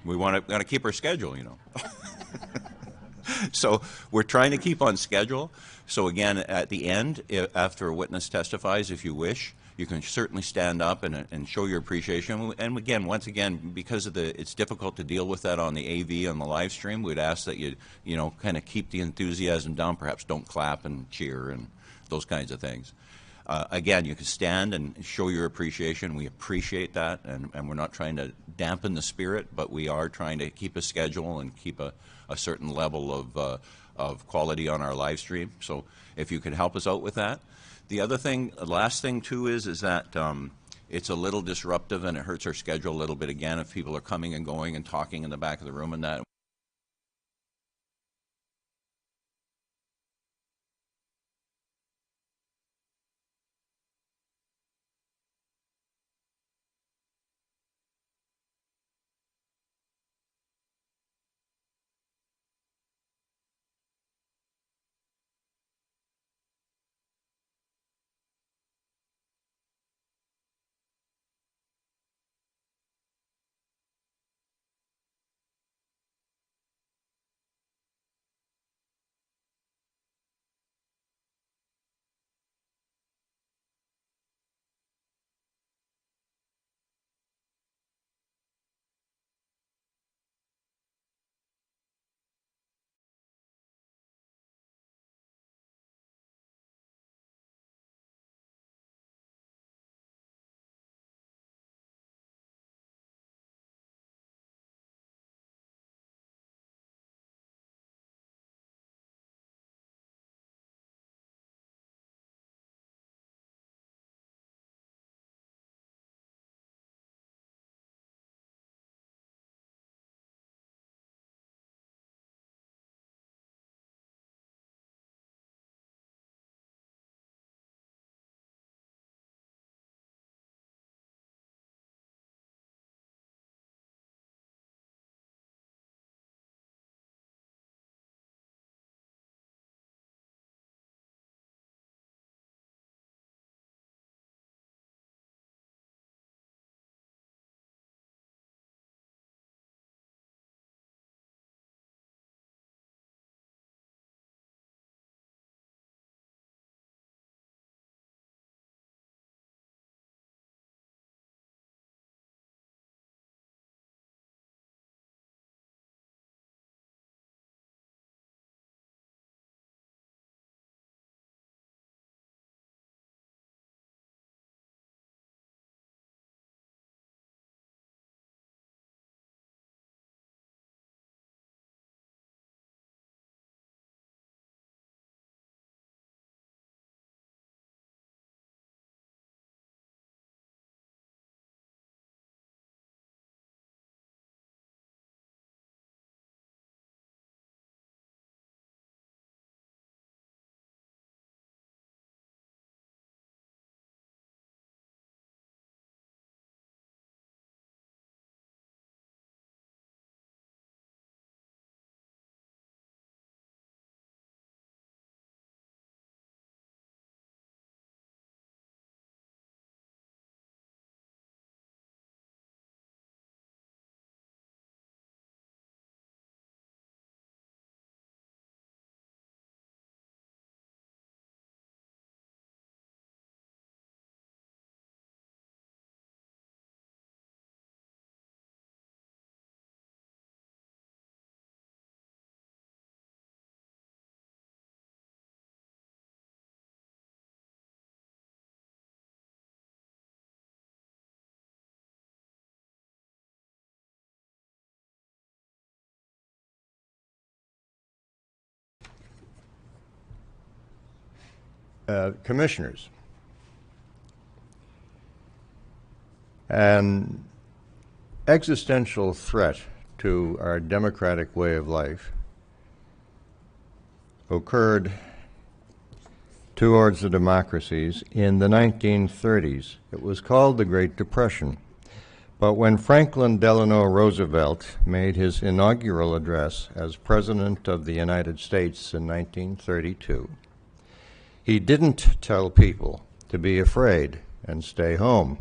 We want to keep our schedule, you know. So we're trying to keep on schedule. So again, at the end, after a witness testifies, if you wish, you can certainly stand up and show your appreciation. And again, once again, because of it's difficult to deal with that on the AV on the live stream, we'd ask that you kind of keep the enthusiasm down. Perhaps don't clap and cheer and those kinds of things. Again, you can stand and show your appreciation. We appreciate that, and we're not trying to dampen the spirit, but we are trying to keep a schedule and keep a certain level of quality on our live stream. So if you could help us out with that. The other thing, the last thing too is that it's a little disruptive and it hurts our schedule a little bit again if people are coming and going and talking in the back of the room and that. Commissioners, an existential threat to our democratic way of life occurred towards the democracies in the 1930s. It was called the Great Depression. But when Franklin Delano Roosevelt made his inaugural address as President of the United States in 1932, he didn't tell people to be afraid and stay home.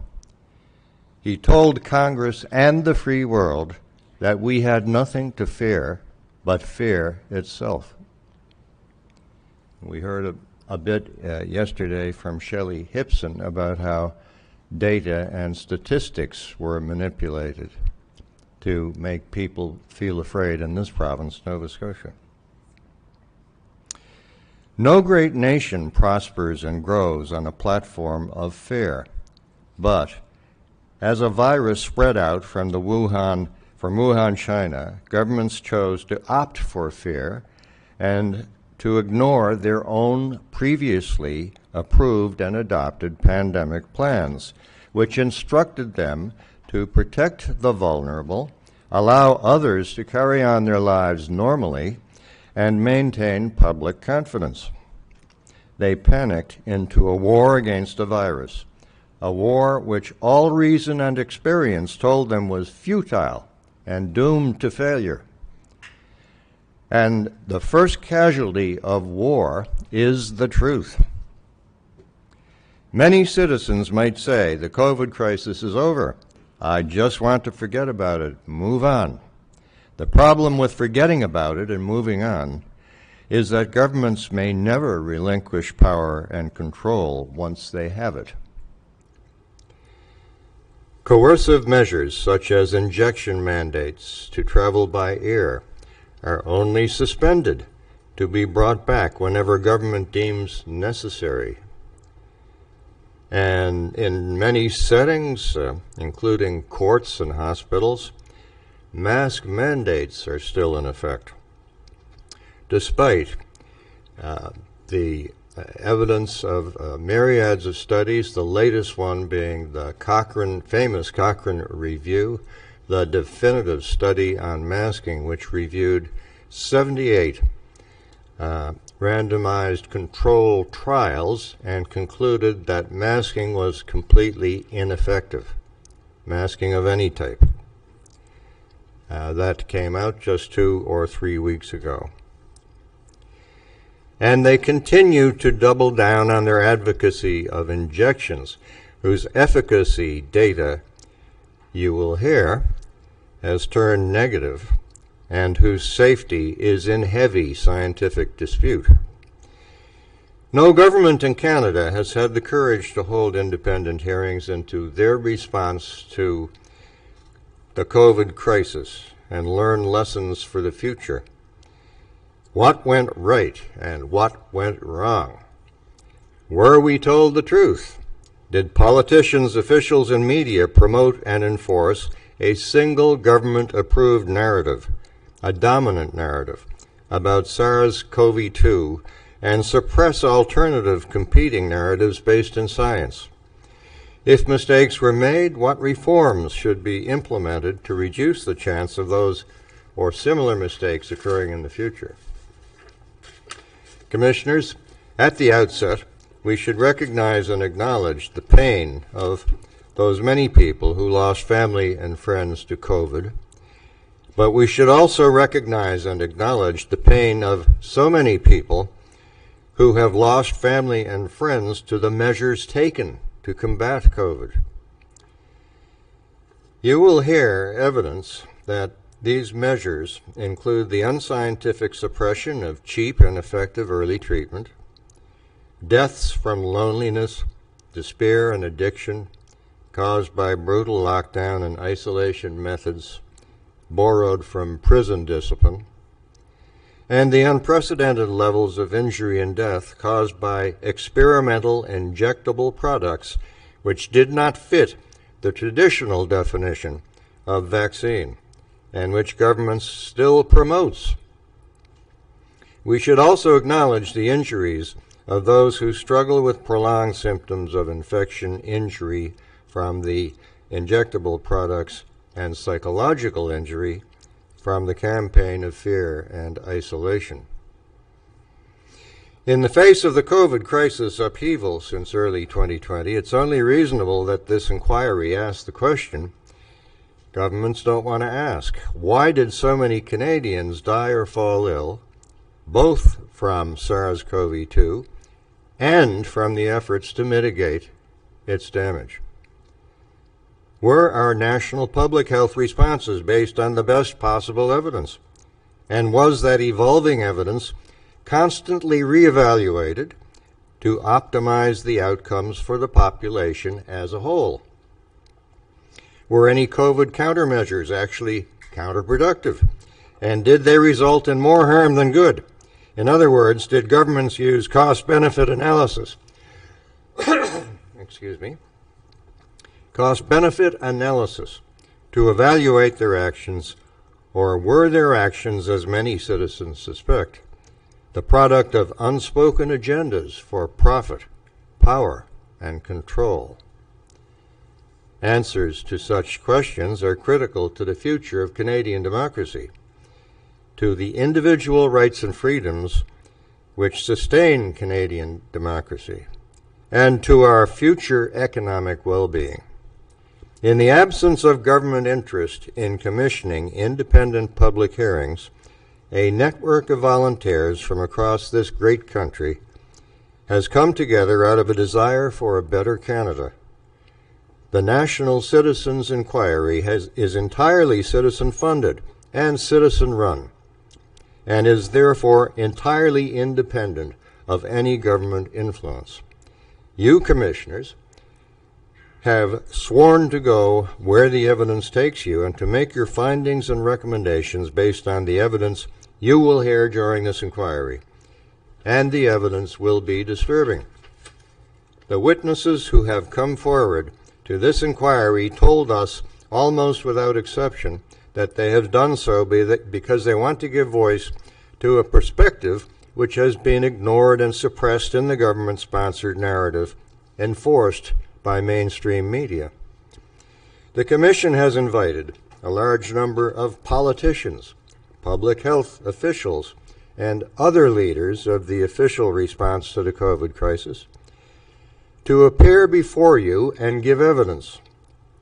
He told Congress and the free world that we had nothing to fear but fear itself. We heard a bit yesterday from Shelley Hipson about how data and statistics were manipulated to make people feel afraid in this province, Nova Scotia. No great nation prospers and grows on a platform of fear, but as a virus spread out from Wuhan, China, governments chose to opt for fear and to ignore their own previously approved and adopted pandemic plans, which instructed them to protect the vulnerable, allow others to carry on their lives normally, and maintain public confidence. They panicked into a war against a virus, a war which all reason and experience told them was futile and doomed to failure. And the first casualty of war is the truth. Many citizens might say the COVID crisis is over. I just want to forget about it, move on. The problem with forgetting about it and moving on is that governments may never relinquish power and control once they have it. Coercive measures such as injection mandates to travel by air are only suspended to be brought back whenever government deems necessary. And in many settings, including courts and hospitals, mask mandates are still in effect, despite the evidence of myriads of studies, the latest one being the famous Cochrane Review, the definitive study on masking, which reviewed 78 randomized control trials and concluded that masking was completely ineffective, masking of any type. That came out just 2 or 3 weeks ago. And they continue to double down on their advocacy of injections, whose efficacy data, you will hear, has turned negative, and whose safety is in heavy scientific dispute. No government in Canada has had the courage to hold independent hearings into their response to the COVID crisis and learn lessons for the future. What went right and what went wrong? Were we told the truth? Did politicians, officials, and media promote and enforce a single government-approved narrative, a dominant narrative, about SARS-CoV-2 and suppress alternative competing narratives based in science? If mistakes were made, what reforms should be implemented to reduce the chance of those or similar mistakes occurring in the future? Commissioners, at the outset, we should recognize and acknowledge the pain of those many people who lost family and friends to COVID, but we should also recognize and acknowledge the pain of so many people who have lost family and friends to the measures taken to combat COVID. You will hear evidence that these measures include the unscientific suppression of cheap and effective early treatment, deaths from loneliness, despair, and addiction caused by brutal lockdown and isolation methods borrowed from prison discipline, and the unprecedented levels of injury and death caused by experimental injectable products which did not fit the traditional definition of vaccine, and which government still promotes. We should also acknowledge the injuries of those who struggle with prolonged symptoms of infection, injury from the injectable products, and psychological injury from the campaign of fear and isolation. In the face of the COVID crisis upheaval since early 2020, it's only reasonable that this inquiry asks the question governments don't want to ask: why did so many Canadians die or fall ill, both from SARS-CoV-2 and from the efforts to mitigate its damage? Were our national public health responses based on the best possible evidence? And was that evolving evidence constantly reevaluated to optimize the outcomes for the population as a whole? Were any COVID countermeasures actually counterproductive? And did they result in more harm than good? In other words, did governments use cost-benefit analysis? Excuse me. Cost-benefit analysis to evaluate their actions, or were their actions, as many citizens suspect, the product of unspoken agendas for profit, power, and control? Answers to such questions are critical to the future of Canadian democracy, to the individual rights and freedoms which sustain Canadian democracy, and to our future economic well-being. In the absence of government interest in commissioning independent public hearings, a network of volunteers from across this great country has come together out of a desire for a better Canada. The National Citizens Inquiry is entirely citizen-funded and citizen-run, and is therefore entirely independent of any government influence. You, commissioners, have sworn to go where the evidence takes you and to make your findings and recommendations based on the evidence you will hear during this inquiry. And the evidence will be disturbing. The witnesses who have come forward to this inquiry told us, almost without exception, that they have done so because they want to give voice to a perspective which has been ignored and suppressed in the government-sponsored narrative enforced by mainstream media. The Commission has invited a large number of politicians, public health officials, and other leaders of the official response to the COVID crisis to appear before you and give evidence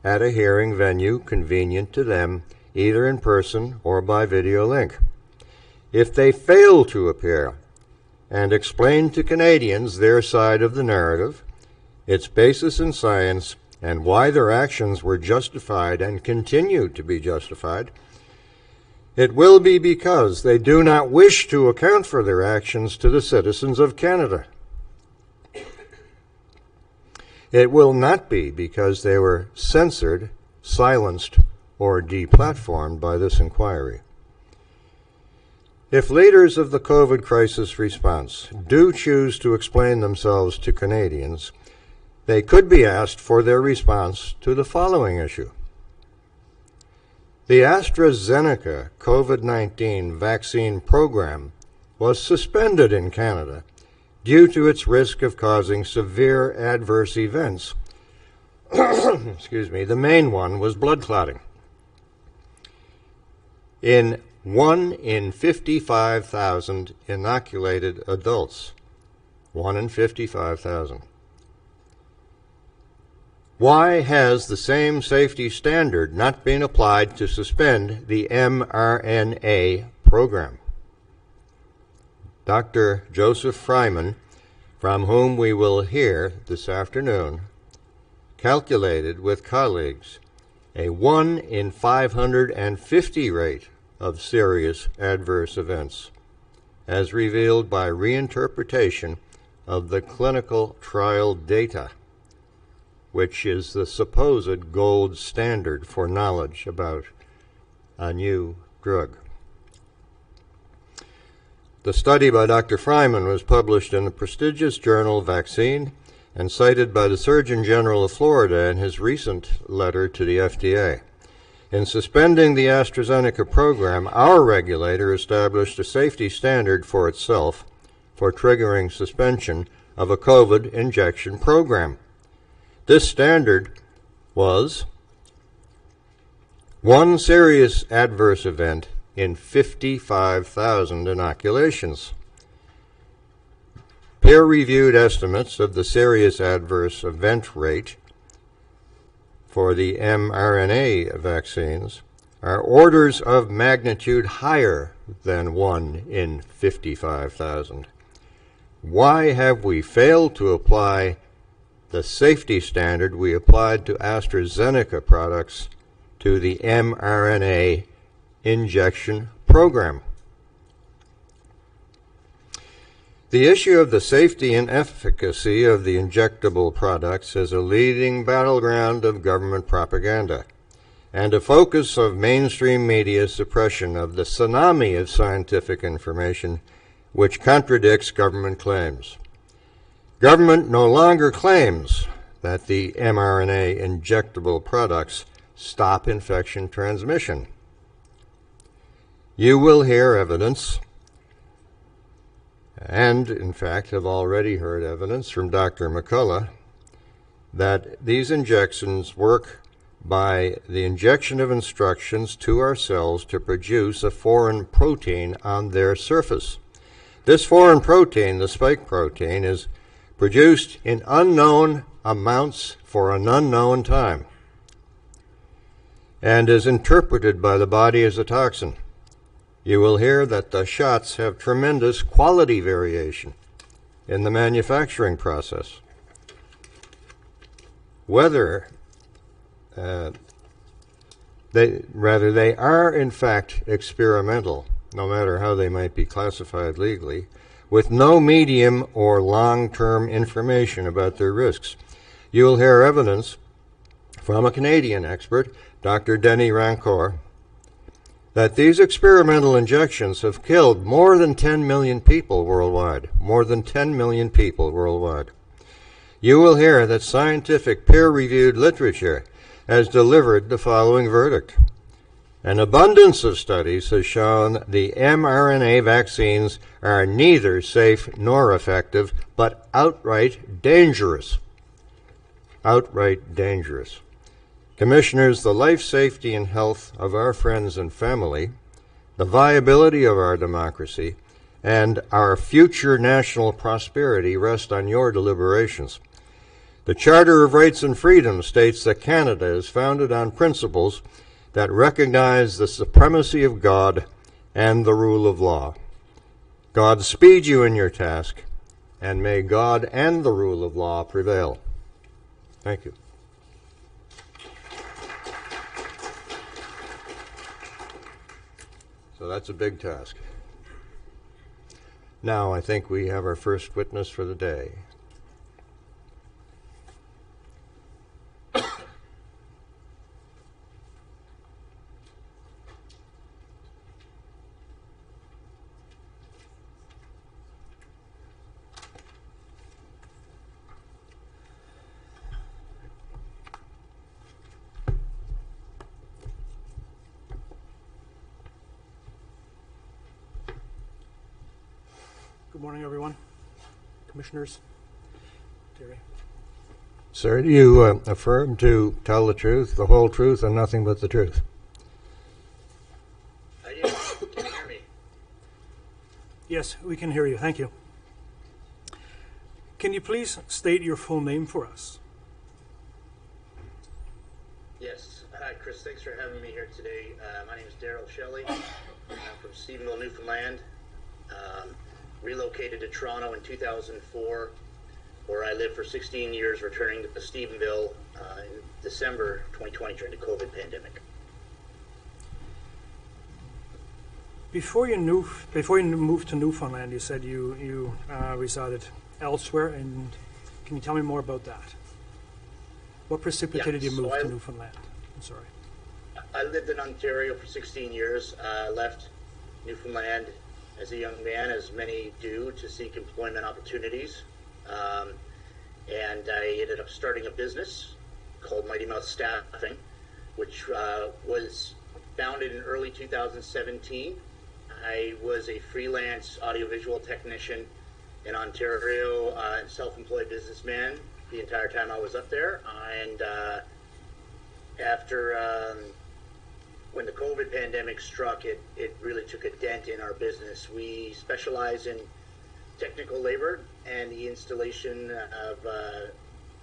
at a hearing venue convenient to them, either in person or by video link. If they fail to appear and explain to Canadians their side of the narrative, its basis in science, and why their actions were justified and continue to be justified, it will be because they do not wish to account for their actions to the citizens of Canada. It will not be because they were censored, silenced, or deplatformed by this inquiry. If leaders of the COVID crisis response do choose to explain themselves to Canadians, they could be asked for their response to the following issue. The AstraZeneca COVID-19 vaccine program was suspended in Canada due to its risk of causing severe adverse events. Excuse me, the main one was blood clotting. In 1 in 55,000 inoculated adults. 1 in 55,000. Why has the same safety standard not been applied to suspend the mRNA program? Dr. Joseph Fryman, from whom we will hear this afternoon, calculated with colleagues a 1 in 550 rate of serious adverse events, as revealed by reinterpretation of the clinical trial data, which is the supposed gold standard for knowledge about a new drug. The study by Dr. Fryman was published in the prestigious journal Vaccine and cited by the Surgeon General of Florida in his recent letter to the FDA. In suspending the AstraZeneca program, our regulator established a safety standard for itself for triggering suspension of a COVID injection program. This standard was 1 serious adverse event in 55,000 inoculations. Peer-reviewed estimates of the serious adverse event rate for the mRNA vaccines are orders of magnitude higher than 1 in 55,000. Why have we failed to apply the safety standard we applied to AstraZeneca products to the mRNA injection program. The issue of the safety and efficacy of the injectable products is a leading battleground of government propaganda and a focus of mainstream media suppression of the tsunami of scientific information which contradicts government claims. Government no longer claims that the mRNA injectable products stop infection transmission. You will hear evidence, and in fact have already heard evidence from Dr. McCullough, that these injections work by the injection of instructions to our cells to produce a foreign protein on their surface. This foreign protein, the spike protein, is produced in unknown amounts for an unknown time and is interpreted by the body as a toxin. You will hear that the shots have tremendous quality variation in the manufacturing process. Whether they are in fact experimental, no matter how they might be classified legally, with no medium or long-term information about their risks. You will hear evidence from a Canadian expert, Dr. Denis Rancourt, that these experimental injections have killed more than 10 million people worldwide. More than 10 million people worldwide. You will hear that scientific peer-reviewed literature has delivered the following verdict. An abundance of studies has shown the mRNA vaccines are neither safe nor effective, but outright dangerous. Outright dangerous. Commissioners, the life, safety, and health of our friends and family, the viability of our democracy, and our future national prosperity rest on your deliberations. The Charter of Rights and Freedoms states that Canada is founded on principles that recognize the supremacy of God and the rule of law. God speed you in your task, and may God and the rule of law prevail. Thank you. So that's a big task. Now I think we have our first witness for the day. Good morning, everyone. Commissioners. Terry. Sir, do you affirm to tell the truth, the whole truth, and nothing but the truth? I do. Can you hear me? Yes, we can hear you. Thank you. Can you please state your full name for us? Yes. Hi, Chris. Thanks for having me here today. My name is Daryl Shelley. I'm from Stephenville, Newfoundland. Relocated to Toronto in 2004, where I lived for 16 years, returning to Stephenville in December 2020 during the COVID pandemic. Before you moved to Newfoundland, you said you resided elsewhere, and can you tell me more about that? What precipitated you move to Newfoundland? I'm sorry. I lived in Ontario for 16 years. Left Newfoundland as a young man, as many do, to seek employment opportunities. And I ended up starting a business called Mighty Mouse Staffing, which was founded in early 2017. I was a freelance audiovisual technician in Ontario and self-employed businessman the entire time I was up there. And after when the COVID pandemic struck, it really took a dent in our business. We specialize in technical labor and the installation of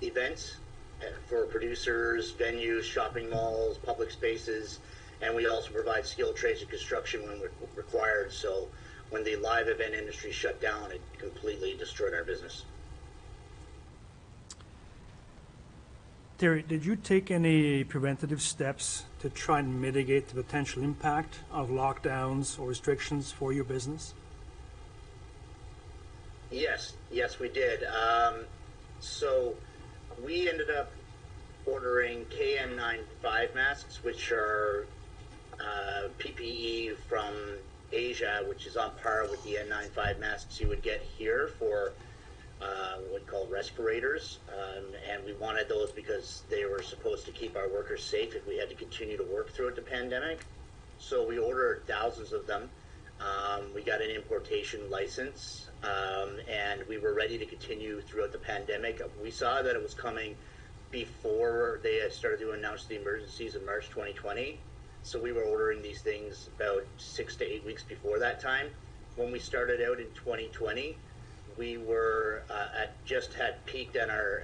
events for producers, venues, shopping malls, public spaces, and we also provide skilled trades and construction when required. So when the live event industry shut down, it completely destroyed our business. Terry, did you take any preventative steps to try and mitigate the potential impact of lockdowns or restrictions for your business? Yes, we did. So we ended up ordering KN95 masks, which are PPE from Asia, which is on par with the N95 masks you would get here for what we call respirators. And we wanted those because they were supposed to keep our workers safe if we had to continue to work throughout the pandemic. So we ordered thousands of them. We got an importation license, and we were ready to continue throughout the pandemic. We saw that it was coming before they had started to announce the emergencies in March 2020. So we were ordering these things about 6 to 8 weeks before that time. When we started out in 2020, we were just had peaked on our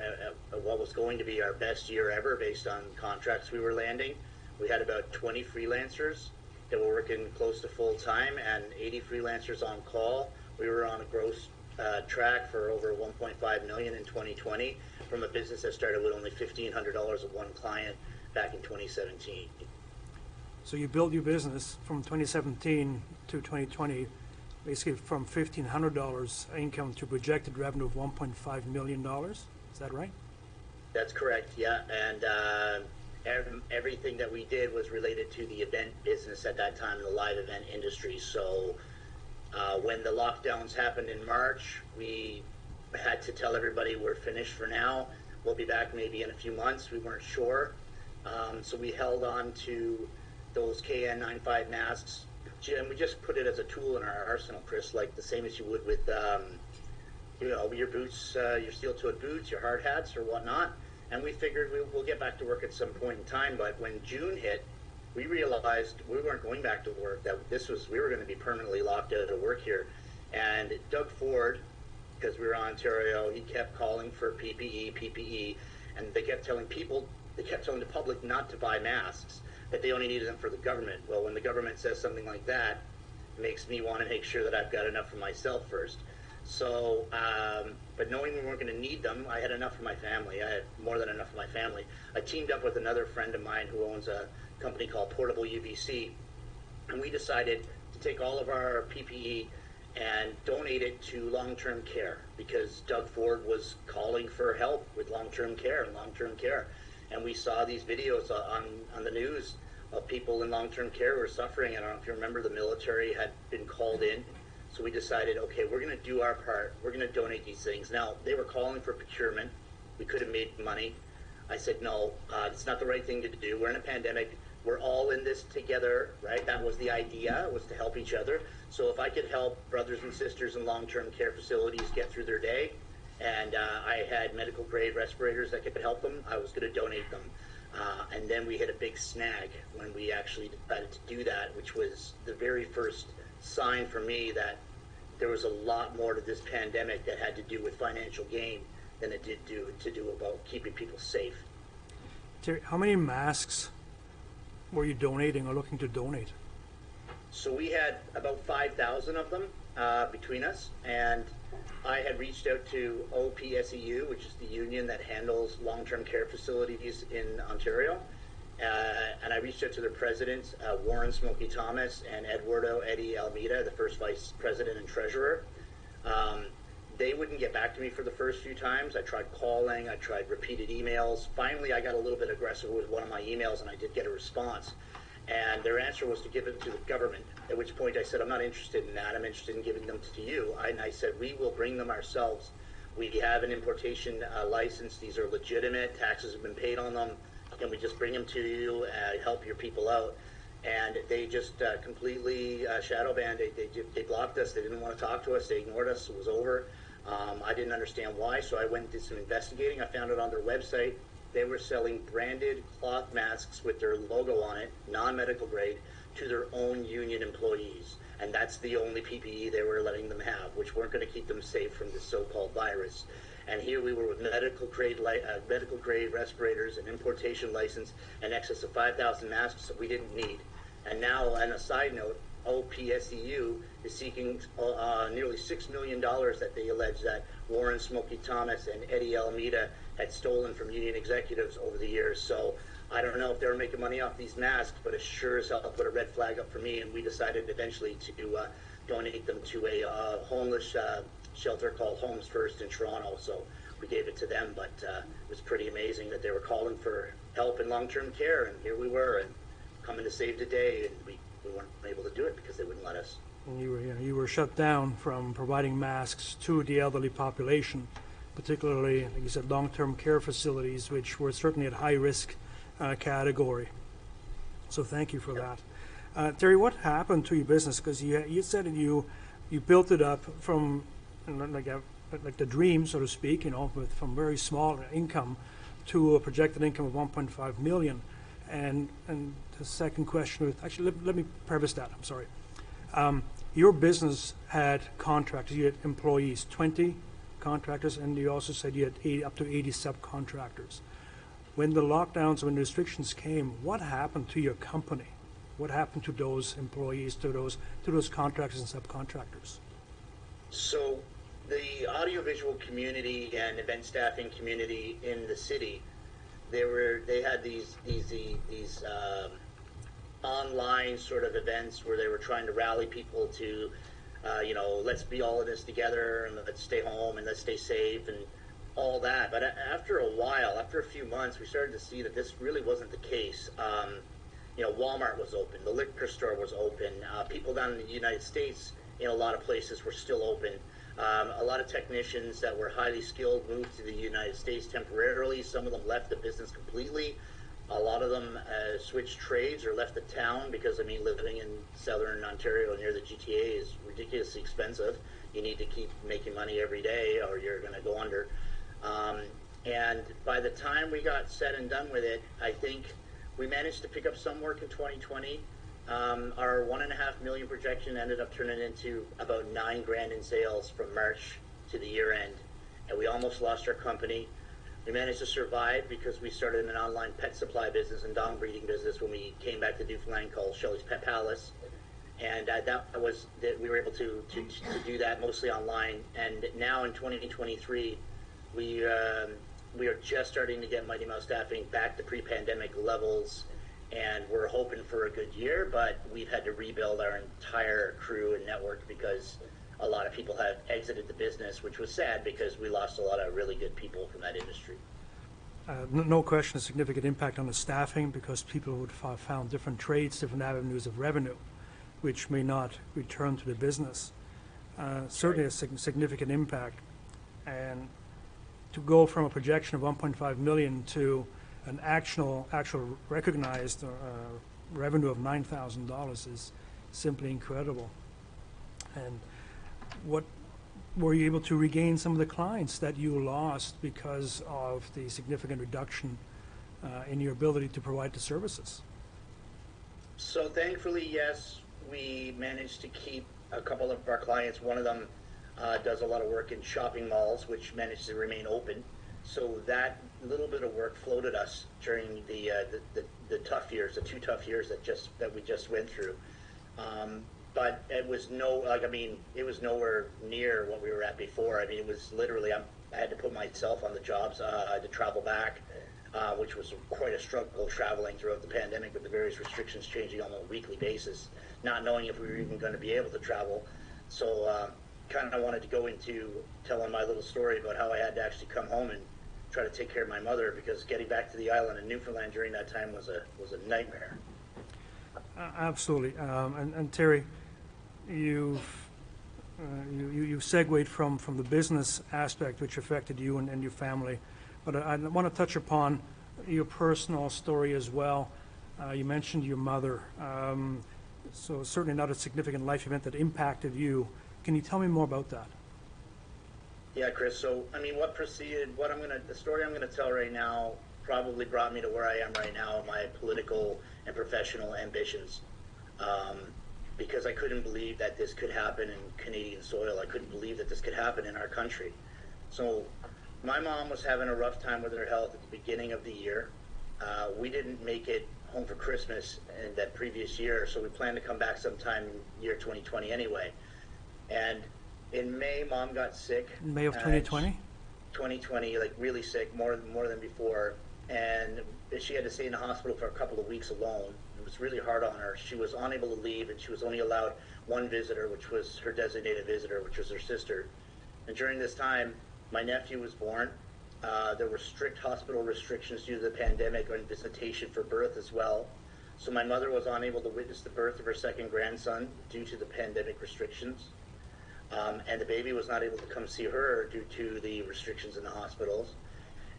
what was going to be our best year ever based on contracts we were landing. We had about 20 freelancers that were working close to full time and 80 freelancers on call. We were on a gross track for over 1.5 million in 2020 from a business that started with only $1,500 of one client back in 2017. So you built your business from 2017 to 2020, basically from $1,500 income to projected revenue of $1.5 million. Is that right? That's correct, yeah. And everything that we did was related to the event business at that time, the live event industry. So when the lockdowns happened in March, we had to tell everybody we're finished for now. We'll be back maybe in a few months. We weren't sure. So we held on to those KN95 masks, and we just put it as a tool in our arsenal, Chris, like the same as you would with your boots, your steel-toed boots, your hard hats or whatnot. And we figured we'll get back to work at some point in time. But when June hit, we realized we weren't going back to work, that we were going to be permanently locked out of work here. And Doug Ford, because we were in Ontario, he kept calling for PPE, and they kept telling the public not to buy masks, that they only needed them for the government. Well, when the government says something like that, it makes me want to make sure that I've got enough for myself first. So, but knowing we weren't going to need them, I had enough for my family. I had more than enough for my family. I teamed up with another friend of mine who owns a company called Portable UBC, and we decided to take all of our PPE and donate it to long-term care, because Doug Ford was calling for help with long-term care. And we saw these videos on the news of people in long-term care who were suffering. I don't know if you remember, the military had been called in. So we decided, okay, we're going to do our part. We're going to donate these things. Now, they were calling for procurement. We could have made money. I said, no, it's not the right thing to do. We're in a pandemic. We're all in this together, right? That was the idea, was to help each other. So if I could help brothers and sisters in long-term care facilities get through their day, and I had medical grade respirators that could help them, I was going to donate them. And then we hit a big snag when we actually decided to do that, which was the very first sign for me that there was a lot more to this pandemic that had to do with financial gain than it did to do about keeping people safe. Terry, how many masks were you donating or looking to donate? So we had about 5,000 of them between us, and I had reached out to OPSEU, which is the union that handles long-term care facilities in Ontario, and I reached out to their presidents, Warren Smokey Thomas and Eduardo Eddie Almeida, the first vice president and treasurer. They wouldn't get back to me for the first few times. I tried calling, I tried repeated emails. Finally, I got a little bit aggressive with one of my emails, and I did get a response. And their answer was to give it to the government, at which point I said, I'm not interested in that. I'm interested in giving them to you. And I said, we will bring them ourselves. We have an importation license. These are legitimate. Taxes have been paid on them. Can we just bring them to you and help your people out? And they just completely shadow banned. They blocked us. They didn't want to talk to us. They ignored us. It was over. I didn't understand why, so I went and did some investigating. I found it on their website. They were selling branded cloth masks with their logo on it, non-medical grade, to their own union employees. And that's the only PPE they were letting them have, which weren't going to keep them safe from this so-called virus. And here we were with medical grade respirators, an importation license, in excess of 5,000 masks that we didn't need. And now, on a side note, OPSEU is seeking nearly $6 million that they allege that Warren Smokey Thomas and Eddie Alameda had stolen from union executives over the years. So I don't know if they were making money off these masks, but it sure as hell put a red flag up for me, and we decided eventually to donate them to a homeless shelter called Homes First in Toronto. So we gave it to them, but it was pretty amazing that they were calling for help in long-term care, and here we were, and coming to save the day, and we weren't able to do it because they wouldn't let us. And you were shut down from providing masks to the elderly population, particularly, like you said, long-term care facilities, which were certainly at high-risk category. So thank you for that. Terry, what happened to your business? Because you said that you built it up from like the dream, so to speak, from very small income to a projected income of 1.5 million. And the second question, actually, let me preface that. I'm sorry. Your business had contractors. You had employees, 20 contractors, and you also said you had up to 80 subcontractors. When the lockdowns, when the restrictions came, what happened to your company? What happened to those employees, to those contractors and subcontractors? So the audiovisual community and event staffing community in the city, they had these online sort of events where they were trying to rally people to, let's be all in this together, and let's stay home, and let's stay safe, and all that. But after a while, after a few months, we started to see that this really wasn't the case. Walmart was open, the liquor store was open, people down in the United States in a lot of places were still open. A lot of technicians that were highly skilled moved to the United States temporarily. Some of them left the business completely. A lot of them switched trades or left the town because, living in southern Ontario near the GTA is ridiculously expensive. You need to keep making money every day or you're going to go under. And by the time we got said and done with it, I think we managed to pick up some work in 2020. Our 1.5 million projection ended up turning into about $9,000 in sales from March to the year end. And we almost lost our company. We managed to survive because we started an online pet supply business and dog breeding business when we came back to Newfoundland called Shelley's Pet Palace. And we were able to do that mostly online. And now in 2023, we are just starting to get Mighty Mouse staffing back to pre-pandemic levels, and we're hoping for a good year, but we've had to rebuild our entire crew and network because a lot of people have exited the business, which was sad because we lost a lot of really good people from that industry. No question, a significant impact on the staffing because people would have found different trades, different avenues of revenue, which may not return to the business. Certainly a significant impact. And to go from a projection of 1.5 million to an actual recognized revenue of $9,000 is simply incredible. And what were you able to regain some of the clients that you lost because of the significant reduction in your ability to provide the services? So thankfully, yes, we managed to keep a couple of our clients. One of them does a lot of work in shopping malls, which managed to remain open. So that little bit of work floated us during the tough years, the 2 tough years that we just went through. But it was it was nowhere near what we were at before. It was literally, I had to put myself on the jobs. I had to travel back, which was quite a struggle traveling throughout the pandemic with the various restrictions changing on a weekly basis, not knowing if we were even going to be able to travel. So kind of wanted to go into telling my little story about how I had to actually come home and try to take care of my mother because getting back to the island in Newfoundland during that time was a nightmare. Absolutely. And Terry, you've segued from the business aspect which affected you and your family, but I want to touch upon your personal story as well. You mentioned your mother, so certainly not a significant life event that impacted you. Can you tell me more about that? Yeah, Chris. So, what preceded, the story I'm going to tell right now probably brought me to where I am right now in my political and professional ambitions. Because I couldn't believe that this could happen in Canadian soil. I couldn't believe that this could happen in our country. So, my mom was having a rough time with her health at the beginning of the year. We didn't make it home for Christmas in that previous year, so we planned to come back sometime in year 2020 anyway. And in May, Mom got sick. May of 2020? 2020, like really sick, more than before. And she had to stay in the hospital for a couple of weeks alone. It was really hard on her. She was unable to leave, and she was only allowed one visitor, which was her designated visitor, which was her sister. And during this time, my nephew was born. There were strict hospital restrictions due to the pandemic on visitation for birth as well. So my mother was unable to witness the birth of her second grandson due to the pandemic restrictions. And the baby was not able to come see her due to the restrictions in the hospitals.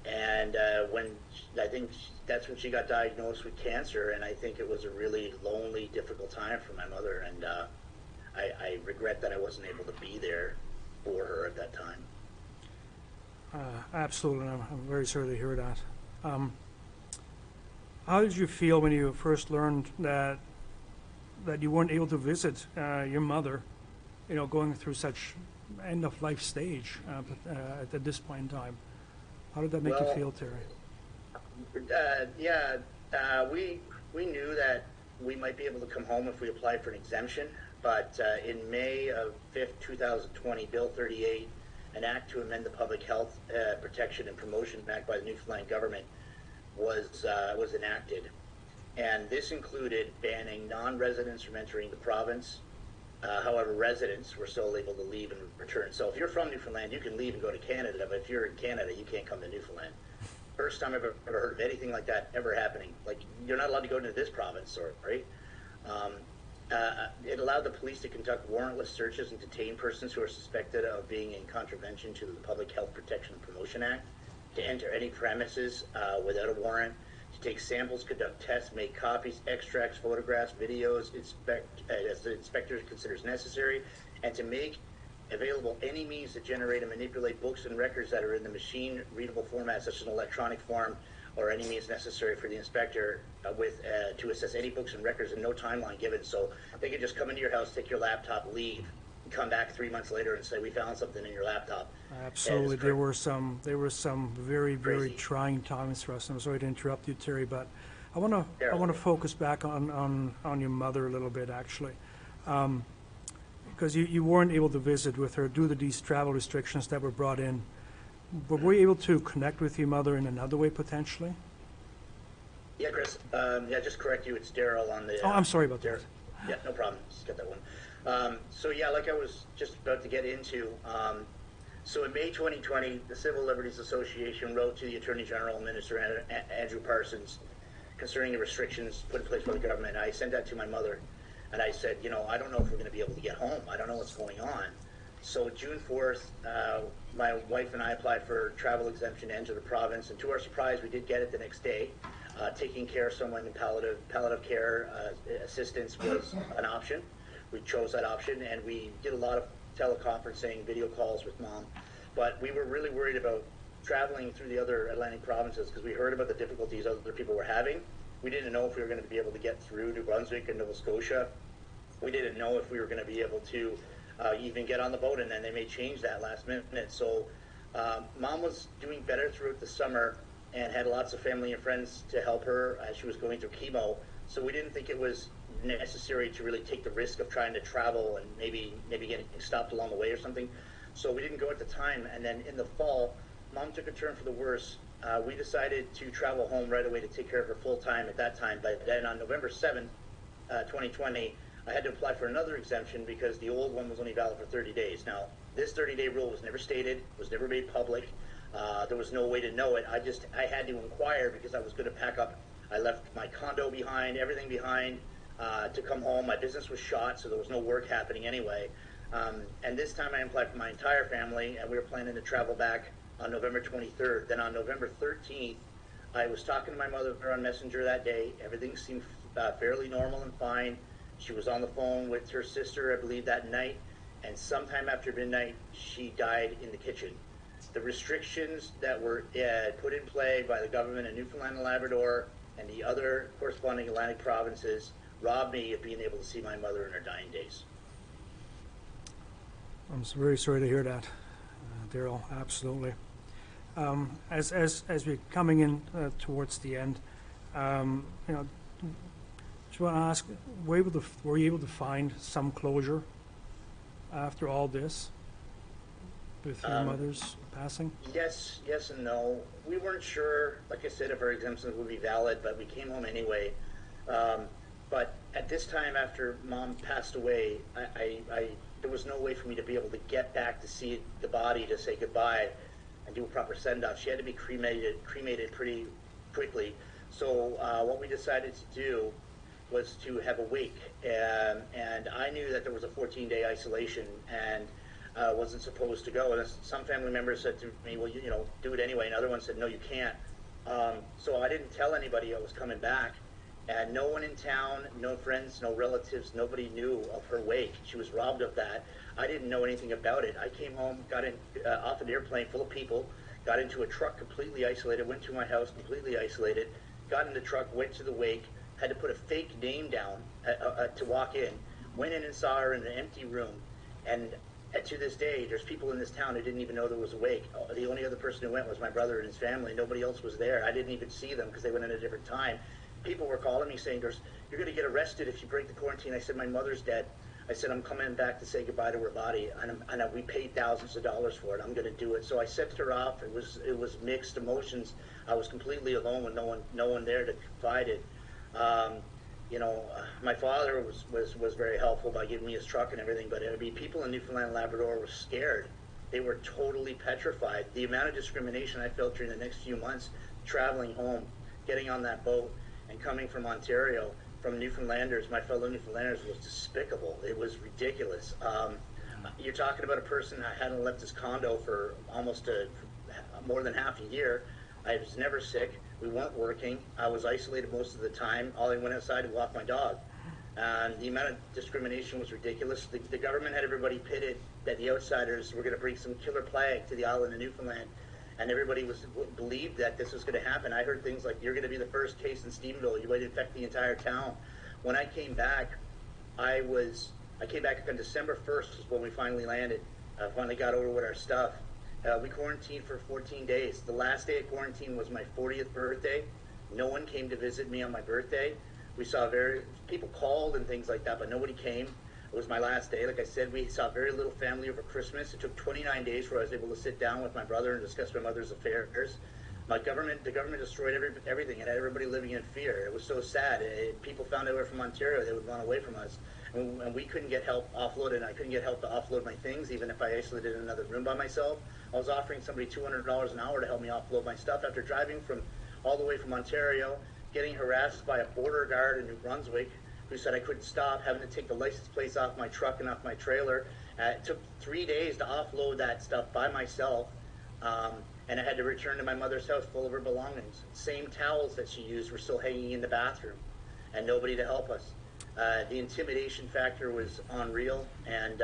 And I think that's when she got diagnosed with cancer, and I think it was a really lonely, difficult time for my mother. And I regret that I wasn't able to be there for her at that time. Absolutely, I'm very sorry to hear that. How did you feel when you first learned that you weren't able to visit your mother, going through such end-of-life stage at this point in time? How did that make you feel, Terry? We knew that we might be able to come home if we applied for an exemption, but in May of 5th, 2020, Bill 38, an act to amend the Public Health Protection and Promotion Act by the Newfoundland government, was enacted. And this included banning non-residents from entering the province. However, residents were still able to leave and return. So if you're from Newfoundland, you can leave and go to Canada, but if you're in Canada, you can't come to Newfoundland. First time I've ever heard of anything like that ever happening. Like, you're not allowed to go into this province, right? It allowed the police to conduct warrantless searches and detain persons who are suspected of being in contravention to the Public Health Protection and Promotion Act, to enter any premises without a warrant, to take samples, conduct tests, make copies, extracts, photographs, videos, as the inspector considers necessary, and to make available any means to generate and manipulate books and records that are in the machine-readable format, such as an electronic form, or any means necessary for the inspector to assess any books and records, and no timeline given. So they could just come into your house, take your laptop, leave, and come back 3 months later and say, we found something in your laptop. Absolutely. There were some very, very trying times for us. I'm sorry to interrupt you, Terry, but I want to focus back on your mother a little bit, actually. Because you weren't able to visit with her due to these travel restrictions that were brought in. But were you able to connect with your mother in another way, potentially? Yeah, Chris. Just correct you. It's Daryl on the... I'm sorry about that. Yeah, no problem. Just get that one. Like I was just about to get into, so in May 2020, the Civil Liberties Association wrote to the Attorney General and Minister Andrew Parsons concerning the restrictions put in place by the government. I sent that to my mother, and I said, I don't know if we're going to be able to get home. I don't know what's going on. So June 4th, my wife and I applied for travel exemption to enter the province, and to our surprise, we did get it the next day. Taking care of someone in palliative care assistance was an option. We chose that option, and we did a lot of teleconferencing, video calls with Mom. But we were really worried about traveling through the other Atlantic provinces because we heard about the difficulties other people were having. We didn't know if we were going to be able to get through New Brunswick and Nova Scotia. We didn't know if we were going to be able to even get on the boat, and then they may change that last minute. So Mom was doing better throughout the summer and had lots of family and friends to help her as she was going through chemo. So we didn't think it was necessary to really take the risk of trying to travel and maybe getting stopped along the way or something. So we didn't go at the time. And then in the fall, Mom took a turn for the worse. We decided to travel home right away to take care of her full time at that time. But then on November 7th, 2020, I had to apply for another exemption because the old one was only valid for 30 days. Now, this 30-day rule was never stated, was never made public. There was no way to know it. I had to inquire because I was going to pack up. I left my condo behind, everything behind, to come home. My business was shot, so there was no work happening anyway. And this time I applied for my entire family, and we were planning to travel back on November 23rd. Then on November 13th, I was talking to my mother on Messenger that day. Everything seemed fairly normal and fine. She was on the phone with her sister, I believe, that night, and sometime after midnight, she died in the kitchen. The restrictions that were put in play by the government in Newfoundland and Labrador and the other corresponding Atlantic provinces robbed me of being able to see my mother in her dying days. I'm very sorry to hear that, Daryl. Absolutely. As we're coming in towards the end, Just want to ask, were you able to find some closure after all this with your mother's passing? Yes, yes and no. We weren't sure, like I said, if our exemptions would be valid, but we came home anyway. But at this time, after Mom passed away, there was no way for me to be able to get back to see the body to say goodbye and do a proper send-off. She had to be cremated pretty quickly. So what we decided to do was to have a wake, and I knew that there was a 14-day isolation, and wasn't supposed to go. And some family members said to me, well, you know, do it anyway. And other ones said, no, you can't. So I didn't tell anybody I was coming back. And no one in town, no friends, no relatives, nobody knew of her wake. She was robbed of that. I didn't know anything about it. I came home, got in off an airplane full of people, got into a truck completely isolated, went to my house completely isolated, got in the truck, went to the wake, had to put a fake name down to walk in, went in and saw her in an empty room. And to this day, there's people in this town who didn't even know there was a wake. The only other person who went was my brother and his family. Nobody else was there. I didn't even see them because they went at a different time. People were calling me saying, you're going to get arrested if you break the quarantine. I said, my mother's dead. I said, I'm coming back to say goodbye to her body, and we paid thousands of dollars for it. I'm going to do it. So I sent her off. It was mixed emotions. I was completely alone with no one there to confide in. You know, my father was very helpful by giving me his truck and everything, but I mean, people in Newfoundland and Labrador were scared. They were totally petrified. The amount of discrimination I felt during the next few months, traveling home, getting on that boat, and coming from Ontario, from Newfoundlanders, my fellow Newfoundlanders, was despicable. It was ridiculous. You're talking about a person that hadn't left his condo for almost more than half a year. I was never sick. We weren't working. I was isolated most of the time. All I went outside to walk my dog. The amount of discrimination was ridiculous. The government had everybody pitted that the outsiders were going to bring some killer plague to the island of Newfoundland, and everybody believed that this was going to happen. I heard things like, you're going to be the first case in Stephenville. You might infect the entire town. When I came back, I came back on December 1st is when we finally landed. Finally got over with our stuff. We quarantined for 14 days. The last day of quarantine was my 40th birthday. No one came to visit me on my birthday. We saw people called and things like that, but nobody came. It was my last day. Like I said, we saw very little family over Christmas. It took 29 days before I was able to sit down with my brother and discuss my mother's affairs. The government destroyed everything and had everybody living in fear. It was so sad. People found out we were from Ontario. They would run away from us. And we couldn't get help offloaded. I couldn't get help to offload my things, even if I isolated in another room by myself. I was offering somebody $200 an hour to help me offload my stuff after driving all the way from Ontario, getting harassed by a border guard in New Brunswick who said I couldn't stop, having to take the license plates off my truck and off my trailer. It took 3 days to offload that stuff by myself, and I had to return to my mother's house full of her belongings. Same towels that she used were still hanging in the bathroom, and nobody to help us. The intimidation factor was unreal, and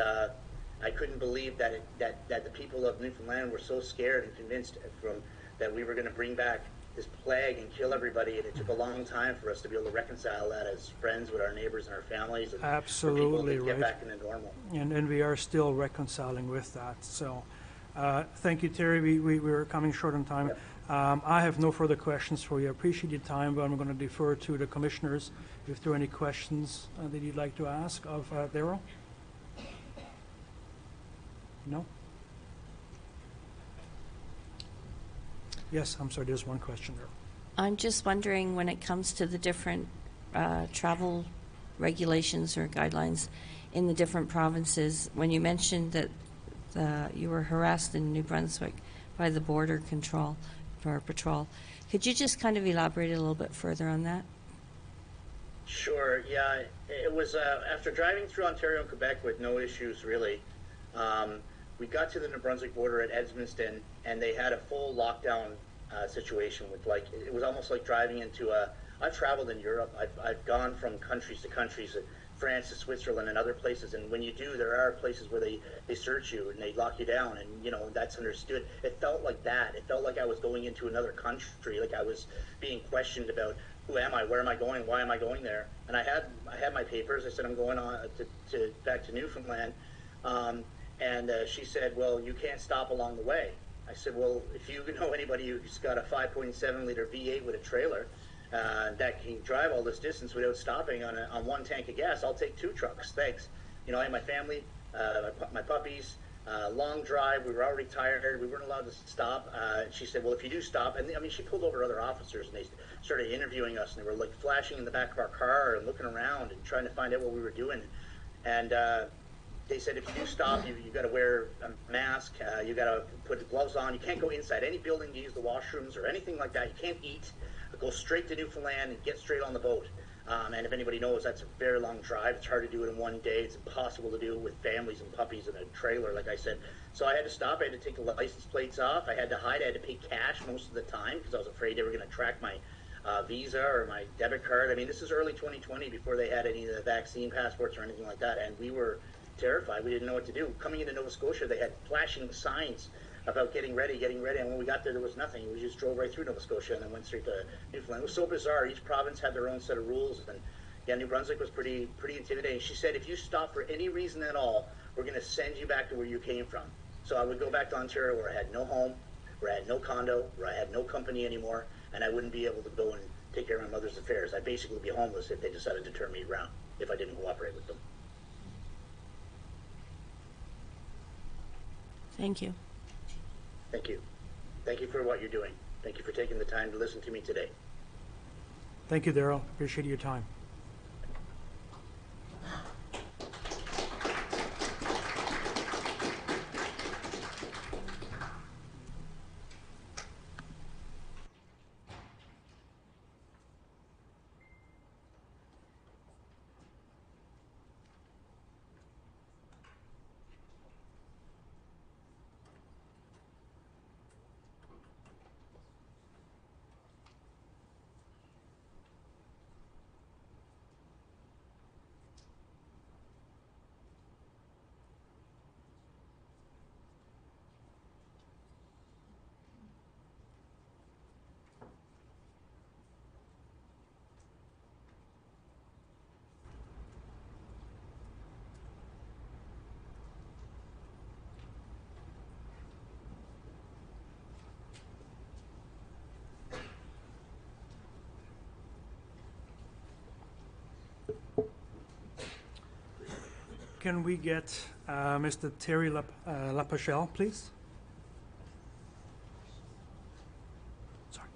I couldn't believe that the people of Newfoundland were so scared and convinced that we were going to bring back this plague and kill everybody, and it took a long time for us to be able to reconcile that as friends with our neighbors and our families, and Absolutely for people to get back into normal. And we are still reconciling with that. So thank you, Terry. We were coming short on time. Yep. I have no further questions for you. I appreciate your time, but I'm going to defer to the commissioners if there are any questions that you'd like to ask of Darryl. No? Yes, I'm sorry, there's one question there. I'm just wondering, when it comes to the different travel regulations or guidelines in the different provinces, when you mentioned that you were harassed in New Brunswick by the Border Patrol, could you just kind of elaborate a little bit further on that? Sure, yeah. It was after driving through Ontario and Quebec with no issues, really. We got to the New Brunswick border at Edmundston, and they had a full lockdown situation with, like, it was almost like driving into I've traveled in Europe. I've gone from countries to countries, France to Switzerland and other places, and when you do, there are places where they search you and they lock you down, and, you know, that's understood. It felt like that. It felt like I was going into another country, like I was being questioned about who am I, where am I going, why am I going there? And I had my papers. I said I'm going on back to Newfoundland. And she said, well, you can't stop along the way. I said, well, if you know anybody who's got a 5.7 liter V8 with a trailer, that can drive all this distance without stopping on one tank of gas, I'll take 2 trucks. Thanks. You know, I had my family, my puppies, long drive. We were already tired. We weren't allowed to stop. She said, well, if you do stop, and I mean, she pulled over other officers, and they started interviewing us, and they were like flashing in the back of our car and looking around and trying to find out what we were doing. And they said, if you do stop, you got to wear a mask. You got to put gloves on. You can't go inside any building to use the washrooms or anything like that. You can't eat. Go straight to Newfoundland and get straight on the boat. And if anybody knows, that's a very long drive. It's hard to do it in one day. It's impossible to do with families and puppies in a trailer, like I said. So I had to stop. I had to take the license plates off. I had to hide. I had to pay cash most of the time because I was afraid they were going to track my Visa or my debit card. I mean, this is early 2020 before they had any of the vaccine passports or anything like that. And we were terrified. We didn't know what to do. Coming into Nova Scotia, they had flashing signs about getting ready. And when we got there was nothing. We just drove right through Nova Scotia and then went straight to Newfoundland. It was so bizarre. Each province had their own set of rules. And yeah, New Brunswick was pretty intimidating. She said, if you stop for any reason at all, we're going to send you back to where you came from. So I would go back to Ontario where I had no home, where I had no condo, where I had no company anymore, and I wouldn't be able to go and take care of my mother's affairs. I'd basically be homeless if they decided to turn me around, if I didn't cooperate with them. Thank you. Thank you. Thank you for what you're doing. Thank you for taking the time to listen to me today. Thank you, Daryl. Appreciate your time. Can we get Mr. Terry Lapachelle, please? Sorry.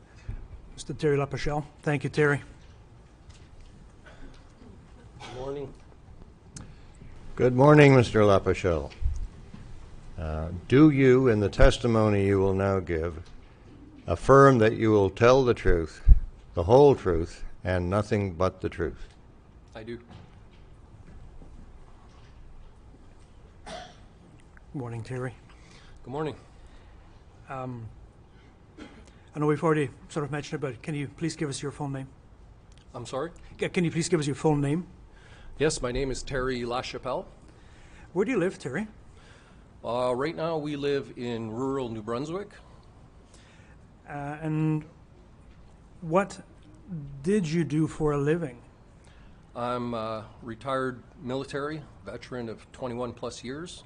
Mr. Terry Lapachelle. Thank you, Terry. Good morning. Good morning, Mr. Lapachelle. Do you, in the testimony you will now give, affirm that you will tell the truth, the whole truth, and nothing but the truth? I do. Good morning, Terry. Good morning. I know we've already sort of mentioned it, but can you please give us your full name? I'm sorry? Can you please give us your full name? Yes, my name is Terry LaChapelle. Where do you live, Terry? Right now we live in rural New Brunswick. And what did you do for a living? I'm a retired military veteran of 21 plus years.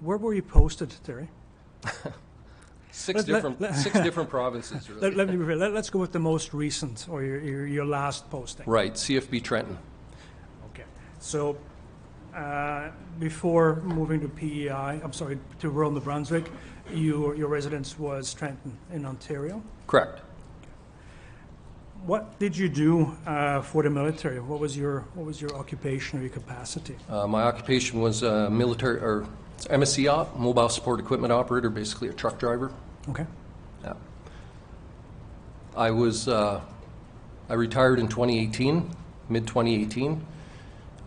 Where were you posted, Terry? Six different provinces, really. Let me be fair. Let's go with the most recent, or your last posting. Right, CFB Trenton. Okay. So before moving to PEI, to rural New Brunswick, your residence was Trenton in Ontario. Correct. What did you do for the military? What was your occupation or your capacity? My occupation was military, or MSC op, mobile support equipment operator, basically a truck driver. Okay. Yeah. I retired in 2018, mid-2018,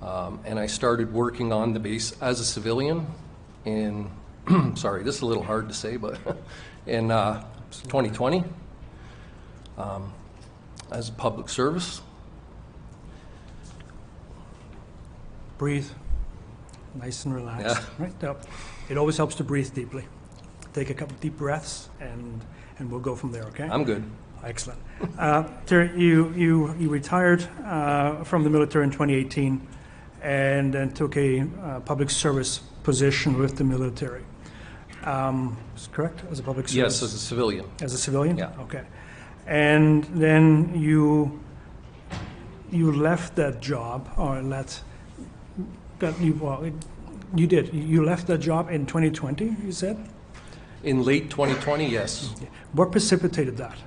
and I started working on the base as a civilian in, sorry, this is a little hard to say, but in 2020 as a public service. Breathe. Nice and relaxed. Yeah. Right. It always helps to breathe deeply. Take a couple deep breaths, and we'll go from there. Okay. I'm good. Excellent. Terry, you retired from the military in 2018, and then took a public service position with the military. Is correct? As a public service. Yes, as a civilian. As a civilian. Yeah. Okay. And then you left that job, or you did. You left that job in 2020, you said? In late 2020, yes. What precipitated that?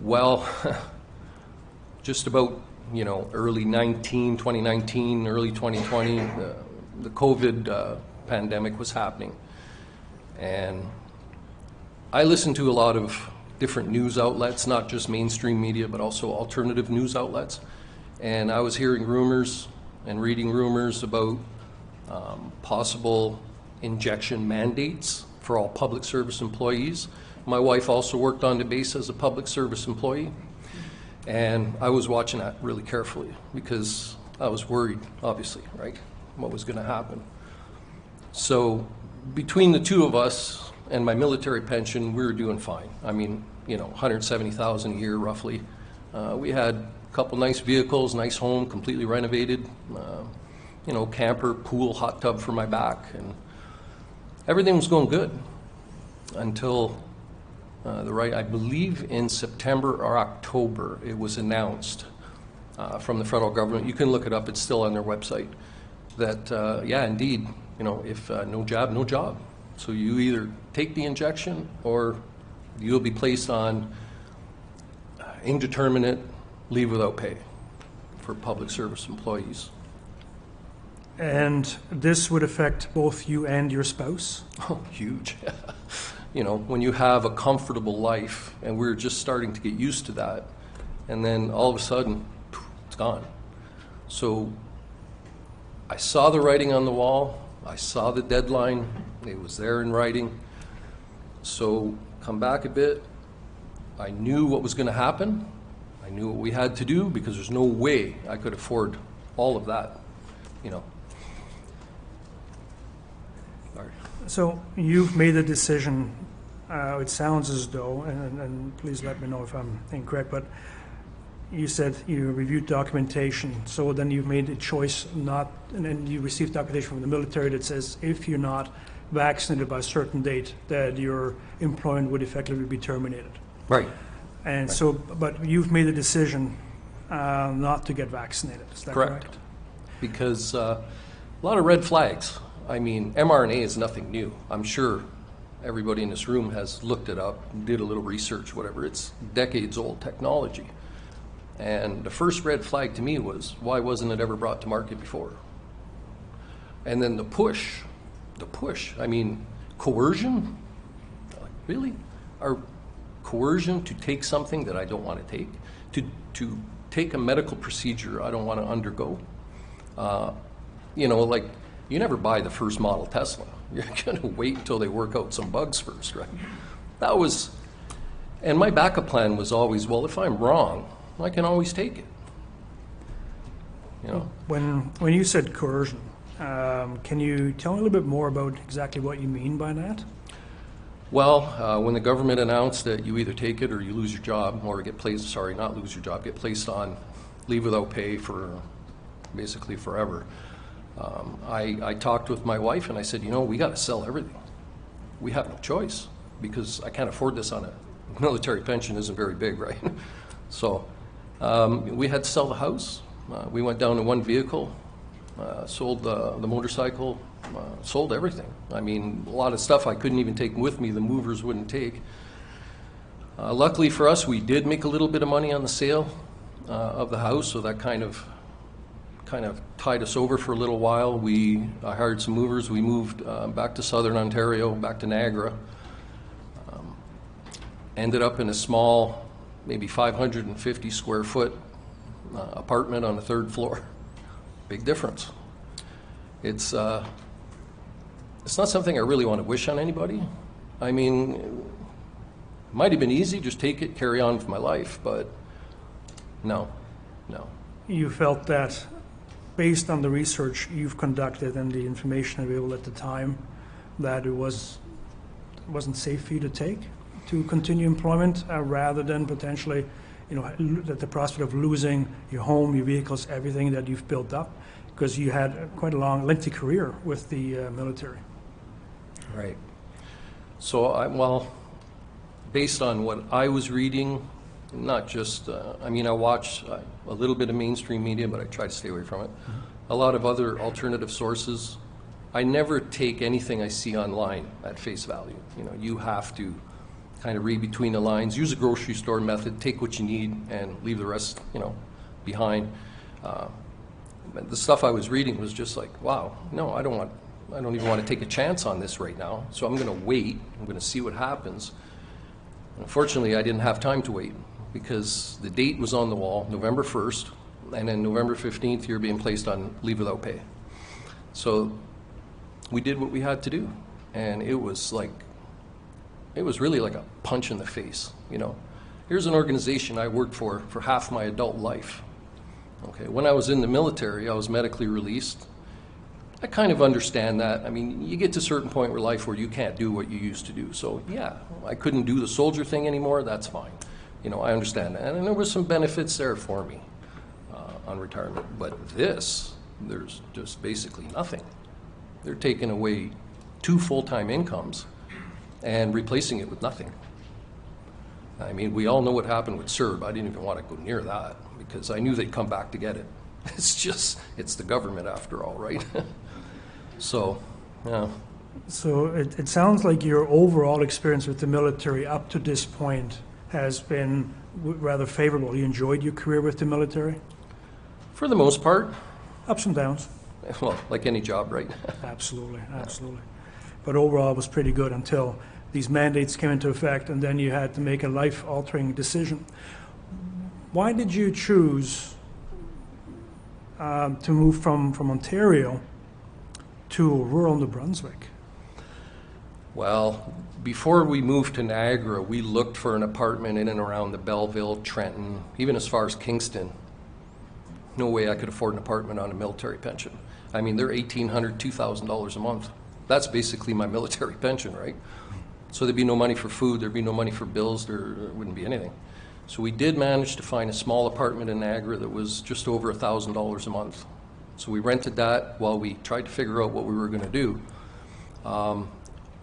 Well, just about, early 2019, early 2020, the COVID pandemic was happening. And I listened to a lot of different news outlets, not just mainstream media, but also alternative news outlets. And I was hearing rumors and reading rumors about possible injection mandates for all public service employees. My wife also worked on the base as a public service employee. And I was watching that really carefully because I was worried, obviously, right, what was going to happen. So between the two of us and my military pension, we were doing fine. I mean, $170,000 a year roughly. We had a couple nice vehicles, nice home, completely renovated, camper, pool, hot tub for my back, and everything was going good until I believe in September or October, it was announced from the federal government. You can look it up, it's still on their website, that, indeed, if no jab, no job. So you either take the injection or you'll be placed on indeterminate leave without pay for public service employees. And this would affect both you and your spouse? Oh, huge. When you have a comfortable life, and we're just starting to get used to that, and then all of a sudden, it's gone. So I saw the writing on the wall. I saw the deadline. It was there in writing. So come back a bit. I knew what was going to happen. I knew what we had to do because there's no way I could afford all of that, Sorry. So you've made a decision. It sounds as though, and please let me know if I'm incorrect, but you said you reviewed documentation. So then you've made a choice and then you received documentation from the military that says if you're not vaccinated by a certain date, that your employment would effectively be terminated. Right. And so, but you've made a decision not to get vaccinated. Is that correct? Because a lot of red flags. I mean, mRNA is nothing new. I'm sure everybody in this room has looked it up, did a little research, whatever. It's decades old technology. And the first red flag to me was, why wasn't it ever brought to market before? And then the push, I mean, coercion? Like, really? Coercion to take something that I don't want to take, to take a medical procedure I don't want to undergo. You never buy the first model Tesla. You're going to wait until they work out some bugs first, right? And my backup plan was always, well, if I'm wrong, I can always take it. When you said coercion, can you tell me a little bit more about exactly what you mean by that? Well, when the government announced that you either take it or you lose your job, or get placed on leave without pay for basically forever, I talked with my wife and I said, we got to sell everything. We have no choice because I can't afford this on a military pension isn't very big, right? So we had to sell the house. We went down to one vehicle, sold the motorcycle, sold everything. I mean, a lot of stuff I couldn't even take with me, the movers wouldn't take. Luckily for us, we did make a little bit of money on the sale of the house, so that kind of tied us over for a little while. I hired some movers. We moved back to southern Ontario, back to Niagara. Ended up in a small, maybe 550 square foot apartment on the third floor. Big difference. It's not something I really want to wish on anybody. I mean, it might have been easy, just take it, carry on with my life, but no. You felt that based on the research you've conducted and the information available at the time, that it wasn't safe for you to continue employment rather than potentially, that the prospect of losing your home, your vehicles, everything that you've built up, because you had quite a long, lengthy career with the military. Right. So, based on what I was reading not just, I mean, I watch a little bit of mainstream media, but I try to stay away from it. A lot of other alternative sources. I never take anything I see online at face value. You know, you have to kind of read between the lines, use a grocery store method, take what you need and leave the rest, you know, behind. The stuff I was reading was just like, wow, no, I don't even want to take a chance on this right now. So I'm going to wait. I'm going to see what happens. Unfortunately, I didn't have time to wait because the date was on the wall, November 1st, and then November 15th, you're being placed on leave without pay. So we did what we had to do, and it was really like a punch in the face, you know. Here's an organization I worked for half my adult life. Okay, when I was in the military, I was medically released. I kind of understand that. I mean, you get to a certain point in life where you can't do what you used to do. So yeah, I couldn't do the soldier thing anymore, that's fine. You know, I understand that. And there were some benefits there for me on retirement. But this, there's just basically nothing. They're taking away 2 full-time incomes and replacing it with nothing. I mean, we all know what happened with CERB. I didn't even want to go near that because I knew they'd come back to get it. It's the government after all, right? So, yeah. So it sounds like your overall experience with the military up to this point has been rather favorable. You enjoyed your career with the military? For the most part. Ups and downs. Well, like any job, right? Absolutely, absolutely. But overall, it was pretty good until these mandates came into effect, and then you had to make a life-altering decision. Why did you choose to move from Ontario to rural New Brunswick? Well, before we moved to Niagara, we looked for an apartment in and around the Belleville, Trenton, even as far as Kingston. No way I could afford an apartment on a military pension. I mean, they're $1,800, $2,000 a month. That's basically my military pension, right? So there'd be no money for food, there'd be no money for bills, there wouldn't be anything. So we did manage to find a small apartment in Niagara that was just over $1,000 a month. So we rented that while we tried to figure out what we were going to do.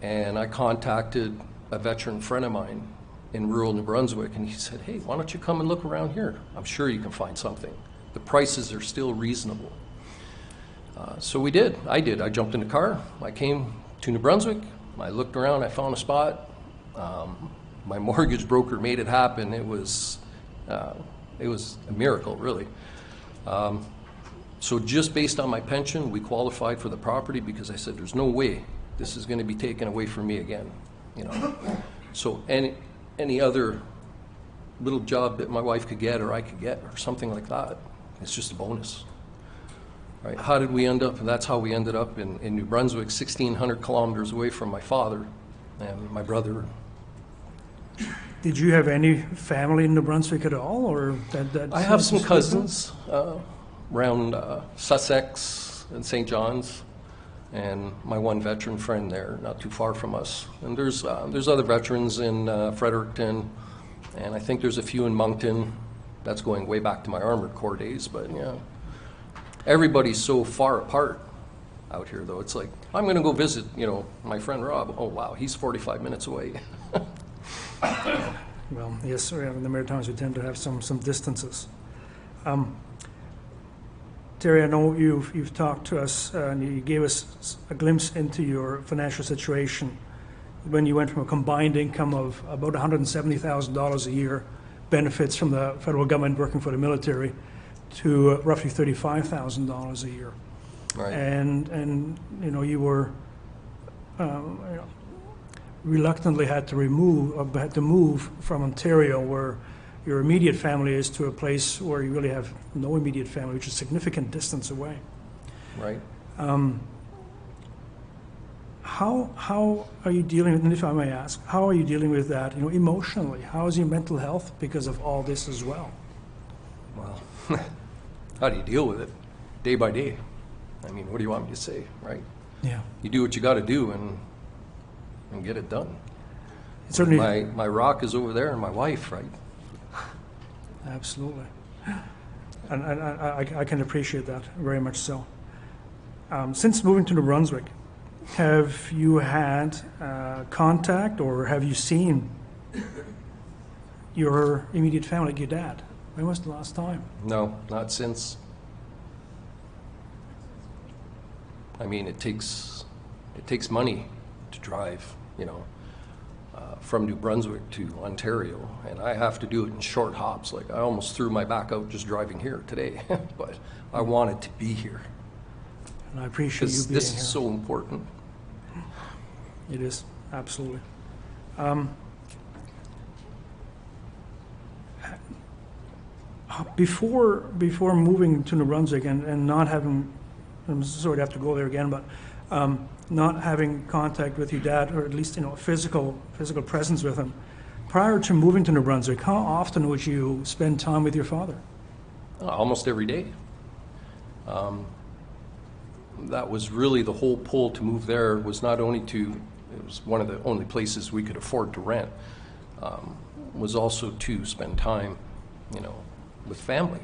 And I contacted a veteran friend of mine in rural New Brunswick, and he said, hey, why don't you come and look around here? I'm sure you can find something. The prices are still reasonable. So we did. I did. I jumped in the car. I came to New Brunswick. I looked around. I found a spot. My mortgage broker made it happen. It was a miracle, really. So just based on my pension, we qualified for the property because I said, there's no way this is going to be taken away from me again. You know. So any other little job that my wife could get or I could get or something like that, it's just a bonus. Right. How did we end up? That's how we ended up in New Brunswick, 1,600 kilometers away from my father and my brother. Did you have any family in New Brunswick at all, or that? I have some cousins around Sussex and St. John's, and my one veteran friend there, not too far from us. And there's other veterans in Fredericton, and I think there's a few in Moncton. That's going way back to my Armored Corps days, but yeah. Everybody's so far apart out here, though. It's like, I'm going to go visit, you know, my friend Rob. Oh, wow, he's 45 minutes away. Well, yes, in the Maritimes we tend to have some distances. Terry, I know you've talked to us and you gave us a glimpse into your financial situation when you went from a combined income of about $170,000 a year, benefits from the federal government working for the military, to roughly $35,000 a year. Right. And you know, you were reluctantly had to move from Ontario, where your immediate family is, to a place where you really have no immediate family, which is a significant distance away. Right. How are you dealing with, and if I may ask, how are you dealing with that, you know, emotionally? How is your mental health because of all this as well? Well, how do you deal with it? Day by day. I mean, what do you want me to say, right? Yeah. You do what you got to do and get it done. It certainly. My rock is over there, and my wife, right? Absolutely. And I can appreciate that very much so. Since moving to New Brunswick, have you had contact, or have you seen your immediate family, like your dad? When was the last time? No, not since. I mean, it takes money to drive, from New Brunswick to Ontario, and I have to do it in short hops. Like, I almost threw my back out just driving here today, but I wanted to be here And I appreciate you because being this here. is so important. It is, absolutely. Before moving to New Brunswick and not having, I'm sorry to have to go there again, but not having contact with your dad, or at least physical presence with him, prior to moving to New Brunswick, how often would you spend time with your father? Almost every day. That was really the whole pull to move there, was not only it was one of the only places we could afford to rent, was also to spend time, with family.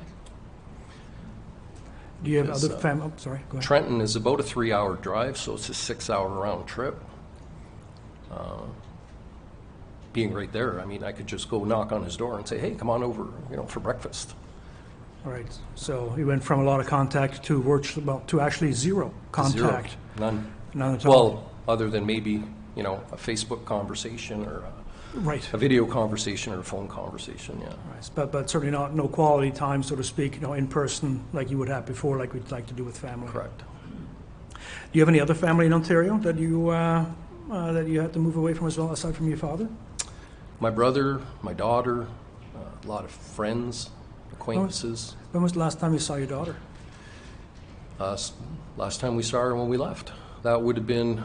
Do you have Because, other family? Oh, sorry, go ahead. Trenton is about a 3-hour drive, so it's a 6-hour round trip. Being right there, I mean, I could just go knock on his door and say, hey, come on over, for breakfast. All right. So you went from a lot of contact to actually zero contact. Zero. None. None at all. Well, other than maybe, a Facebook conversation or Right. a video conversation or a phone conversation, yeah. Right. But certainly no quality time, so to speak, in person like you would have before, like we'd like to do with family. Correct. Do you have any other family in Ontario that you had to move away from as well, aside from your father? My brother, my daughter, a lot of friends, acquaintances. When was the last time you saw your daughter? Last time we saw her when we left. That would have been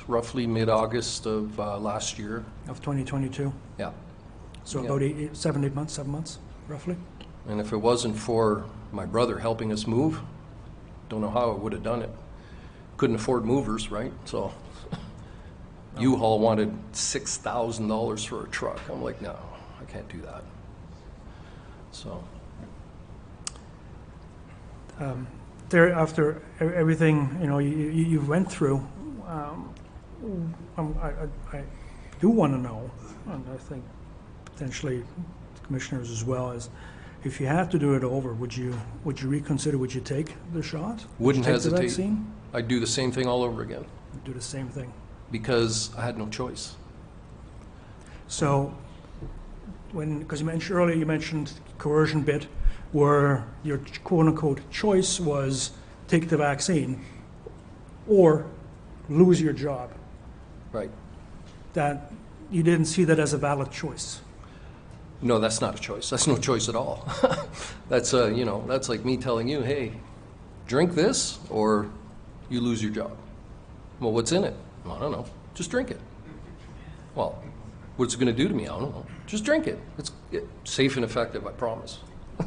roughly mid-August of last year. Of 2022. Yeah. So Yeah. about 7 months, roughly. And if it wasn't for my brother helping us move, don't know how I would have done it. Couldn't afford movers, right? So U-Haul wanted $6,000 for a truck. I'm like, no, I can't do that. So There, after everything you went through, I do want to know, and I think potentially the commissioners as well, is if you had to do it over, would you reconsider? Would you take the shot? Would you wouldn't take the hesitate. vaccine? I'd do the same thing all over again Do the same thing. because I had no choice. So, because you mentioned coercion bit, where your quote-unquote choice was take the vaccine or lose your job, Right. that you didn't see that as a valid choice. No, that's not a choice. That's no choice at all. That's that's like me telling you, hey, drink this or you lose your job. Well, what's in it? Well, I don't know. Just drink it. Well, what's it going to do to me? I don't know. Just drink it. It's safe and effective, I promise.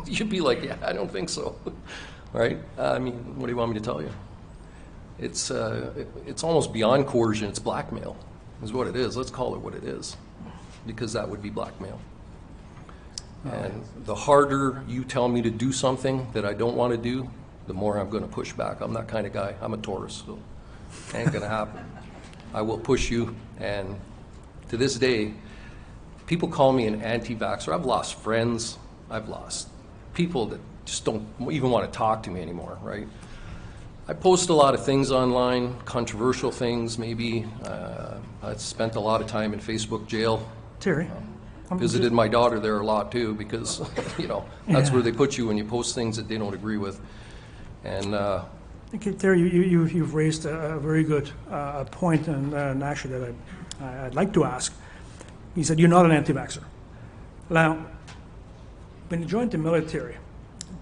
You'd be like, yeah, I don't think so. Right? I mean, what do you want me to tell you? It's almost beyond coercion. It's blackmail is what it is. Let's call it what it is, because that would be blackmail. And the harder you tell me to do something that I don't want to do, the more I'm going to push back. I'm that kind of guy. I'm a Taurus, so ain't going to happen. I will push you, and to this day, people call me an anti-vaxxer. I've lost friends. I've lost people that just don't even want to talk to me anymore, right? I post a lot of things online, controversial things maybe. I spent a lot of time in Facebook jail. Terry? Visited my daughter there a lot too, because that's where they put you when you post things that they don't agree with. And Okay, Terry, you've raised a very good point, and actually that I'd like to ask. You said you're not an anti-vaxxer. Now, when you joined the military,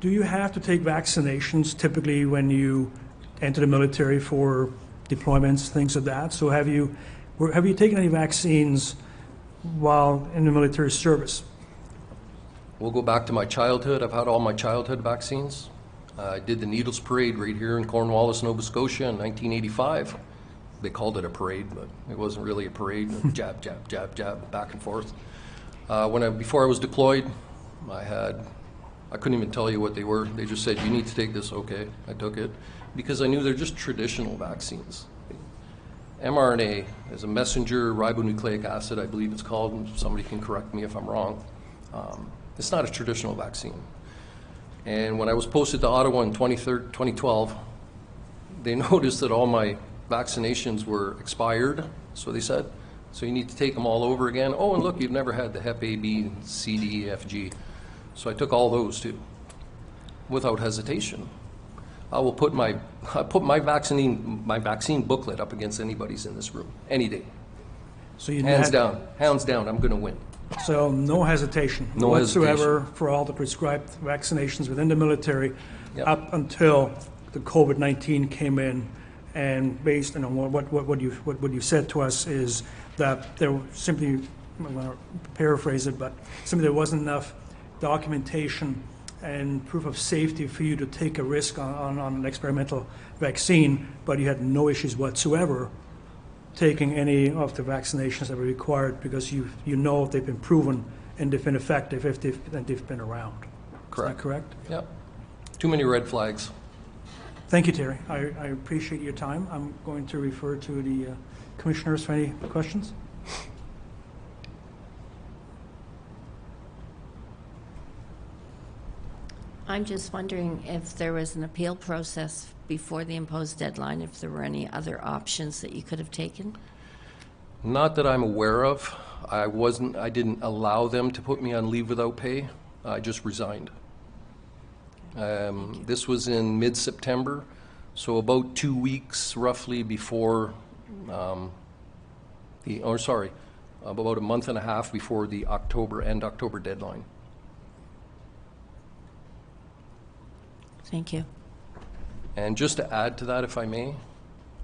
do you have to take vaccinations typically when you enter the military for deployments, things like that? So have you taken any vaccines while in the military service? we'll go back to my childhood. I've had all my childhood vaccines. I did the Needles Parade right here in Cornwallis, Nova Scotia in 1985. They called it a parade, but it wasn't really a parade. Jab, jab, jab, jab, back and forth. Before I was deployed, I couldn't even tell you what they were. They just said, you need to take this. Okay, I took it because I knew they're just traditional vaccines. mRNA is a messenger ribonucleic acid, I believe it's called, and somebody can correct me if I'm wrong. It's not a traditional vaccine. And when I was posted to Ottawa in 2012, they noticed that all my vaccinations were expired, so they said. So you need to take them all over again. Oh, and look, you've never had the Hep A, B, C, D, E, F, G. So I took all those too, without hesitation. I put my vaccine booklet up against anybody's in this room, any day. So you Hands had- down, I'm going to win. So no hesitation No whatsoever hesitation. for all the prescribed vaccinations within the military Yep. up until the COVID-19 came in. And based on what you said to us is that there simply, I'm going to paraphrase it, but simply there wasn't enough documentation and proof of safety for you to take a risk on an experimental vaccine, but you had no issues whatsoever taking any of the vaccinations that were required because you know they've been proven and they've been effective if they've been around. Correct. Is that correct? Yep. Too many red flags. Thank you, Terry. I appreciate your time. I'm going to refer to the commissioners for any questions. I'm just wondering if there was an appeal process before the imposed deadline, if there were any other options that you could have taken? Not that I'm aware of. I didn't allow them to put me on leave without pay. I just resigned. This was in mid-September, so about 2 weeks roughly before about a month and a half before the October deadline. Thank you. And just to add to that, if I may,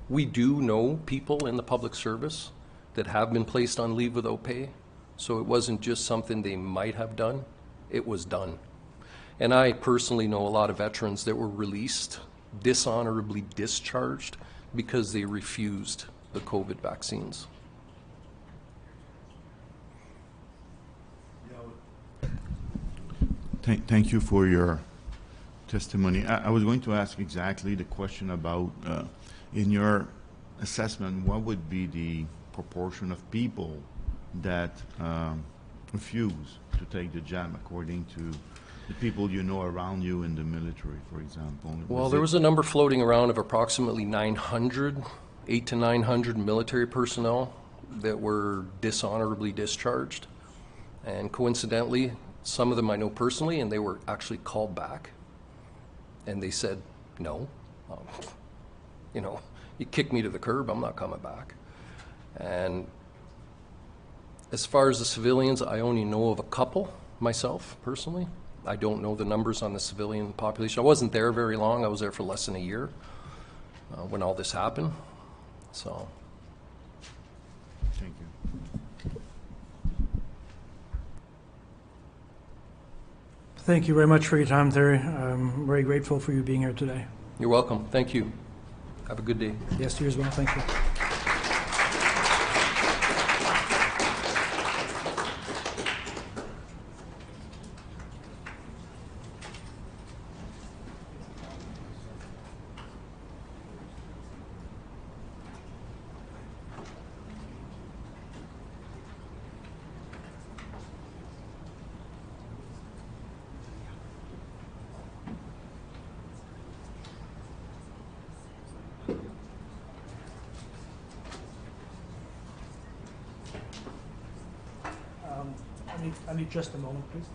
we do know people in the public service that have been placed on leave without pay, so it wasn't just something they might have done, it was done. And I personally know a lot of veterans that were released, dishonorably discharged, because they refused the COVID vaccines. Thank you for your testimony. I was going to ask exactly the question about, in your assessment, what would be the proportion of people that refuse to take the jab according to the people you know around you in the military, for example? Well, there was a number floating around of approximately 800 to 900 military personnel that were dishonorably discharged. And coincidentally, some of them I know personally, and they were actually called back. And they said, no, you kicked me to the curb, I'm not coming back. And as far as the civilians, I only know of a couple myself, personally. I don't know the numbers on the civilian population. I wasn't there very long. I was there for less than a year when all this happened. So. Thank you. Thank you very much for your time, Terry. I'm very grateful for you being here today. You're welcome. Thank you. Have a good day. Yes, to you as well. Thank you. I need just a moment, please.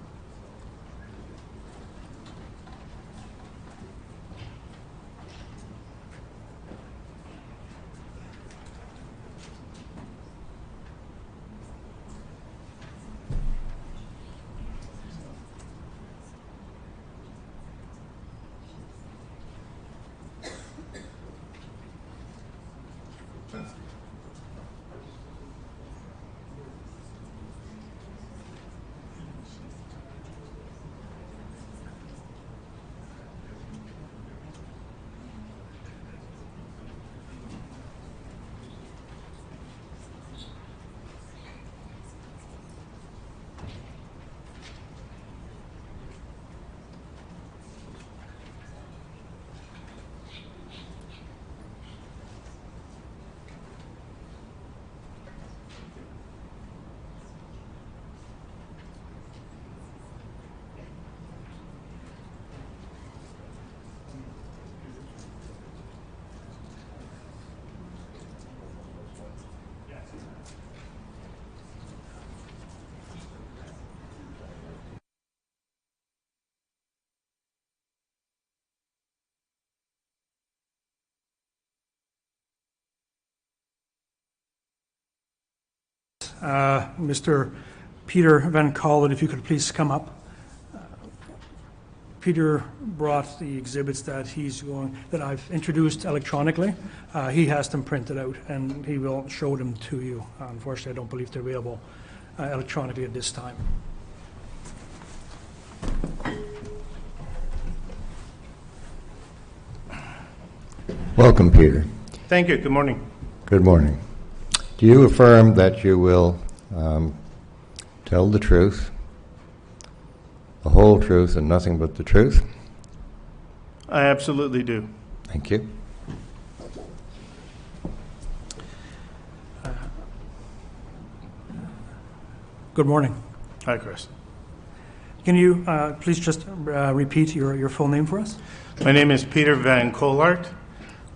Mr. Peter Van Callen, if you could please come up. Peter brought the exhibits that that I've introduced electronically. He has them printed out, and he will show them to you. Unfortunately, I don't believe they're available electronically at this time. Welcome, Peter. Thank you. Good morning. Good morning. Do you affirm that you will tell the truth, the whole truth, and nothing but the truth? I absolutely do. Thank you. Good morning. Hi, Chris. Can you please just repeat your full name for us? My name is Peter Van Colart.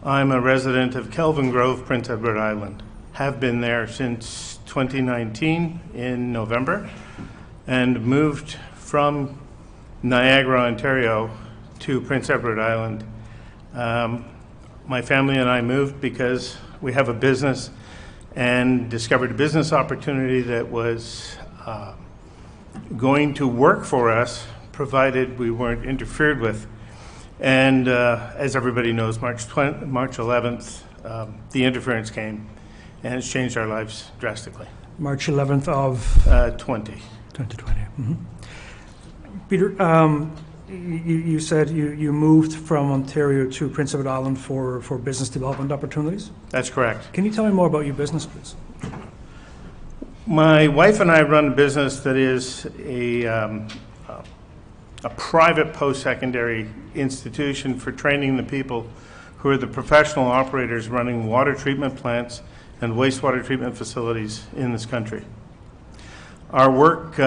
I'm a resident of Kelvin Grove, Prince Edward Island. Have been there since 2019 in November, and moved from Niagara, Ontario to Prince Edward Island. My family and I moved because we have a business and discovered a business opportunity that was going to work for us, provided we weren't interfered with. And as everybody knows, March 11th, the interference came, and it's changed our lives drastically. March 11th of 2020. Mm-hmm. Peter, you said you moved from Ontario to Prince Edward Island for business development opportunities. That's correct. Can you tell me more about your business, please? My wife and I run a business that is a private post-secondary institution for training the people who are the professional operators running water treatment plants and wastewater treatment facilities in this country. Our work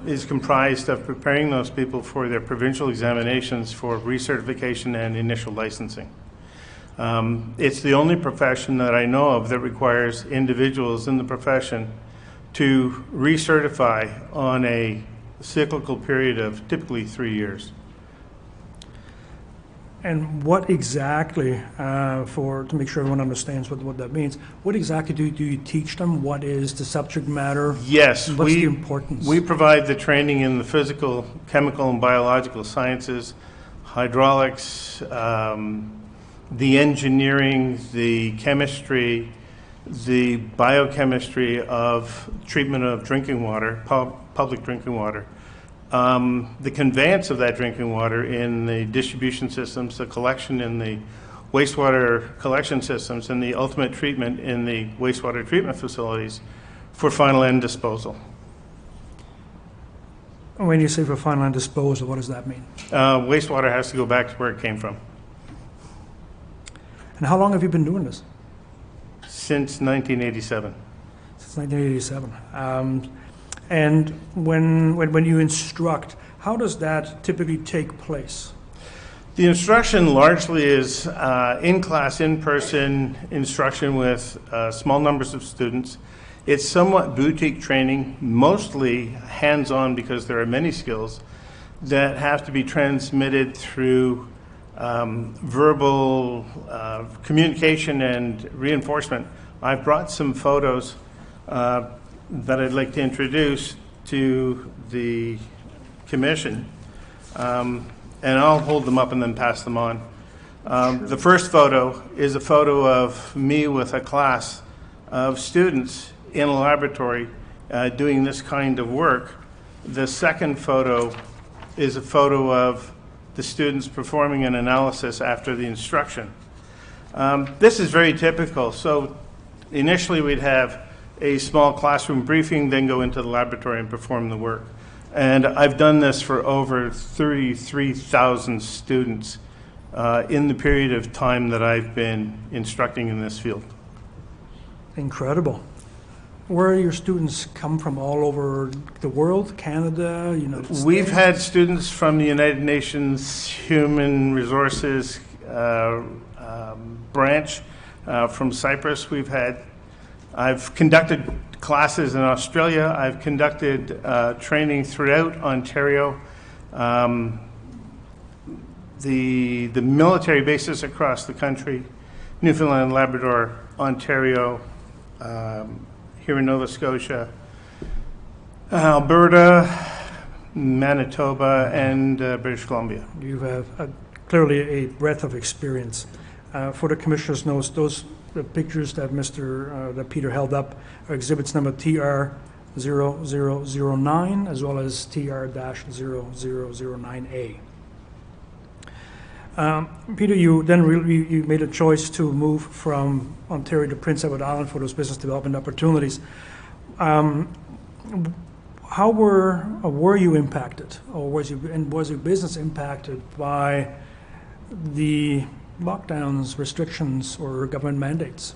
is comprised of preparing those people for their provincial examinations for recertification and initial licensing. It's the only profession that I know of that requires individuals in the profession to recertify on a cyclical period of typically 3 years. And what exactly, to make sure everyone understands what that means, what exactly do you teach them? What is the subject matter? Yes, what's the importance? We provide the training in the physical, chemical, and biological sciences, hydraulics, the engineering, the chemistry, the biochemistry of treatment of drinking water, public drinking water, the conveyance of that drinking water in the distribution systems, the collection in the wastewater collection systems, and the ultimate treatment in the wastewater treatment facilities for final end disposal. When you say for final end disposal, what does that mean? Wastewater has to go back to where it came from. And how long have you been doing this? Since 1987. Since 1987. And when you instruct, how does that typically take place? The instruction largely is in-class, in-person instruction with small numbers of students. It's somewhat boutique training, mostly hands-on because there are many skills that have to be transmitted through verbal communication and reinforcement. I've brought some photos that I'd like to introduce to the commission, and I'll hold them up and then pass them on. The first photo is a photo of me with a class of students in a laboratory doing this kind of work. The second photo is a photo of the students performing an analysis after the instruction. This is very typical. So initially we'd have a small classroom briefing, then go into the laboratory and perform the work. And I've done this for over 33,000 students in the period of time that I've been instructing in this field. Incredible. Where do your students come from? All over the world, Canada, United States? We've had students from the United Nations Human Resources branch, from Cyprus. I've conducted classes in Australia. I've conducted training throughout Ontario. The military bases across the country, Newfoundland, Labrador, Ontario, here in Nova Scotia, Alberta, Manitoba, and British Columbia. You have clearly a breadth of experience. For the commissioner's notes, the pictures that that Peter held up are exhibits number TR0009 as well as TR-0009A. Peter, you then you made a choice to move from Ontario to Prince Edward Island for those business development opportunities. How were you impacted, or was your business impacted by the lockdowns, restrictions, or government mandates?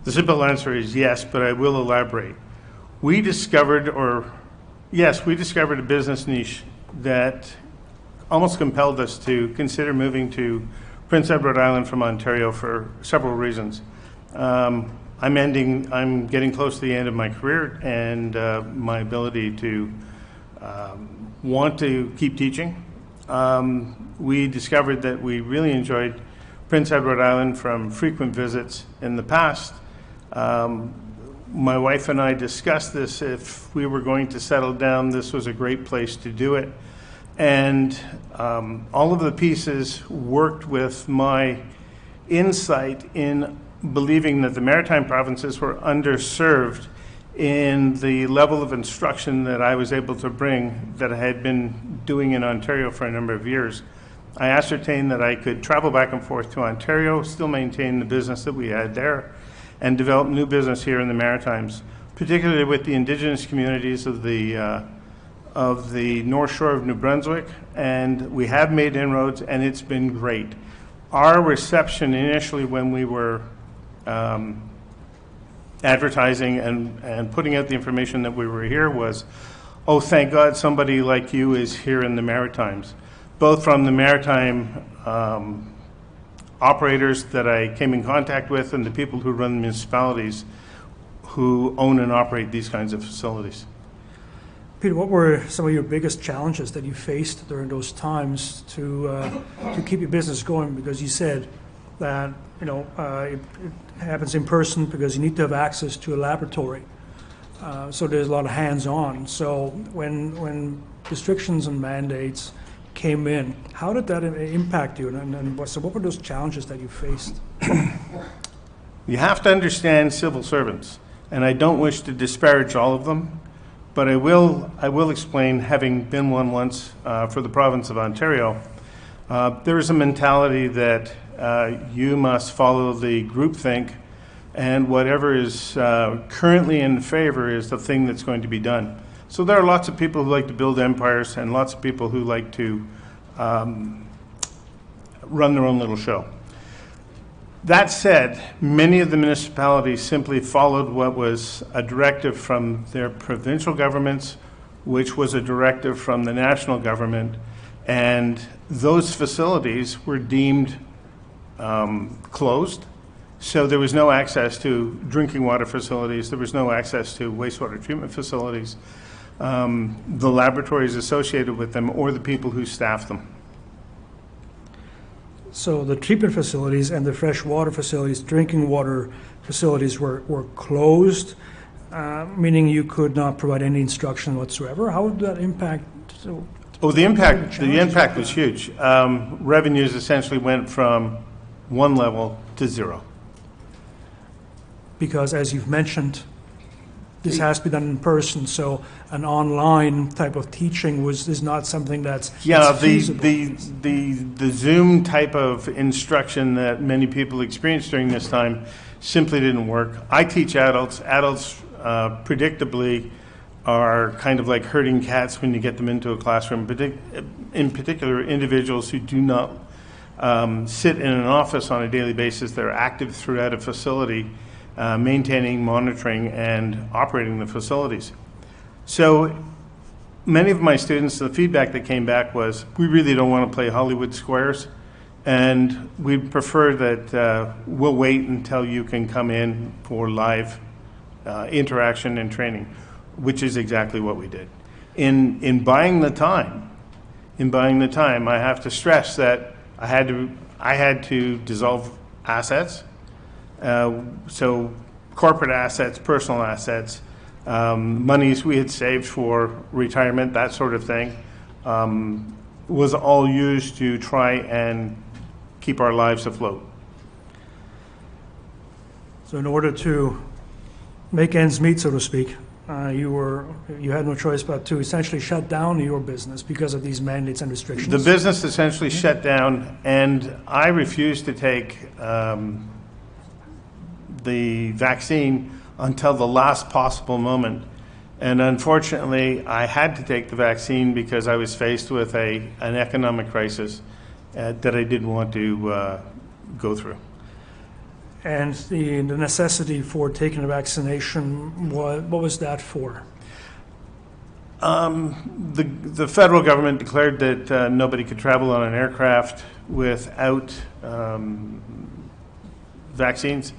The simple answer is yes, but I will elaborate. We discovered a business niche that almost compelled us to consider moving to Prince Edward Island from Ontario for several reasons. I'm getting close to the end of my career, and my ability to want to keep teaching. We discovered that we really enjoyed Prince Edward Island from frequent visits in the past. My wife and I discussed this. If we were going to settle down, this was a great place to do it. And all of the pieces worked with my insight in believing that the maritime provinces were underserved in the level of instruction that I was able to bring that I had been doing in Ontario for a number of years. I ascertained that I could travel back and forth to Ontario, still maintain the business that we had there, and develop new business here in the Maritimes, particularly with the Indigenous communities of the North Shore of New Brunswick. And we have made inroads, and it's been great. Our reception initially when we were advertising and putting out the information that we were here was, oh, thank God somebody like you is here in the Maritimes, both from the maritime operators that I came in contact with and the people who run municipalities who own and operate these kinds of facilities. Peter, what were some of your biggest challenges that you faced during those times to keep your business going? Because you said that it happens in person because you need to have access to a laboratory. So there's a lot of hands-on. So when restrictions and mandates came in, how did that impact you? And what were those challenges that you faced? You have to understand civil servants, and I don't wish to disparage all of them, but I will explain, having been one once for the province of Ontario. There is a mentality that you must follow the groupthink, and whatever is currently in favor is the thing that's going to be done. So there are lots of people who like to build empires and lots of people who like to run their own little show. That said, many of the municipalities simply followed what was a directive from their provincial governments, which was a directive from the national government, and those facilities were deemed closed. So there was no access to drinking water facilities, there was no access to wastewater treatment facilities, the laboratories associated with them, or the people who staff them. So the treatment facilities and the fresh water facilities, drinking water facilities were closed, meaning you could not provide any instruction whatsoever. How would that impact? The impact was huge. Revenues essentially went from one level to zero. Because as you've mentioned, this has to be done in person, so an online type of teaching is not something that's feasible. The Zoom type of instruction that many people experienced during this time simply didn't work. I teach adults. Adults predictably are kind of like herding cats when you get them into a classroom, in particular individuals who do not sit in an office on a daily basis. They're active throughout a facility, maintaining, monitoring, and operating the facilities. So many of my students, the feedback that came back was, we really don't want to play Hollywood squares, and we'd prefer that we'll wait until you can come in for live interaction and training, which is exactly what we did. In buying the time, I have to stress that I had to dissolve assets. So corporate assets, personal assets, monies we had saved for retirement, that sort of thing, was all used to try and keep our lives afloat. So in order to make ends meet, so to speak, you had no choice but to essentially shut down your business because of these mandates and restrictions. The business essentially shut down, and I refused to take the vaccine until the last possible moment. And unfortunately, I had to take the vaccine because I was faced with an economic crisis that I didn't want to go through. And the necessity for taking a vaccination, what was that for? The federal government declared that nobody could travel on an aircraft without vaccines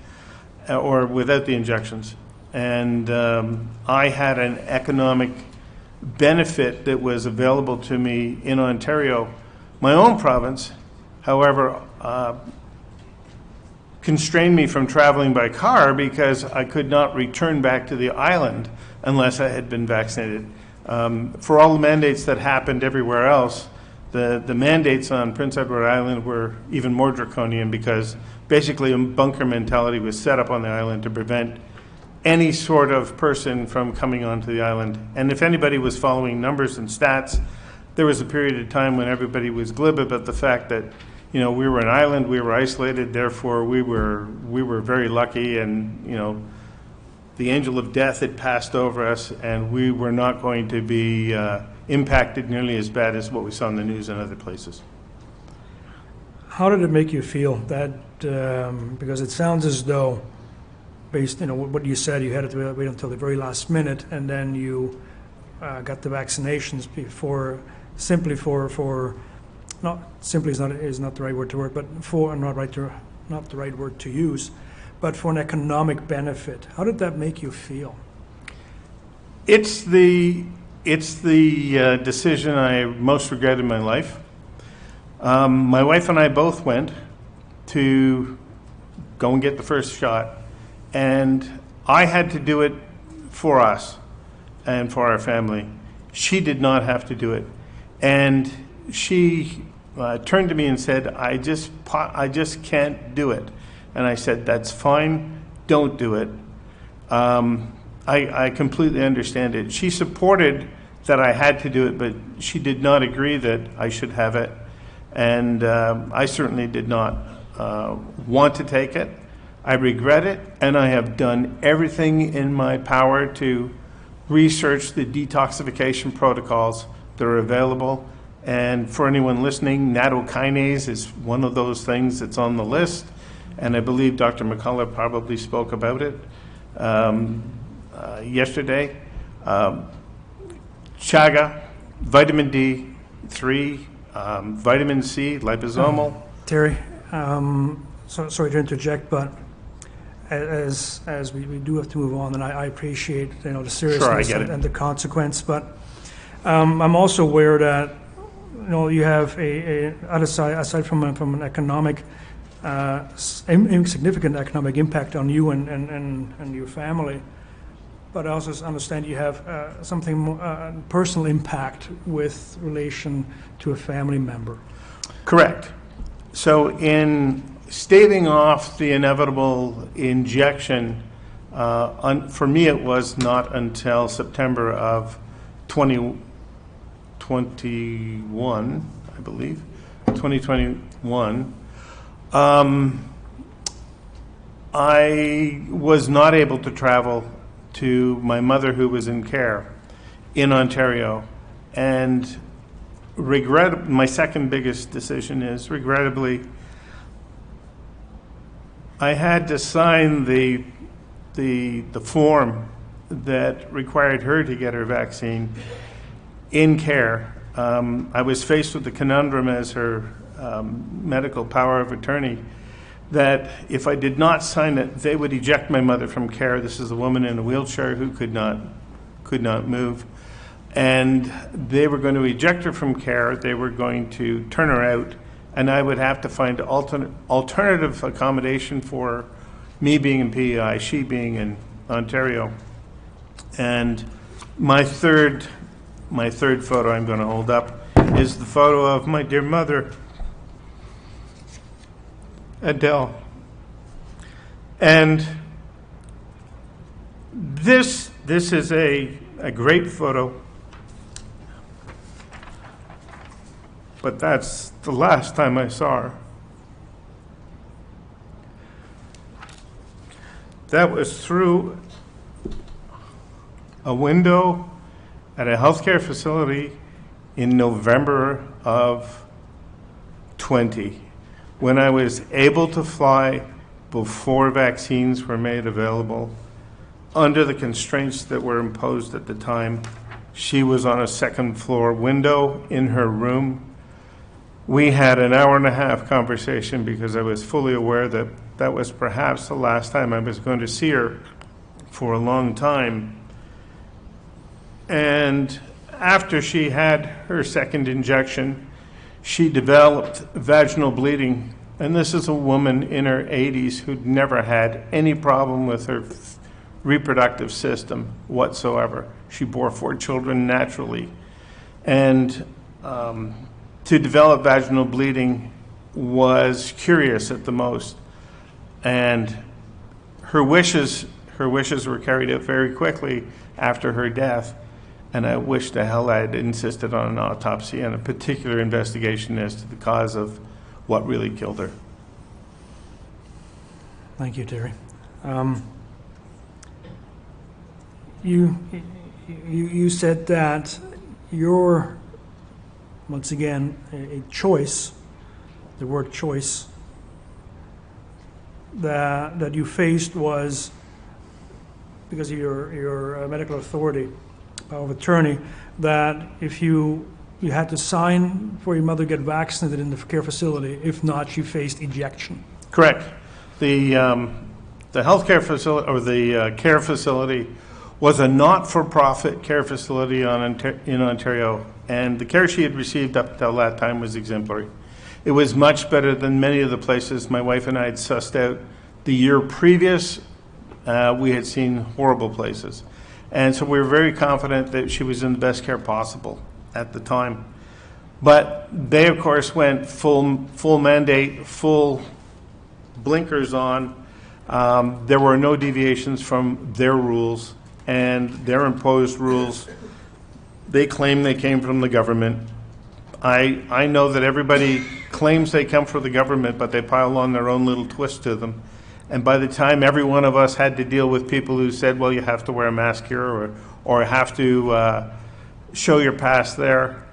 or without the injections. And I had an economic benefit that was available to me in Ontario. My own province, however, constrained me from traveling by car because I could not return back to the island unless I had been vaccinated. For all the mandates that happened everywhere else, the mandates on Prince Edward Island were even more draconian because basically a bunker mentality was set up on the island to prevent any sort of person from coming onto the island. And if anybody was following numbers and stats, there was a period of time when everybody was glib about the fact that, you know, we were an island, we were isolated, therefore we were very lucky, and, you know, the angel of death had passed over us, and we were not going to be impacted nearly as bad as what we saw in the news and other places. How did it make you feel that, because it sounds as though, based, you know, what you said, you had to wait until the very last minute, and then you got the vaccinations simply for not simply is not the right word to word, but for not the right word to use, but for an economic benefit. How did that make you feel? It's the decision I most regret in my life. My wife and I both went to go and get the first shot, and I had to do it for us and for our family. She did not have to do it, and she turned to me and said, I just can't do it. And I said, that's fine, don't do it. I completely understand it. She supported that I had to do it, but she did not agree that I should have it. And I certainly did not want to take it. I regret it, and I have done everything in my power to research the detoxification protocols that are available. And for anyone listening, nattokinase is one of those things that's on the list, and I believe Dr. McCullough probably spoke about it yesterday. Chaga, vitamin D3, vitamin C, liposomal. Terry, sorry to interject, but as we do have to move on, and I appreciate, you know, the seriousness and the consequence, but I'm also aware that, you know, you have aside from an economic, significant economic impact on you and your family, but I also understand you have something more, personal impact with relation to a family member. Correct. So in staving off the inevitable injection, for me it was not until September of 2021, I believe, 2021, I was not able to travel to my mother, who was in care in Ontario, and my second biggest decision is, regrettably, I had to sign the form that required her to get her vaccine in care. I was faced with the conundrum as her medical power of attorney that if I did not sign it, they would eject my mother from care. This is a woman in a wheelchair who could not move. And they were going to eject her from care. They were going to turn her out, and I would have to find alternative accommodation for her me being in PEI, she being in Ontario. And my third photo I'm going to hold up is the photo of my dear mother, Adele. And this is a great photo, but that's the last time I saw her. That was through a window at a healthcare facility in November of 20, when I was able to fly before vaccines were made available, under the constraints that were imposed at the time. She was on a second floor window in her room. We had an hour-and-a-half conversation because I was fully aware that that was perhaps the last time I was going to see her for a long time. And after she had her second injection, she developed vaginal bleeding. And this is a woman in her 80s who'd never had any problem with her reproductive system whatsoever. She bore 4 children naturally. And to develop vaginal bleeding was curious at the most. And her wishes were carried out very quickly after her death. And I wish to hell I had insisted on an autopsy and a particular investigation as to the cause of what really killed her. Thank you, Terry. You said that your, once again, a choice, the word choice, that you faced was because of your medical authority, power of attorney, that if you had to sign for your mother to get vaccinated in the care facility, if not, she faced ejection. Correct. The healthcare facility, or the care facility, was a not-for-profit care facility in Ontario, and the care she had received up until that time was exemplary. It was much better than many of the places my wife and I had sussed out. The year previous, we had seen horrible places. And so we were very confident that she was in the best care possible at the time. But they, of course, went full mandate, full blinkers on. There were no deviations from their rules, and their imposed rules, they claim they came from the government. I know that everybody claims they come from the government, but they pile on their own little twist to them. And by the time every one of us had to deal with people who said, well, you have to wear a mask here, or have to show your pass there,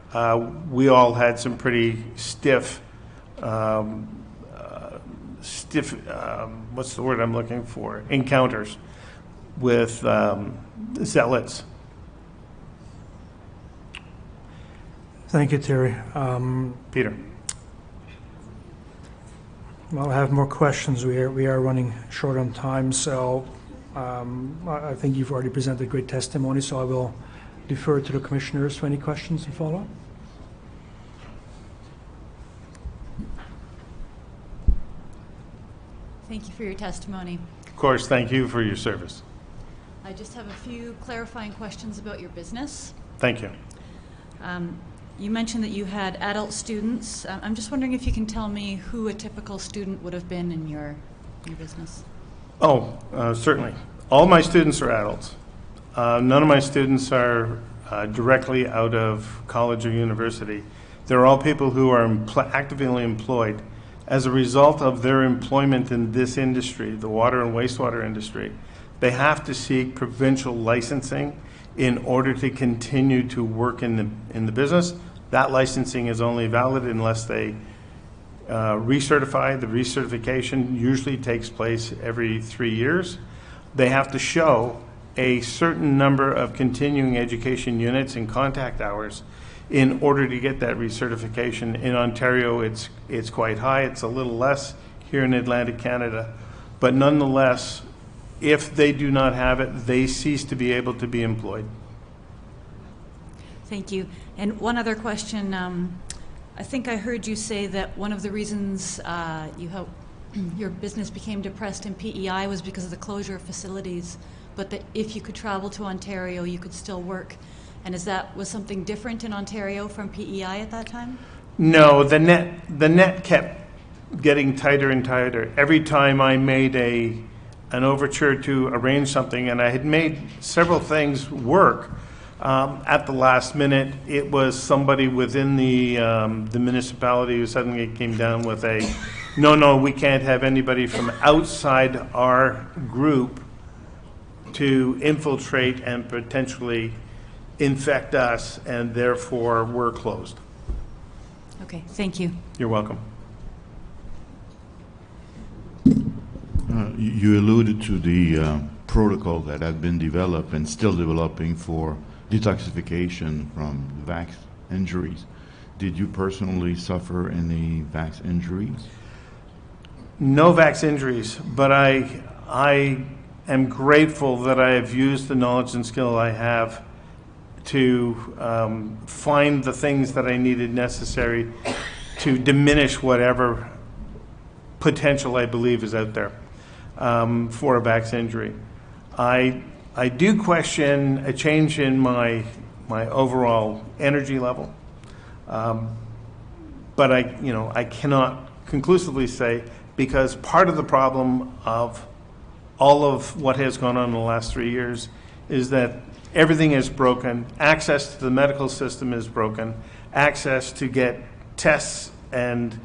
we all had some pretty stiff, what's the word I'm looking for, encounters with zealots. Thank you, Terry. Peter. Well, I have more questions. We are running short on time, so I think you've already presented great testimony, so I will defer to the commissioners for any questions and follow-up. Thank you for your testimony. Of course, thank you for your service. I just have a few clarifying questions about your business. Thank you. You mentioned that you had adult students. I'm just wondering if you can tell me who a typical student would have been in your business. Oh, certainly. All my students are adults. None of my students are directly out of college or university. They're all people who are actively employed as a result of their employment in this industry, the water and wastewater industry. They have to seek provincial licensing in order to continue to work in the business. That licensing is only valid unless they recertify. The recertification usually takes place every 3 years. They have to show a certain number of continuing education units and contact hours in order to get that recertification. In Ontario, it's quite high. It's a little less here in Atlantic Canada. But nonetheless, if they do not have it, they cease to be able to be employed. Thank you. And one other question. I think I heard you say that one of the reasons you your business became depressed in PEI was because of the closure of facilities, but that if you could travel to Ontario, you could still work. And was something different in Ontario from PEI at that time? No, the net kept getting tighter and tighter. Every time I made an overture to arrange something, and I had made several things work, at the last minute, it was somebody within the municipality who suddenly came down with no, we can't have anybody from outside our group to infiltrate and potentially infect us, and therefore we're closed. Okay, thank you. You're welcome. You alluded to the protocol that had been developed and still developing for detoxification from vax injuries. Did you personally suffer any vax injuries? No vax injuries, but I am grateful that I have used the knowledge and skill I have to find the things that I needed necessary to diminish whatever potential I believe is out there for a vax injury. I do question a change in my overall energy level, but I cannot conclusively say, because part of the problem of all of what has gone on in the last 3 years is that everything is broken. Access to the medical system is broken. Access to get tests and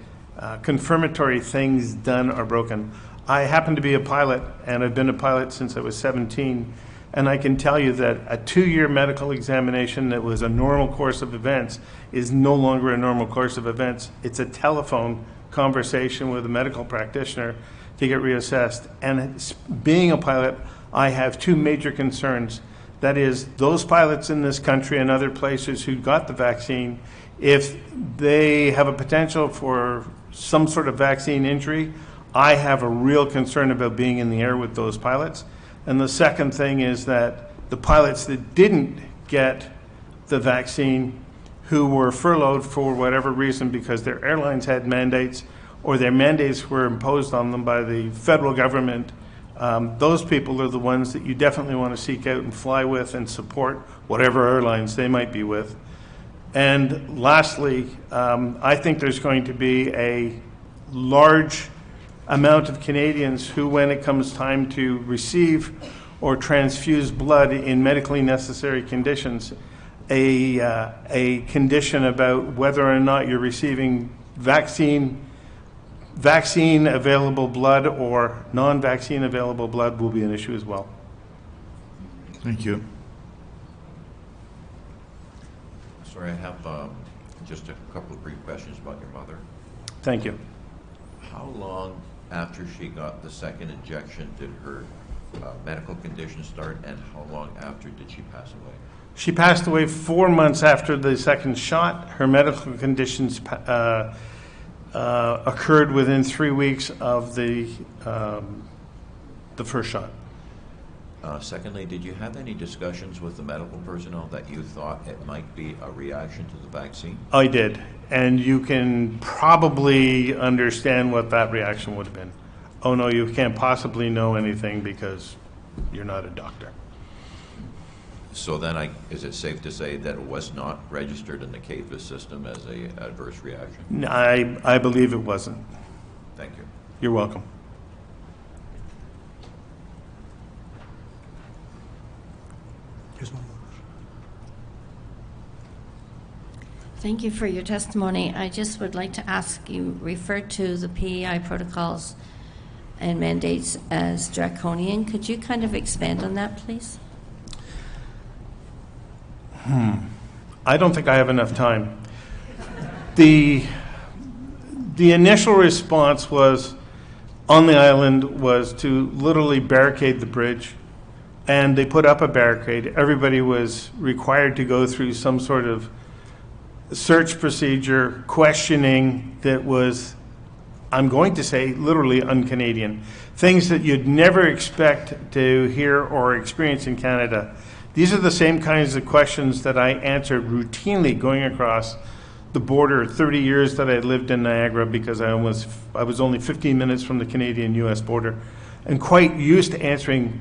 confirmatory things done are broken. I happen to be a pilot, and I've been a pilot since I was 17, and I can tell you that a 2-year medical examination that was a normal course of events is no longer a normal course of events. It's a telephone conversation with a medical practitioner to get reassessed. And being a pilot, I have 2 major concerns. That is, those pilots in this country and other places who got the vaccine, if they have a potential for some sort of vaccine injury, I have a real concern about being in the air with those pilots. And the second thing is that the pilots that didn't get the vaccine, who were furloughed for whatever reason because their airlines had mandates or their mandates were imposed on them by the federal government, those people are the ones that you definitely want to seek out and fly with and support whatever airlines they might be with. And lastly, I think there's going to be a large amount of Canadians who, when it comes time to receive or transfuse blood in medically necessary conditions, a condition about whether or not you're receiving vaccine available blood or non-vaccine available blood will be an issue as well. Thank you. Sorry, I have just a couple of brief questions about your mother. Thank you. How long after she got the second injection did her medical condition start, and how long after did she pass away? She passed away 4 months after the second shot. Her medical conditions occurred within 3 weeks of the first shot. Secondly, did you have any discussions with the medical personnel that you thought it might be a reaction to the vaccine? I did, and you can probably understand what that reaction would have been. Oh no, you can't possibly know anything because you're not a doctor. So then, is it safe to say that it was not registered in the CAFIS system as an adverse reaction? I believe it wasn't. Thank you. You're welcome. Here's one more. Thank you for your testimony. I just would like to ask, you referred to the PEI protocols and mandates as draconian. Could you kind of expand on that, please? I don't think I have enough time. The initial response was on the island was to literally barricade the bridge, and they put up a barricade. Everybody was required to go through some sort of search procedure, questioning that was, I'm going to say, literally un-Canadian. Things that you'd never expect to hear or experience in Canada. These are the same kinds of questions that I answered routinely going across the border 30 years that I lived in Niagara, because I was only 15 minutes from the Canadian-U.S. border, and quite used to answering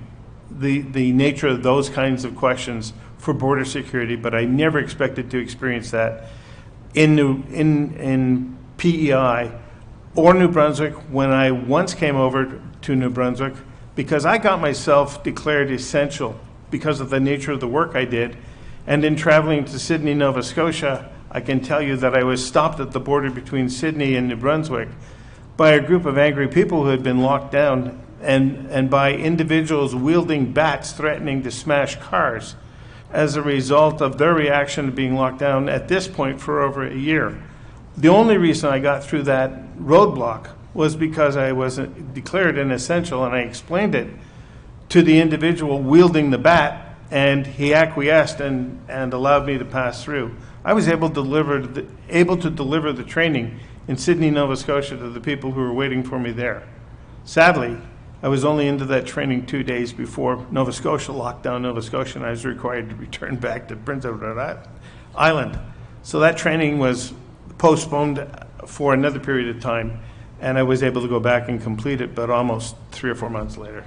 the nature of those kinds of questions for border security, but I never expected to experience that in PEI or New Brunswick when I once came over to New Brunswick, because I got myself declared essential because of the nature of the work I did. And in traveling to Sydney, Nova Scotia, I can tell you that I was stopped at the border between Sydney and New Brunswick by a group of angry people who had been locked down, and by individuals wielding bats threatening to smash cars as a result of their reaction to being locked down at this point for over a year. The only reason I got through that roadblock was because I was declared an essential, and I explained it to the individual wielding the bat, and he acquiesced and allowed me to pass through. I was able to deliver the training in Sydney, Nova Scotia to the people who were waiting for me there. Sadly, I was only into that training 2 days before Nova Scotia locked down Nova Scotia, and I was required to return back to Prince Edward Island. So that training was postponed for another period of time, and I was able to go back and complete it, but almost 3 or 4 months later.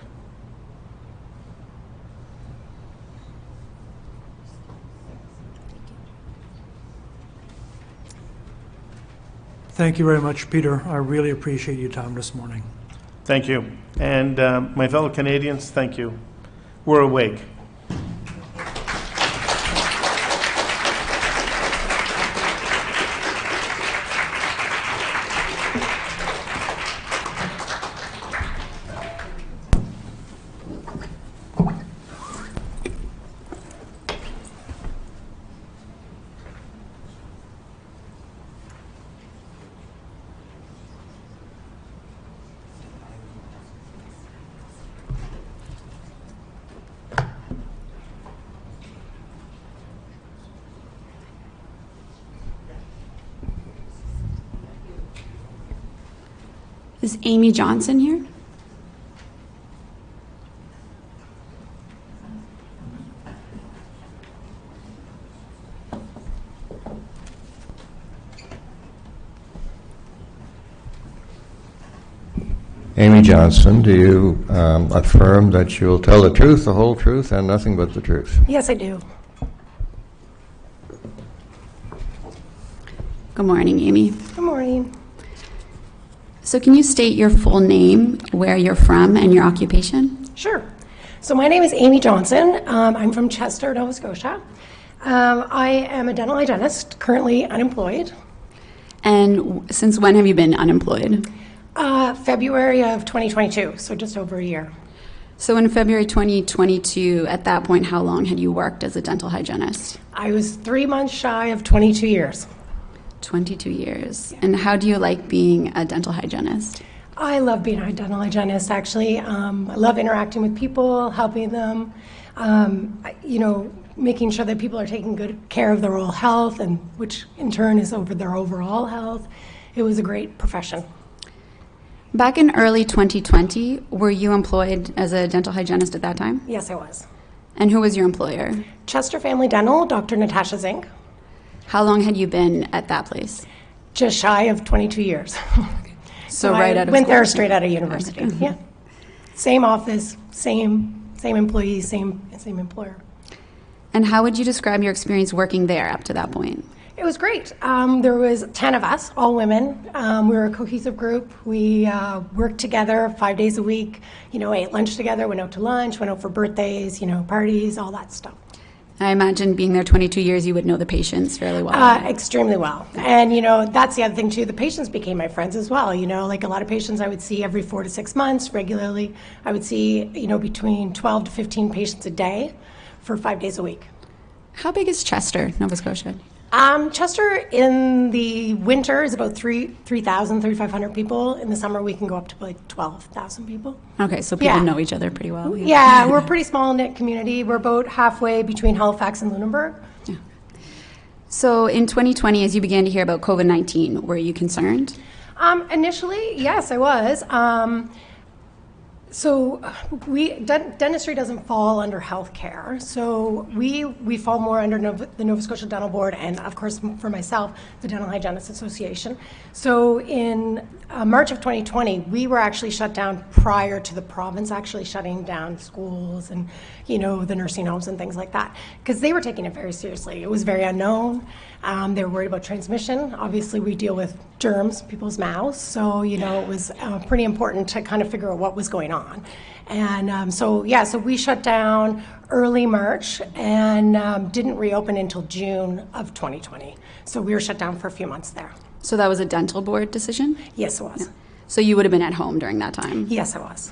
Thank you very much, Peter. I really appreciate your time this morning. Thank you. And my fellow Canadians, thank you. We're awake. Is Amy Johnson here? Amy Johnson, do you affirm that you will tell the truth, the whole truth, and nothing but the truth? Yes, I do. Good morning, Amy. Good morning. So can you state your full name, where you're from, and your occupation? Sure. So my name is Amy Johnson. I'm from Chester, Nova Scotia. I am a dental hygienist, currently unemployed. And since when have you been unemployed? February of 2022, so just over a year. So in February 2022, at that point, how long had you worked as a dental hygienist? I was 3 months shy of 22 years. 22 years. And how do you like being a dental hygienist? I love being a dental hygienist, actually. I love interacting with people, helping them, making sure that people are taking good care of their oral health, and which in turn is over their overall health. It was a great profession. Back in early 2020, were you employed as a dental hygienist at that time? Yes, I was. And who was your employer? Chester Family Dental, Dr. Natasha Zink. How long had you been at that place? Just shy of 22 years. So right out of went school? there straight out of university. Okay. Yeah, same office, same employees, same employer. And how would you describe your experience working there up to that point? It was great. There was 10 of us, all women. We were a cohesive group. We worked together 5 days a week. Ate lunch together, went out to lunch, went out for birthdays, parties, all that stuff. I imagine being there 22 years, you would know the patients fairly well. Extremely well. And, that's the other thing, too. The patients became my friends as well. Like a lot of patients I would see every 4 to 6 months regularly. I would see, between 12 to 15 patients a day for 5 days a week. How big is Chester, Nova Scotia? Chester in the winter is about 3,000, 3,500 people. In the summer, we can go up to like 12,000 people. Okay, so people know each other pretty well. Yeah, we're a pretty small knit community. We're about halfway between Halifax and Lunenburg. Yeah. So in 2020, as you began to hear about COVID-19, were you concerned? Initially, yes, I was. So dentistry doesn't fall under healthcare. So we fall more under the Nova Scotia Dental Board, and of course for myself, the Dental Hygienists Association. So in March of 2020, we were actually shut down prior to the province actually shutting down schools and, you know, the nursing homes and things like that, because they were taking it very seriously. It was very unknown. They were worried about transmission. Obviously, we deal with germs, people's mouths, so, you know, it was pretty important to kind of figure out what was going on. And so we shut down early March and didn't reopen until June of 2020. So we were shut down for a few months there. So that was a dental board decision? Yes, it was. So you would have been at home during that time? Yes, it was.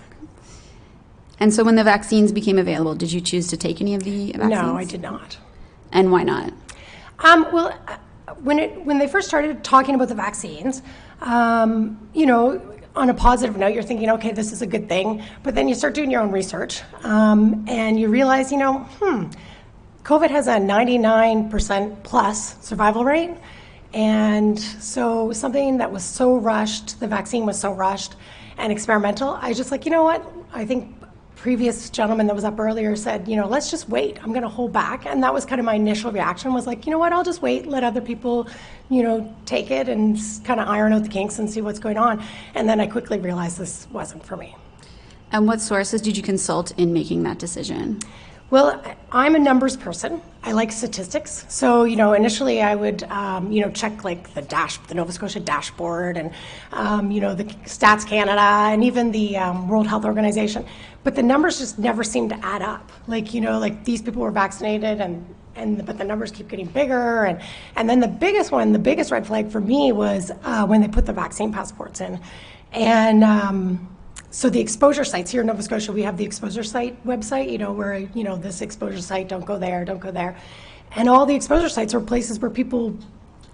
And so when the vaccines became available, did you choose to take any of the vaccines? No, I did not. And why not? Well, when they first started talking about the vaccines, you know, on a positive note, you're thinking, okay, this is a good thing. But then you start doing your own research, and you realize, you know, COVID has a 99% plus survival rate. And so something that was so rushed, the vaccine was so rushed and experimental, I just like, you know what, I think previous gentleman that was up earlier said, you know, let's just wait. I'm going to hold back. And that was kind of my initial reaction, was like, you know what, I'll just wait, let other people, you know, take it and kind of iron out the kinks and see what's going on. And then I quickly realized this wasn't for me. And what sources did you consult in making that decision? Well, I'm a numbers person. I like statistics. So, you know, initially I would, you know, check like the Nova Scotia dashboard and, you know, the Stats Canada and even the World Health Organization. But the numbers just never seemed to add up. Like, you know, like these people were vaccinated but the numbers keep getting bigger. And then the biggest red flag for me was when they put the vaccine passports in. And, so the exposure sites here in Nova Scotia, we have the exposure site website, you know, where, you know, this exposure site, don't go there, don't go there. And all the exposure sites are places where people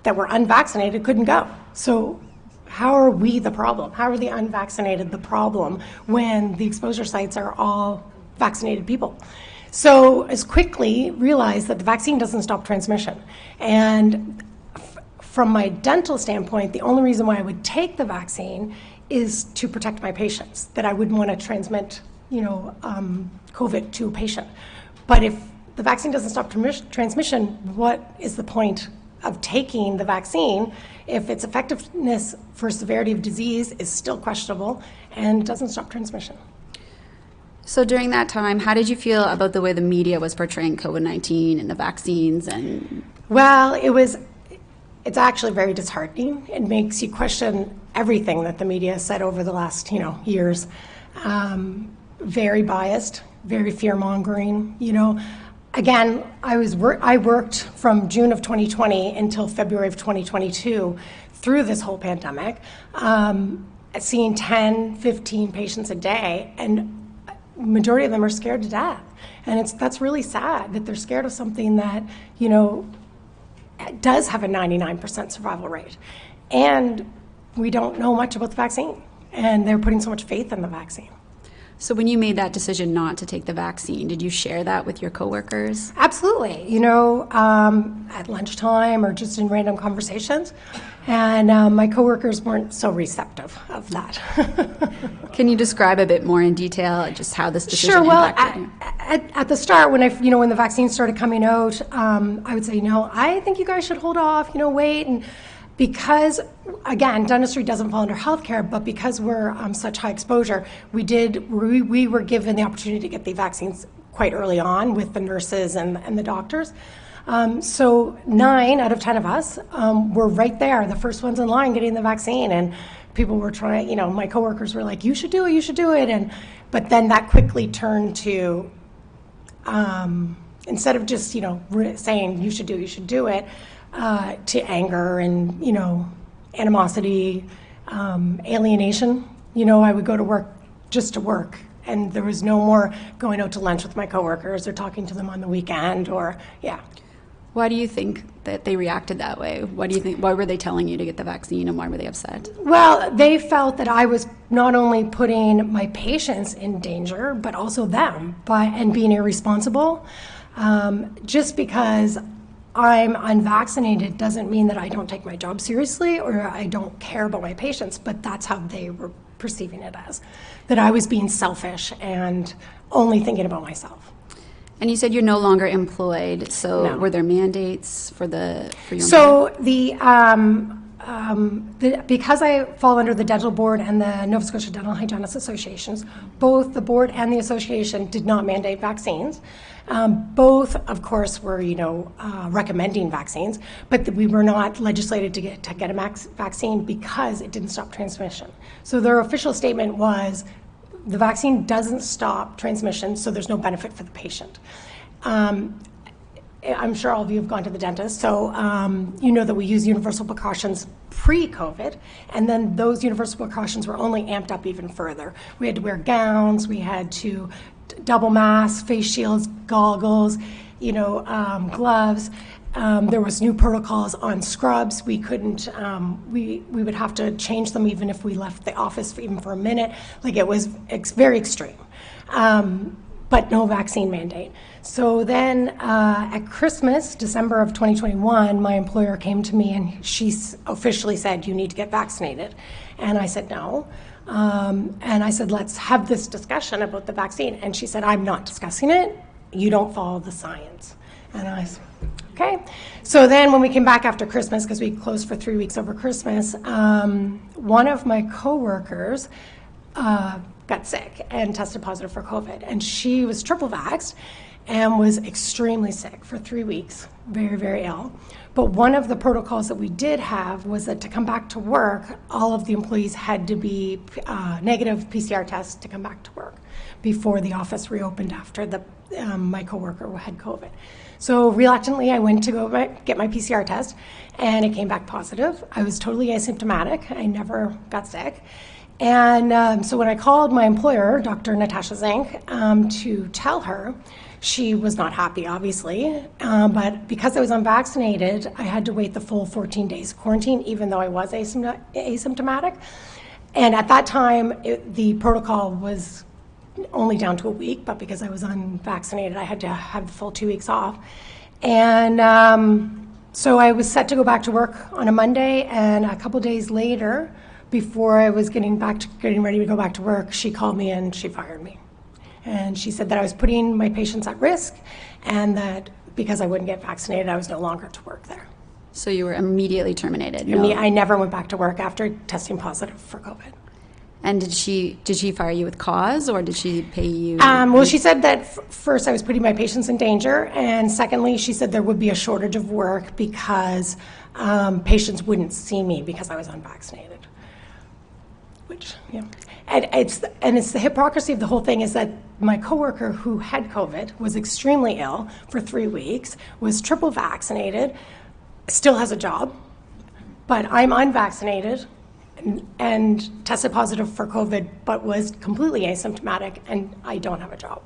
that were unvaccinated couldn't go. So how are we the problem? How are the unvaccinated the problem when the exposure sites are all vaccinated people? So as quickly realized that the vaccine doesn't stop transmission. And from my dental standpoint, the only reason why I would take the vaccine is to protect my patients, that I wouldn't want to transmit, you know, COVID to a patient. But if the vaccine doesn't stop transmission, what is the point of taking the vaccine if its effectiveness for severity of disease is still questionable and doesn't stop transmission? So during that time, how did you feel about the way the media was portraying COVID-19 and the vaccines? And well, it's actually very disheartening. It makes you question everything that the media has said over the last, you know, years. Very biased, very fear-mongering, you know. Again, I worked from June of 2020 until February of 2022 through this whole pandemic, seeing 10, 15 patients a day, and majority of them are scared to death. And that's really sad that they're scared of something that, you know, does have a 99% survival rate. And we don't know much about the vaccine. And they're putting so much faith in the vaccine. so when you made that decision not to take the vaccine, did you share that with your coworkers? Absolutely. You know, at lunchtime or just in random conversations. And my coworkers weren't so receptive of that. Can you describe a bit more in detail just how this decision Sure. Well, impacted you? at the start, when when the vaccine started coming out, I would say, I think you guys should hold off, wait. And because, again, dentistry doesn't fall under healthcare, but because we're such high exposure, we were given the opportunity to get the vaccines quite early on with the nurses and the doctors. So 9 out of 10 of us were right there, the first ones in line getting the vaccine. And people were trying, my coworkers were like, you should do it. But then that quickly turned to, instead of just, saying you should do it, to anger and, animosity, alienation. I would go to work just to work. And there was no more going out to lunch with my coworkers or talking to them on the weekend yeah. Why do you think that they reacted that way? Why were they telling you to get the vaccine and why were they upset? Well, they felt that I was not only putting my patients in danger, but also them, and being irresponsible. Just because I'm unvaccinated doesn't mean that I don't take my job seriously or I don't care about my patients, but that's how they were perceiving it as, that I was being selfish and only thinking about myself. And you said you're no longer employed, so No. were there mandates for your So because I fall under the dental board and the Nova Scotia Dental Hygienists Associations, both the board and the association did not mandate vaccines. Both, of course, were recommending vaccines, but we were not legislated to get a vaccine because it didn't stop transmission. So their official statement was, the vaccine doesn't stop transmission, so there's no benefit for the patient. I'm sure all of you have gone to the dentist, so you know that we use universal precautions pre-COVID, and then those universal precautions were only amped up even further. We had to wear gowns, we had to double masks, face shields, goggles, gloves. There was new protocols on scrubs. We couldn't, we would have to change them even if we left the office even for a minute. Like, it was very extreme. But no vaccine mandate. So then at Christmas, December of 2021, my employer came to me and she officially said, you need to get vaccinated. And I said, no. And I said, let's have this discussion about the vaccine. And she said, I'm not discussing it. You don't follow the science. And I said, okay. So then when we came back after Christmas, because we closed for 3 weeks over Christmas, one of my coworkers got sick and tested positive for COVID. And she was triple vaxxed and was extremely sick for 3 weeks, very, very ill. But one of the protocols that we did have was that to come back to work, all of the employees had to be negative PCR tests to come back to work before the office reopened after my coworker had COVID. So reluctantly, I went to go get my PCR test, and it came back positive. I was totally asymptomatic. I never got sick. And so when I called my employer, Dr. Natasha Zink, to tell her, she was not happy, obviously, but because I was unvaccinated, I had to wait the full 14 days quarantine, even though I was asymptomatic. And at that time, the protocol was only down to a week, but because I was unvaccinated, I had to have the full 2 weeks off. And so I was set to go back to work on a Monday, and a couple days later, before I was getting ready to go back to work, she called me and she fired me. And she said that I was putting my patients at risk, and that because I wouldn't get vaccinated, I was no longer to work there. So you were immediately terminated? I never went back to work after testing positive for COVID. And did she fire you with cause, or did she pay you? Well, she said that first I was putting my patients in danger, and secondly, she said there would be a shortage of work because patients wouldn't see me because I was unvaccinated. Which, yeah. And it's the hypocrisy of the whole thing is that my coworker who had COVID was extremely ill for 3 weeks, was triple vaccinated, still has a job, but I'm unvaccinated and tested positive for COVID, but was completely asymptomatic, and I don't have a job.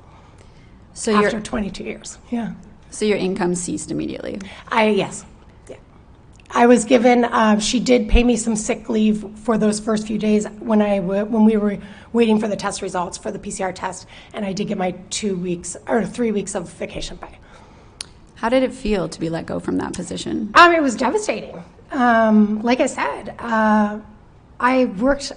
So after 22 years, yeah. So your income ceased immediately? Yes. Yeah. I was given, she did pay me some sick leave for those first few days when we were waiting for the test results for the PCR test, and I did get my 2 weeks or 3 weeks of vacation pay. How did it feel to be let go from that position? It was devastating. Like I said,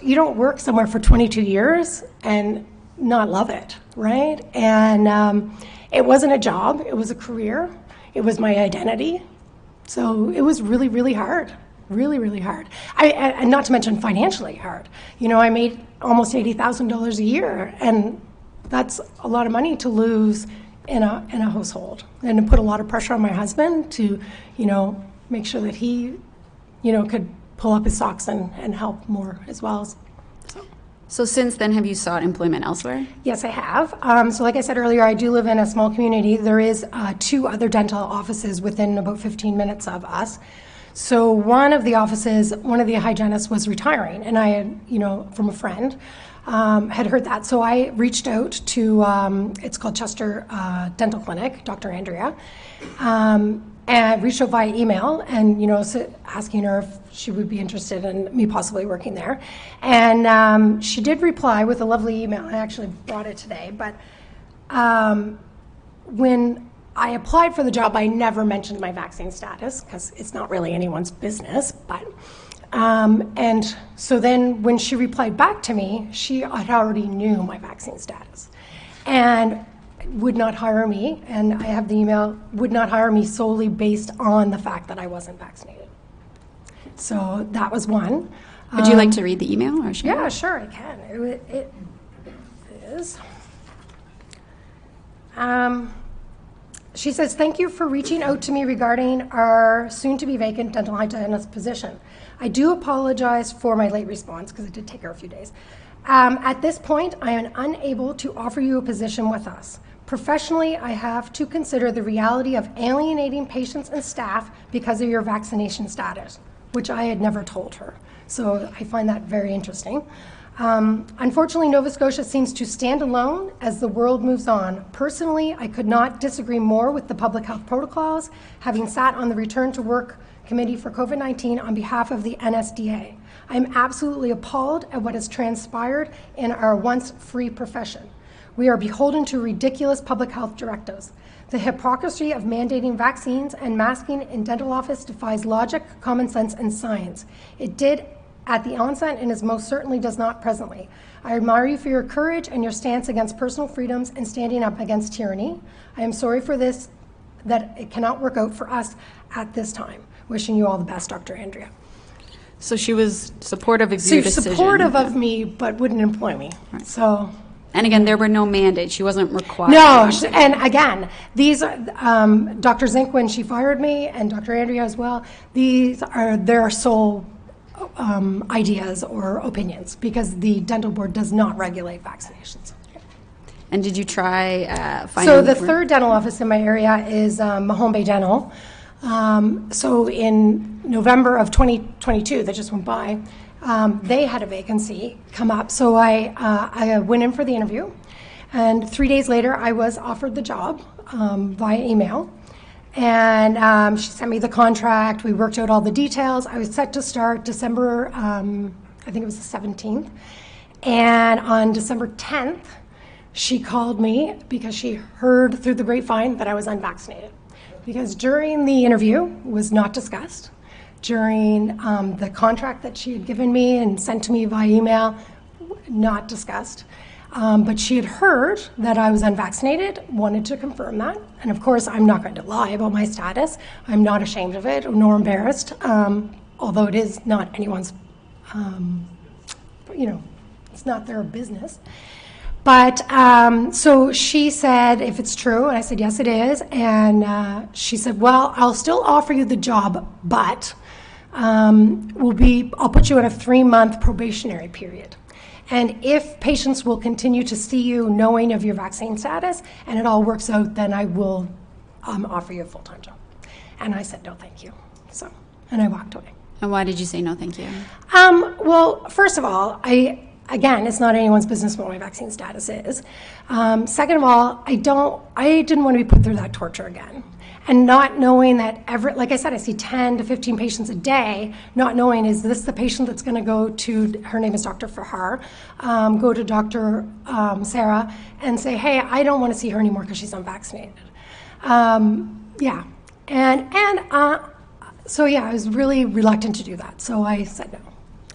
you don't work somewhere for 22 years and not love it, right? And it wasn't a job, it was a career, it was my identity. So it was really, really hard, really, really hard. And not to mention financially hard. I made almost $80,000 a year, and that's a lot of money to lose in a household, and to put a lot of pressure on my husband to, make sure that he, could pull up his socks and help more as well. So since then, have you sought employment elsewhere? Yes, I have. So like I said earlier, I do live in a small community. There is 2 other dental offices within about 15 minutes of us. So one of the hygienists was retiring, and I had, from a friend, had heard that. So I reached out to, it's called Chester Dental Clinic, Dr. Andrea, and reached out via email and, asking her if she would be interested in me possibly working there. And she did reply with a lovely email. I actually brought it today. But when I applied for the job, I never mentioned my vaccine status because it's not really anyone's business. But And so then when she replied back to me, she had already knew my vaccine status and would not hire me, and I have the email, would not hire me solely based on the fact that I wasn't vaccinated. So that was one. Would you like to read the email or share? Yeah, sure, I can. It is. She says, thank you for reaching out to me regarding our soon-to-be vacant dental hygienist position. I do apologize for my late response because it did take her a few days. At this point, I am unable to offer you a position with us. Professionally, I have to consider the reality of alienating patients and staff because of your vaccination status, which I had never told her. So I find that very interesting. Unfortunately, Nova Scotia seems to stand alone as the world moves on. Personally, I could not disagree more with the public health protocols, having sat on the Return to Work Committee for COVID-19 on behalf of the NSDA. I am absolutely appalled at what has transpired in our once free profession. We are beholden to ridiculous public health directives. The hypocrisy of mandating vaccines and masking in dental office defies logic, common sense, and science. It did at the onset and is most certainly does not presently. I admire you for your courage and your stance against personal freedoms and standing up against tyranny. I am sorry for this, that it cannot work out for us at this time. Wishing you all the best, Dr. Andrea. So she was supportive of your decision. Supportive of me, but wouldn't employ me. Right. So. And again, there were no mandates. She wasn't required. No, and again, these are, Dr. Zink, when she fired me, and Dr. Andrea as well, these are their sole ideas or opinions because the dental board does not regulate vaccinations. And did you try finding... So the third dental office in my area is Mahone Bay Dental. So in November of 2022, that just went by, they had a vacancy come up. So I went in for the interview, and 3 days later, I was offered the job via email. And she sent me the contract. We worked out all the details. I was set to start December, I think it was the 17th. And on December 10th, she called me because she heard through the grapevine that I was unvaccinated. Because during the interview, it was not discussed. During the contract that she had given me and sent to me via email, not discussed. But she had heard that I was unvaccinated, wanted to confirm that. And of course, I'm not going to lie about my status. I'm not ashamed of it nor embarrassed, although it is not anyone's, it's not their business. But so she said, if it's true, and I said, yes, it is. And she said, well, I'll still offer you the job, but I'll put you in a 3-month probationary period. And if patients will continue to see you knowing of your vaccine status and it all works out, then I will offer you a full-time job. And I said, no, thank you. So, and I walked away. And why did you say no, thank you? Well, first of all, again, it's not anyone's business what my vaccine status is. Second of all, I didn't want to be put through that torture again. And not knowing that like I said, I see 10 to 15 patients a day, not knowing, is this the patient that's going to go to, her name is Dr. Fahar, go to Dr. Sarah and say, hey, I don't want to see her anymore because she's unvaccinated. Yeah. So yeah, I was really reluctant to do that. So I said no,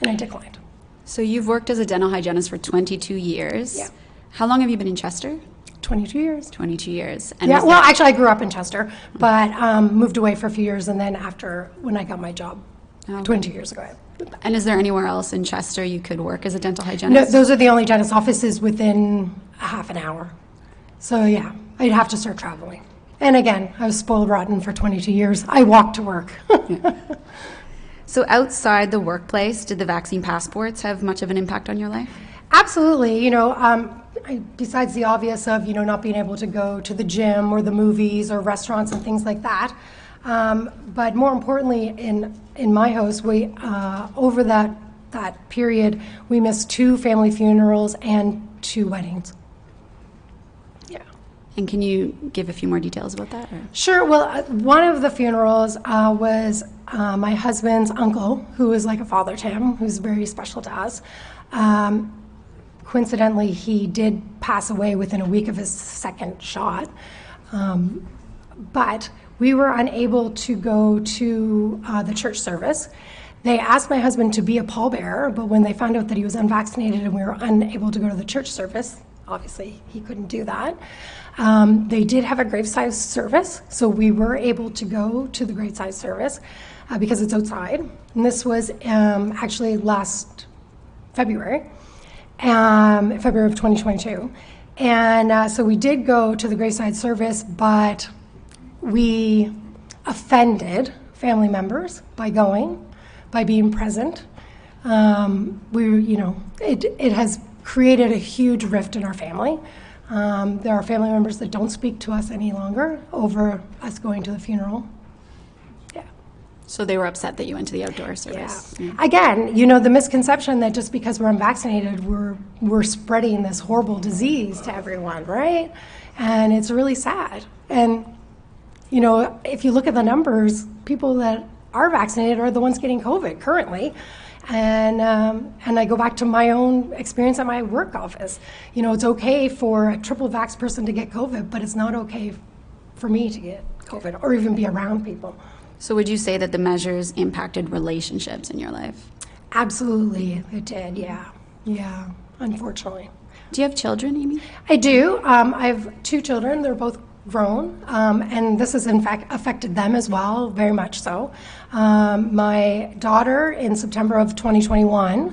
and I declined. So you've worked as a dental hygienist for 22 years. Yeah. How long have you been in Chester? 22 years. 22 years. And yeah, well, actually, I grew up in Chester, but moved away for a few years, and then when I got my job 22 years ago. And is there anywhere else in Chester you could work as a dental hygienist? No, those are the only dentist offices within a half an hour. So yeah, I'd have to start traveling. And again, I was spoiled rotten for 22 years. I walked to work. Yeah. So outside the workplace, did the vaccine passports have much of an impact on your life? Absolutely. Besides the obvious of, not being able to go to the gym or the movies or restaurants and things like that. But more importantly, in my house, we over that period, we missed 2 family funerals and 2 weddings. Yeah. And can you give a few more details about that? Or? Sure. Well, one of the funerals was my husband's uncle, who is like a father to him, who's very special to us. Coincidentally, he did pass away within a week of his second shot. But we were unable to go to the church service. They asked my husband to be a pallbearer, but when they found out that he was unvaccinated and we were unable to go to the church service, obviously he couldn't do that. They did have a graveside service, so we were able to go to the graveside service because it's outside. And this was actually last February, February of 2022. And so we did go to the graveside service, but we offended family members by going, by being present. It has created a huge rift in our family. There are family members that don't speak to us any longer over us going to the funeral. Yeah. So they were upset that you went to the outdoor service. Yeah. Again, the misconception that just because we're unvaccinated, we're spreading this horrible disease to everyone, right? And it's really sad. And, if you look at the numbers, people that are vaccinated are the ones getting COVID currently. And I go back to my own experience at my work office. It's okay for a triple vax person to get COVID, but it's not okay for me to get COVID or even be around people. So would you say that the measures impacted relationships in your life? Absolutely, it did, yeah. Yeah, unfortunately. Do you have children, Amy? I do. I have 2 children. They're both grown, and this has in fact affected them as well, very much so. My daughter in September of 2021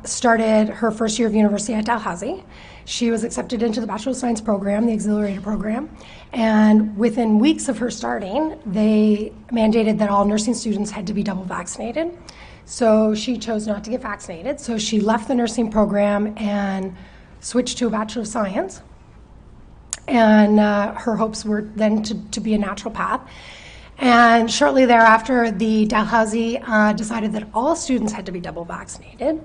started her first year of university at Dalhousie. She was accepted into the Bachelor of Science program, the Accelerator program, and within weeks of her starting, they mandated that all nursing students had to be double vaccinated. So she chose not to get vaccinated, so she left the nursing program and switched to a Bachelor of Science. And her hopes were then to be a naturopath. And shortly thereafter, the Dalhousie decided that all students had to be double vaccinated.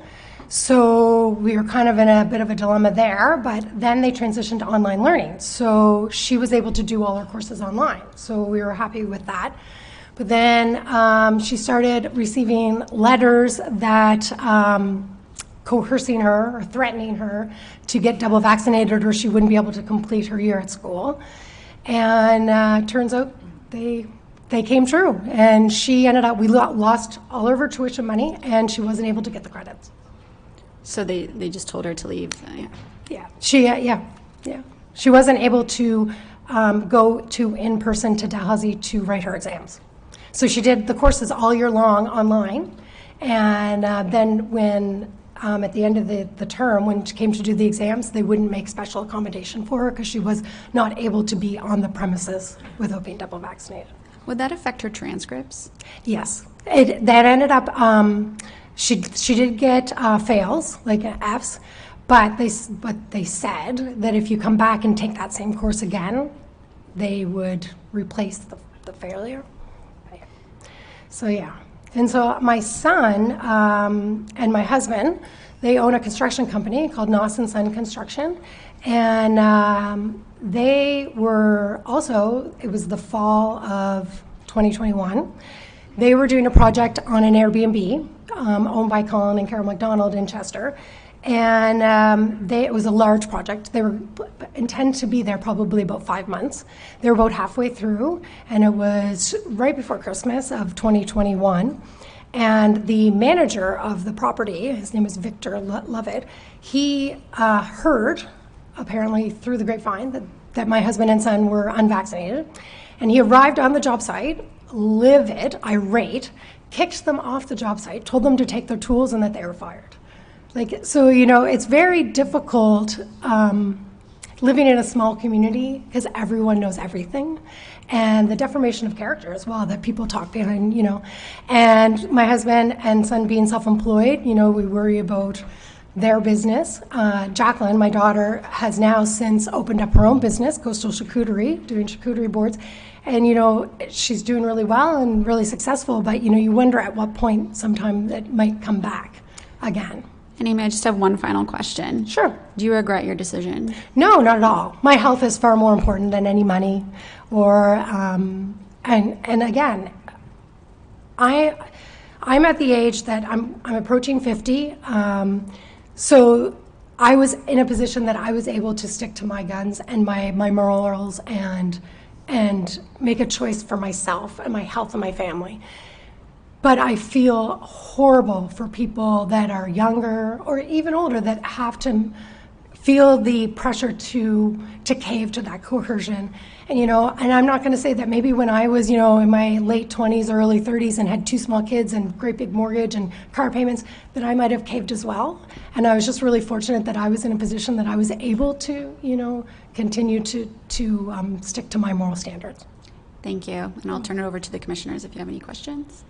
So we were kind of in a bit of a dilemma there, but then they transitioned to online learning. So she was able to do all her courses online. So we were happy with that. But then she started receiving letters that coercing her or threatening her to get double vaccinated or she wouldn't be able to complete her year at school. And turns out they came true. And she ended up, we lost all of her tuition money and she wasn't able to get the credits. So they just told her to leave? Yeah. She wasn't able to go to in person to Dalhousie to write her exams. So she did the courses all year long online. And then when at the end of the term, when she came to do the exams, they wouldn't make special accommodation for her because she was not able to be on the premises without being double vaccinated. Would that affect her transcripts? Yes. That ended up, she did get fails, like Fs, but they said that if you come back and take that same course again, they would replace the failure. So yeah. And so my son and my husband, they own a construction company called Noss & Son Construction. And they were also, it was the fall of 2021, they were doing a project on an Airbnb owned by Colin and Carol McDonald in Chester. And it was a large project. They were intended to be there probably about 5 months. They were about halfway through, and it was right before Christmas of 2021. And the manager of the property, his name is Victor Lovett, he heard, apparently through the grapevine, that my husband and son were unvaccinated. And he arrived on the job site, livid, irate, kicked them off the job site, told them to take their tools and that they were fired. So, it's very difficult living in a small community because everyone knows everything. And the defamation of character as well, that people talk behind, And my husband and son being self-employed, we worry about their business. Jacqueline, my daughter, has now since opened up her own business, Coastal Charcuterie, doing charcuterie boards. And, she's doing really well and really successful, but, you wonder at what point sometime that might come back again. And Amy, I just have one final question. Sure. Do you regret your decision? No, not at all. My health is far more important than any money. Or and again, I'm at the age that I'm approaching 50. So I was in a position that I was able to stick to my guns and my morals and make a choice for myself and my health and my family. But I feel horrible for people that are younger or even older that have to feel the pressure to cave to that coercion. And, and I'm not going to say that maybe when I was, in my late 20s, early 30s and had 2 small kids and great big mortgage and car payments, that I might have caved as well. And I was just really fortunate that I was in a position that I was able to, continue to stick to my moral standards. Thank you. And I'll turn it over to the commissioners if you have any questions.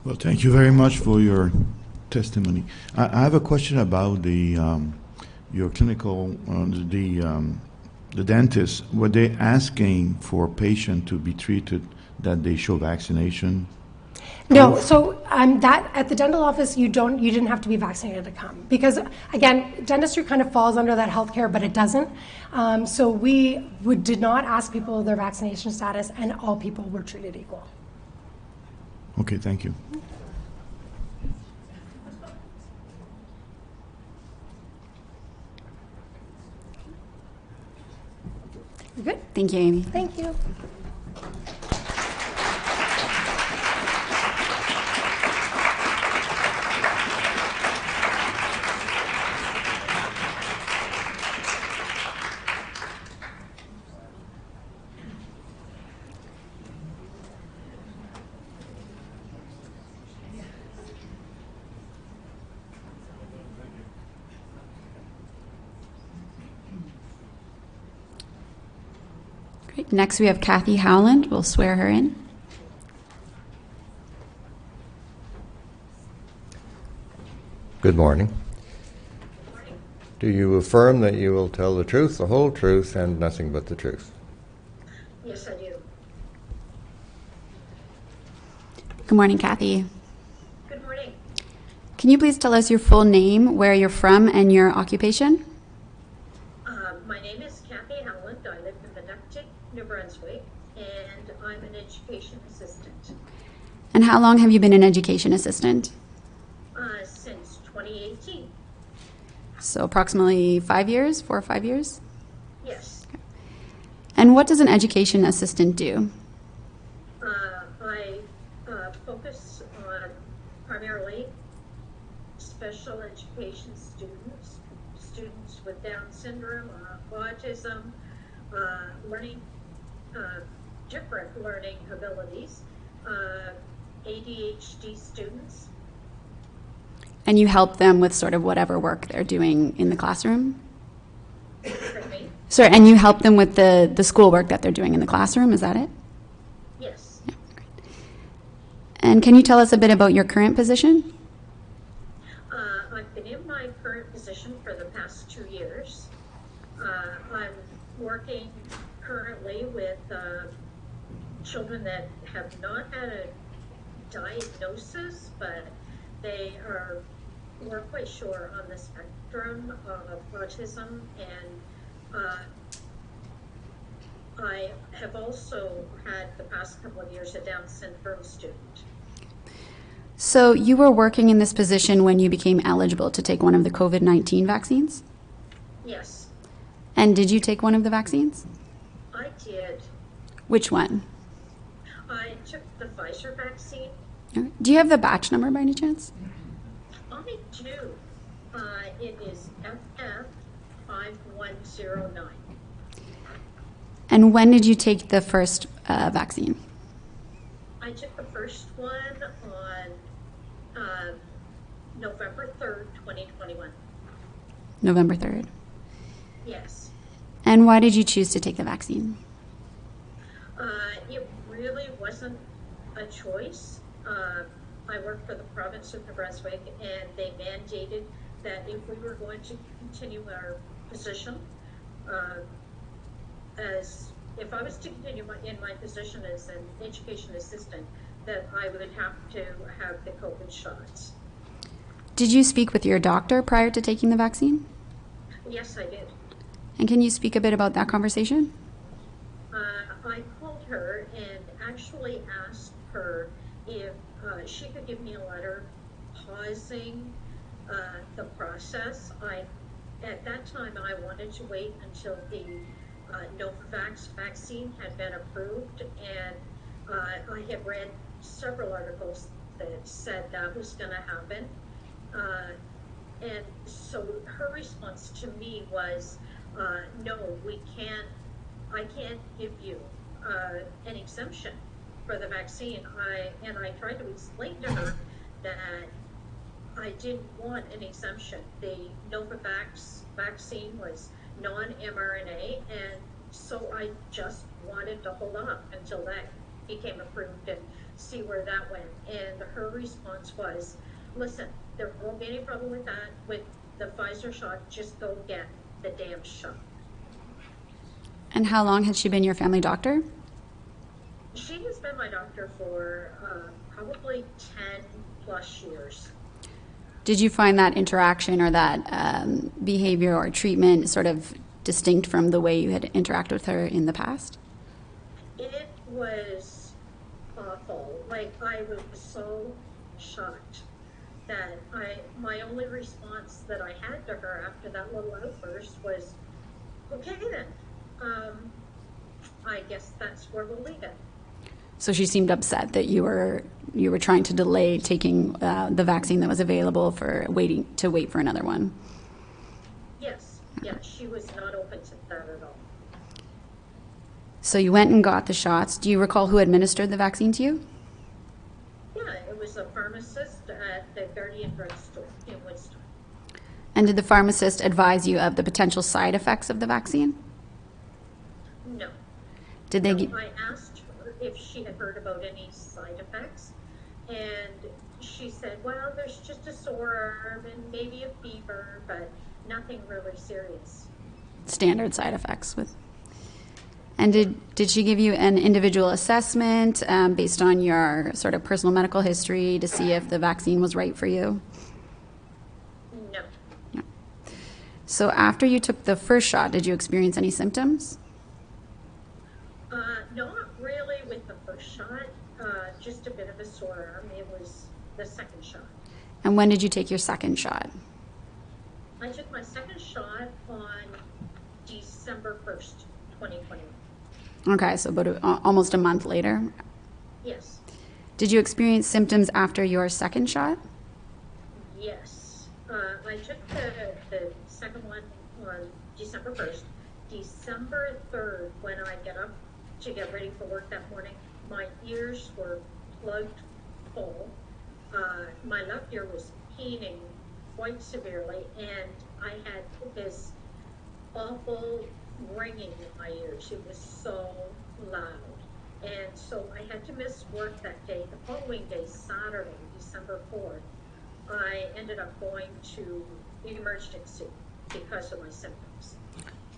Well, thank you very much for your testimony. I have a question about the your clinical the dentist. Were they asking for patient to be treated that they show vaccination? No, so that at the dental office you didn't have to be vaccinated to come, because again, dentistry kind of falls under that healthcare, but it doesn't. So we did not ask people their vaccination status, and all people were treated equal. Okay, thank you. Good. Thank you, Amy. Thank you. Great. Next, we have Kathy Howland. We'll swear her in. Good morning. Do you affirm that you will tell the truth, the whole truth, and nothing but the truth? Yes, I do. Good morning, Kathy. Good morning. Can you please tell us your full name, where you're from, and your occupation? My name is Kathy Howland. I live in Meductic, New Brunswick, and I'm an education assistant. And how long have you been an education assistant? Since 2018. So approximately 5 years, 4 or 5 years? Yes. And what does an education assistant do? I focus on primarily special education students, students with Down syndrome, autism, learning, different learning abilities, ADHD students. And you help them with sort of whatever work they're doing in the classroom? Pardon me? Sorry, and you help them with the schoolwork that they're doing in the classroom, is that it? Yes. Yeah, great. And can you tell us a bit about your current position? I've been in my current position for the past 2 years. I'm working currently with children that have not had a diagnosis, but we're quite sure on the spectrum of autism, and I have also had the past couple of years a Down syndrome student. So you were working in this position when you became eligible to take one of the COVID-19 vaccines? Yes, And did you take one of the vaccines? I did. Which one? I took the Pfizer vaccine. Okay. Do you have the batch number by any chance? I do. It is FF5109. And when did you take the first vaccine? I took the first one on November 3rd, 2021. November 3rd. Yes. And why did you choose to take the vaccine? It really wasn't a choice. I work for the province of New Brunswick, and they mandated that if we were going to continue our position, if I was to continue in my position as an education assistant, that I would have to have the COVID shots. Did you speak with your doctor prior to taking the vaccine? Yes, I did. And can you speak a bit about that conversation? I called her and actually asked her if she could give me a letter pausing the process. At that time, I wanted to wait until the Novavax vaccine had been approved, and I had read several articles that said that was going to happen. And so her response to me was, no, I can't give you an exemption for the vaccine. And I tried to explain to her that I didn't want an exemption. The Novavax vaccine was non-mRNA, and so I just wanted to hold off until that became approved and see where that went. And her response was, listen, there won't be any problem with that. With the Pfizer shot, just go get the damn shot. And how long had she been your family doctor? She has been my doctor for probably 10 plus years. Did you find that interaction or that behavior or treatment sort of distinct from the way you had interacted with her in the past? It was awful. Like, I was so shocked that my only response that I had to her after that little outburst was, okay then, I guess that's where we'll leave it. So she seemed upset that you were trying to delay taking the vaccine that was available for wait for another one. Yes, yeah, she was not open to that at all. So you went and got the shots. Do you recall who administered the vaccine to you? Yeah, it was a pharmacist at the Guardian Drugstore in Woodstock. And did the pharmacist advise you of the potential side effects of the vaccine? No. Did they? No, I asked her if she had heard about any side effects, and she said, well, there's just a sore arm and maybe a fever, but nothing really serious. Standard side effects with. And did she give you an individual assessment based on your sort of personal medical history to see if the vaccine was right for you? No. No. So after you took the first shot, did you experience any symptoms? Not really with the first shot, just a bit of a sore arm. It was the second shot. And when did you take your second shot? I took my second shot on December 1st, 2021. Okay, so about almost a month later. Yes. Did you experience symptoms after your second shot? Yes. I took the second one on December 1st. December 3rd, when I get up to get ready for work that morning, my ears were plugged full. My left ear was peening quite severely, and I had this awful ringing in my ears. It was so loud. And so I had to miss work that day. The following day, Saturday, December 4th, I ended up going to emergency because of my symptoms.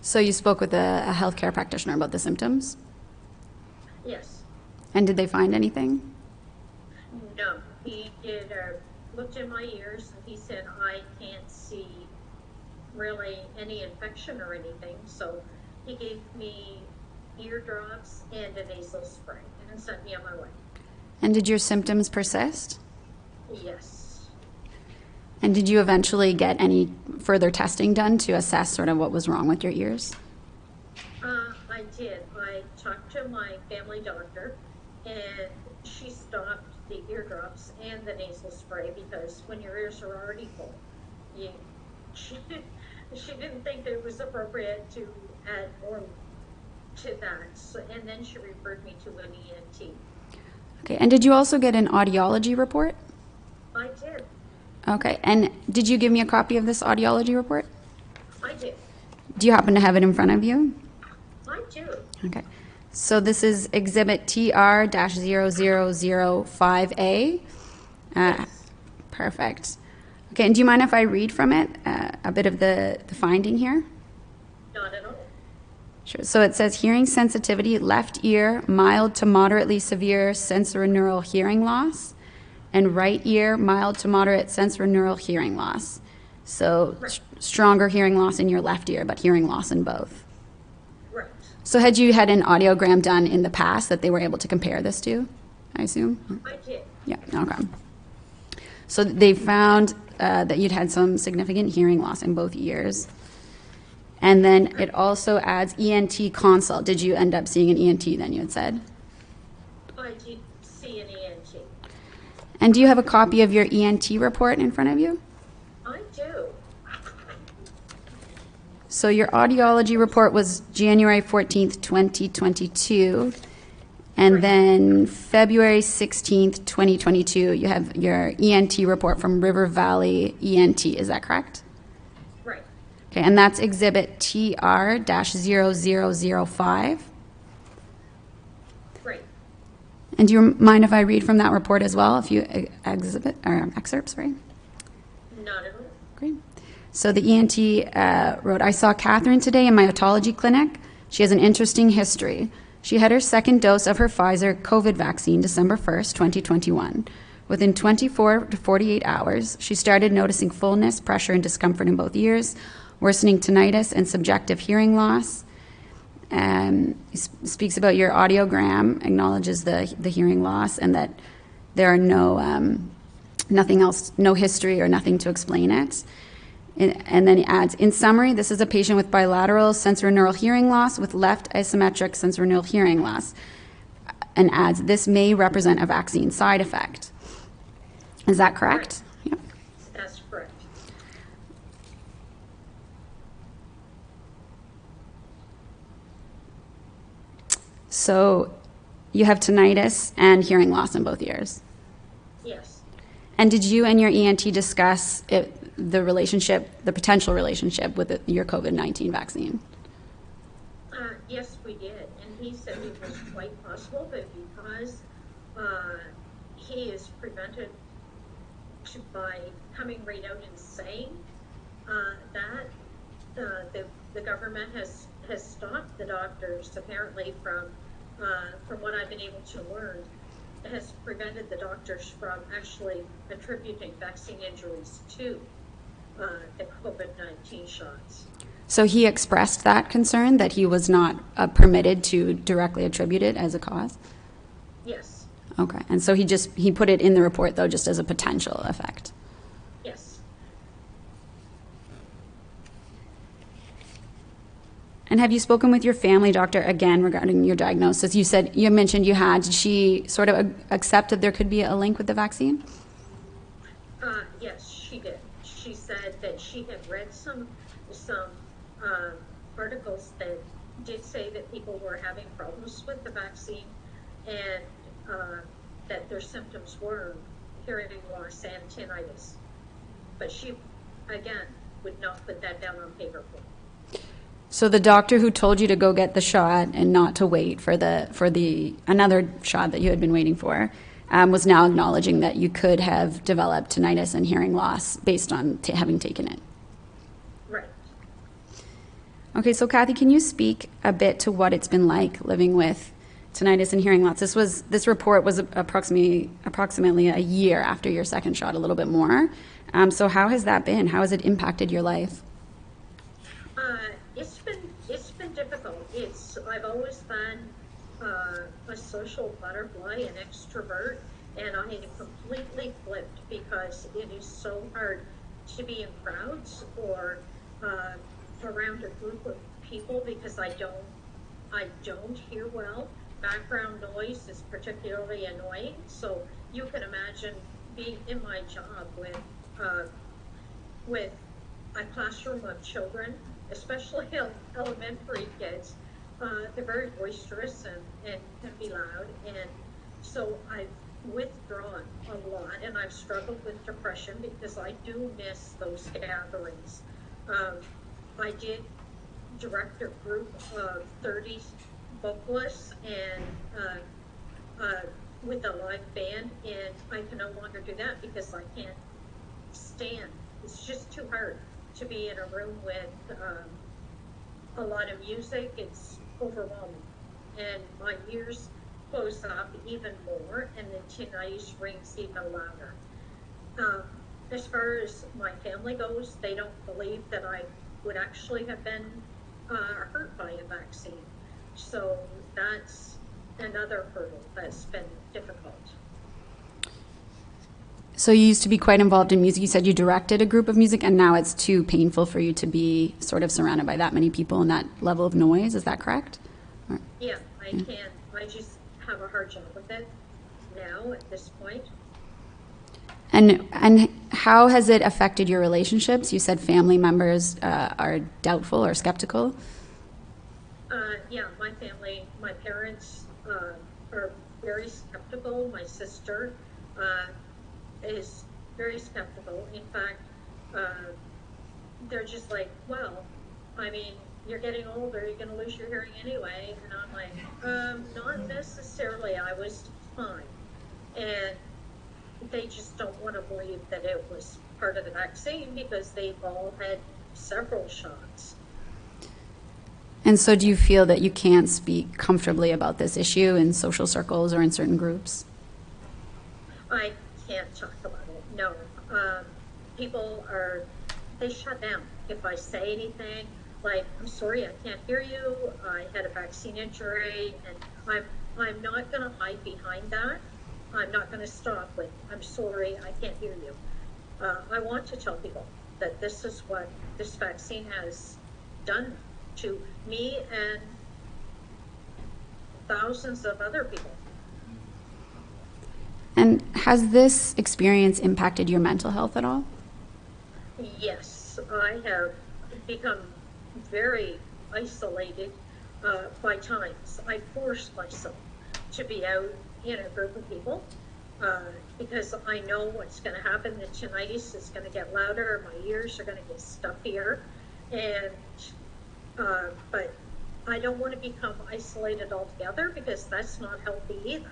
So you spoke with a healthcare practitioner about the symptoms? Yes. And did they find anything? No. He did looked in my ears, and he said, I can't see really any infection or anything. So he gave me ear drops and a nasal spray and sent me on my way. And did your symptoms persist? Yes. And did you eventually get any further testing done to assess sort of what was wrong with your ears? I did. I talked to my family doctor, and she stopped the ear drops and the nasal spray because when your ears are already full, she didn't think that it was appropriate to add more to that. So, and then she referred me to an ENT. Okay, and did you also get an audiology report? I did. Okay, and did you give me a copy of this audiology report? I did. Do you happen to have it in front of you? I do. Okay, so this is Exhibit TR-00005A. Yes. Perfect. Okay, and do you mind if I read from it a bit of the finding here? Not at all. Sure. So it says hearing sensitivity, left ear, mild to moderately severe sensorineural hearing loss, and right ear, mild to moderate sensorineural hearing loss. So stronger hearing loss in your left ear, but hearing loss in both. Right. So had you had an audiogram done in the past that they were able to compare this to, I assume? I did. Yeah, okay. So they found that you'd had some significant hearing loss in both ears. And then it also adds ENT consult. Did you end up seeing an ENT then, you had said? I did see an ENT. And do you have a copy of your ENT report in front of you? I do. So your audiology report was January 14th, 2022. And then February 16th, 2022, you have your ENT report from River Valley ENT. Is that correct? Right. Okay, and that's exhibit TR-0005. Right. And do you mind if I read from that report as well, if you exhibit or excerpts, right? Not at all. Great. So the ENT wrote, I saw Catherine today in my otology clinic. She has an interesting history. She had her second dose of her Pfizer COVID vaccine December 1st, 2021. Within 24 to 48 hours, she started noticing fullness, pressure, and discomfort in both ears, worsening tinnitus and subjective hearing loss. He speaks about your audiogram, acknowledges the hearing loss, and that there are nothing else, no history or nothing to explain it. And then he adds, in summary, this is a patient with bilateral sensorineural hearing loss with left asymmetric sensorineural hearing loss. And adds, this may represent a vaccine side effect. Is that correct? Right. Yep. That's correct. So you have tinnitus and hearing loss in both ears. Yes. And did you and your ENT discuss the relationship, the potential relationship with your COVID-19 vaccine? Yes, we did. And he said it was quite possible, but because he is prevented by coming right out and saying that the government has stopped the doctors, apparently from what I've been able to learn, has prevented the doctors from actually attributing vaccine injuries to the COVID-19 shots. So he expressed that concern that he was not permitted to directly attribute it as a cause? Yes. Okay, and so he put it in the report though just as a potential effect? Yes. And have you spoken with your family doctor again regarding your diagnosis? You mentioned you had. Did she sort of accept that there could be a link with the vaccine? Yes, she did. She said that she had read some articles that did say that people were having problems with the vaccine, and that their symptoms were hearing loss and tinnitus. But she, again, would not put that down on paper for me. So the doctor who told you to go get the shot and not to wait for another shot that you had been waiting for was now acknowledging that you could have developed tinnitus and hearing loss based on having taken it. Right. Okay, so Kathy, can you speak a bit to what it's been like living with tinnitus and hearing loss? This report was approximately a year after your second shot, a little bit more. So how has that been? How has it impacted your life? It's been difficult. I've always been a social butterfly, an extrovert, and I had completely flipped because it is so hard to be in crowds or around a group of people because I don't hear well. Background noise is particularly annoying, so you can imagine being in my job with a classroom of children, especially elementary kids. They're very boisterous and can be loud, and so I've withdrawn a lot, and I've struggled with depression because I do miss those gatherings. I did direct a group of 30 vocalists and with a live band, and I can no longer do that because I can't stand. It's just too hard to be in a room with a lot of music. It's overwhelming, and my ears close up even more, and the tinnitus rings even louder. As far as my family goes, they don't believe that I would actually have been hurt by a vaccine. So that's another hurdle that's been difficult. So you used to be quite involved in music. You said you directed a group of music, and now it's too painful for you to be sort of surrounded by that many people and that level of noise. Is that correct? Yeah, I can't. I just have a hard job with it now at this point. And how has it affected your relationships? You said family members are doubtful or skeptical. Yeah, my family, my parents are very skeptical. My sister is very skeptical. In fact, they're just like, well, I mean, you're getting older, you're going to lose your hearing anyway. And I'm like, not necessarily. I was fine. And they just don't want to believe that it was part of the vaccine because they've all had several shots. And so do you feel that you can't speak comfortably about this issue in social circles or in certain groups? I can't talk about it, no. People they shut down. If I say anything, like, I'm sorry, I can't hear you, I had a vaccine injury, and I'm not going to hide behind that. I'm not going to stop with, I'm sorry, I can't hear you. I want to tell people that this is what this vaccine has done to me and thousands of other people. And has this experience impacted your mental health at all? Yes, I have become very isolated by times. I force myself to be out in a group of people because I know what's going to happen. The tinnitus is going to get louder, my ears are going to get stuffier, and but I don't want to become isolated altogether because that's not healthy either.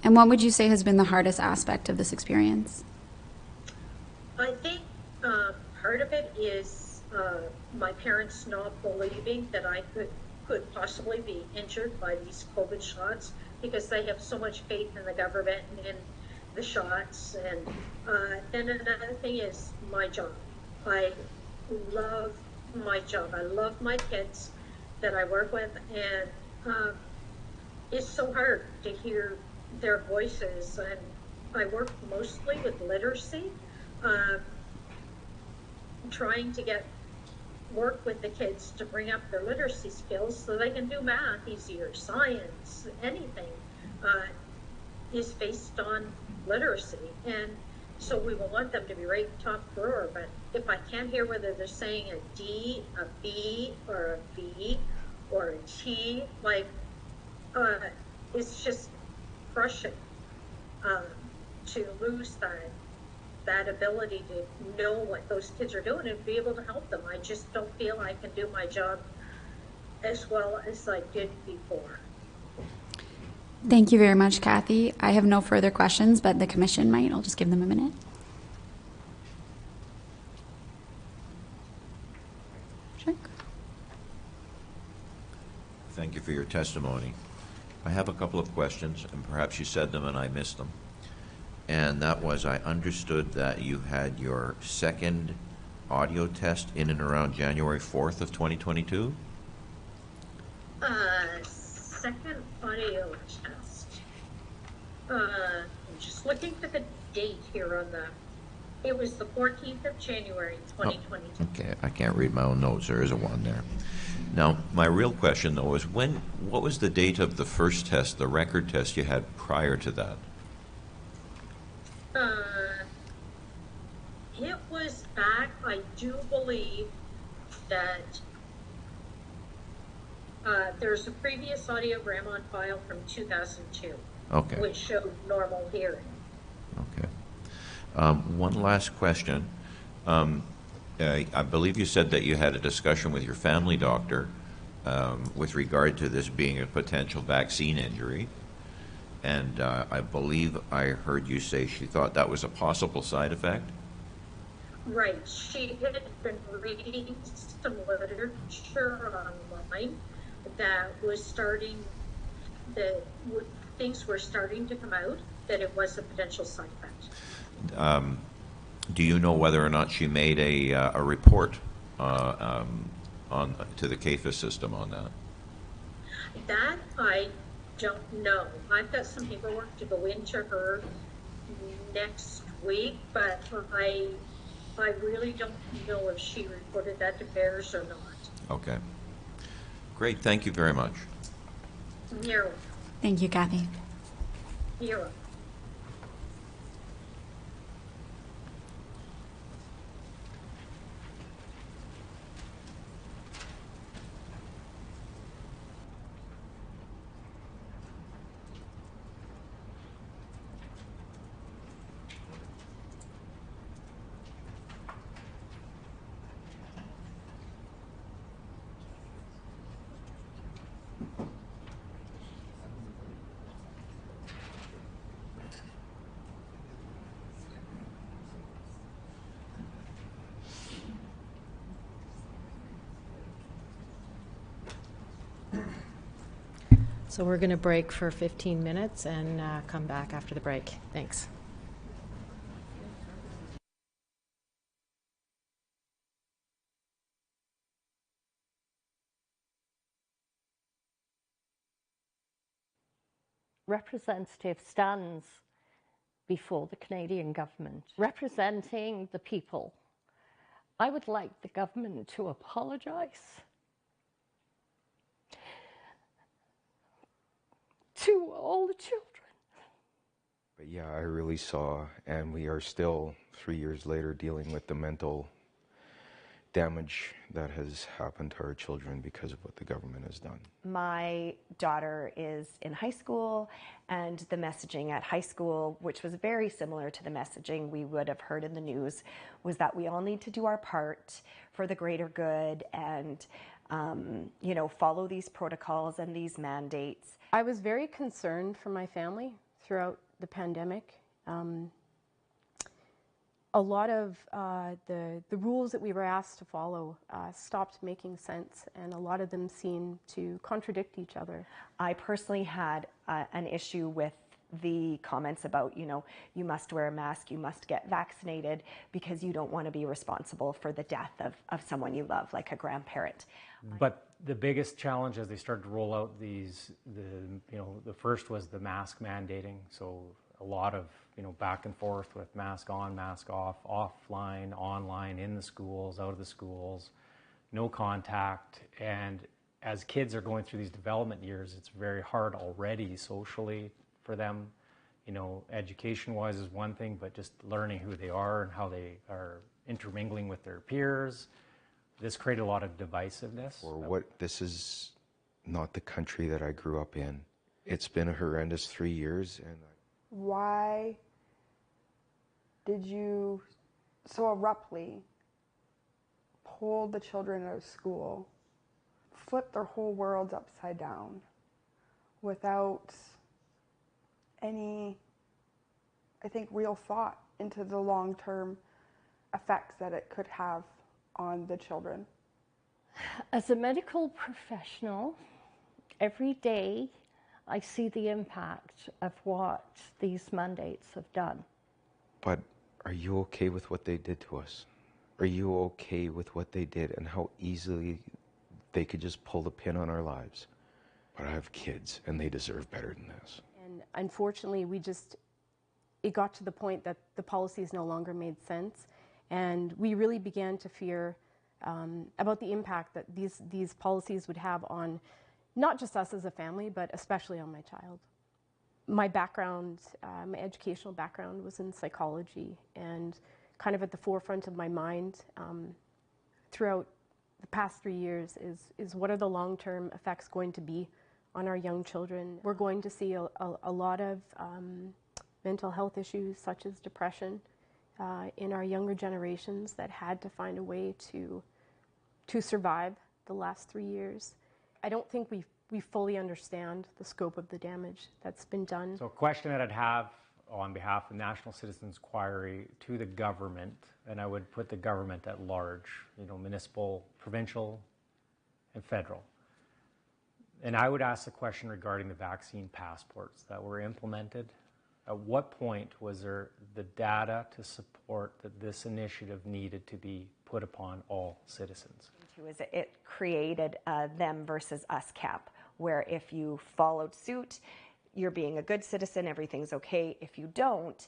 And what would you say has been the hardest aspect of this experience? I think part of it is my parents not believing that I could possibly be injured by these COVID shots because they have so much faith in the government and in the shots. And then another thing is my job. I love my job. I love my kids that I work with, and it's so hard to hear their voices. And I work mostly with literacy, trying to work with the kids to bring up their literacy skills so they can do math easier, science, anything is based on literacy. And so we will want them to be right top drawer, but if I can't hear whether they're saying a D, a B, or a V, or a T, like, it's just crushing to lose that ability to know what those kids are doing and be able to help them. I just don't feel I can do my job as well as I did before. Thank you very much, Kathy. I have no further questions, but the commission might. I'll just give them a minute. Sure. Thank you for your testimony. I have a couple of questions, and perhaps you said them and I missed them. And that was, I understood that you had your second audio test in and around January 4th of 2022? Second audio test. I'm just looking for the date here on that. It was the 14th of January, 2022. Oh, okay, I can't read my own notes. There is a one there. Now, my real question, though, is what was the date of the first test, the record test you had prior to that? It was back, I do believe that there's a previous audiogram on file from 2002, Okay. which showed normal hearing. Okay. One last question. I believe you said that you had a discussion with your family doctor with regard to this being a potential vaccine injury. And I believe I heard you say she thought that was a possible side effect? Right. She had been reading some literature online that was things were starting to come out that it was a potential side effect. Do you know whether or not she made a report to the CAFA system on that? That I don't know. I've got some paperwork to go into her next week, but I really don't know if she reported that to Bears or not. Okay. Great, thank you very much. You're welcome. Thank you, Kathy. You're welcome. So we're going to break for 15 minutes and come back after the break. Thanks. Representative stands before the Canadian government, representing the people. I would like the government to apologize to all the children. But yeah, I really saw, and we are still 3 years later dealing with the mental damage that has happened to our children because of what the government has done. My daughter is in high school, and the messaging at high school, which was very similar to the messaging we would have heard in the news, was that we all need to do our part for the greater good and follow these protocols and these mandates. I was very concerned for my family throughout the pandemic. A lot of the rules that we were asked to follow stopped making sense, and a lot of them seemed to contradict each other. I personally had an issue with the comments about, you must wear a mask, you must get vaccinated because you don't want to be responsible for the death of someone you love, like a grandparent. But the biggest challenge as they started to roll out the first was the mask mandating. So a lot of, back and forth with mask on, mask off, offline, online, in the schools, out of the schools, no contact. And as kids are going through these development years, it's very hard already socially for them. Education-wise is one thing, but just learning who they are and how they are intermingling with their peers. This created a lot of divisiveness. This is not the country that I grew up in. It's been a horrendous 3 years. And why did you so abruptly pull the children out of school, flip their whole worlds upside down without any, I think, real thought into the long-term effects that it could have on the children? As a medical professional, every day I see the impact of what these mandates have done. But are you okay with what they did to us? Are you okay with what they did and how easily they could just pull the pin on our lives? But I have kids, and they deserve better than this. And unfortunately, it got to the point that the policies no longer made sense, and we really began to fear about the impact that these policies would have on not just us as a family, but especially on my child. My background, my educational background was in psychology, and kind of at the forefront of my mind throughout the past 3 years is what are the long-term effects going to be on our young children. We're going to see a lot of mental health issues such as depression in our younger generations that had to find a way to survive the last 3 years. I don't think we fully understand the scope of the damage that's been done. So a question that I'd have on behalf of National Citizens Inquiry to the government, and I would put the government at large, municipal, provincial, and federal. And I would ask the question regarding the vaccine passports that were implemented. At what point was there the data to support that this initiative needed to be put upon all citizens? It created a them versus us cap, where if you followed suit, you're being a good citizen, everything's okay. If you don't,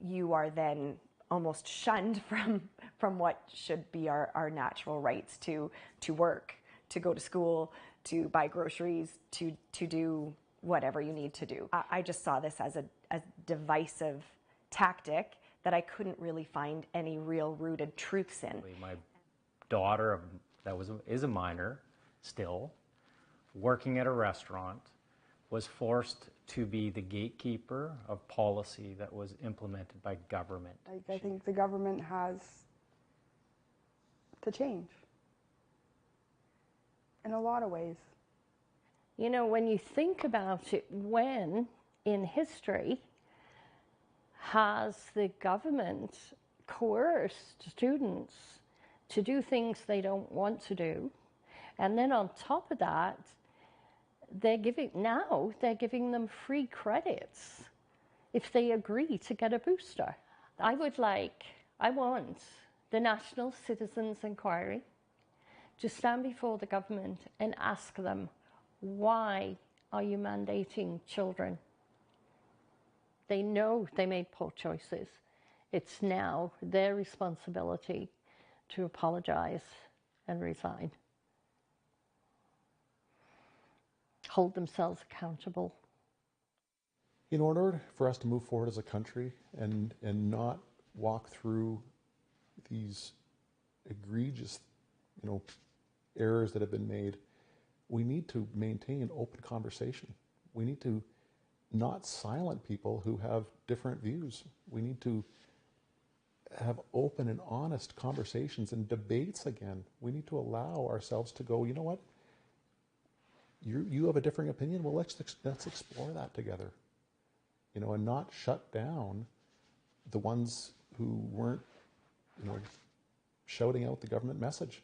you are then almost shunned from what should be our natural rights to work, to go to school, to buy groceries, to do whatever you need to do. I just saw this as a divisive tactic that I couldn't really find any real rooted truths in. My daughter, is a minor still, working at a restaurant, was forced to be the gatekeeper of policy that was implemented by government. I think the government has to change in a lot of ways. You know, when you think about it, when in history has the government coerced students to do things they don't want to do, and then on top of that, they're giving them free credits if they agree to get a booster. I want the National Citizens Inquiry to stand before the government and ask them, why are you mandating children? They know they made poor choices. It's now their responsibility to apologize and resign. Hold themselves accountable. In order for us to move forward as a country and not walk through these egregious, errors that have been made, we need to maintain open conversation. We need to not silent people who have different views. We need to have open and honest conversations and debates again. We need to allow ourselves to go, you know what? You have a differing opinion? Well, let's explore that together. And not shut down the ones who weren't, shouting out the government message.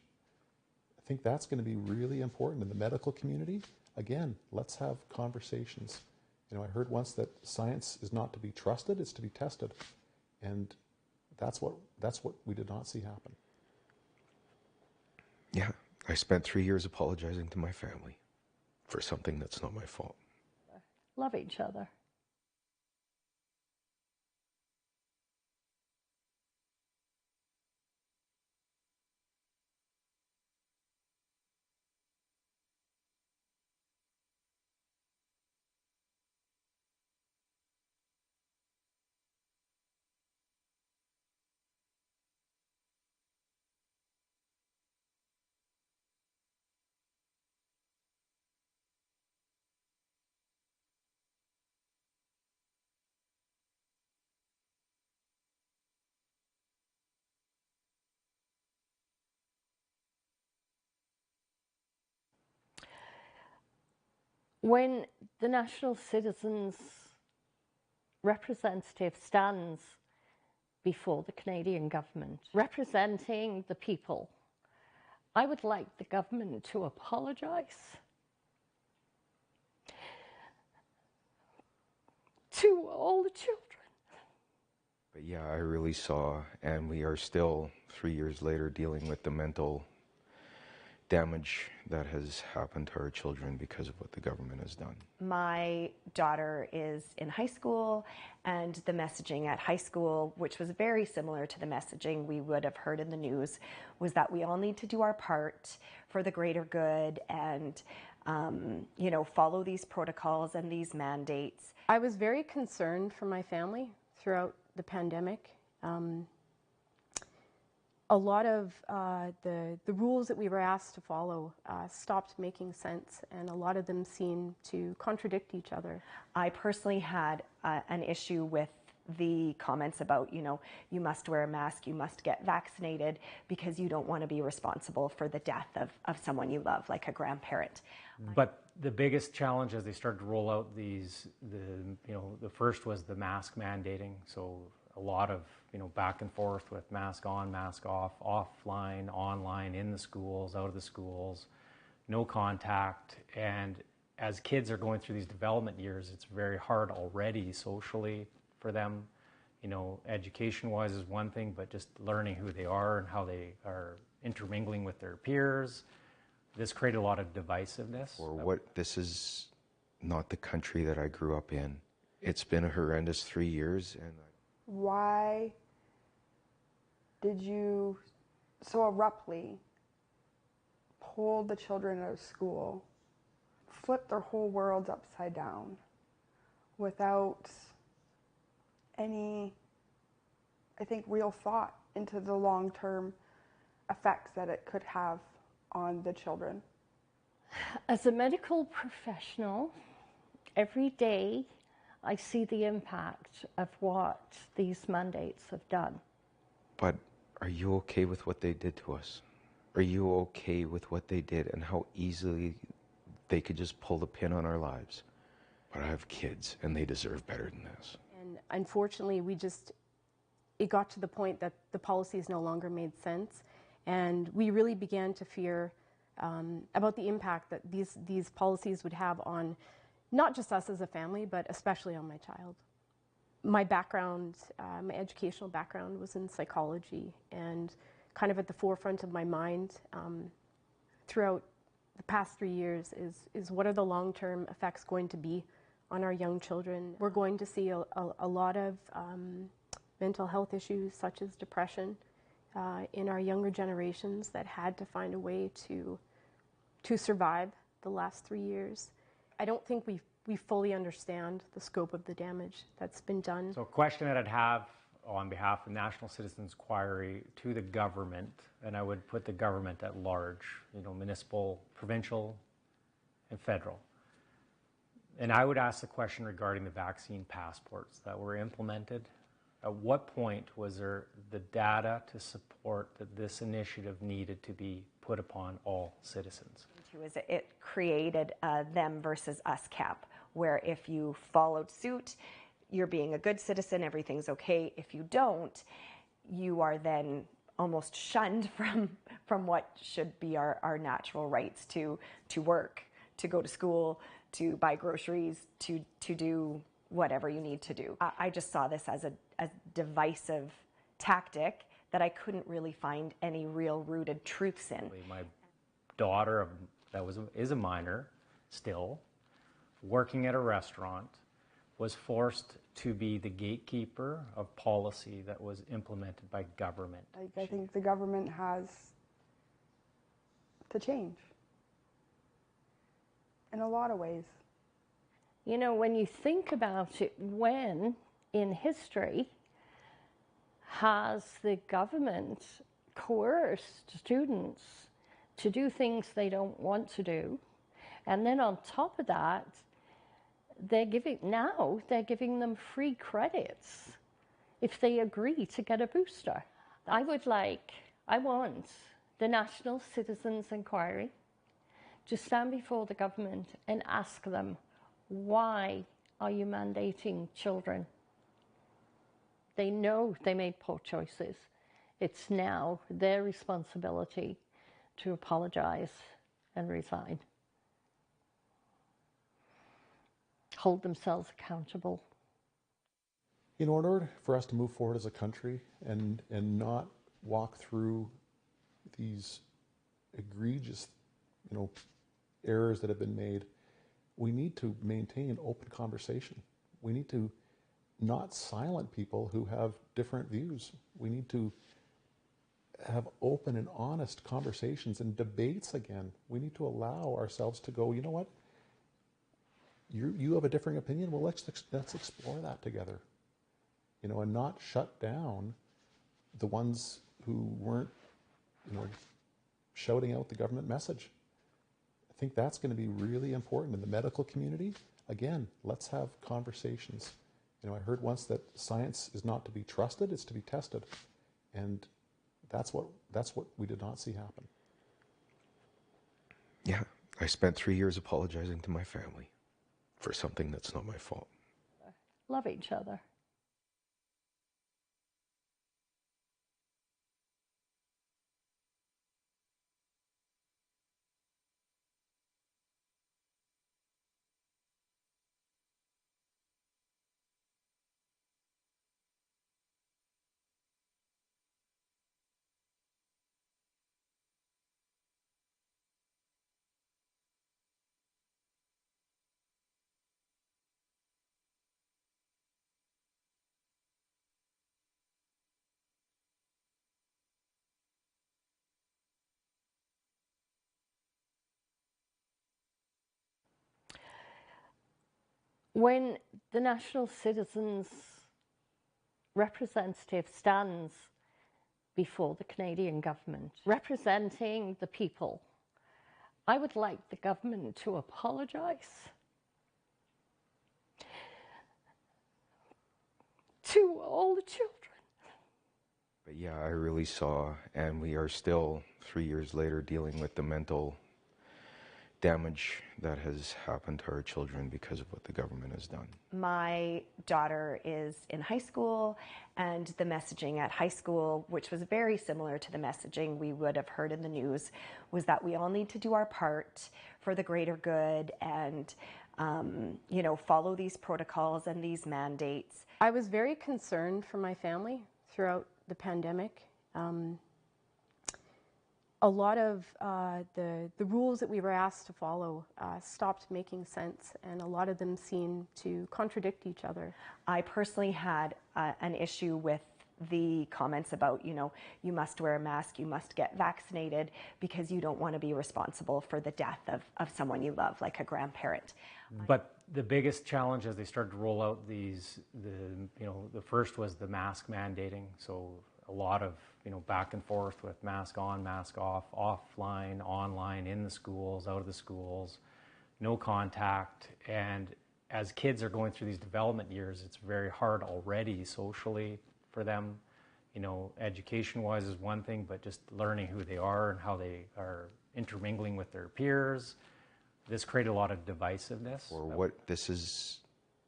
I think that's going to be really important in the medical community. Again, let's have conversations. I heard once that science is not to be trusted, it's to be tested. And that's what we did not see happen. Yeah, I spent 3 years apologizing to my family for something that's not my fault. Love each other. When the National Citizens Representative stands before the Canadian government, representing the people, I would like the government to apologize to all the children. But yeah, I really saw, and we are still 3 years later dealing with the mental damage that has happened to our children because of what the government has done. My daughter is in high school, and the messaging at high school, which was very similar to the messaging we would have heard in the news, was that we all need to do our part for the greater good and follow these protocols and these mandates. I was very concerned for my family throughout the pandemic. A lot of the rules that we were asked to follow stopped making sense, and a lot of them seemed to contradict each other. I personally had an issue with the comments about, you must wear a mask, you must get vaccinated because you don't want to be responsible for the death of someone you love, like a grandparent. But the biggest challenge as they started to roll out the first was the mask mandating. So a lot of, back and forth with mask on, mask off, offline, online, in the schools, out of the schools, no contact. And as kids are going through these development years, it's very hard already socially for them. Education-wise is one thing, but just learning who they are and how they are intermingling with their peers. This created a lot of divisiveness. This is not the country that I grew up in. It's been a horrendous 3 years, and Why did you so abruptly pull the children out of school, flip their whole worlds upside down without any, I think, real thought into the long-term effects that it could have on the children? As a medical professional, every day I see the impact of what these mandates have done. But are you okay with what they did to us? Are you okay with what they did and how easily they could just pull the pin on our lives? But I have kids and they deserve better than this. And unfortunately, it got to the point that the policies no longer made sense. And we really began to fear about the impact that these policies would have on not just us as a family, but especially on my child. My background, my educational background was in psychology, and kind of at the forefront of my mind throughout the past 3 years is what are the long-term effects going to be on our young children. We're going to see a lot of mental health issues such as depression in our younger generations that had to find a way to survive the last 3 years. I don't think we fully understand the scope of the damage that's been done. So a question that I'd have on behalf of National Citizens Inquiry to the government, and I would put the government at large, municipal, provincial, and federal. And I would ask the question regarding the vaccine passports that were implemented. At what point was there the data to support that this initiative needed to be put upon all citizens? It created a them versus us cap, where if you followed suit, you're being a good citizen, everything's okay. If you don't, you are then almost shunned from what should be our natural rights to work, to go to school, to buy groceries, to do whatever you need to do. I just saw this as a divisive tactic that I couldn't really find any real rooted truths in. My daughter is a minor still, working at a restaurant, was forced to be the gatekeeper of policy that was implemented by government. I think the government has to change in a lot of ways. When you think about it, when in history has the government coerced students to do things they don't want to do? And then on top of that, they're giving them free credits if they agree to get a booster. I want the National Citizens Inquiry to stand before the government and ask them, why are you mandating children? They know they made poor choices. It's now their responsibility to apologize and resign. Hold themselves accountable. In order for us to move forward as a country and not walk through these egregious, errors that have been made, we need to maintain open conversation. We need to not silent people who have different views. We need to have open and honest conversations and debates again. We need to allow ourselves to go, you know what? You have a differing opinion. Well, let's explore that together, and not shut down the ones who weren't, shouting out the government message. I think that's going to be really important in the medical community. Again, let's have conversations. I heard once that science is not to be trusted; it's to be tested, and that's what we did not see happen. Yeah, I spent 3 years apologizing to my family for something that's not my fault. Love each other. When the National Citizens Representative stands before the Canadian government, representing the people, I would like the government to apologise to all the children. But yeah, I really saw, and we are still 3 years later dealing with the mental damage that has happened to our children because of what the government has done. My daughter is in high school, and the messaging at high school, which was very similar to the messaging we would have heard in the news, was that we all need to do our part for the greater good and you know, follow these protocols and these mandates. I was very concerned for my family throughout the pandemic. A lot of the rules that we were asked to follow stopped making sense, and a lot of them seemed to contradict each other. I personally had an issue with the comments about, you know, you must wear a mask, you must get vaccinated because you don't want to be responsible for the death of someone you love, like a grandparent. But the biggest challenge as they started to roll out the first was the mask mandating. So a lot of, back and forth with mask on, mask off, offline, online, in the schools, out of the schools, no contact. And as kids are going through these development years, it's very hard already socially for them. Education-wise is one thing, but just learning who they are and how they are intermingling with their peers. This created a lot of divisiveness. This is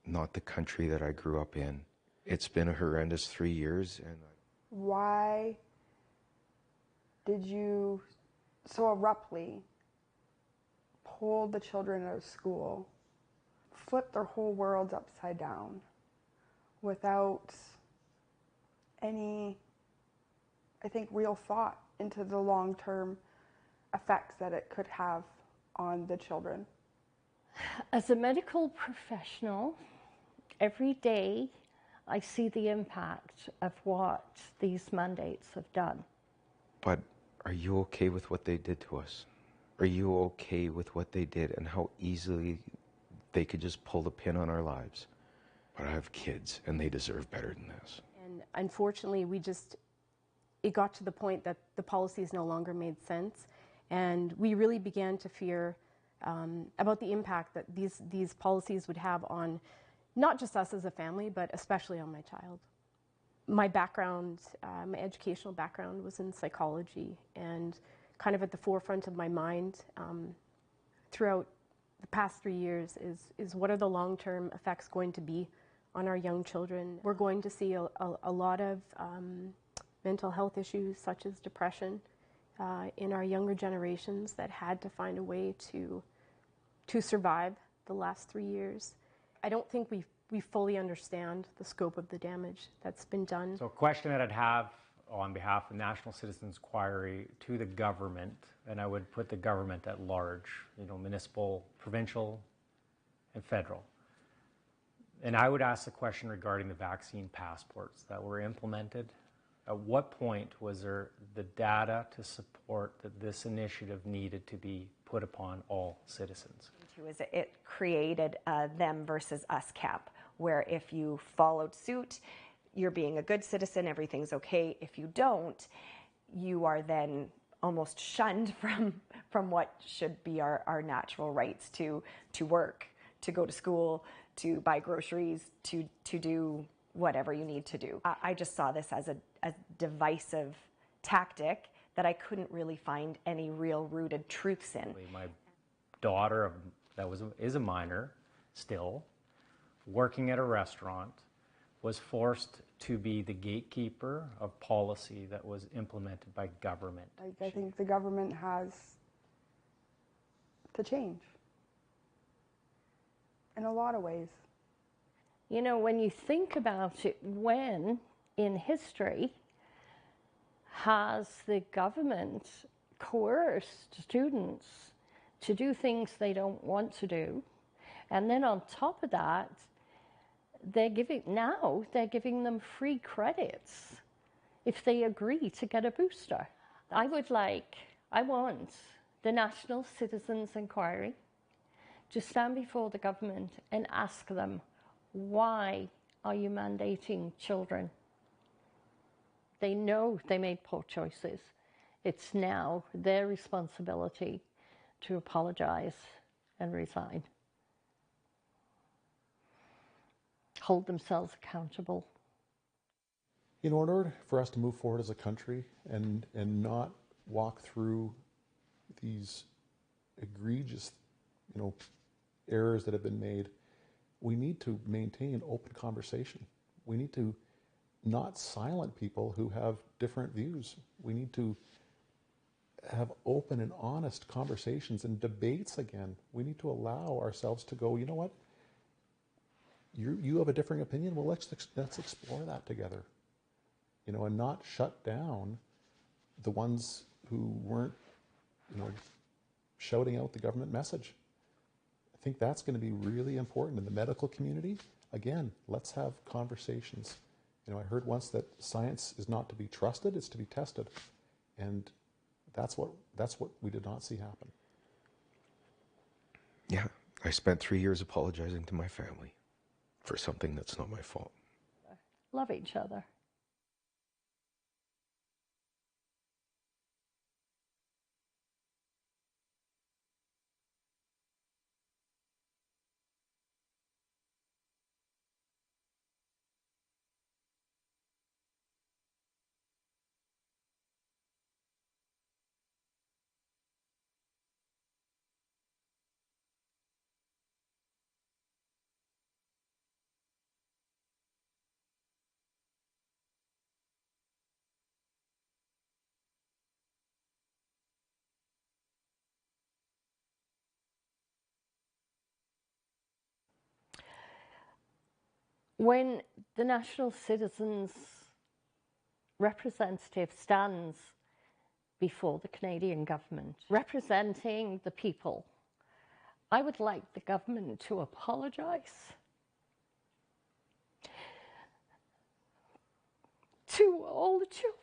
not the country that I grew up in. It's been a horrendous 3 years. And why did you so abruptly pull the children out of school, flip their whole worlds upside down without any, I think, real thought into the long-term effects that it could have on the children? As a medical professional, every day I see the impact of what these mandates have done. But are you okay with what they did to us? Are you okay with what they did and how easily they could just pull the pin on our lives? But I have kids and they deserve better than this. And unfortunately, it got to the point that the policies no longer made sense. And we really began to fear about the impact that these policies would have on not just us as a family, but especially on my child. My background, my educational background was in psychology, and kind of at the forefront of my mind throughout the past 3 years is what are the long-term effects going to be on our young children. We're going to see a lot of mental health issues such as depression in our younger generations that had to find a way to survive the last 3 years. I don't think we fully understand the scope of the damage that's been done. So a question that I'd have on behalf of the National Citizens Inquiry to the government, and I would put the government at large, municipal, provincial, and federal. And I would ask the question regarding the vaccine passports that were implemented. At what point was there the data to support that this initiative needed to be put upon all citizens? It created a them versus us camp, where if you followed suit, you're being a good citizen, everything's okay. If you don't, you are then almost shunned from what should be our natural rights to work, to go to school, to buy groceries, to do whatever you need to do. I just saw this as a divisive tactic that I couldn't really find any real rooted truths in. My daughter is a minor still, working at a restaurant, was forced to be the gatekeeper of policy that was implemented by government. I think the government has to change in a lot of ways. When you think about it, when in history has the government coerced students to do things they don't want to do? And then on top of that, they're giving them free credits if they agree to get a booster. I want the National Citizens Inquiry to stand before the government and ask them, why are you mandating children? They know they made poor choices. It's now their responsibility to apologize and resign. Hold themselves accountable. In order for us to move forward as a country and not walk through these egregious, errors that have been made, we need to maintain an open conversation. We need to not silent people who have different views. We need to have open and honest conversations and debates again. We need to allow ourselves to go, you know what? You have a differing opinion? Well, let's explore that together. And not shut down the ones who weren't, shouting out the government message. I think that's going to be really important in the medical community. Again, let's have conversations. I heard once that science is not to be trusted, it's to be tested. And that's what we did not see happen. Yeah, I spent 3 years apologizing to my family for something that's not my fault. Love each other. When the National Citizens Representative stands before the Canadian government, representing the people, I would like the government to apologize to all the children.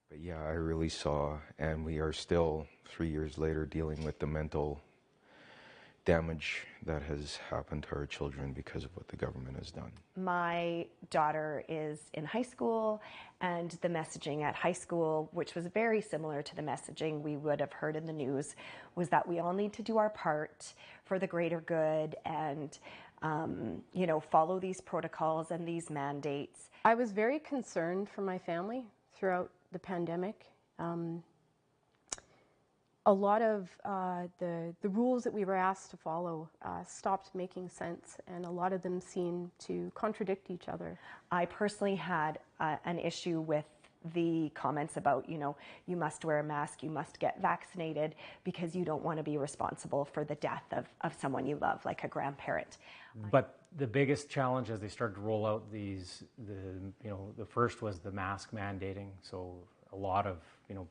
But yeah, I really saw, and we are still 3 years later dealing with the mental damage that has happened to our children because of what the government has done. My daughter is in high school, and the messaging at high school, which was very similar to the messaging we would have heard in the news, was that we all need to do our part for the greater good and follow these protocols and these mandates. I was very concerned for my family throughout the pandemic. A lot of the rules that we were asked to follow stopped making sense, and a lot of them seemed to contradict each other. I personally had an issue with the comments about, you must wear a mask, you must get vaccinated because you don't want to be responsible for the death of someone you love, like a grandparent. But the biggest challenge as they started to roll out the first was the mask mandating. So a lot of,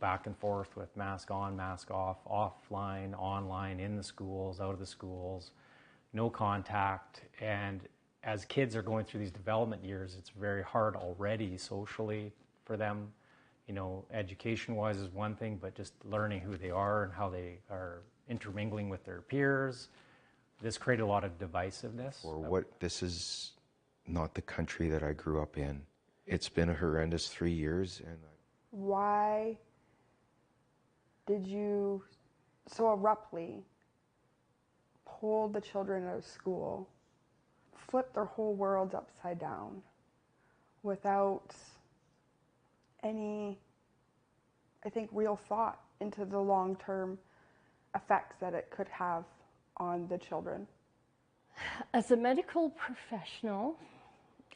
back and forth with mask on, mask off, offline, online, in the schools, out of the schools, no contact. And as kids are going through these development years, it's very hard already socially for them. Education-wise is one thing, but just learning who they are and how they are intermingling with their peers. This created a lot of divisiveness. This is not the country that I grew up in. It's been a horrendous 3 years. And Why did you so abruptly pull the children out of school, flip their whole worlds upside down without any, I think, real thought into the long-term effects that it could have on the children? As a medical professional,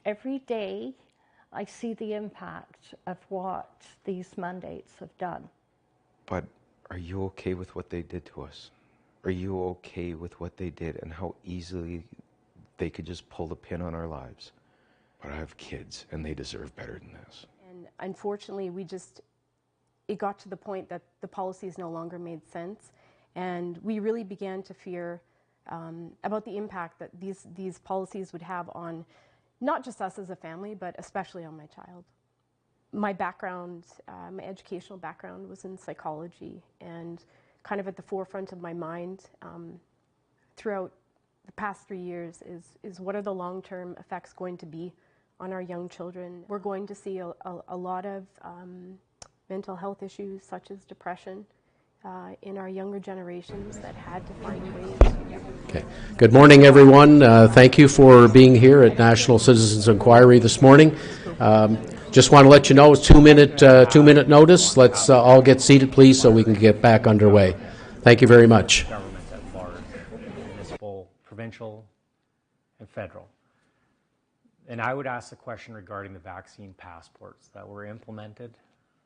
every day I see the impact of what these mandates have done. But are you okay with what they did to us? Are you okay with what they did and how easily they could just pull the pin on our lives? But I have kids, and they deserve better than this. And unfortunately, it got to the point that the policies no longer made sense, and we really began to fear about the impact that these policies would have on not just us as a family, but especially on my child. My background, my educational background was in psychology, and kind of at the forefront of my mind, throughout the past 3 years is what are the long-term effects going to be on our young children. We're going to see a lot of mental health issues such as depression in our younger generations that had to find ways. Okay. Good morning, everyone. Thank you for being here at National Citizens Inquiry this morning. Just want to let you know it's 2-minute notice. Let's all get seated, please, so we can get back underway. Thank you very much. Government at large, municipal, provincial, and federal. And I would ask the question regarding the vaccine passports that were implemented.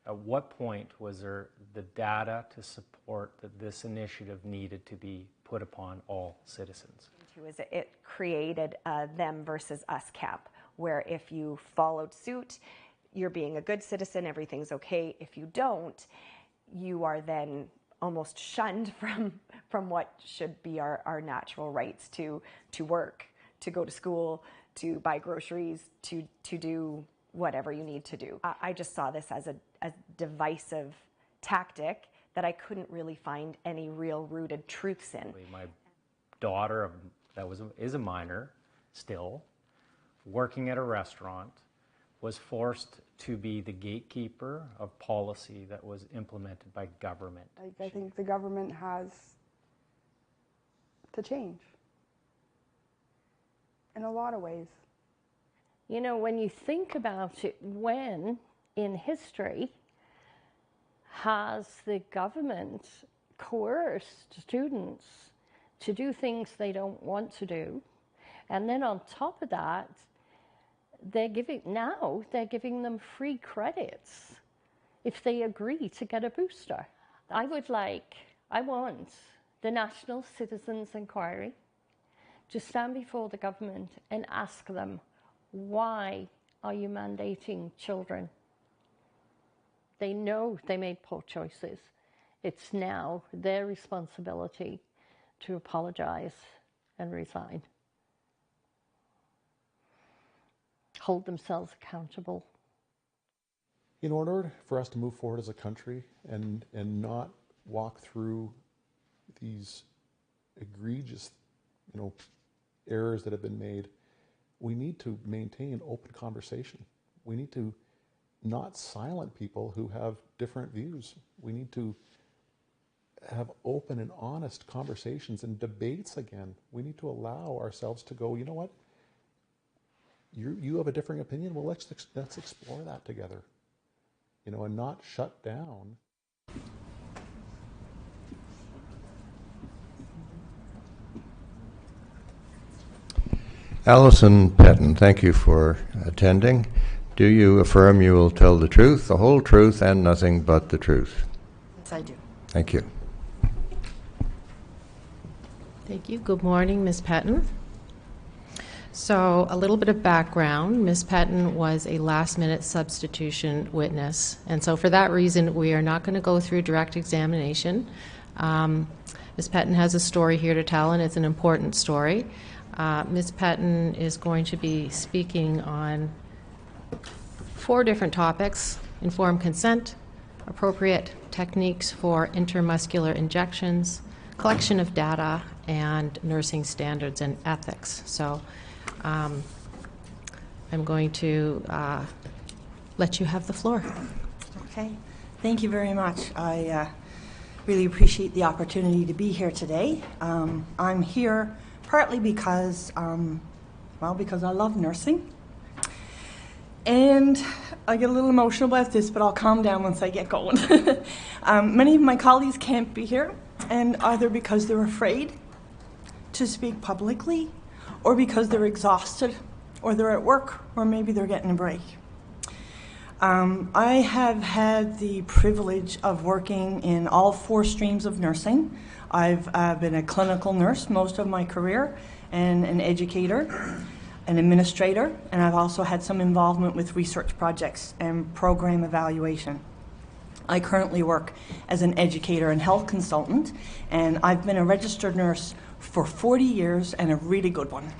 At what point was there the data to support that this initiative needed to be put upon all citizens? It created a them versus us cap, where if you followed suit, you're being a good citizen, everything's okay. If you don't, you are then almost shunned from what should be our natural rights to work, to go to school, to buy groceries, to do whatever you need to do. I just saw this as a divisive tactic that I couldn't really find any real rooted truths in. My daughter is a minor still, working at a restaurant, was forced to be the gatekeeper of policy that was implemented by government. I think the government has to change in a lot of ways. You know, when you think about it, when in history has the government coerced students to do things they don't want to do? And then on top of that, they're giving them free credits if they agree to get a booster. I want the National Citizens Inquiry to stand before the government and ask them, why are you mandating children? They know they made poor choices. It's now their responsibility to apologize and resign. Hold themselves accountable. In order for us to move forward as a country and not walk through these egregious, errors that have been made, we need to maintain open conversation. We need to not silent people who have different views. We need to have open and honest conversations and debates again. We need to allow ourselves to go, you know what? You have a differing opinion? Well, let's explore that together, and not shut down. Alison Petton, thank you for attending. Do you affirm you will tell the truth, the whole truth, and nothing but the truth? Yes, I do. Thank you. Thank you. Good morning, Ms. Petton. So a little bit of background. Ms. Petton was a last-minute substitution witness, and so for that reason, we are not going to go through direct examination. Ms. Petton has a story here to tell, and it's an important story. Ms. Petton is going to be speaking on 4 different topics: informed consent, appropriate techniques for intramuscular injections, collection of data, and nursing standards and ethics. So I'm going to let you have the floor. Okay. Thank you very much. I really appreciate the opportunity to be here today. I'm here partly because, because I love nursing. And I get a little emotional about this, but I'll calm down once I get going. Many of my colleagues can't be here, and either because they're afraid to speak publicly, or because they're exhausted, or they're at work, or maybe they're getting a break. I have had the privilege of working in all 4 streams of nursing. I've been a clinical nurse most of my career, and an educator, an administrator, and I've also had some involvement with research projects and program evaluation. I currently work as an educator and health consultant, and I've been a registered nurse for 40 years and a really good one.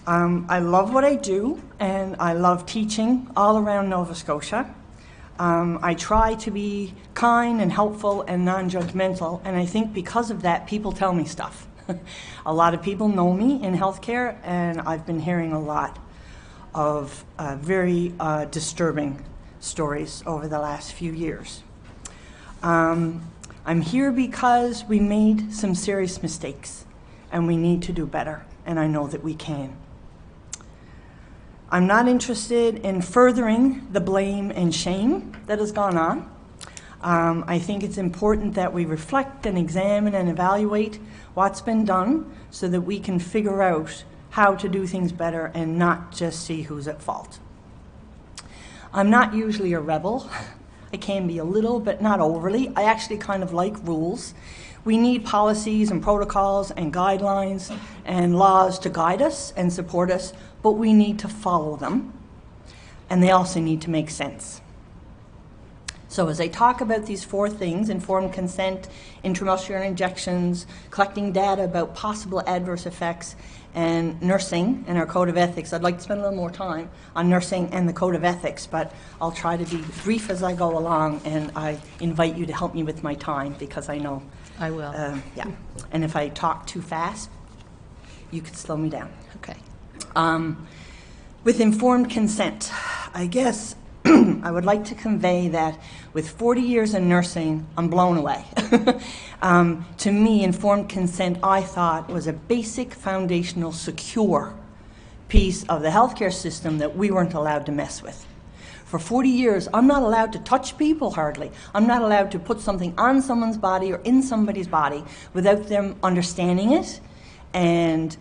I love what I do, and I love teaching all around Nova Scotia. I try to be kind and helpful and non-judgmental, and I think because of that, people tell me stuff. A lot of people know me in healthcare, and I've been hearing a lot of very disturbing stories over the last few years. I'm here because we made some serious mistakes, and we need to do better, and I know that we can. I'm not interested in furthering the blame and shame that has gone on. I think it's important that we reflect and examine and evaluate what's been done so that we can figure out how to do things better and not just see who's at fault. I'm not usually a rebel. I can be a little, but not overly. I actually kind of like rules. We need policies and protocols and guidelines and laws to guide us and support us, but we need to follow them, and they also need to make sense. So as I talk about these 4 things, informed consent, intramuscular injections, collecting data about possible adverse effects, and nursing and our code of ethics, I'd like to spend a little more time on nursing and the code of ethics, but I'll try to be brief as I go along, and I invite you to help me with my time because I know I will. Yeah. And if I talk too fast, you could slow me down. Okay. With informed consent, I guess I would like to convey that with 40 years in nursing, I'm blown away. To me, informed consent, I thought, was a basic, foundational, secure piece of the healthcare system that we weren't allowed to mess with. For 40 years, I'm not allowed to touch people hardly. I'm not allowed to put something on someone's body or in somebody's body without them understanding it and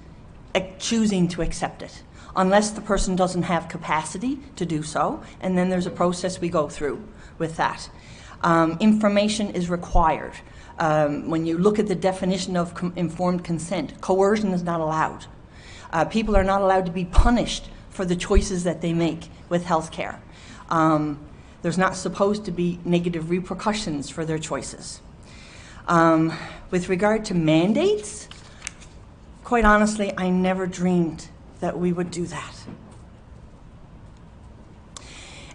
choosing to accept it, unless the person doesn't have capacity to do so, and then there's a process we go through with that. Information is required. When you look at the definition of informed consent, coercion is not allowed. People are not allowed to be punished for the choices that they make with healthcare. There's not supposed to be negative repercussions for their choices. With regard to mandates, quite honestly, I never dreamed that we would do that.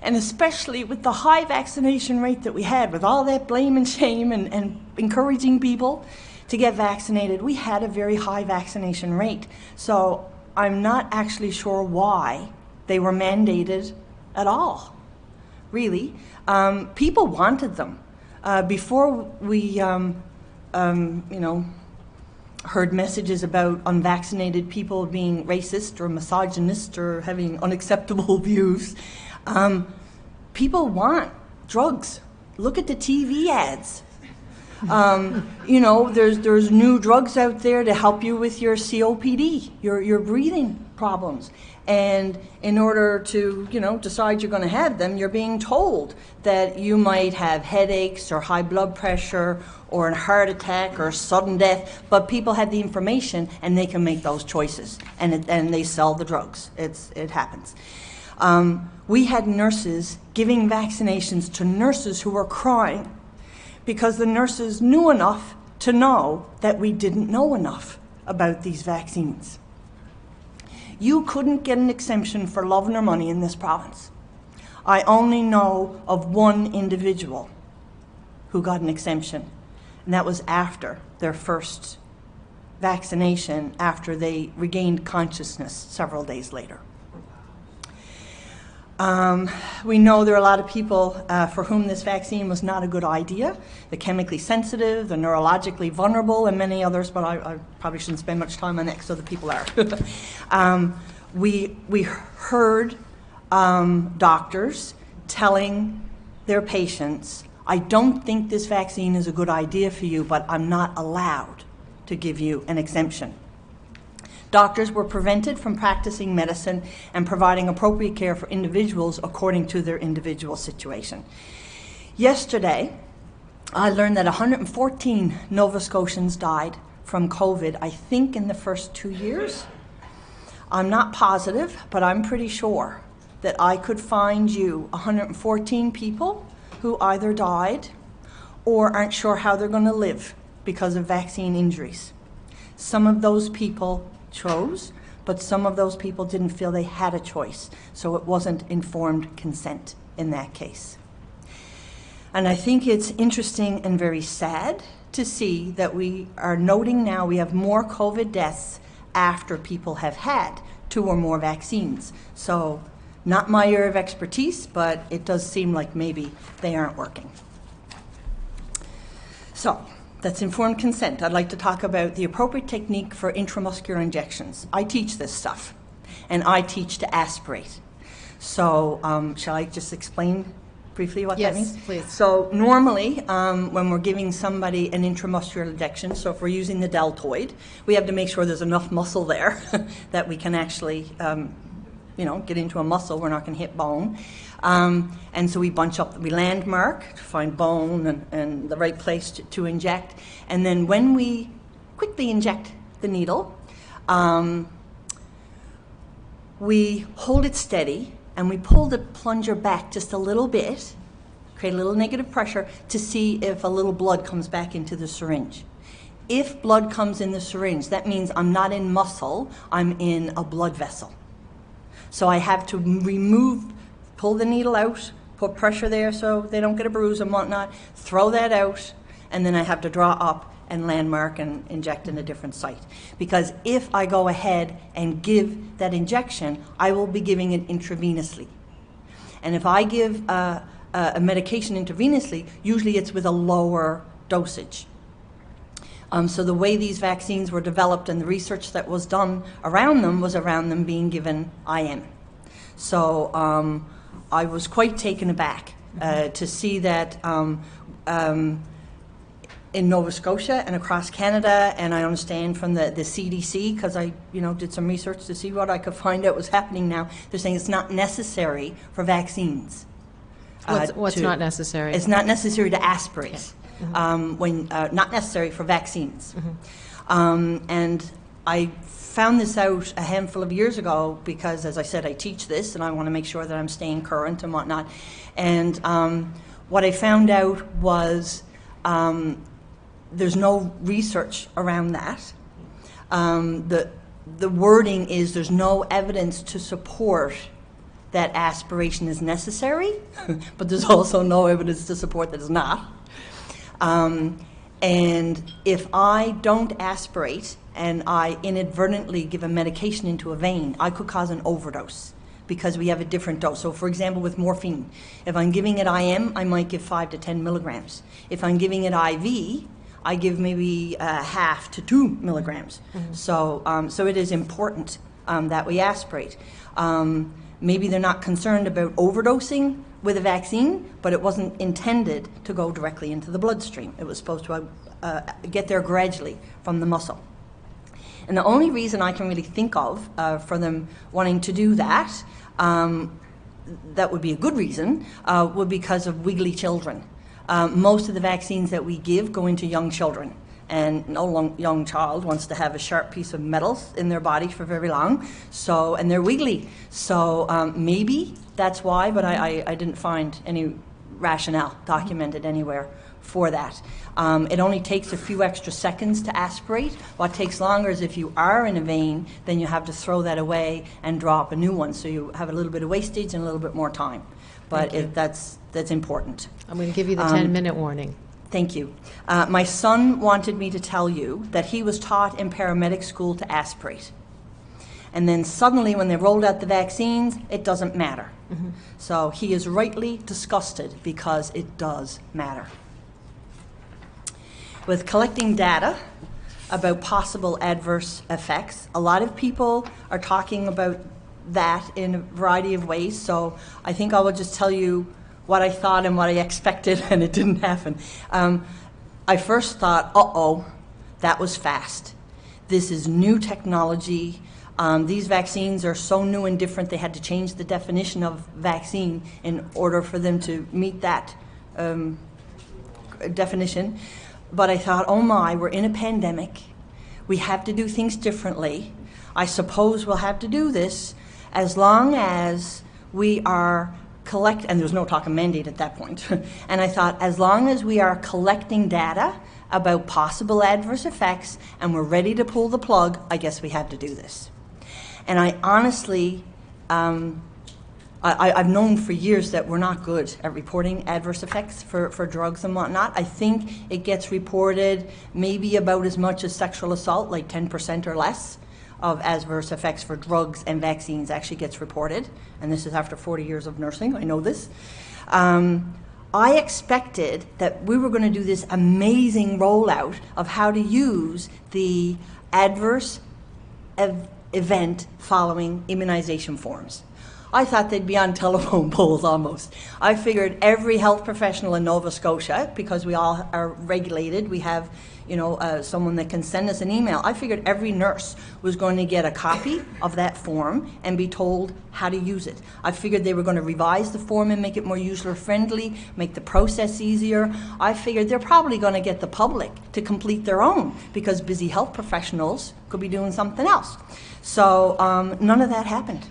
And especially with the high vaccination rate that we had, with all that blame and shame and encouraging people to get vaccinated, we had a very high vaccination rate. So I'm not actually sure why they were mandated at all, really. People wanted them. Before we, heard messages about unvaccinated people being racist or misogynist or having unacceptable views, people want drugs. Look at the TV ads. There's new drugs out there to help you with your COPD, your breathing problems. And in order to, decide you're going to have them, you're being told that you might have headaches or high blood pressure or a heart attack or sudden death, but people have the information and they can make those choices, and they sell the drugs. It happens. We had nurses giving vaccinations to nurses who were crying because the nurses knew enough to know that we didn't know enough about these vaccines. You couldn't get an exemption for love nor money in this province. I only know of one individual who got an exemption, and that was after their first vaccination, after they regained consciousness several days later. We know there are a lot of people for whom this vaccine was not a good idea. The chemically sensitive, the neurologically vulnerable, and many others, but I probably shouldn't spend much time on that because other people are. We heard doctors telling their patients, I don't think this vaccine is a good idea for you, but I'm not allowed to give you an exemption. Doctors were prevented from practicing medicine and providing appropriate care for individuals according to their individual situation. Yesterday, I learned that 114 Nova Scotians died from COVID, I think in the first 2 years. I'm not positive, but I'm pretty sure that I could find you 114 people who either died or aren't sure how they're going to live because of vaccine injuries. Some of those people chose, but some of those people didn't feel they had a choice, so it wasn't informed consent in that case. And I think it's interesting and very sad to see that we are noting now we have more COVID deaths after people have had 2 or more vaccines. So not my area of expertise, but it does seem like maybe they aren't working. So that's informed consent. I'd like to talk about the appropriate technique for intramuscular injections. I teach this stuff, and I teach to aspirate. So shall I just explain briefly what that means? Yes, please. So normally, when we're giving somebody an intramuscular injection, so if we're using the deltoid, we have to make sure there's enough muscle there that we can actually, get into a muscle. We're not going to hit bone. And so we bunch up, we landmark to find bone and the right place to inject. And then when we quickly inject the needle, we hold it steady, and we pull the plunger back just a little bit, create a little negative pressure to see if a little blood comes back into the syringe. If blood comes in the syringe, that means I'm not in muscle, I'm in a blood vessel. So I have to pull the needle out, put pressure there so they don't get a bruise and whatnot, throw that out, and then I have to draw up and landmark and inject in a different site. Because if I go ahead and give that injection, I will be giving it intravenously. And if I give a medication intravenously, usually it's with a lower dosage. So the way these vaccines were developed and the research that was done around them was around them being given IM. So I was quite taken aback to see that in Nova Scotia and across Canada, and I understand from the CDC, because I did some research to see what I could find out was happening now. They're saying it's not necessary for vaccines. What's not necessary? It's not necessary to aspirate. Okay. Not necessary for vaccines. And I found this out a handful of years ago because, as I said, I teach this and I want to make sure that I'm staying current and whatnot. And what I found out was there's no research around that. The wording is there's no evidence to support that aspiration is necessary, but there's also no evidence to support that it's not. And if I don't aspirate and I inadvertently give a medication into a vein, I could cause an overdose because we have a different dose. So for example, with morphine, if I'm giving it IM, I might give 5 to 10 milligrams. If I'm giving it IV, I give maybe half to 2 milligrams. So it is important that we aspirate. Maybe they're not concerned about overdosing with a vaccine, but it wasn't intended to go directly into the bloodstream. It was supposed to get there gradually from the muscle. And the only reason I can really think of for them wanting to do that, that would be a good reason, would be because of wiggly children. Most of the vaccines that we give go into young children, and no young child wants to have a sharp piece of metal in their body for very long, and they're wiggly. So maybe that's why, but I didn't find any rationale documented anywhere for that. It only takes a few extra seconds to aspirate. What takes longer is if you are in a vein, then you have to throw that away and draw up a new one, so you have a little bit of wastage and a little bit more time. But that's important. I'm going to give you the 10-minute warning. Thank you. My son wanted me to tell you that he was taught in paramedic school to aspirate. And then suddenly when they rolled out the vaccines, it doesn't matter. So he is rightly disgusted because it does matter. With collecting data about possible adverse effects, a lot of people are talking about that in a variety of ways. So I think I will just tell you what I thought and what I expected, and it didn't happen. I first thought, uh-oh, that was fast. This is new technology. These vaccines are so new and different, they had to change the definition of vaccine in order for them to meet that definition. But I thought, oh my, we're in a pandemic. We have to do things differently. I suppose we'll have to do this as long as we are and there was no talk of mandate at that point. And I thought, as long as we are collecting data about possible adverse effects and we're ready to pull the plug, I guess we have to do this. And I honestly I've known for years that we're not good at reporting adverse effects for drugs and whatnot. I think it gets reported maybe about as much as sexual assault, like 10% or less of adverse effects for drugs and vaccines actually gets reported. And this is after 40 years of nursing, I know this. I expected that we were going to do this amazing rollout of how to use the adverse event following immunization forms. I thought they'd be on telephone poles almost. I figured every health professional in Nova Scotia, because we all are regulated, we have someone that can send us an email. I figured every nurse was going to get a copy of that form and be told how to use it. I figured they were going to revise the form and make it more user-friendly, make the process easier. I figured they're probably going to get the public to complete their own because busy health professionals could be doing something else. So none of that happened.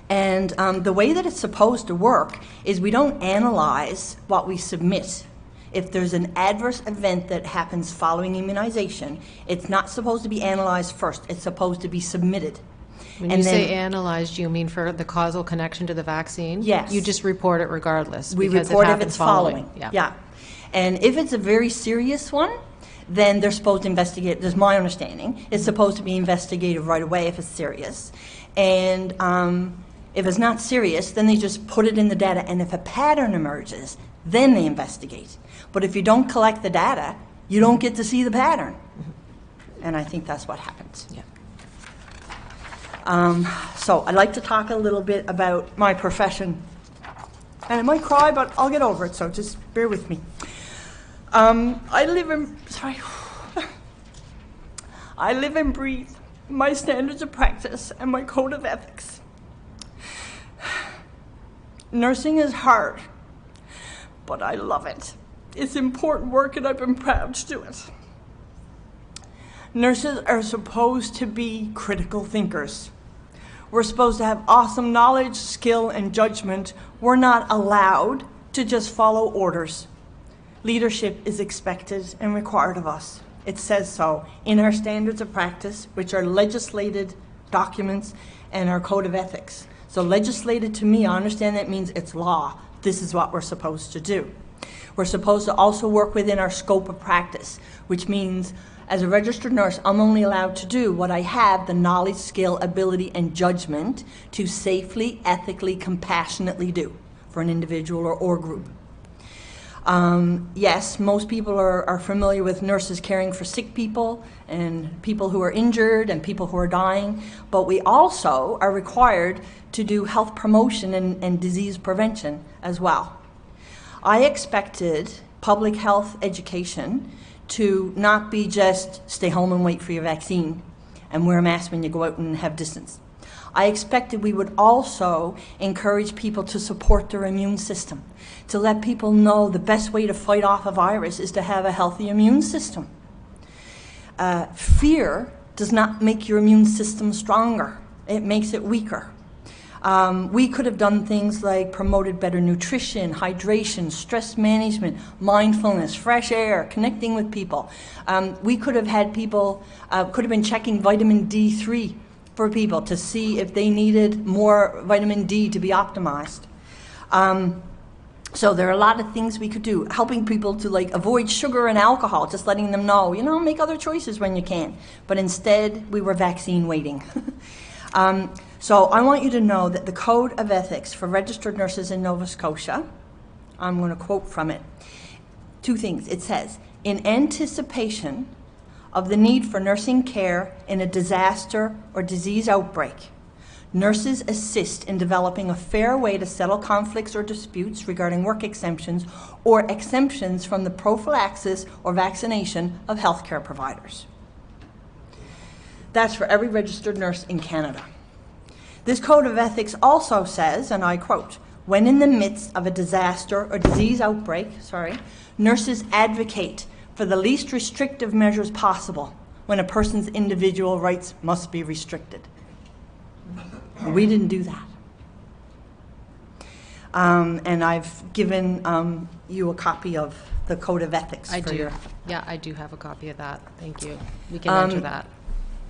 And the way that it's supposed to work is we don't analyze what we submit. If there's an adverse event that happens following immunization, it's not supposed to be analyzed first. It's supposed to be submitted. When you say analyzed, you mean for the causal connection to the vaccine? Yes. You just report it regardless. We because report it if it's following. Yeah. And if it's a very serious one, then they're supposed to investigate. There's my understanding. It's supposed to be investigated right away if it's serious. And if it's not serious, then they just put it in the data. And if a pattern emerges, then they investigate. But if you don't collect the data, you don't get to see the pattern. And I think that's what happens. Yeah. So I'd like to talk a little bit about my profession. And I might cry, but I'll get over it, so just bear with me. I live and breathe my standards of practice and my code of ethics. Nursing is hard, but I love it. It's important work and I've been proud to do it. Nurses are supposed to be critical thinkers. We're supposed to have awesome knowledge, skill, and judgment. We're not allowed to just follow orders. Leadership is expected and required of us. It says so in our standards of practice, which are legislated documents, and our code of ethics. So legislated, to me, I understand that means it's law. This is what we're supposed to do. We're supposed to also work within our scope of practice, which means as a registered nurse, I'm only allowed to do what I have the knowledge, skill, ability, and judgment to safely, ethically, compassionately do for an individual or group. Yes, most people are familiar with nurses caring for sick people and people who are injured and people who are dying, but we also are required to do health promotion and disease prevention as well. I expected public health education to not be just stay home and wait for your vaccine and wear a mask when you go out and have distance. I expected we would also encourage people to support their immune system, to let people know the best way to fight off a virus is to have a healthy immune system. Fear does not make your immune system stronger. It makes it weaker. We could have done things like promoted better nutrition, hydration, stress management, mindfulness, fresh air, connecting with people. We could have had people, could have been checking vitamin D3 for people to see if they needed more vitamin D to be optimized. So there are a lot of things we could do, helping people to avoid sugar and alcohol, just letting them know, make other choices when you can. But instead, we were vaccine waiting. So I want you to know that the Code of Ethics for Registered Nurses in Nova Scotia, I'm going to quote from it, 2 things. It says, in anticipation of the need for nursing care in a disaster or disease outbreak, nurses assist in developing a fair way to settle conflicts or disputes regarding work exemptions or exemptions from the prophylaxis or vaccination of healthcare providers. That's for every registered nurse in Canada. This Code of Ethics also says, and I quote, when in the midst of a disaster or disease outbreak, nurses advocate for the least restrictive measures possible when a person's individual rights must be restricted. We didn't do that. And I've given you a copy of the Code of Ethics. I do. Yeah, I do have a copy of that. Thank you. We can enter that.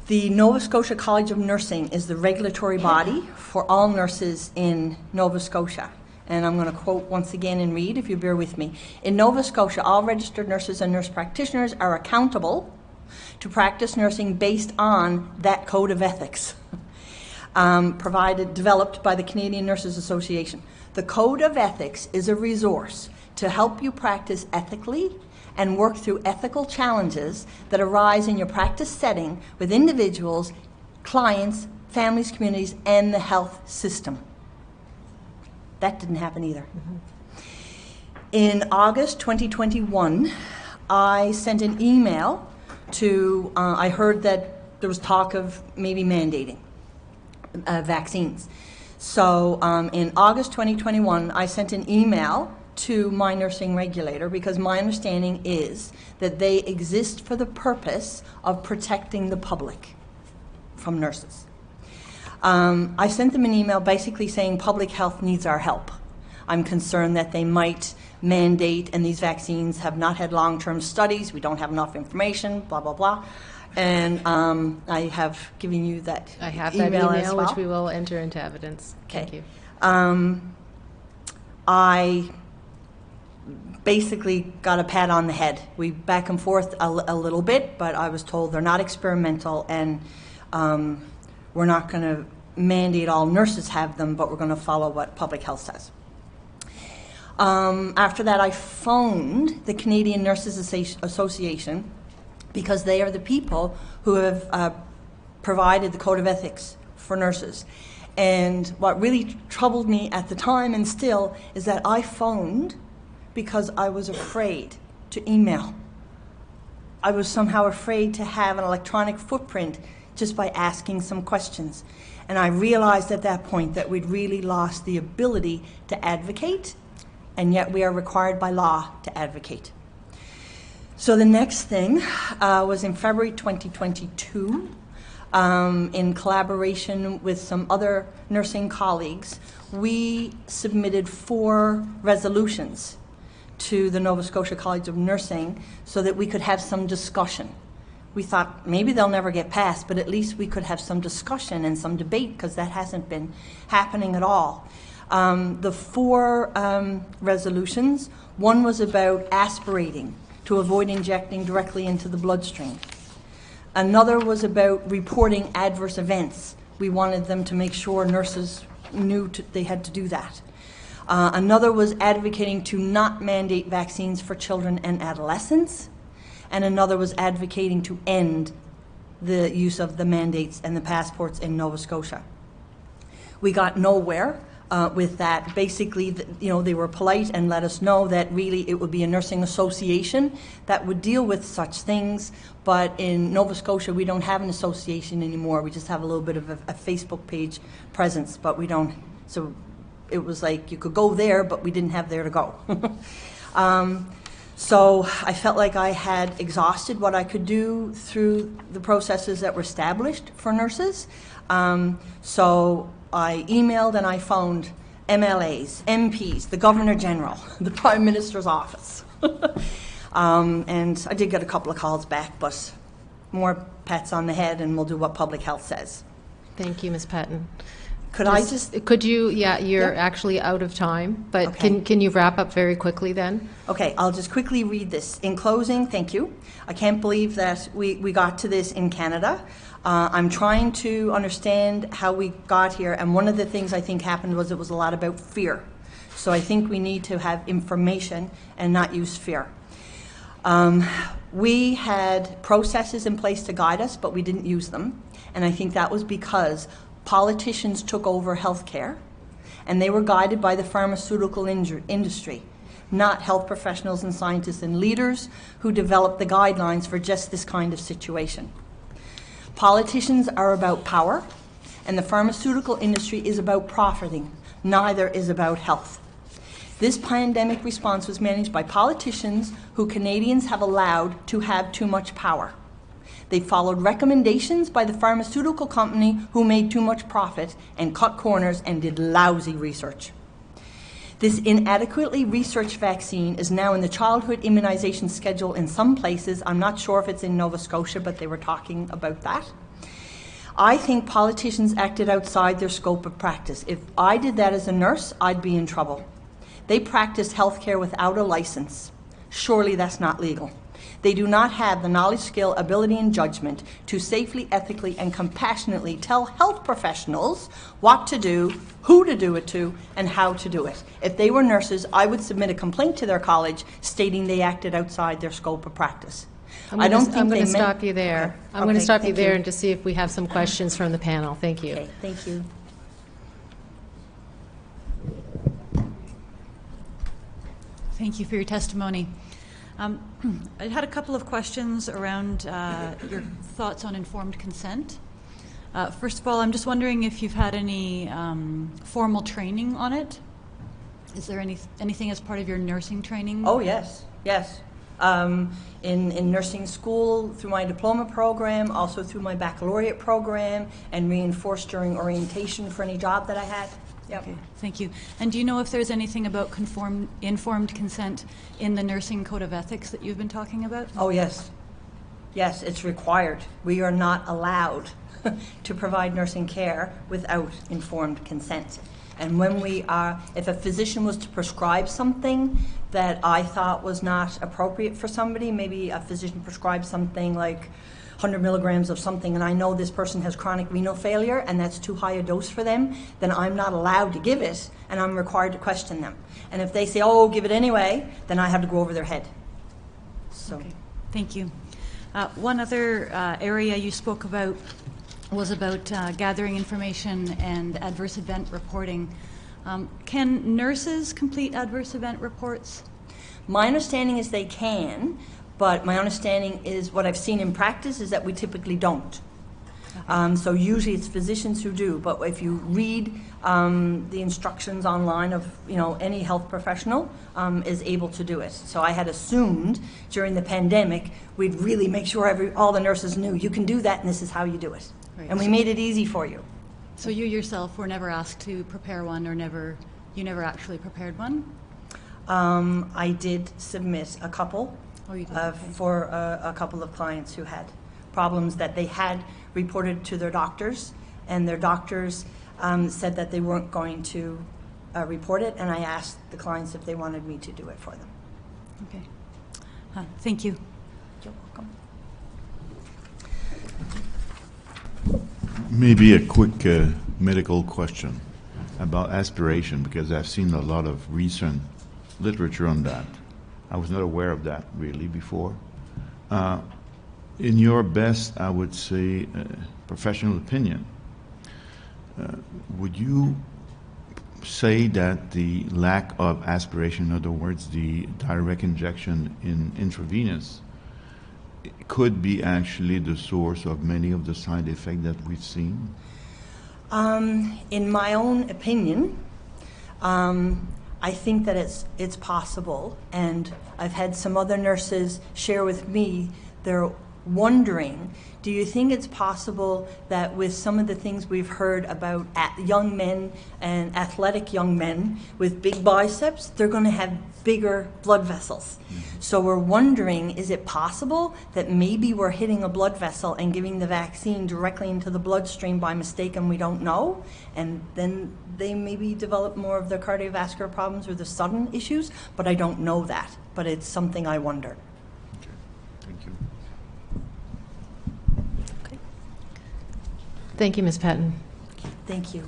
The Nova Scotia College of Nursing is the regulatory body for all nurses in Nova Scotia. And I'm going to quote once again and read, if you bear with me. In Nova Scotia, all registered nurses and nurse practitioners are accountable to practice nursing based on that code of ethics developed by the Canadian Nurses Association. The Code of Ethics is a resource to help you practice ethically and work through ethical challenges that arise in your practice setting with individuals, clients, families, communities, and the health system. That didn't happen either. In August 2021, I sent an email to, I heard that there was talk of maybe mandating vaccines. So in August 2021, I sent an email to my nursing regulator because my understanding is that they exist for the purpose of protecting the public from nurses. I sent them an email basically saying public health needs our help. I'm concerned that they might mandate, and these vaccines have not had long-term studies, we don't have enough information, blah, blah, blah. And I have given you that email. I have that email as well, which we will enter into evidence. Okay. Thank you. I basically got a pat on the head. We back and forth a little bit, but I was told they're not experimental and we're not going to mandate all nurses have them, but we're going to follow what public health says. After that, I phoned the Canadian Nurses Association because they are the people who have provided the Code of Ethics for nurses. And what really troubled me at the time and still is that I phoned because I was afraid to email. I was somehow afraid to have an electronic footprint just by asking some questions. And I realized at that point that we'd really lost the ability to advocate, and yet we are required by law to advocate. So the next thing was in February 2022, in collaboration with some other nursing colleagues, we submitted 4 resolutions to the Nova Scotia College of Nursing so that we could have some discussion. We thought maybe they'll never get passed, but at least we could have some discussion and some debate because that hasn't been happening at all. The 4 resolutions, one was about aspirating to avoid injecting directly into the bloodstream. Another was about reporting adverse events. We wanted them to make sure nurses knew they had to do that. Another was advocating to not mandate vaccines for children and adolescents. And another was advocating to end the use of the mandates and the passports in Nova Scotia. We got nowhere with that. Basically, they were polite and let us know that really it would be a nursing association that would deal with such things. But in Nova Scotia, we don't have an association anymore. We just have a little bit of a Facebook page presence, but we don't. So it was like you could go there, but we didn't have there to go. So I felt like I had exhausted what I could do through the processes that were established for nurses. So I emailed and I phoned MLAs, MPs, the Governor General, the Prime Minister's office. And I did get a couple of calls back, but more pats on the head and we'll do what public health says. Thank you, Ms. Patton. Could you, you're actually out of time, but okay. Can you wrap up very quickly then? Okay, I'll just quickly read this. In closing, thank you. I can't believe that we got to this in Canada. I'm trying to understand how we got here, and one of the things I think happened was it was a lot about fear. So I think we need to have information and not use fear. We had processes in place to guide us, but we didn't use them. And I think that was because politicians took over healthcare, and they were guided by the pharmaceutical industry, not health professionals and scientists and leaders who developed the guidelines for just this kind of situation. Politicians are about power, and the pharmaceutical industry is about profiting. Neither is about health. This pandemic response was managed by politicians who Canadians have allowed to have too much power. They followed recommendations by the pharmaceutical company who made too much profit and cut corners and did lousy research. This inadequately researched vaccine is now in the childhood immunization schedule in some places. I'm not sure if it's in Nova Scotia, but they were talking about that. I think politicians acted outside their scope of practice. If I did that as a nurse, I'd be in trouble. They practice healthcare without a license. Surely that's not legal. They do not have the knowledge, skill, ability, and judgment to safely, ethically, and compassionately tell health professionals what to do, who to do it to, and how to do it. If they were nurses, I would submit a complaint to their college stating they acted outside their scope of practice. I'm going to stop you there. Okay. I'm going to stop you thank there and to see if we have some questions from the panel. Thank you. Okay, thank you. Thank you for your testimony. I had a couple of questions around your thoughts on informed consent. First of all, I'm just wondering if you've had any formal training on it. Is there anything as part of your nursing training? Oh, yes, yes. In nursing school, through my diploma program, also through my baccalaureate program, and reinforced during orientation for any job that I had. Yep. Okay, thank you. And do you know if there's anything about informed consent in the nursing code of ethics that you've been talking about? Oh, yes. Yes, it's required. We are not allowed to provide nursing care without informed consent. And when if a physician was to prescribe something that I thought was not appropriate for somebody, maybe a physician prescribed something like 100 milligrams of something, and I know this person has chronic renal failure and that's too high a dose for them, then I'm not allowed to give it, and I'm required to question them. And if they say, oh, give it anyway, then I have to go over their head. So. Okay. Thank you. One other area you spoke about was about gathering information and adverse event reporting. Can nurses complete adverse event reports? My understanding is they can, but my understanding is what I've seen in practice is that we typically don't. So usually it's physicians who do, but if you read the instructions online of any health professional is able to do it. So I had assumed during the pandemic we'd really make sure all the nurses knew you can do that and this is how you do it. Right. And we made it easy for you. So you yourself were never asked to prepare one, or you never actually prepared one? I did submit a couple. Oh, you did? Okay. For a couple of clients who had problems that they had reported to their doctors, and their doctors said that they weren't going to report it, and I asked the clients if they wanted me to do it for them. Okay. Thank you. You're welcome. Maybe a quick medical question about aspiration, because I've seen a lot of recent literature on that. I was not aware of that really before. In your best, I would say, professional opinion, would you say that the lack of aspiration, in other words, the direct injection in intravenous, could be actually the source of many of the side effects that we've seen? In my own opinion, I think that it's possible, and I've had some other nurses share with me they're wondering, do you think it's possible that with some of the things we've heard about young men and athletic young men with big biceps, they're going to have bigger blood vessels. So we're wondering, is it possible that maybe we're hitting a blood vessel and giving the vaccine directly into the bloodstream by mistake and we don't know? And then they maybe develop more of the cardiovascular problems or the sudden issues, but I don't know that. But it's something I wonder. Okay. Thank you. Thank you, Ms. Patton. Thank you.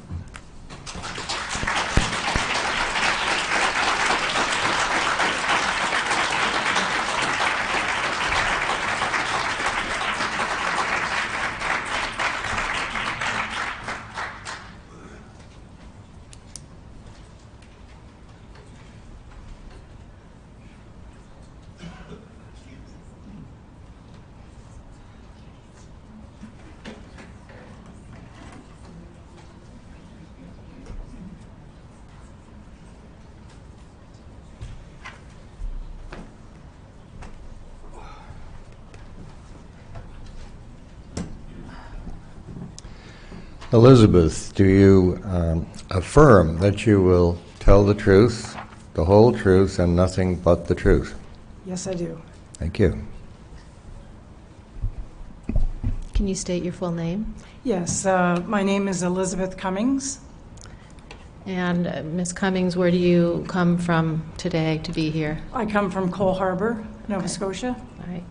Elizabeth, do you affirm that you will tell the truth, the whole truth, and nothing but the truth? Yes, I do. Thank you. Can you state your full name? Yes, my name is Elizabeth Cummings. And Ms. Cummings, where do you come from today to be here? I come from Cole Harbour, Nova Scotia. All right.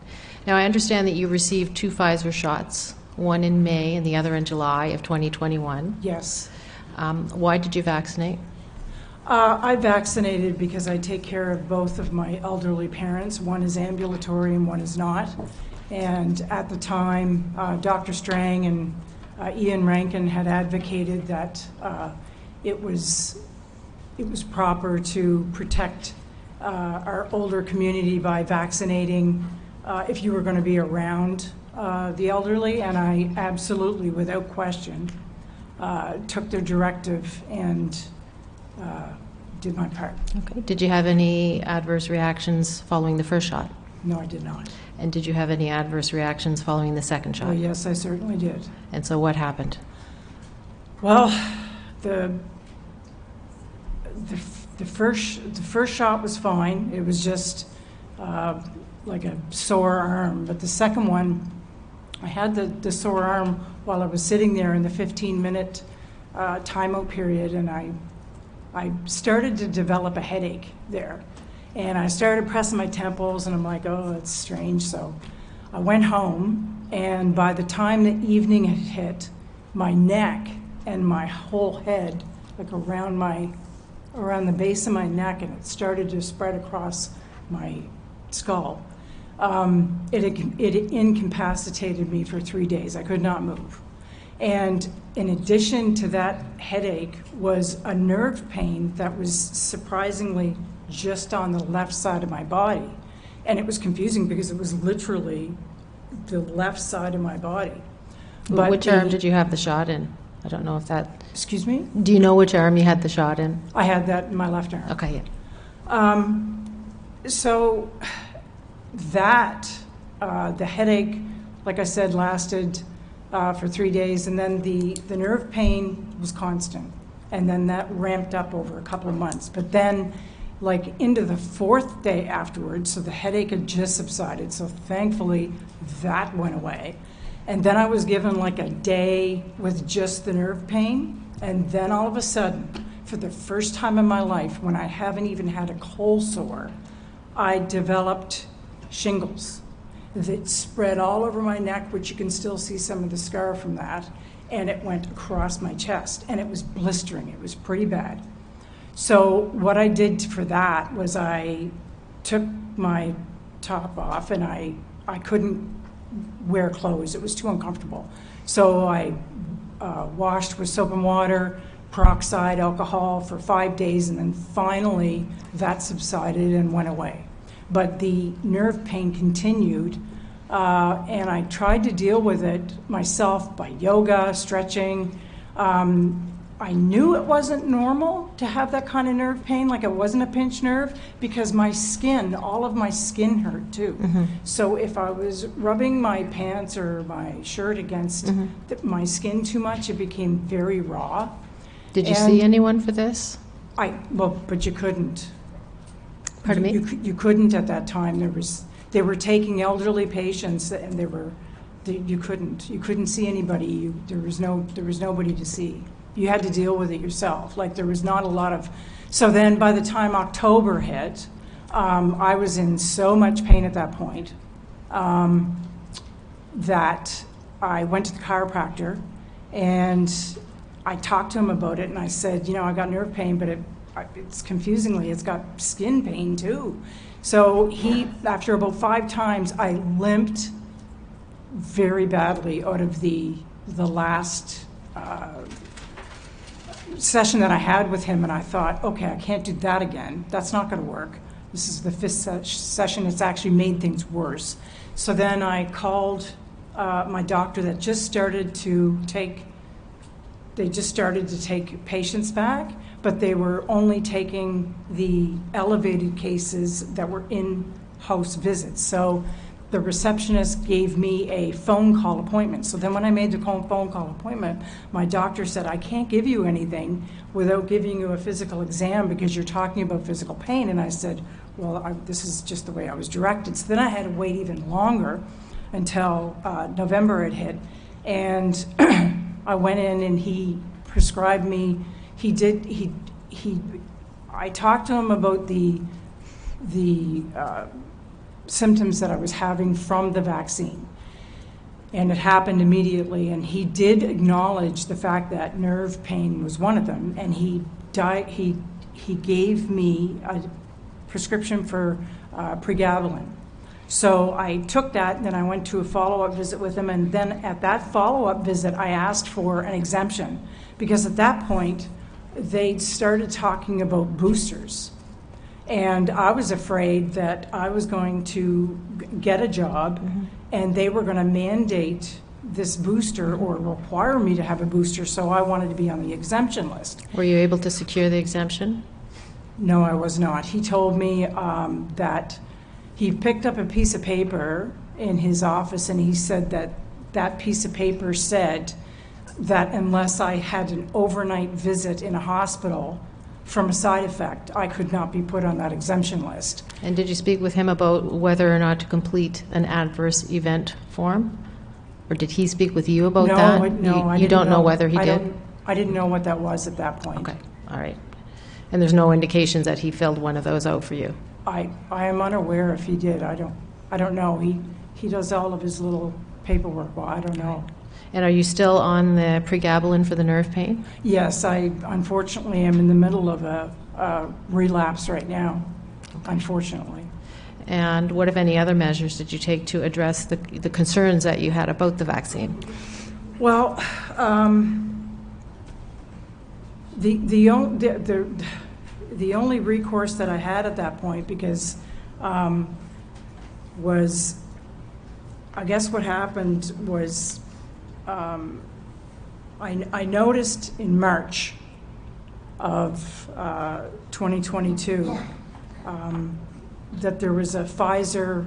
Now, I understand that you received 2 Pfizer shots, one in May and the other in July of 2021. Yes. Why did you vaccinate? I vaccinated because I take care of both of my elderly parents. One is ambulatory and one is not. And at the time, Dr. Strang and Ian Rankin had advocated that it was proper to protect our older community by vaccinating if you were going to be around the elderly, and I absolutely, without question, took their directive and did my part. Okay. Did you have any adverse reactions following the first shot? No, I did not. And did you have any adverse reactions following the second shot? Oh, yes, I certainly did. And so what happened? Well, the first shot was fine. It was just like a sore arm. But the second one, I had the sore arm while I was sitting there in the 15-minute timeout period, and I started to develop a headache there. And I started pressing my temples, and I'm like, oh, that's strange. So I went home, and by the time the evening had hit, my neck and my whole head, like around the base of my neck, and it started to spread across my skull. It incapacitated me for 3 days. I could not move. And in addition to that headache was a nerve pain that was surprisingly just on the left side of my body. And it was confusing because it was literally the left side of my body. But which arm did you have the shot in? I don't know if that... Excuse me? Do you know which arm you had the shot in? I had that in my left arm. Okay, yeah. So that, the headache, like I said, lasted for 3 days, and then the nerve pain was constant. And then that ramped up over a couple of months. But then, like into the 4th day afterwards, so the headache had just subsided, so thankfully that went away. And then I was given like a day with just the nerve pain, and then all of a sudden, for the first time in my life, when I haven't even had a cold sore, I developed shingles that spread all over my neck, which you can still see some of the scar from that, and it went across my chest, and it was blistering. It was pretty bad. So what I did for that was I took my top off, and I couldn't wear clothes. It was too uncomfortable. So I washed with soap and water, peroxide, alcohol for 5 days, and then finally that subsided and went away. But the nerve pain continued, and I tried to deal with it myself by yoga, stretching. I knew it wasn't normal to have that kind of nerve pain, like it wasn't a pinched nerve, because my skin, all of my skin hurt too. Mm-hmm. So if I was rubbing my pants or my shirt against my skin too much, it became very raw. Did you see anyone for this? But you couldn't. Pardon me? You couldn't at that time. They were taking elderly patients, and you couldn't see anybody. There was nobody to see. You had to deal with it yourself. Like there was not a lot of. So then, by the time October hit, I was in so much pain at that point that I went to the chiropractor, and I talked to him about it, and I said, I got nerve pain, but it's confusingly, it's got skin pain too. So after about 5 times, I limped very badly out of the last session that I had with him, and I thought, okay, I can't do that again. That's not going to work. This is the 5th session. It's actually made things worse. So then I called my doctor that just started to take patients back, but they were only taking the elevated cases that were in-house visits. So the receptionist gave me a phone call appointment. So then when I made the phone call appointment, my doctor said, I can't give you anything without giving you a physical exam because you're talking about physical pain. And I said, well, this is just the way I was directed. So then I had to wait even longer. until November had hit. And I went in and he prescribed me, I talked to him about the symptoms that I was having from the vaccine. And it happened immediately, and he did acknowledge the fact that nerve pain was one of them, and he gave me a prescription for pregabalin. So I took that, and then I went to a follow-up visit with him, and then at that follow-up visit, I asked for an exemption, because at that point, they'd started talking about boosters. And I was afraid that I was going to get a job, and they were going to mandate this booster or require me to have a booster, so I wanted to be on the exemption list. Were you able to secure the exemption? No, I was not. He told me that he picked up a piece of paper in his office, and he said that that piece of paper said that unless I had an overnight visit in a hospital from a side effect, I could not be put on that exemption list. And did you speak with him about whether or not to complete an adverse event form? Or did he speak with you about that? No, you don't know whether he did? I didn't know what that was at that point. Okay, all right. And there's no indications that he filled one of those out for you? I am unaware if he did. I don't know. He does all of his little paperwork. Well, I don't know. And are you still on the pregabalin for the nerve pain? Yes, I unfortunately am in the middle of a relapse right now, unfortunately. And what, if any, other measures did you take to address the concerns that you had about the vaccine? Well, the only recourse that I had at that point, because was, I guess what happened was, I noticed in March of 2022 that there was a Pfizer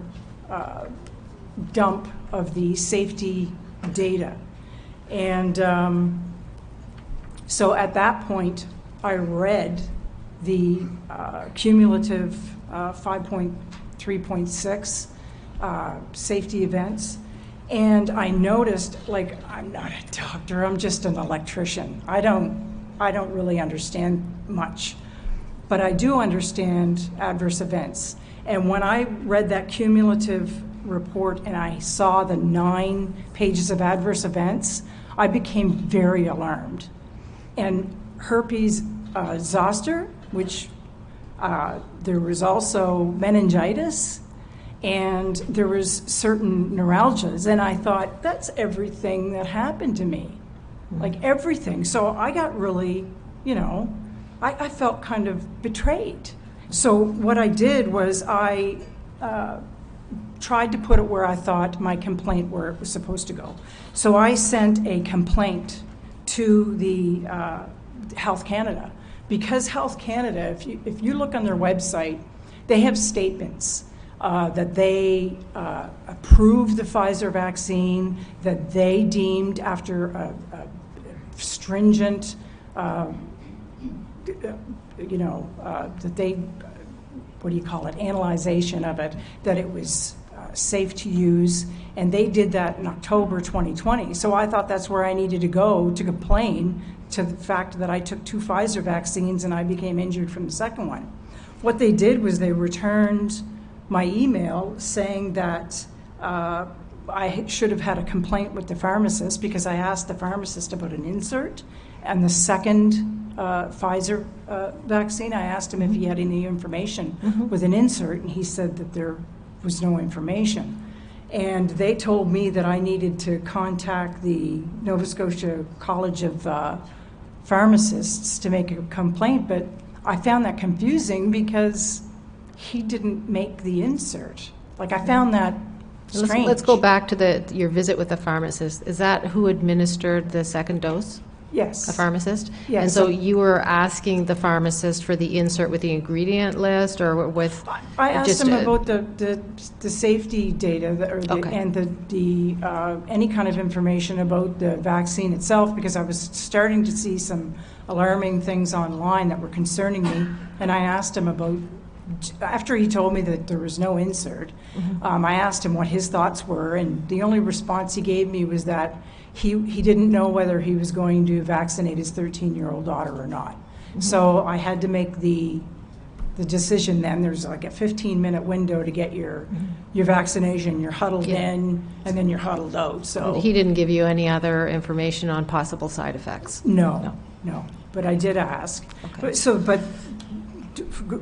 dump of the safety data. And so at that point, I read the cumulative 5.3.6 safety events. And I noticed, like, I'm not a doctor, I'm just an electrician. I don't really understand much, but I do understand adverse events. And when I read that cumulative report and I saw the 9 pages of adverse events, I became very alarmed. And herpes zoster, which there was also meningitis, and there was certain neuralgias, and I thought, that's everything that happened to me, like everything. So I got really, I felt kind of betrayed. So what I did was I tried to put it where I thought my complaint where it was supposed to go. So I sent a complaint to the Health Canada, because Health Canada, if you look on their website, they have statements that they approved the Pfizer vaccine, that they deemed after a stringent, that they, analyzation of it, that it was safe to use, and they did that in October 2020. So I thought that's where I needed to go to complain to the fact that I took 2 Pfizer vaccines and I became injured from the second one. What they did was they returned my email saying that I should have had a complaint with the pharmacist, because I asked the pharmacist about an insert, and the second Pfizer vaccine, I asked him if he had any information with an insert, and he said that there was no information. And they told me that I needed to contact the Nova Scotia College of Pharmacists to make a complaint, but I found that confusing because he didn't make the insert. Like, I found that strange. Let's go back to your visit with the pharmacist. Is that who administered the second dose? Yes. A pharmacist? Yes. And so you were asking the pharmacist for the insert with the ingredient list, or with? I asked him about the safety data and the any kind of information about the vaccine itself, because I was starting to see some alarming things online that were concerning me, and I asked him about after he told me that there was no insert, I asked him what his thoughts were, and the only response he gave me was that he didn't know whether he was going to vaccinate his 13-year-old daughter or not. So I had to make the decision then. There's like a 15-minute window to get your vaccination. You're huddled in, and then you're huddled out. So He didn't give you any other information on possible side effects? No. But I did ask. Okay. But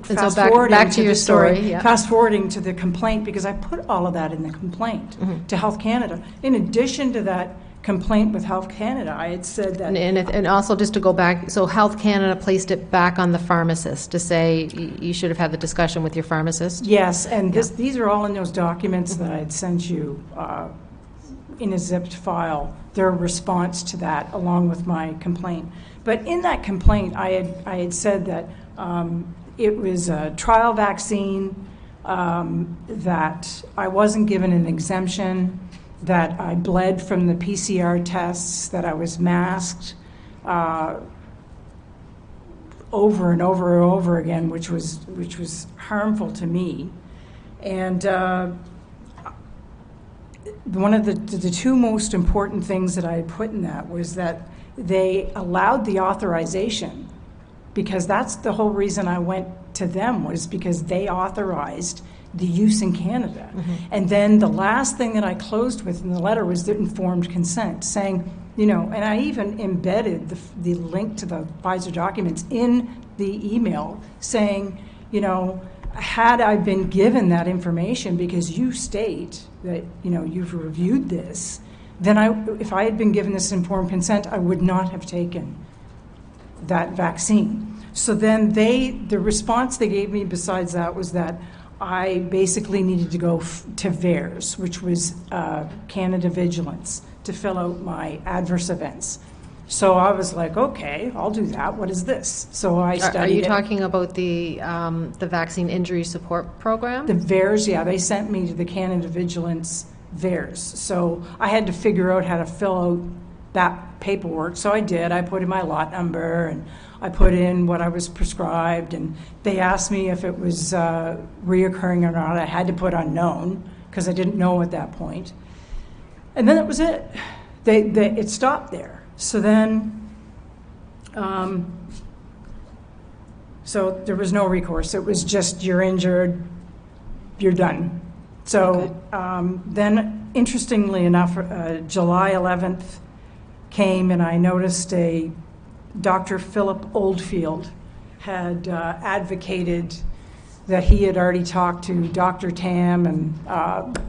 And so back to your story. Yeah. Fast forwarding to the complaint, because I put all of that in the complaint to Health Canada. In addition to that complaint with Health Canada, I had said that. And also, just to go back, so Health Canada placed it back on the pharmacist to say you should have had the discussion with your pharmacist? Yes, and these are all in those documents that I had sent you in a zipped file, their response to that, along with my complaint. But in that complaint, I had said that it was a trial vaccine, that I wasn't given an exemption, that I bled from the PCR tests, that I was masked over and over and over again, which was harmful to me. And one of the two most important things that I had put in that was that they allowed the authorization, because that's the whole reason I went to them, was because they authorized the use in Canada. And then the last thing that I closed with in the letter was the informed consent, saying, and I even embedded the link to the Pfizer documents in the email, saying, had I been given that information, because you state that, you've reviewed this, then if I had been given this informed consent, I would not have taken that vaccine. So then the response they gave me besides that was that I basically needed to go to VAERS, which was Canada Vigilance, to fill out my adverse events. So I was like, okay, I'll do that. What is this? So I studied Are you talking about the Vaccine Injury Support Program? The VAERS, yeah. They sent me to the Canada Vigilance VAERS. So I had to figure out how to fill out that paperwork. So I did. I put in my lot number, and I put in what I was prescribed, and they asked me if it was reoccurring or not. I had to put unknown, because I didn't know at that point. And then that was it. It stopped there. So then, so there was no recourse. It was just, you're injured, you're done. So then, interestingly enough, July 11th came, and I noticed Dr. Philip Oldfield had advocated that he had already talked to Dr. Tam and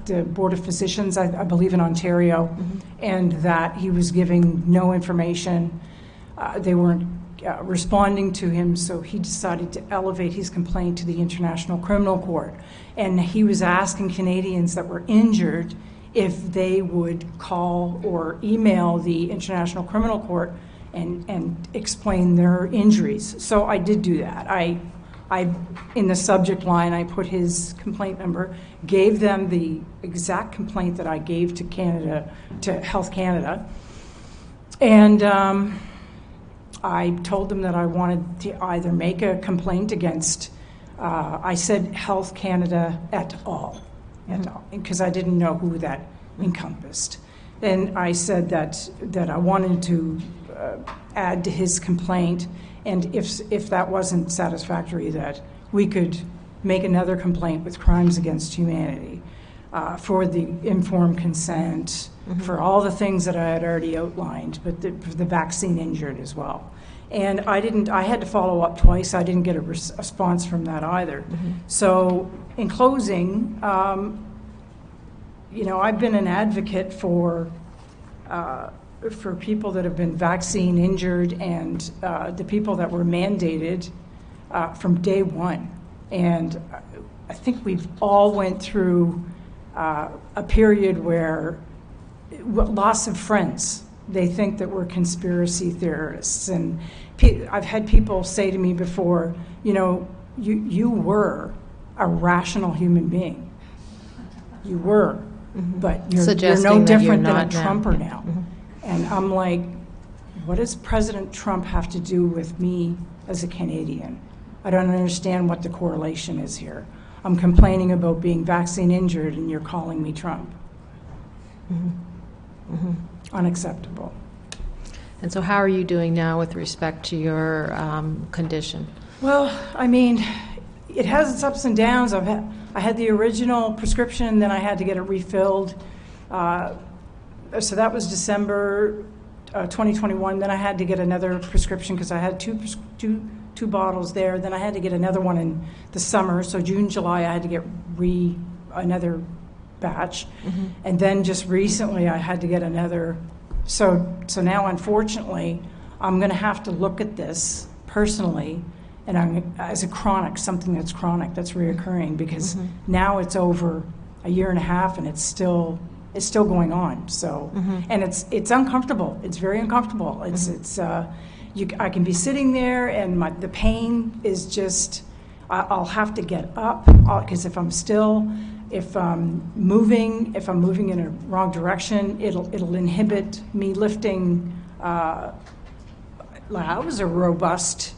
the Board of Physicians, I believe in Ontario, and that he was giving no information. They weren't responding to him, so he decided to elevate his complaint to the International Criminal Court. And he was asking Canadians that were injured if they would call or email the International Criminal Court and explain their injuries. So I did do that. I in the subject line, I put his complaint number, gave them the exact complaint that I gave to Health Canada, and I told them that I wanted to either make a complaint against, I said Health Canada et al., because I didn't know who that encompassed. And I said that I wanted to add to his complaint, and if that wasn't satisfactory, that we could make another complaint with crimes against humanity for the informed consent, for all the things that I had already outlined, but for the vaccine injured as well. And I had to follow up twice. I didn't get a response from that either. So in closing, I've been an advocate for people that have been vaccine injured and the people that were mandated from day one. And I think we've all went through a period where loss of friends. They think that we're conspiracy theorists. And I've had people say to me before, you were a rational human being. You were. But you're no different than a Trumper now. And I'm like, what does President Trump have to do with me as a Canadian? I don't understand what the correlation is here. I'm complaining about being vaccine injured and you're calling me Trump. Unacceptable. And so how are you doing now with respect to your condition? Well, I mean, it has its ups and downs. I had the original prescription, then I had to get it refilled. So that was December 2021. Then I had to get another prescription because I had two bottles there. Then I had to get another one in the summer. So June, July, I had to get another batch. And then just recently I had to get another. So now, unfortunately, I'm going to have to look at this personally and as a something that's chronic, that's reoccurring, because now it's over a year and a half and it's still going on. So, and it's uncomfortable. It's very uncomfortable. I can be sitting there and the pain is just, I'll have to get up because if I'm moving in a wrong direction, it'll inhibit me lifting. I was a robust,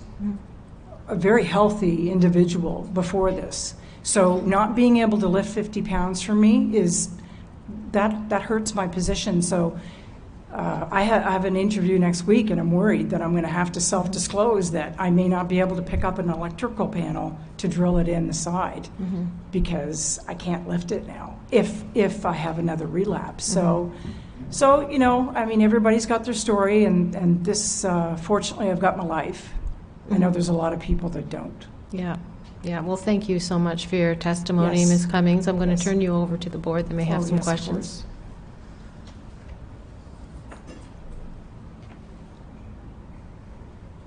a very healthy individual before this. So not being able to lift 50 pounds for me that hurts my position. So I have an interview next week, and I'm worried that I'm going to have to self-disclose that I may not be able to pick up an electrical panel to drill it in the side because I can't lift it now if I have another relapse. So I mean, everybody's got their story, and this, fortunately, I've got my life. I know there's a lot of people that don't. Yeah. Yeah, well, thank you so much for your testimony, Yes. Ms. Cummings. I'm going to turn you over to the board that may have some Yes, of questions.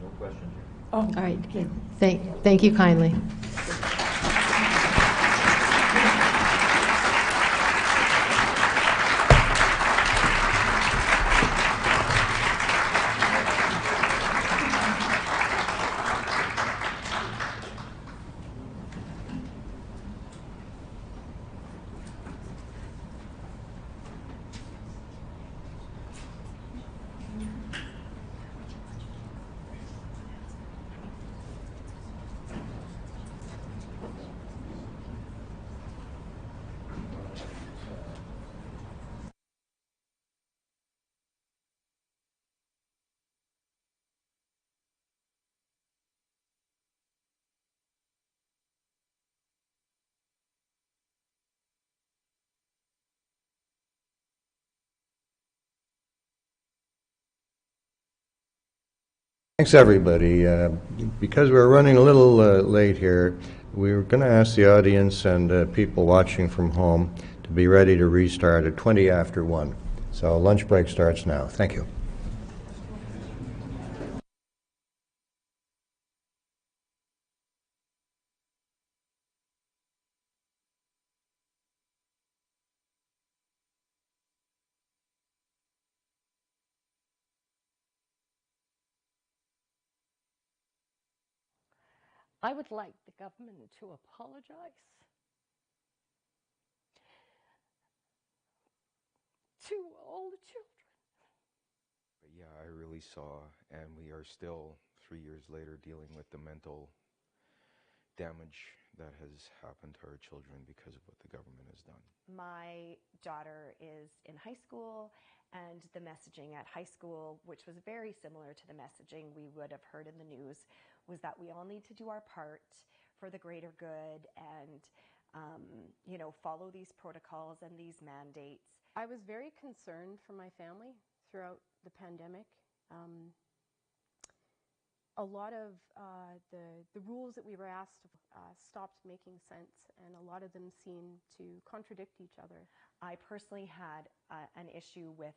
No questions. Oh, all right. Okay. Thank you kindly. Thanks, everybody. Because we're running a little late here, we're going to ask the audience and people watching from home to be ready to restart at 20 after 1. So lunch break starts now. Thank you. I would like the government to apologize to all the children. But yeah, I really saw, and we are still 3 years later dealing with the mental damage that has happened to our children because of what the government has done. My daughter is in high school, and the messaging at high school, which was very similar to the messaging we would have heard in the news, was that we all need to do our part for the greater good and follow these protocols and these mandates. I was very concerned for my family throughout the pandemic. A lot of the rules that we were asked stopped making sense, and a lot of them seemed to contradict each other. I personally had an issue with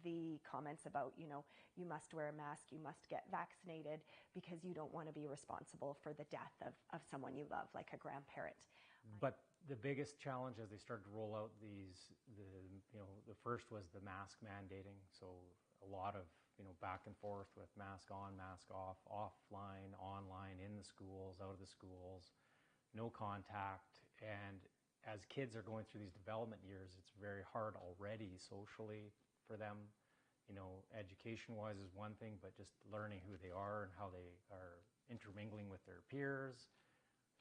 the comments about, you must wear a mask, you must get vaccinated because you don't want to be responsible for the death of someone you love, like a grandparent. But the biggest challenge as they started to roll out the first was the mask mandating. So a lot of, back and forth with mask on, mask off, offline, online, in the schools, out of the schools, no contact. And as kids are going through these development years, it's very hard already socially for them. Education-wise is one thing, but just learning who they are and how they are intermingling with their peers.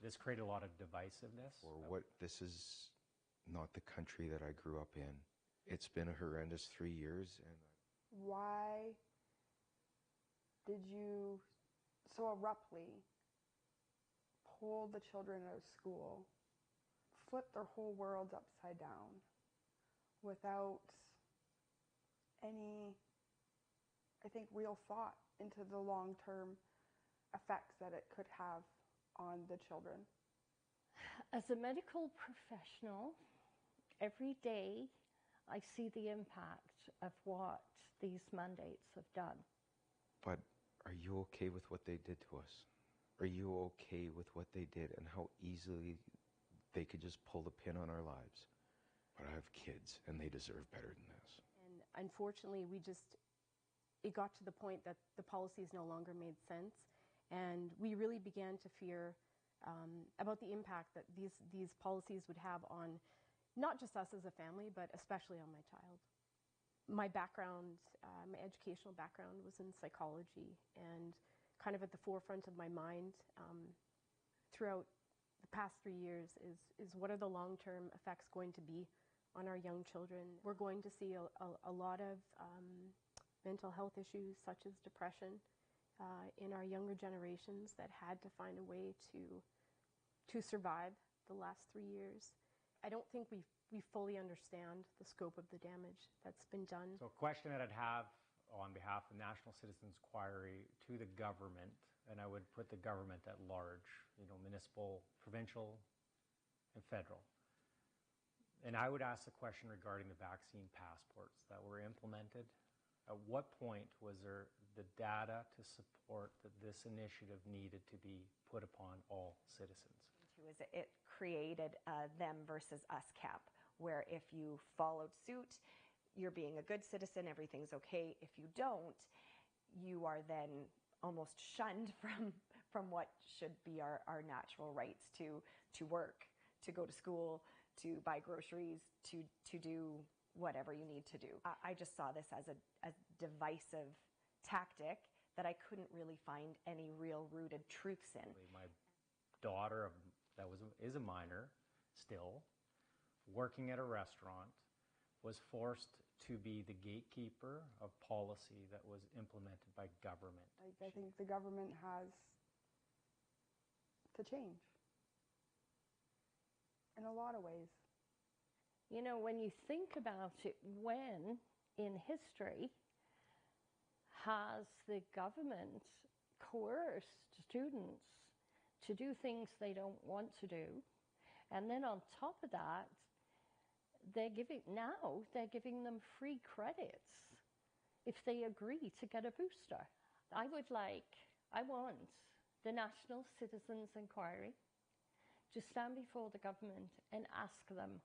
This created a lot of divisiveness. Or what, this is not the country that I grew up in. It's been a horrendous 3 years, and Why did you so abruptly pull the children out of school, flip their whole worlds upside down without any, I think, real thought into the long-term effects that it could have on the children? As a medical professional, every day I see the impact of what these mandates have done. But are you okay with what they did to us? Are you okay with what they did and how easily they could just pull the pin on our lives? But I have kids, and they deserve better than this. And unfortunately, it got to the point that the policies no longer made sense, and we really began to fear about the impact that these policies would have on not just us as a family, but especially on my child. My background, my educational background was in psychology, and kind of at the forefront of my mind throughout the past 3 years is what are the long-term effects going to be on our young children. We're going to see a lot of mental health issues such as depression in our younger generations that had to find a way to survive the last 3 years. I don't think we fully understand the scope of the damage that's been done. So a question that I'd have on behalf of National Citizens Inquiry to the government, and I would put the government at large, municipal, provincial, and federal. And I would ask the question regarding the vaccine passports that were implemented. At what point was there the data to support that this initiative needed to be put upon all citizens? It created a them versus us cap, where if you followed suit, you're being a good citizen, everything's okay. If you don't, you are then almost shunned from what should be our natural rights to work, to go to school, to buy groceries, to do whatever you need to do. I just saw this as a divisive tactic that I couldn't really find any real rooted truths in. My daughter is a minor still, working at a restaurant, was forced to be the gatekeeper of policy that was implemented by government. I think the government has to change in a lot of ways. When you think about it, when in history has the government coerced students to do things they don't want to do, and then on top of that, they're giving them free credits if they agree to get a booster. I want the National Citizens Inquiry to stand before the government and ask them,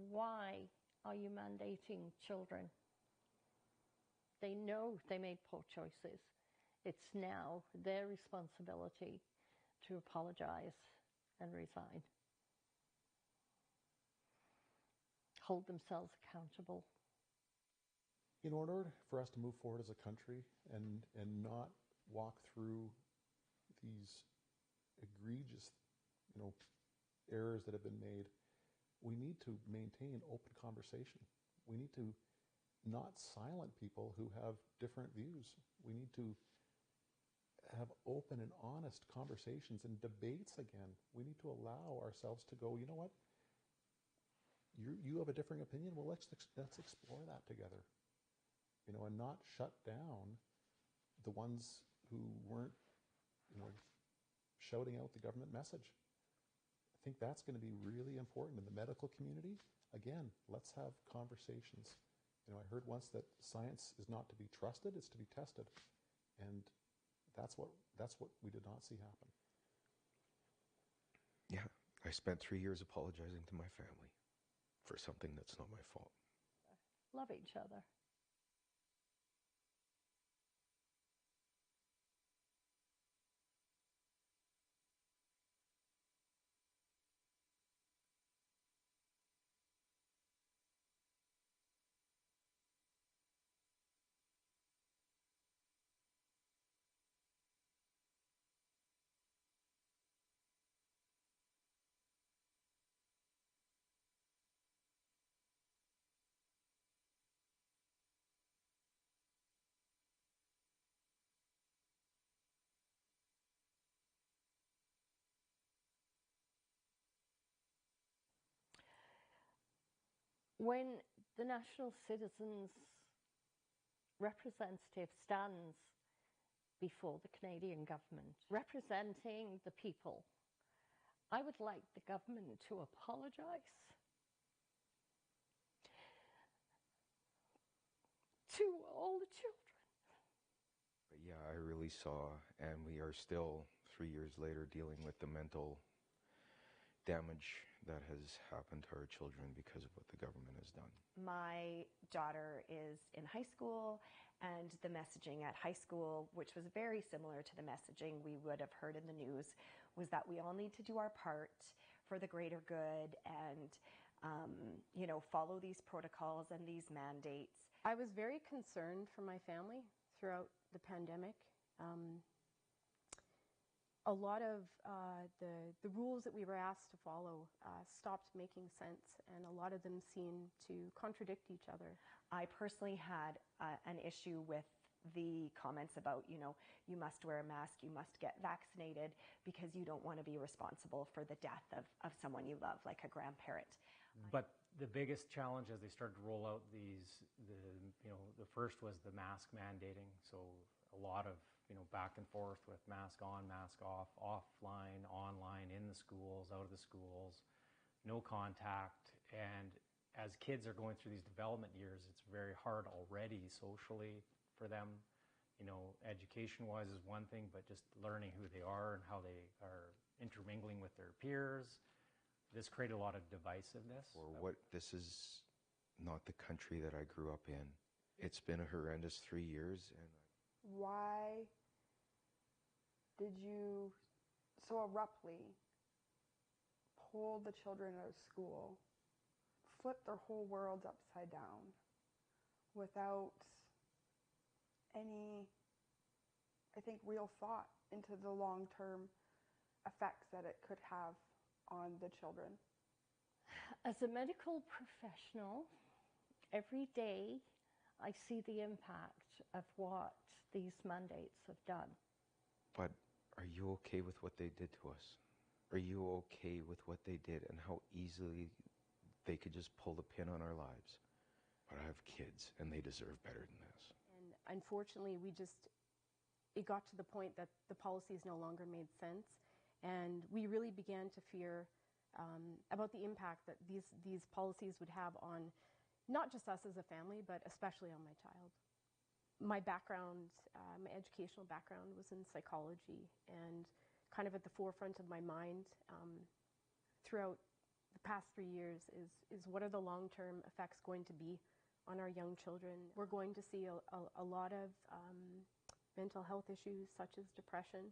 why are you mandating children? They know they made poor choices. It's now their responsibility to apologize and resign. Hold themselves accountable. In order for us to move forward as a country and not walk through these egregious, errors that have been made, we need to maintain open conversation. We need to not silent people who have different views. We need to have open and honest conversations and debates again. We need to allow ourselves to go, you know what? You have a differing opinion. Well, let's explore that together, and not shut down the ones who weren't, shouting out the government message. I think that's going to be really important in the medical community. Again, let's have conversations. I heard once that science is not to be trusted; it's to be tested, and that's what we did not see happen. Yeah, I spent 3 years apologizing to my family for something that's not my fault. Love each other. When the National Citizens Representative stands before the Canadian government, representing the people, I would like the government to apologise to all the children. But yeah, I really saw, and we are still 3 years later dealing with the mental damage that has happened to our children because of what the government has done. My daughter is in high school, and the messaging at high school, which was very similar to the messaging we would have heard in the news, was that we all need to do our part for the greater good and you know, follow these protocols and these mandates. I was very concerned for my family throughout the pandemic. A lot of the rules that we were asked to follow stopped making sense, and a lot of them seemed to contradict each other. I personally had an issue with the comments about, you know, you must wear a mask, you must get vaccinated because you don't want to be responsible for the death of someone you love, like a grandparent. But the biggest challenge as they started to roll out these, the first was the mask mandating. So a lot of, back and forth with mask on, mask off, offline, online, in the schools, out of the schools, no contact. And as kids are going through these development years, it's very hard already socially for them. Education-wise is one thing, but just learning who they are and how they are intermingling with their peers. This created a lot of divisiveness. This is not the country that I grew up in. It's been a horrendous 3 years. And why did you so abruptly pull the children out of school, flip their whole worlds upside down without any, I think, real thought into the long-term effects that it could have on the children? As a medical professional, every day I see the impact of what these mandates have done. But are you okay with what they did to us? Are you okay with what they did and how easily they could just pull the pin on our lives? But I have kids, and they deserve better than this. And unfortunately, it got to the point that the policies no longer made sense, and we really began to fear about the impact that these policies would have on not just us as a family, but especially on my child. My background, my educational background was in psychology, and kind of at the forefront of my mind throughout the past 3 years is what are the long-term effects going to be on our young children. We're going to see a lot of mental health issues such as depression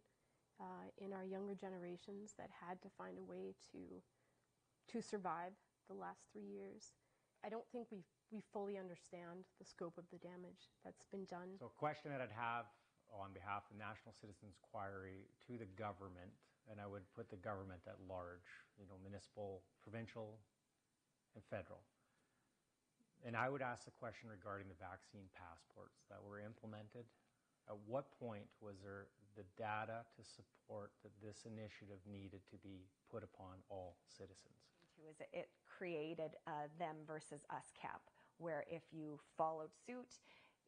in our younger generations that had to find a way to survive the last 3 years. I don't think we fully understand the scope of the damage that's been done. So a question that I'd have on behalf of the National Citizens Inquiry to the government, and I would put the government at large, municipal, provincial, and federal. And I would ask the question regarding the vaccine passports that were implemented. At what point was there the data to support that this initiative needed to be put upon all citizens? It created a them versus us camp, where if you followed suit,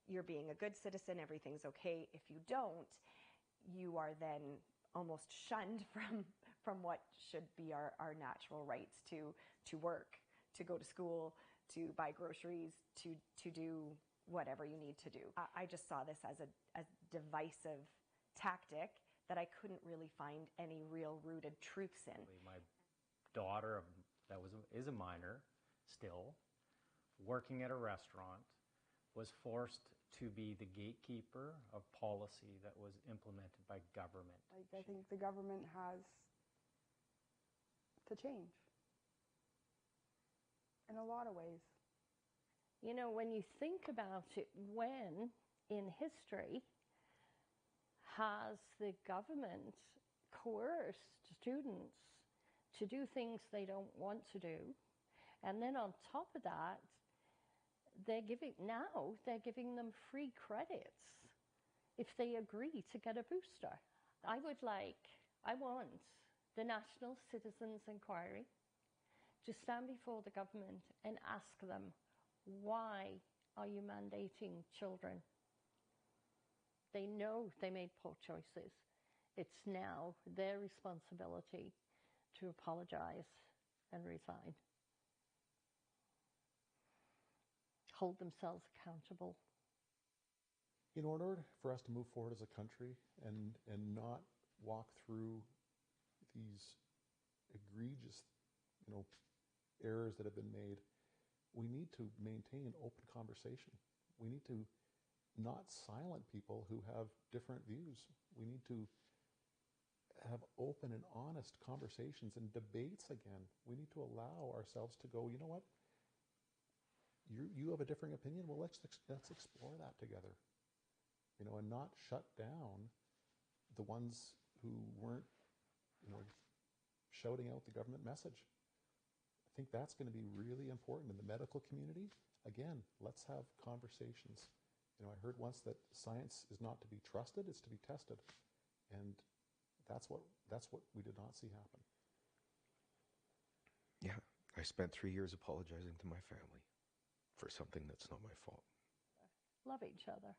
you're being a good citizen, everything's okay. If you don't, you are then almost shunned from what should be our natural rights to work, to go to school, to buy groceries, to do whatever you need to do. I just saw this as a divisive tactic that I couldn't really find any real rooted truths in. My daughter is a minor still, working at a restaurant, was forced to be the gatekeeper of policy that was implemented by government. I think the government has to change in a lot of ways. When you think about it, when in history has the government coerced students to do things they don't want to do? And then on top of that, they're giving them free credits if they agree to get a booster. I want the National Citizens Inquiry to stand before the government and ask them, why are you mandating children? They know they made poor choices. It's now their responsibility to apologize and resign. Hold themselves accountable. In order for us to move forward as a country and not walk through these egregious, errors that have been made, we need to maintain open conversation. We need to not silent people who have different views. We need to have open and honest conversations and debates again. We need to allow ourselves to go, you know what? You have a differing opinion? Well, let's explore that together. And not shut down the ones who weren't, shouting out the government message. I think that's going to be really important in the medical community. Again, let's have conversations. I heard once that science is not to be trusted, it's to be tested. And that's what we did not see happen. Yeah, I spent 3 years apologizing to my family for something that's not my fault. Love each other.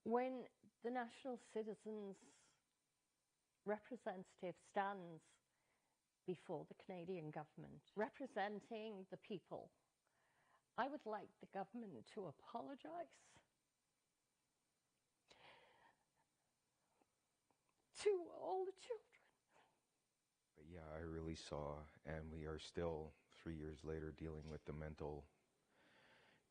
When the National Citizens Representative stands before the Canadian government, representing the people, I would like the government to apologize to all the children. But yeah, I really saw, and we are still 3 years later dealing with the mental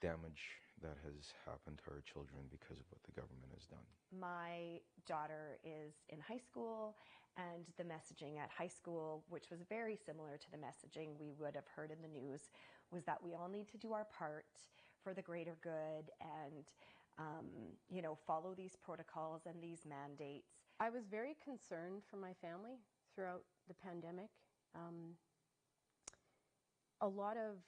damage that has happened to our children because of what the government has done. My daughter is in high school, and the messaging at high school, which was very similar to the messaging we would have heard in the news, was that we all need to do our part for the greater good and follow these protocols and these mandates. I was very concerned for my family throughout the pandemic. A lot of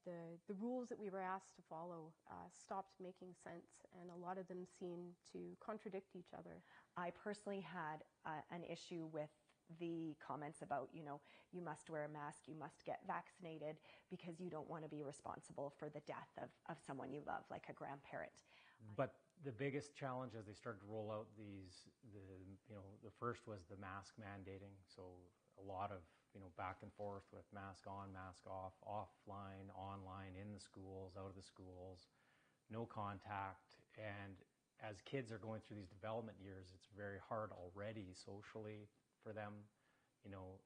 the rules that we were asked to follow stopped making sense, and a lot of them seemed to contradict each other. I personally had an issue with the comments about, you must wear a mask, you must get vaccinated because you don't want to be responsible for the death of someone you love, like a grandparent. But the biggest challenge as they started to roll out the first was the mask mandating. So a lot of, back and forth with mask on, mask off, offline, online, in the schools, out of the schools, no contact. And as kids are going through these development years, it's very hard already socially for them.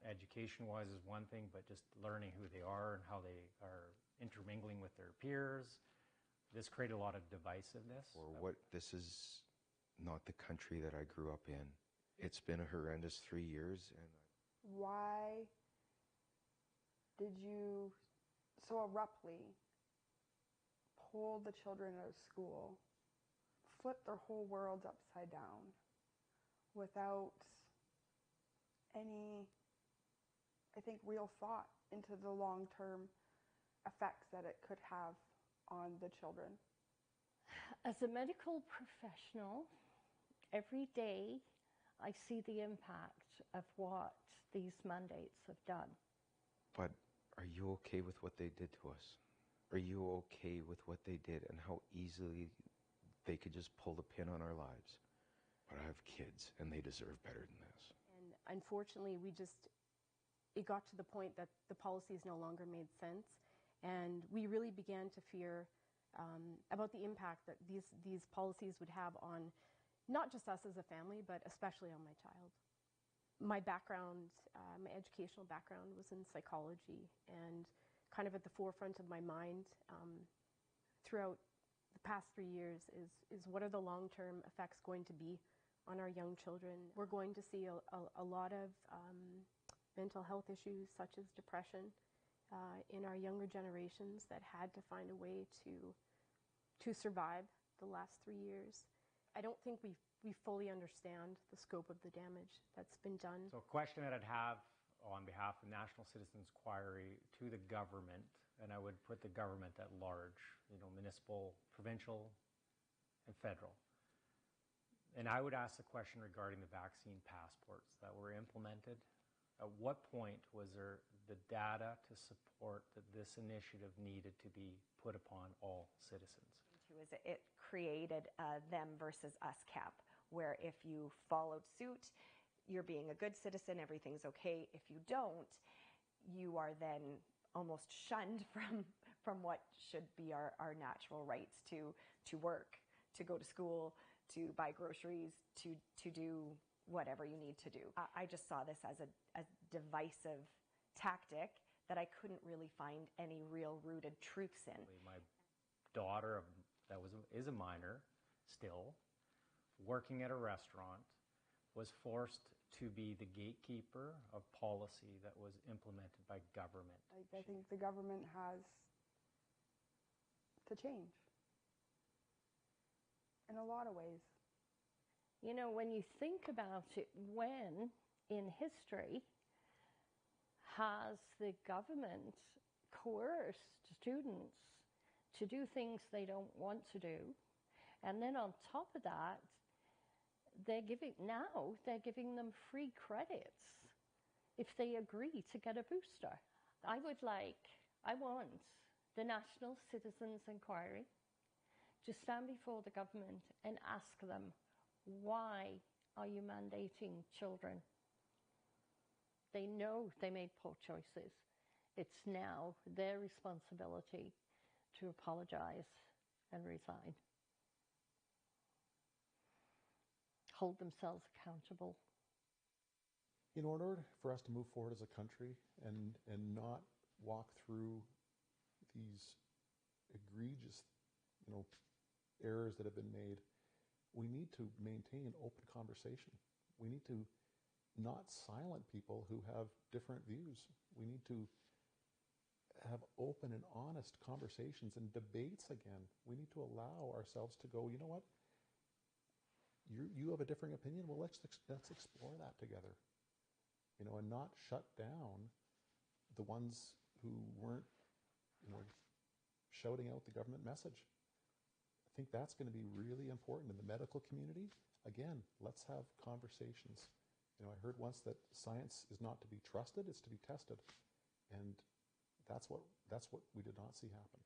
Education-wise is one thing, but just learning who they are and how they are intermingling with their peers. This created a lot of divisiveness. This is not the country that I grew up in. It's been a horrendous 3 years. And why did you so abruptly pull the children out of school, flip their whole worlds upside down without any, I think, real thought into the long-term effects that it could have on the children? As a medical professional, every day I see the impact of what these mandates have done. But are you okay with what they did to us? Are you okay with what they did and how easily they could just pull the pin on our lives? But I have kids, and they deserve better than this. And unfortunately, it got to the point that the policies no longer made sense, and we really began to fear about the impact that these policies would have on not just us as a family, but especially on my child. My background, my educational background was in psychology, and kind of at the forefront of my mind throughout the past 3 years is what are the long-term effects going to be on our young children. We're going to see a lot of mental health issues such as depression in our younger generations that had to find a way to survive the last 3 years. I don't think we fully understand the scope of the damage that's been done. So a question that I'd have on behalf of National Citizens Inquiry to the government, and I would put the government at large, municipal, provincial, and federal. And I would ask the question regarding the vaccine passports that were implemented. At what point was there the data to support that this initiative needed to be put upon all citizens? It created a them versus us camp, where if you followed suit, you're being a good citizen, everything's okay. If you don't, you are then almost shunned from what should be our natural rights to work, to go to school, to buy groceries, to do whatever you need to do. I just saw this as a divisive tactic that I couldn't really find any real rooted truths in. My daughter is a minor still, working at a restaurant, was forced to be the gatekeeper of policy that was implemented by government. I think the government has to change in a lot of ways. You know, when you think about it, when in history has the government coerced students to do things they don't want to do, and then on top of that, they're giving them free credits if they agree to get a booster. I want the National Citizens Inquiry to stand before the government and ask them, why are you mandating children? They know they made poor choices. It's now their responsibility to apologize and resign. Hold themselves accountable. In order for us to move forward as a country and not walk through these egregious, errors that have been made, we need to maintain open conversation. We need to not silent people who have different views. We need to have open and honest conversations and debates again. We need to allow ourselves to go, you know what? You have a differing opinion? Well, let's explore that together. And not shut down the ones who weren't, shouting out the government message. I think that's going to be really important in the medical community. Again, let's have conversations. I heard once that science is not to be trusted, it's to be tested. And that's what we did not see happen.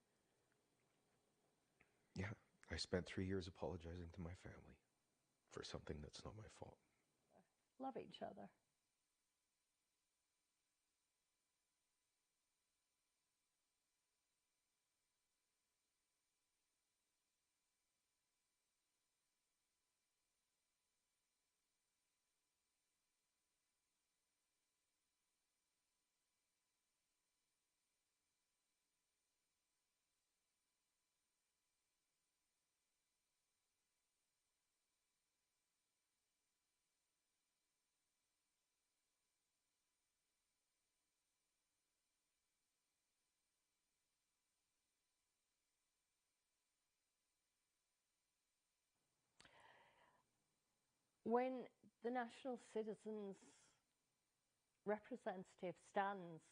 Yeah, I spent 3 years apologizing to my family for something that's not my fault. Love each other. When the National Citizens Representative stands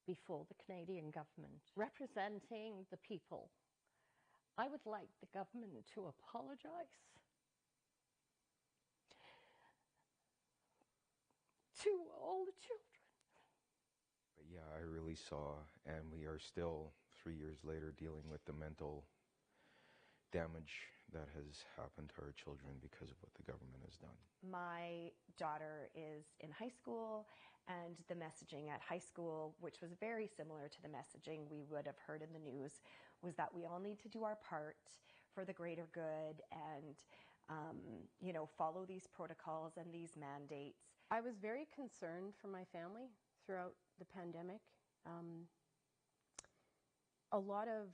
before the Canadian government, representing the people, I would like the government to apologise to all the children. But yeah, I really saw, and we are still 3 years later dealing with the mental damage that has happened to our children because of what the government has done. My daughter is in high school, and the messaging at high school, which was very similar to the messaging we would have heard in the news, was that we all need to do our part for the greater good and follow these protocols and these mandates. I was very concerned for my family throughout the pandemic. a lot of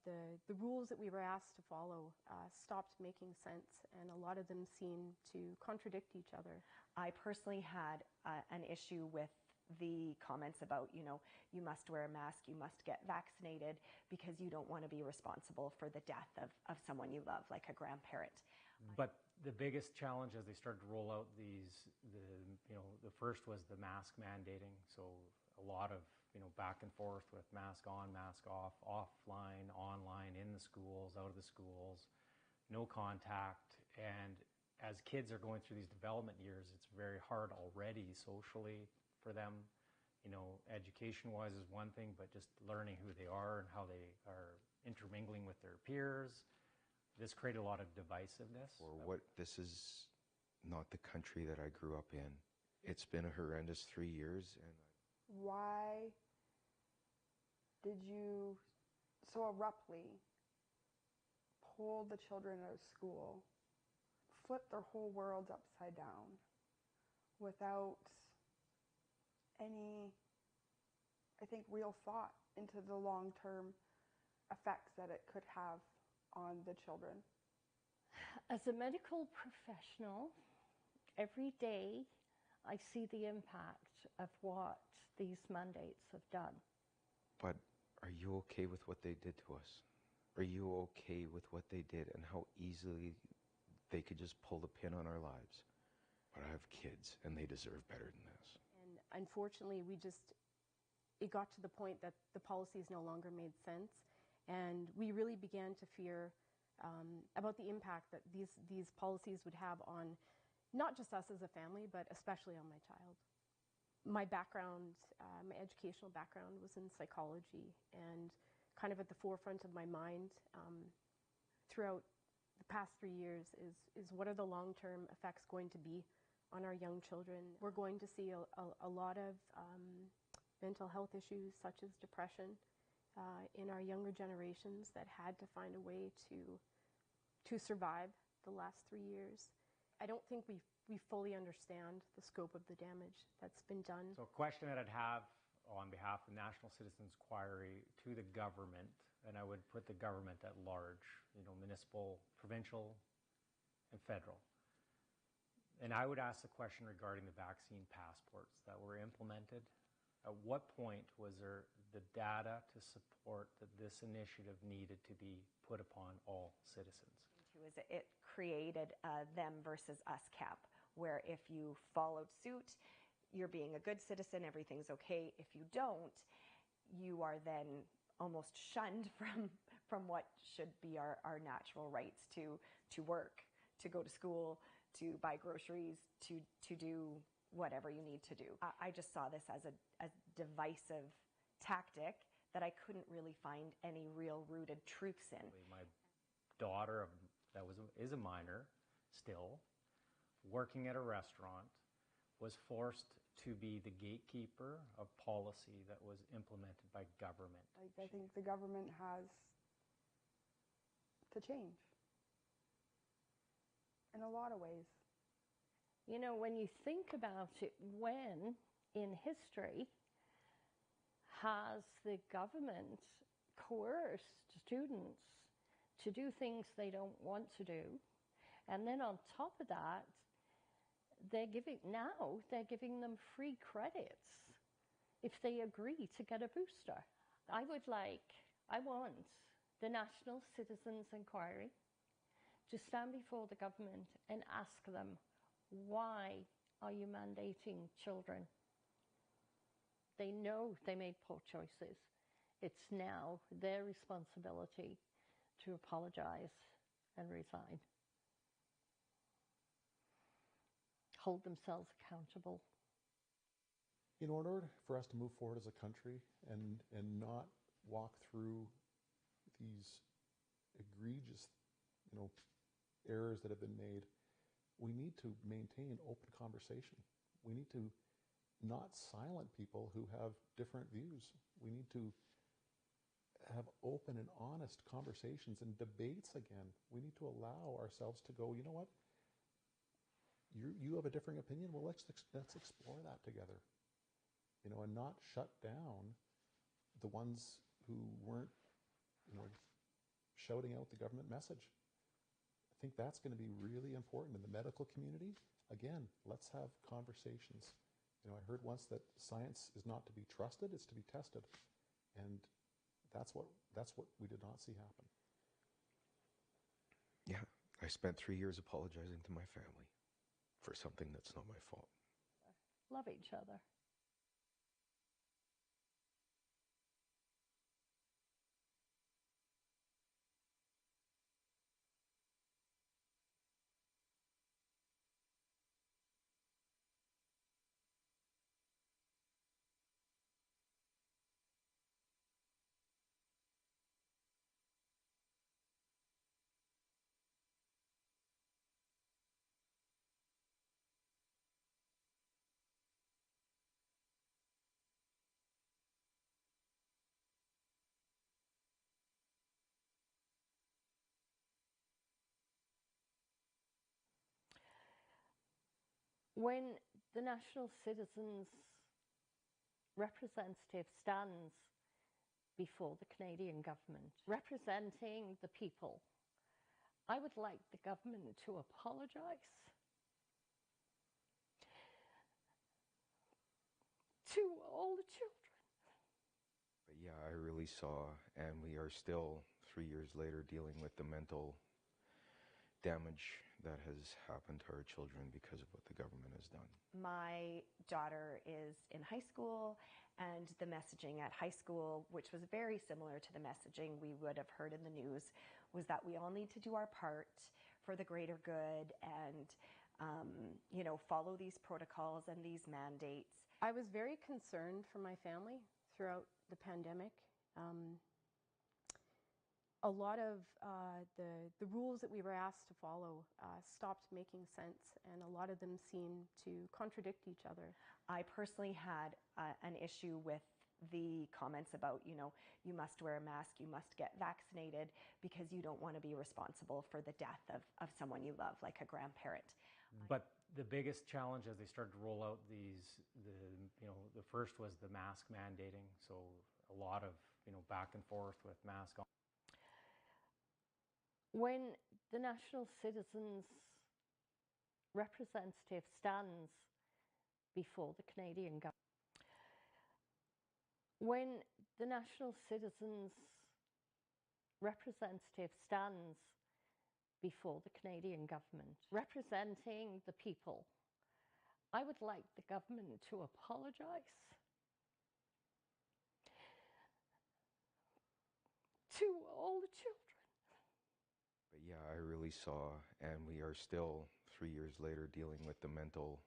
the rules that we were asked to follow stopped making sense, and a lot of them seem to contradict each other. I personally had an issue with the comments about, you you must wear a mask, you must get vaccinated because you don't want to be responsible for the death of someone you love, like a grandparent. But the biggest challenge as they started to roll out the first was the mask mandating. So a lot of, back and forth with mask on, mask off, offline, online, in the schools, out of the schools, no contact. And as kids are going through these development years, it's very hard already socially for them. Education-wise is one thing, but just learning who they are and how they are intermingling with their peers. This created a lot of divisiveness. This is not the country that I grew up in. It's been a horrendous 3 years. And Why did you so abruptly pull the children out of school, flip their whole worlds upside down without any, I think, real thought into the long-term effects that it could have on the children? As a medical professional, every day I see the impact of what these mandates have done. But are you okay with what they did to us? Are you okay with what they did and how easily they could just pull the pin on our lives? But I have kids, and they deserve better than this. And unfortunately, it got to the point that the policies no longer made sense, and we really began to fear about the impact that these policies would have on not just us as a family, but especially on my child. My background, my educational background was in psychology, and kind of at the forefront of my mind throughout the past 3 years is what are the long-term effects going to be on our young children. We're going to see a lot of mental health issues such as depression in our younger generations that had to find a way to survive the last 3 years. I don't think we fully understand the scope of the damage that's been done. So a question that I'd have on behalf of the National Citizens Inquiry to the government, and I would put the government at large, municipal, provincial, and federal. And I would ask the question regarding the vaccine passports that were implemented. At what point was there the data to support that this initiative needed to be put upon all citizens? It created a them versus us camp, where if you followed suit, you're being a good citizen, everything's okay. If you don't, you are then almost shunned from what should be our natural rights to work, to go to school, to buy groceries, to do whatever you need to do. I just saw this as a divisive tactic that I couldn't really find any real rooted truths in. My daughter, is a minor still, working at a restaurant, was forced to be the gatekeeper of policy that was implemented by government. I think the government has to change in a lot of ways. When you think about it, when in history has the government coerced students to do things they don't want to do, and then on top of that, they're giving them free credits if they agree to get a booster. I want the National Citizens Inquiry to stand before the government and ask them, why are you mandating children? They know they made poor choices. It's now their responsibility to apologize and resign. Hold themselves accountable. In order for us to move forward as a country and not walk through these egregious, errors that have been made, we need to maintain open conversation. We need to not silent people who have different views. We need to have open and honest conversations and debates again. We need to allow ourselves to go, you know what? You have a differing opinion? Well, let's explore that together. And not shut down the ones who weren't shouting out the government message. I think that's going to be really important in the medical community. Again, let's have conversations. I heard once that science is not to be trusted, it's to be tested. And that's what we did not see happen. Yeah, I spent 3 years apologizing to my family for something that's not my fault. Love each other. When the National Citizens Representative stands before the Canadian government, representing the people, I would like the government to apologise to all the children. But yeah, I really saw, and we are still 3 years later dealing with the mental damage that has happened to our children because of what the government has done. My daughter is in high school, and the messaging at high school, which was very similar to the messaging we would have heard in the news, was that we all need to do our part for the greater good and follow these protocols and these mandates. I was very concerned for my family throughout the pandemic. A lot of the rules that we were asked to follow stopped making sense, and a lot of them seemed to contradict each other. I personally had an issue with the comments about, you must wear a mask, you must get vaccinated because you don't want to be responsible for the death of someone you love, like a grandparent. But the biggest challenge as they started to roll out the first was the mask mandating. So a lot of, back and forth with mask on. When the National Citizens Representative stands before the Canadian government, when the National Citizens Representative stands before the Canadian government, representing the people, I would like the government to apologise to all the children. But yeah, I really saw, and we are still 3 years later dealing with the mental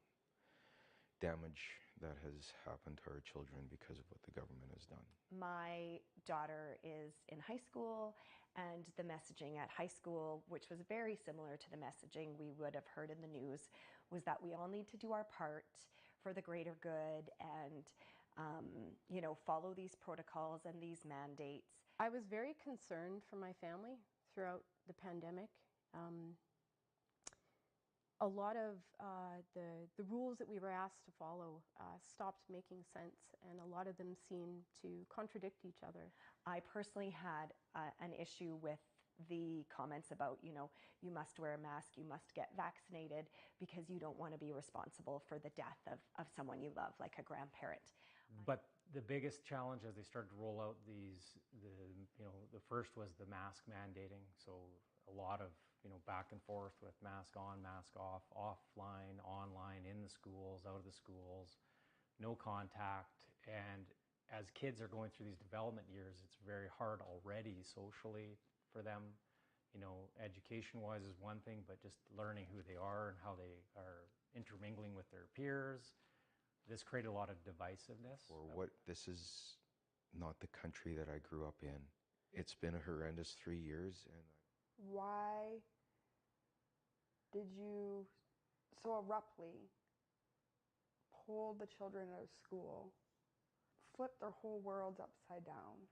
damage that has happened to our children because of what the government has done. My daughter is in high school, and the messaging at high school, which was very similar to the messaging we would have heard in the news, was that we all need to do our part for the greater good and follow these protocols and these mandates. I was very concerned for my family throughout the pandemic. A lot of the rules that we were asked to follow stopped making sense, and a lot of them seemed to contradict each other. I personally had an issue with the comments about, you must wear a mask, you must get vaccinated because you don't want to be responsible for the death of someone you love, like a grandparent. But the biggest challenge as they started to roll out the first was the mask mandating. So a lot of, back and forth with mask on, mask off, offline, online, in the schools, out of the schools, no contact. And as kids are going through these development years, it's very hard already socially for them. Education-wise is one thing, but just learning who they are and how they are intermingling with their peers. This created a lot of divisiveness. This is not the country that I grew up in. It's been a horrendous 3 years. And why did you so abruptly pull the children out of school, flip their whole worlds upside down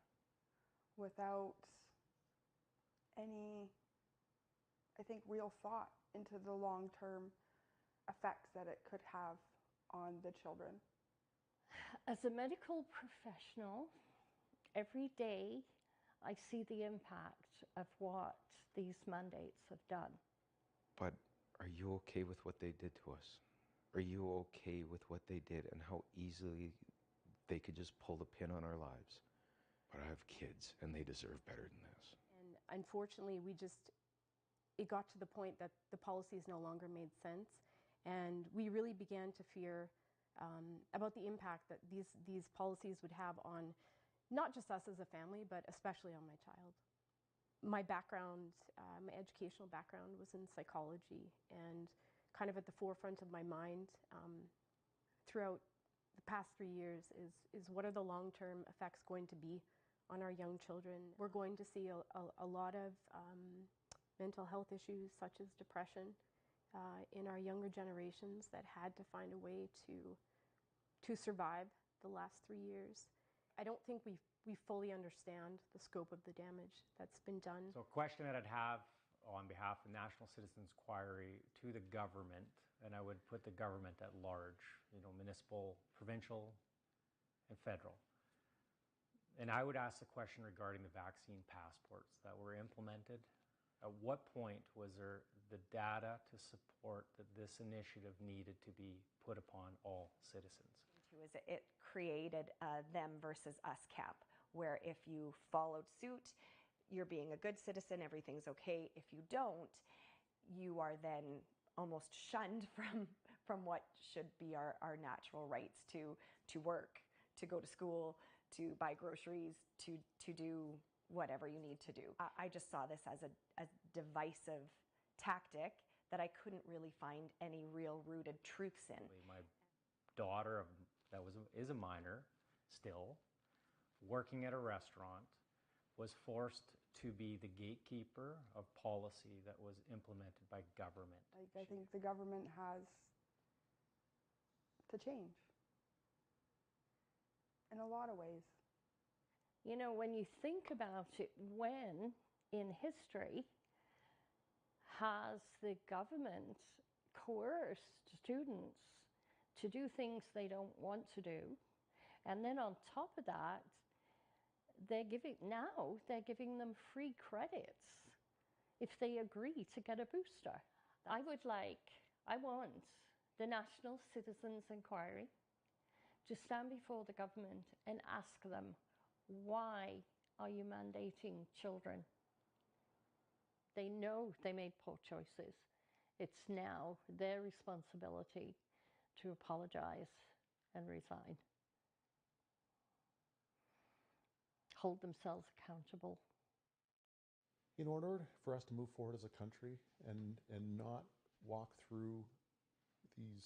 without any, I think, real thought into the long-term effects that it could have on the children? As a medical professional, every day I see the impact of what these mandates have done. But are you okay with what they did to us? Are you okay with what they did and how easily they could just pull the pin on our lives? But I have kids and they deserve better than this. And unfortunately, it got to the point that the policies no longer made sense. And we really began to fear about the impact that these policies would have on not just us as a family, but especially on my child. My background, my educational background was in psychology, and kind of at the forefront of my mind throughout the past 3 years is what are the long-term effects going to be on our young children. We're going to see a lot of mental health issues such as depression in our younger generations that had to find a way to survive the last 3 years. I don't think we fully understand the scope of the damage that's been done. So a question that I'd have on behalf of the National Citizens Inquiry to the government, and I would put the government at large, municipal, provincial, and federal. And I would ask the question regarding the vaccine passports that were implemented. At what point was there the data to support that this initiative needed to be put upon all citizens? It created a them versus us camp, where if you followed suit, you're being a good citizen, everything's okay. If you don't, you are then almost shunned from what should be our natural rights to work, to go to school, to buy groceries, to do whatever you need to do. I just saw this as a divisive tactic that I couldn't really find any real rooted truths in. My daughter is a minor still, working at a restaurant, was forced to be the gatekeeper of policy that was implemented by government. I think the government has to change in a lot of ways. You know, when you think about it, when in history has the government coerced students to do things they don't want to do? And then on top of that, they're giving them free credits if they agree to get a booster. I want the National Citizens Inquiry to stand before the government and ask them, why are you mandating children? They know they made poor choices. It's now their responsibility to apologize and resign. Hold themselves accountable. In order for us to move forward as a country and not walk through these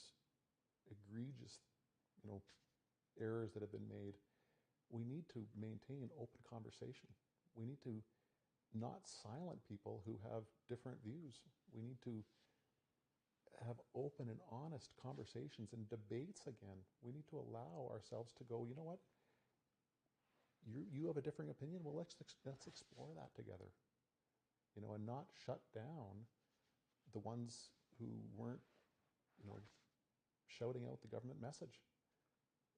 egregious, errors that have been made, we need to maintain open conversation. We need to not silent people who have different views. We need to have open and honest conversations and debates again. We need to allow ourselves to go, you know what? You have a differing opinion? Well, let's explore that together. And not shut down the ones who weren't, shouting out the government message.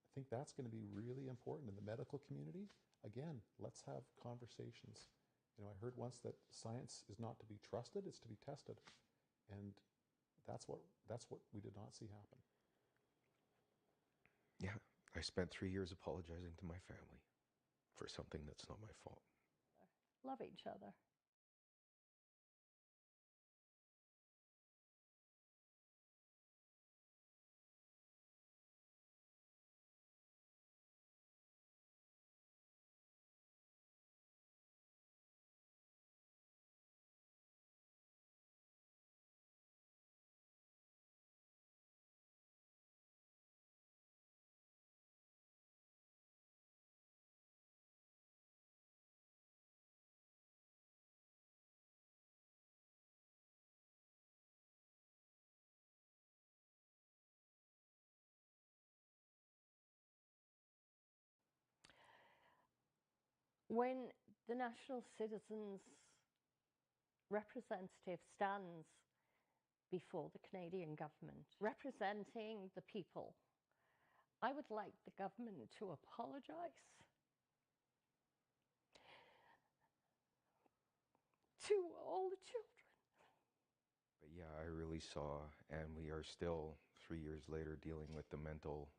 I think that's going to be really important in the medical community. Again, let's have conversations. I heard once that science is not to be trusted, it's to be tested. And that's what we did not see happen. Yeah, I spent 3 years apologizing to my family for something that's not my fault. Love each other. When the National Citizens Representative stands before the Canadian government, representing the people, I would like the government to apologize to all the children. But yeah, I really saw, and we are still 3 years later dealing with the mental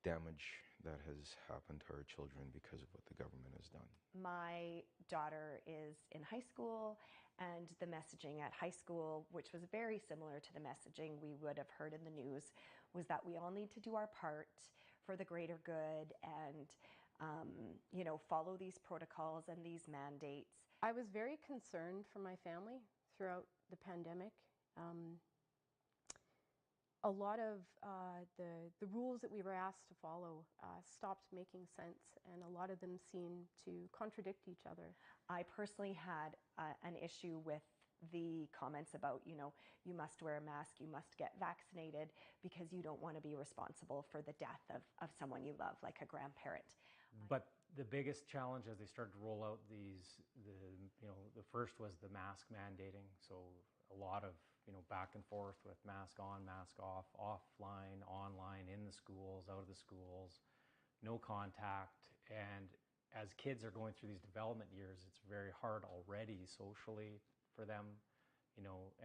damage that has happened to our children because of what the government has done. My daughter is in high school, and the messaging at high school, which was very similar to the messaging we would have heard in the news, was that we all need to do our part for the greater good and follow these protocols and these mandates. I was very concerned for my family throughout the pandemic. A lot of the rules that we were asked to follow stopped making sense, and a lot of them seemed to contradict each other. I personally had an issue with the comments about, you must wear a mask, you must get vaccinated because you don't want to be responsible for the death of someone you love, like a grandparent. But the biggest challenge as they started to roll out the first was the mask mandating. So a lot of, back and forth with mask on, mask off, offline, online, in the schools, out of the schools, no contact. And as kids are going through these development years, it's very hard already socially for them.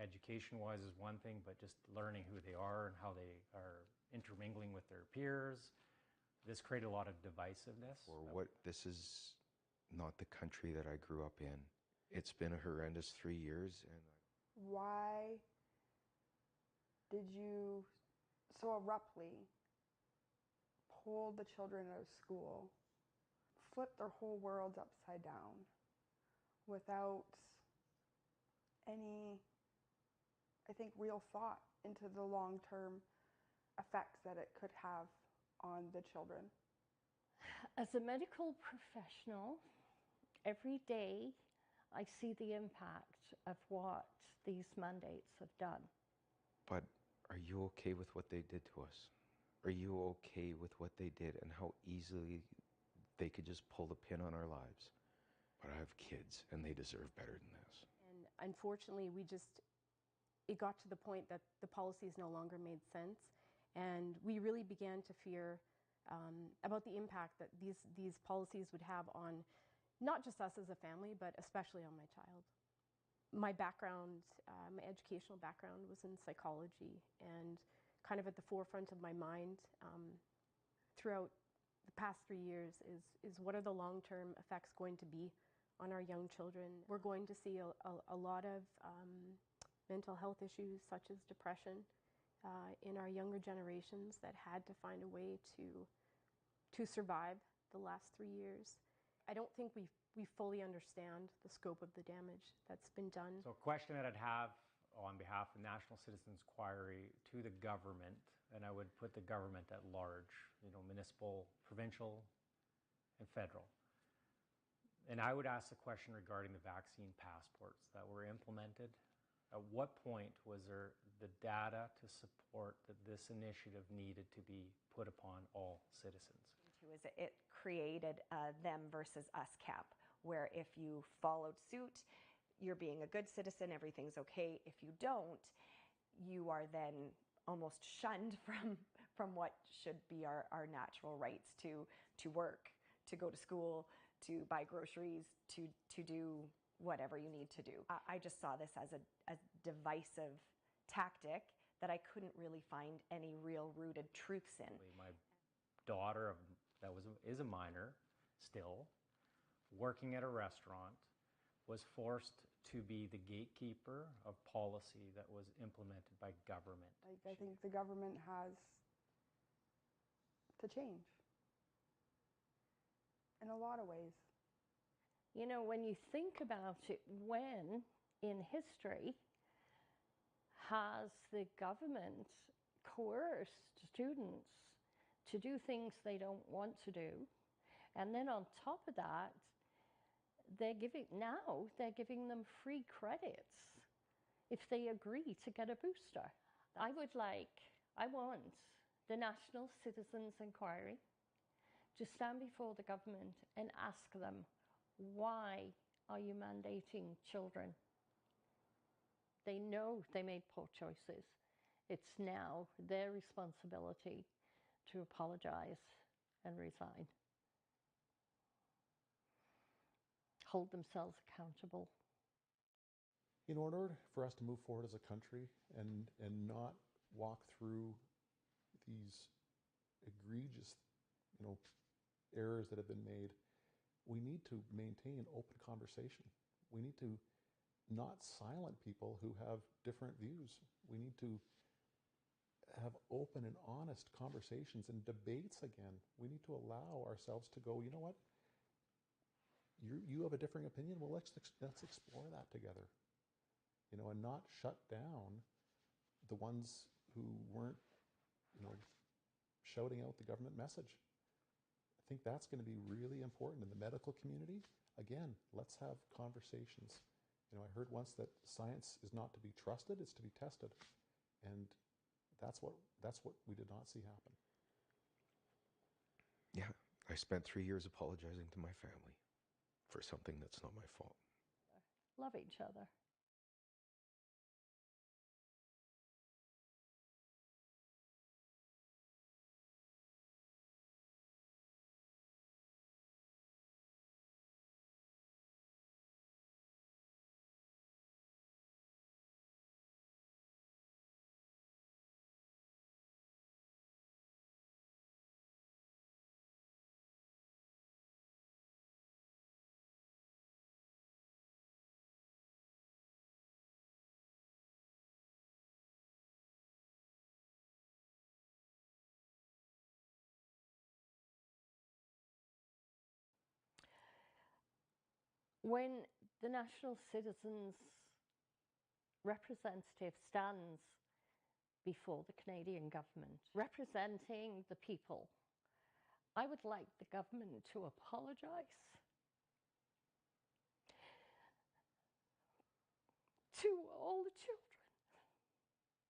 Education-wise is one thing, but just learning who they are and how they are intermingling with their peers. This created a lot of divisiveness. This is not the country that I grew up in. It's been a horrendous 3 years, and Why did you so abruptly pull the children out of school, flip their whole worlds upside down without any, I think, real thought into the long-term effects that it could have on the children? As a medical professional, every day I see the impact of what these mandates have done. But are you okay with what they did to us? Are you okay with what they did and how easily they could just pull the pin on our lives? But I have kids, and they deserve better than this. And unfortunately, it got to the point that the policies no longer made sense, and we really began to fear about the impact that these policies would have on not just us as a family, but especially on my child. My background, my educational background was in psychology, and kind of at the forefront of my mind throughout the past 3 years is what are the long-term effects going to be on our young children. We're going to see a lot of mental health issues such as depression in our younger generations that had to find a way to survive the last 3 years. I don't think we fully understand the scope of the damage that's been done. So a question that I'd have on behalf of the National Citizens Inquiry to the government, and I would put the government at large, municipal, provincial, and federal. And I would ask the question regarding the vaccine passports that were implemented. At what point was there the data to support that this initiative needed to be put upon all citizens? It created a them versus us camp, where if you followed suit, you're being a good citizen, everything's okay. If you don't, you are then almost shunned from what should be our natural rights to work, to go to school, to buy groceries, to do whatever you need to do. I just saw this as a divisive tactic that I couldn't really find any real rooted truths in. My daughter is a minor still, working at a restaurant, was forced to be the gatekeeper of policy that was implemented by government. I think the government has to change in a lot of ways. When you think about it, when in history has the government coerced students to do things they don't want to do? And then on top of that, they're giving them free credits if they agree to get a booster. I want the National Citizens Inquiry to stand before the government and ask them, why are you mandating children? They know they made poor choices. It's now their responsibility to apologize and resign. Hold themselves accountable. In order for us to move forward as a country and not walk through these egregious, errors that have been made, we need to maintain open conversation. We need to not silent people who have different views. We need to have open and honest conversations and debates again. We need to allow ourselves to go, you know what? You have a differing opinion. Well, let's explore that together. And not shut down the ones who weren't, shouting out the government message. I think that's going to be really important in the medical community. Again, let's have conversations. I heard once that science is not to be trusted, it's to be tested. And that's what we did not see happen. Yeah, I spent 3 years apologizing to my family for something that's not my fault. Love each other. When the National Citizens Representative stands before the Canadian government, representing the people, I would like the government to apologise to all the children.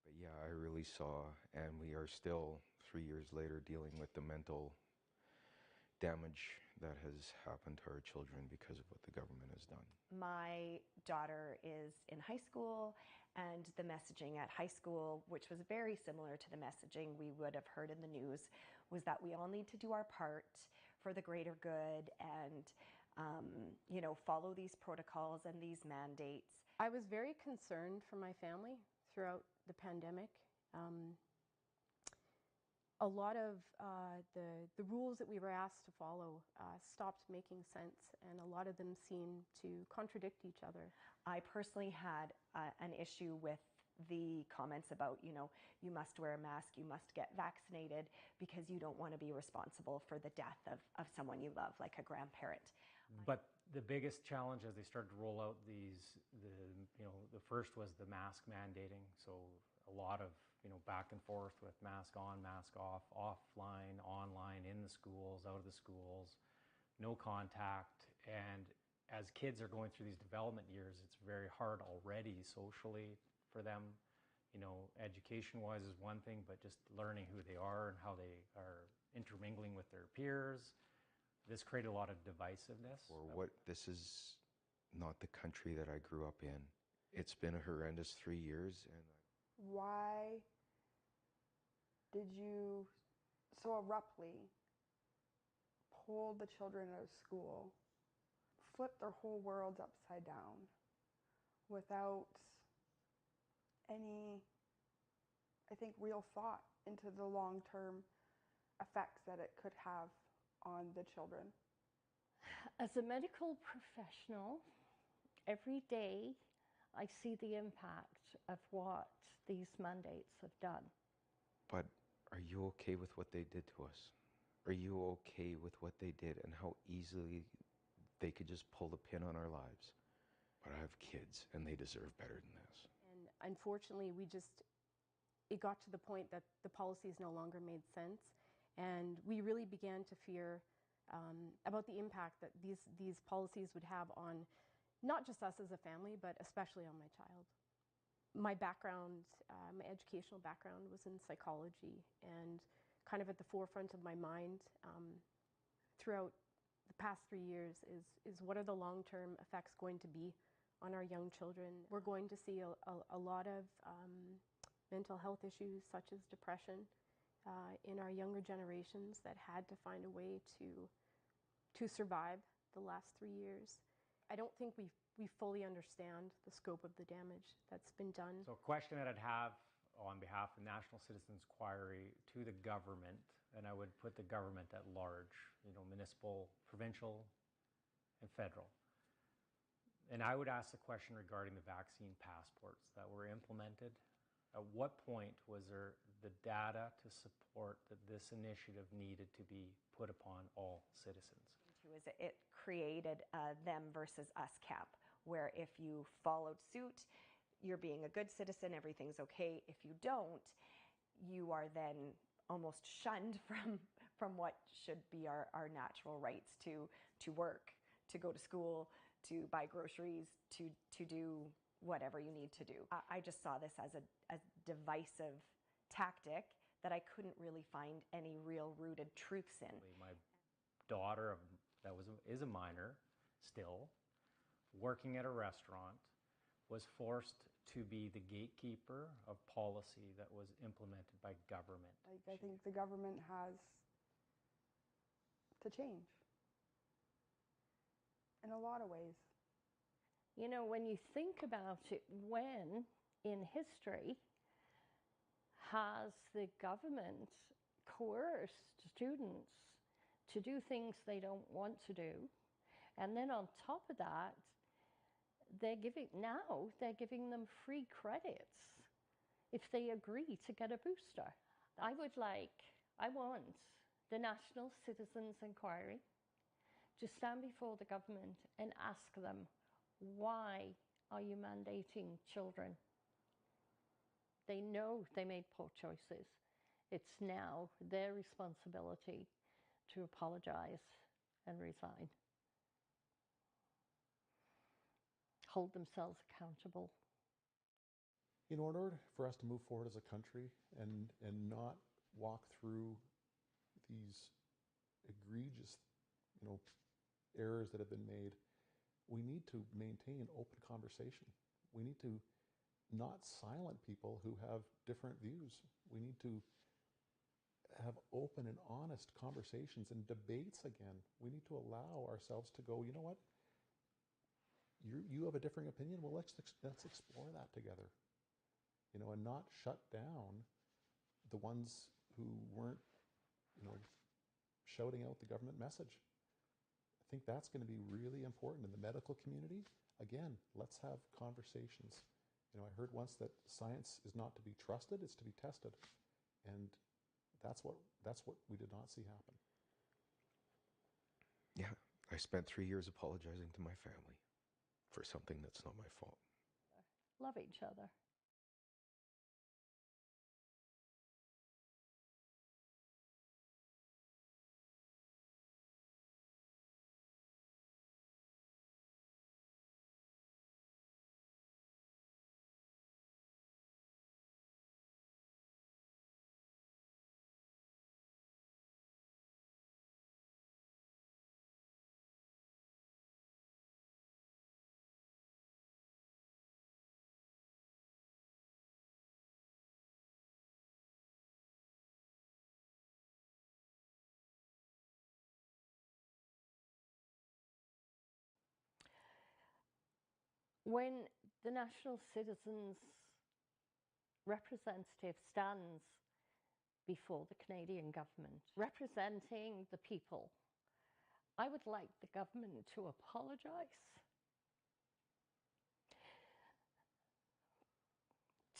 But yeah, I really saw, and we are still 3 years later dealing with the mental damage that has happened to our children because of what the government has done. My daughter is in high school, and the messaging at high school, which was very similar to the messaging we would have heard in the news, was that we all need to do our part for the greater good and follow these protocols and these mandates. I was very concerned for my family throughout the pandemic. A lot of the rules that we were asked to follow stopped making sense, and a lot of them seemed to contradict each other. I personally had an issue with the comments about, you must wear a mask, you must get vaccinated because you don't want to be responsible for the death of someone you love, like a grandparent. But the biggest challenge as they started to roll out the first was the mask mandating. So a lot of, back and forth with mask on, mask off, offline, online, in the schools, out of the schools, no contact. And as kids are going through these development years, it's very hard already socially for them. Education-wise is one thing, but just learning who they are and how they are intermingling with their peers. This created a lot of divisiveness. This is not the country that I grew up in. It's been a horrendous 3 years, and Why did you so abruptly pull the children out of school, flip their whole worlds upside down without any, I think, real thought into the long-term effects that it could have on the children? As a medical professional, every day I see the impact of what these mandates have done. But are you okay with what they did to us? Are you okay with what they did and how easily they could just pull the pin on our lives? But I have kids, and they deserve better than this. And unfortunately, it got to the point that the policies no longer made sense, and we really began to fear about the impact that these policies would have on not just us as a family, but especially on my child. My background, my educational background was in psychology, and kind of at the forefront of my mind throughout the past 3 years is what are the long-term effects going to be on our young children. We're going to see a lot of mental health issues such as depression in our younger generations that had to find a way to survive the last 3 years. I don't think we fully understand the scope of the damage that's been done. So a question that I'd have on behalf of National Citizens Inquiry to the government, and I would put the government at large, municipal, provincial, and federal. And I would ask the question regarding the vaccine passports that were implemented. At what point was there the data to support that this initiative needed to be put upon all citizens? It created a them versus us camp, where if you followed suit, you're being a good citizen, everything's okay. If you don't, you are then almost shunned from what should be our natural rights to work, to go to school, to buy groceries, to do whatever you need to do. I just saw this as a divisive tactic that I couldn't really find any real rooted truths in. My daughter, is a minor still, working at a restaurant, was forced to be the gatekeeper of policy that was implemented by government. I think the government has to change in a lot of ways. You know, when you think about it, when in history has the government coerced students to do things they don't want to do, and then on top of that, they're giving them free credits if they agree to get a booster. I want the National Citizens Inquiry to stand before the government and ask them, why are you mandating children? They know they made poor choices. It's now their responsibility to apologize and resign. Hold themselves accountable. In order for us to move forward as a country and not walk through these egregious, errors that have been made, we need to maintain open conversation. We need to not silent people who have different views. We need to have open and honest conversations and debates again. We need to allow ourselves to go, you know what? You have a differing opinion? Well, let's explore that together. And not shut down the ones who weren't, shouting out the government message. I think that's going to be really important in the medical community. Again, let's have conversations. I heard once that science is not to be trusted, it's to be tested. And that's what we did not see happen. Yeah, I spent 3 years apologizing to my family for something that's not my fault. Love each other. When the National Citizens Representative stands before the Canadian government, representing the people, I would like the government to apologize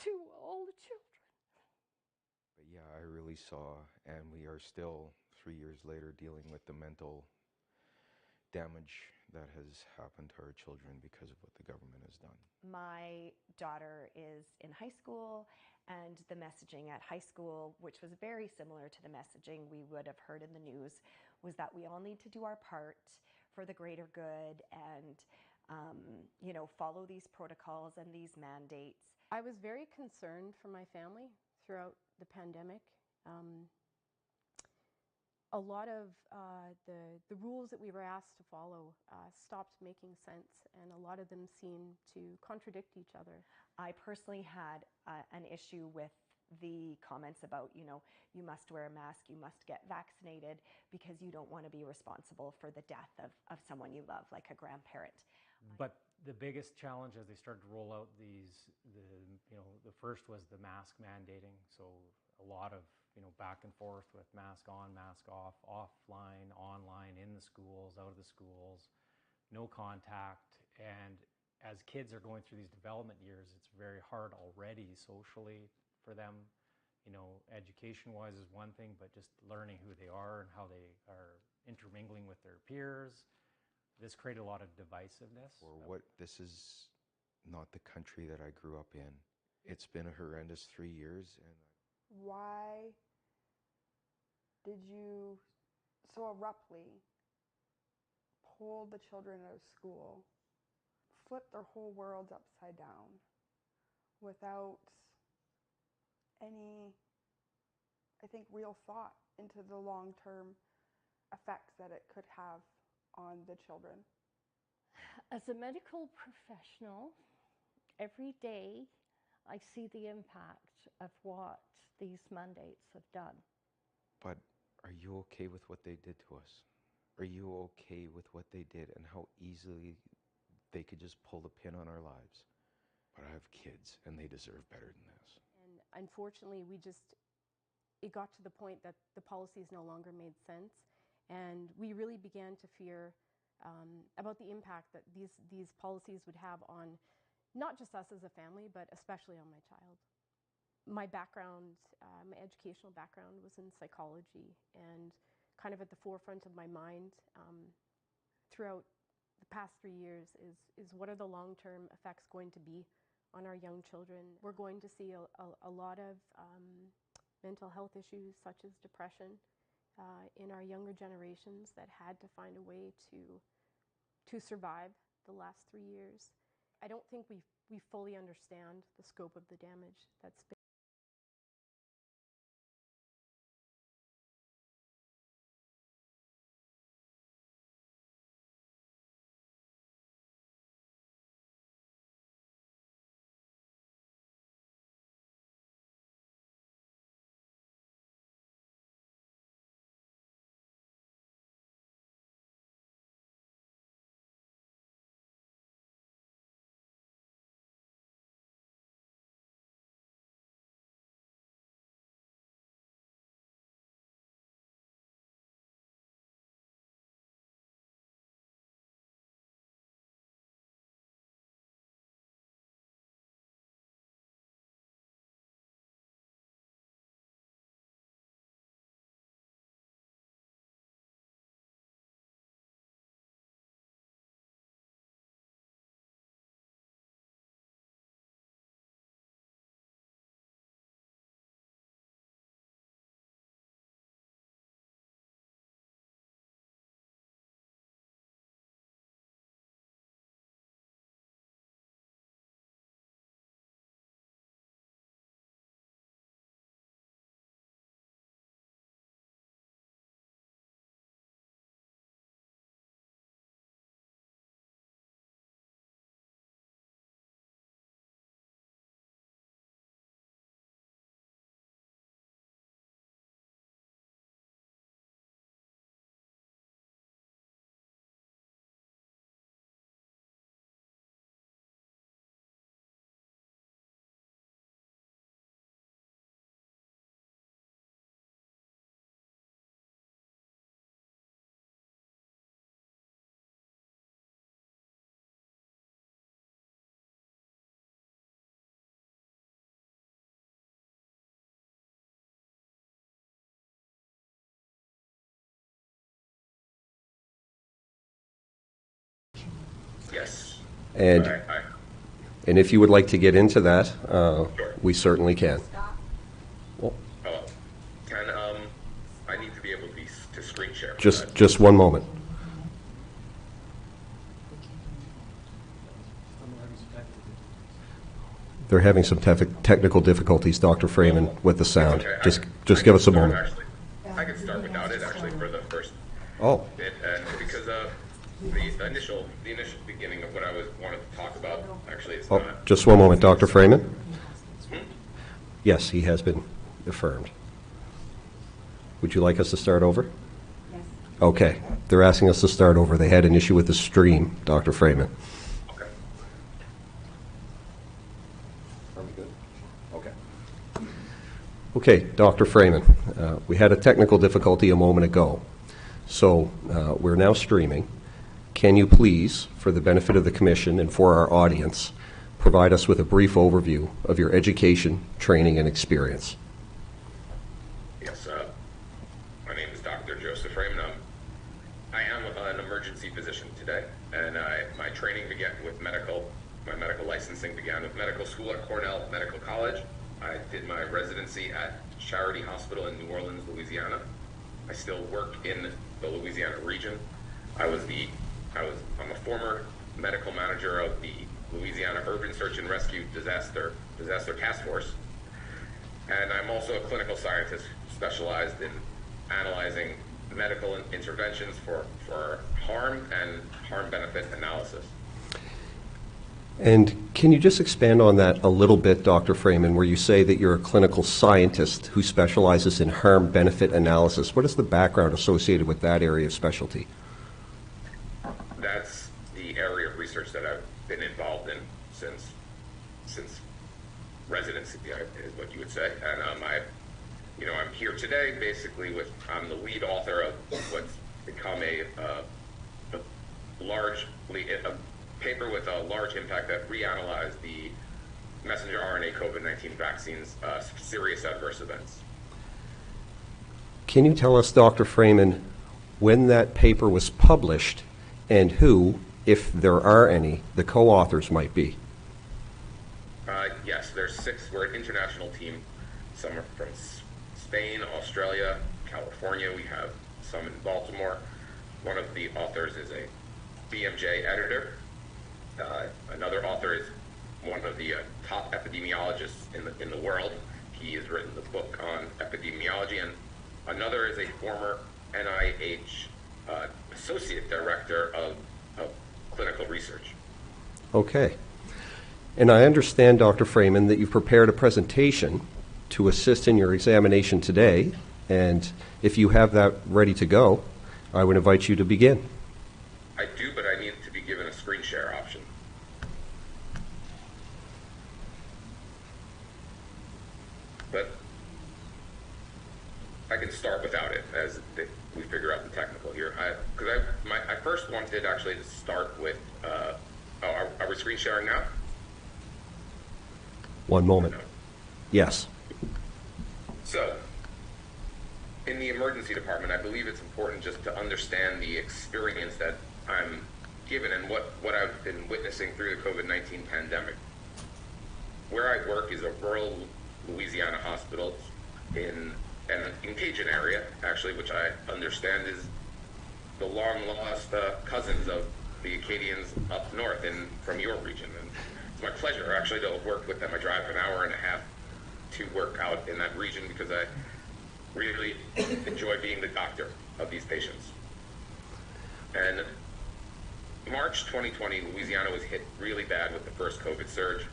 to all the children. But yeah, I really saw, and we are still 3 years later dealing with the mental damage that has happened to our children because of what the government has done. My daughter is in high school, and the messaging at high school, which was very similar to the messaging we would have heard in the news, was that we all need to do our part for the greater good and follow these protocols and these mandates. I was very concerned for my family throughout the pandemic. A lot of the rules that we were asked to follow stopped making sense, and a lot of them seemed to contradict each other. I personally had an issue with the comments about, you must wear a mask, you must get vaccinated because you don't want to be responsible for the death of someone you love, like a grandparent. But the biggest challenge as they started to roll out these, the first was the mask mandating. So a lot of, back and forth with mask on, mask off, offline, online, in the schools, out of the schools, no contact. And as kids are going through these development years, it's very hard already socially for them. Education-wise is one thing, but just learning who they are and how they are intermingling with their peers. This created a lot of divisiveness. This is not the country that I grew up in. It's been a horrendous 3 years. And Why did you so abruptly pull the children out of school, flip their whole worlds upside down without any, I think, real thought into the long-term effects that it could have on the children? As a medical professional, every day I see the impact of what these mandates have done. But are you okay with what they did to us? Are you okay with what they did and how easily they could just pull the pin on our lives? But I have kids and they deserve better than this. And unfortunately, it got to the point that the policies no longer made sense. And we really began to fear about the impact that these policies would have on not just us as a family, but especially on my child. My background, my educational background was in psychology, and kind of at the forefront of my mind throughout the past 3 years is what are the long-term effects going to be on our young children. We're going to see a lot of mental health issues such as depression in our younger generations that had to find a way to survive the last 3 years. I don't think we fully understand the scope of the damage that's been. Yes. And, and if you would like to get into that, we certainly can. Well, I need to be able to screen share. Just one moment. They're having some technical difficulties, Dr. Freeman, with the sound. Okay, just give us a moment. I can start without it actually for the first bit, because the initial beginning of what I wanted to talk about actually is not. Just one moment, Dr. Freeman. Yes, he has been affirmed. Would you like us to start over? Yes. Okay. They're asking us to start over. They had an issue with the stream, Dr. Freeman. Okay, Dr. Freeman, we had a technical difficulty a moment ago, so we're now streaming. Can you please, for the benefit of the Commission and for our audience, provide us with a brief overview of your education, training, and experience? Yes, my name is Dr. Joseph Freeman. I am an emergency physician today, and my training began with my medical licensing began with medical school at Cornell Medical College. I did my residency at Charity Hospital in New Orleans, Louisiana. I still work in the Louisiana region. I'm a former medical manager of the Louisiana Urban Search and Rescue Disaster Task Force. And I'm also a clinical scientist specialized in analyzing medical interventions for harm and harm benefit analysis. And can you just expand on that a little bit, Dr. Freeman, where you say that you're a clinical scientist who specializes in harm benefit analysis? What is the background associated with that area of specialty? That's the area of research that I've been involved in since residency, is what you would say. And I'm here today basically I'm the lead author of what's become a paper with a large impact that reanalyzed the messenger RNA COVID-19 vaccines' serious adverse events. Can you tell us, Dr. Freeman, when that paper was published and who, if there are any, the co-authors might be? Yes, there's 6. We're an international team. Some are from Spain, Australia, California. We have some in Baltimore. One of the authors is a BMJ editor. Another author is one of the top epidemiologists in the world. He has written the book on epidemiology, and another is a former NIH associate director of clinical research. Okay. And I understand, Dr. Freeman, that you've prepared a presentation to assist in your examination today, and if you have that ready to go, I would invite you to begin. I do, but I need to be given a screen share option. But I can start without it as we figure out the technical here. I first wanted actually to start with, are we screen sharing now? One moment. Yes. So, in the emergency department, I believe it's important just to understand the experience that I'm given and what I've been witnessing through the COVID-19 pandemic. Where I work is a rural Louisiana hospital in an Cajun area, actually, which I understand is the long-lost cousins of the Acadians up north from your region. And it's my pleasure, actually, to have worked with them. I drive an hour and a half to work out in that region because I really enjoy being the doctor of these patients. And March 2020, Louisiana was hit really bad with the first COVID surge.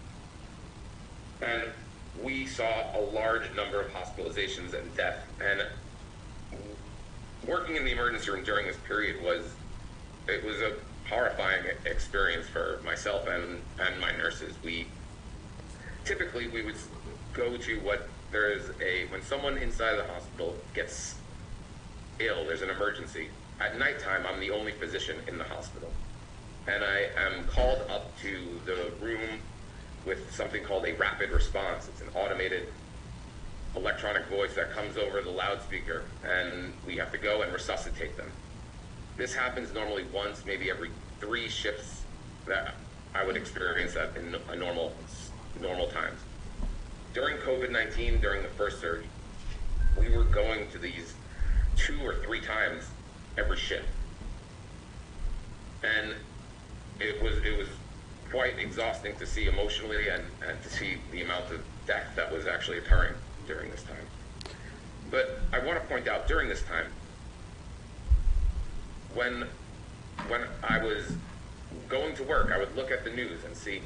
And we saw a large number of hospitalizations and death. And working in the emergency room during this period was a horrifying experience for myself and my nurses. Typically we would go to when someone inside the hospital gets ill, there's an emergency. At nighttime, I'm the only physician in the hospital. And I am called up to the room with something called a rapid response. It's an automated electronic voice that comes over the loudspeaker, and we have to go and resuscitate them. This happens normally once, maybe every 3 shifts that I would experience that in a normal times. During COVID-19, during the first surge, we were going to these 2 or 3 times every shift. And it was quite exhausting to see emotionally and to see the amount of death that was actually occurring during this time. But I want to point out, during this time, when I was going to work, I would look at the news and see,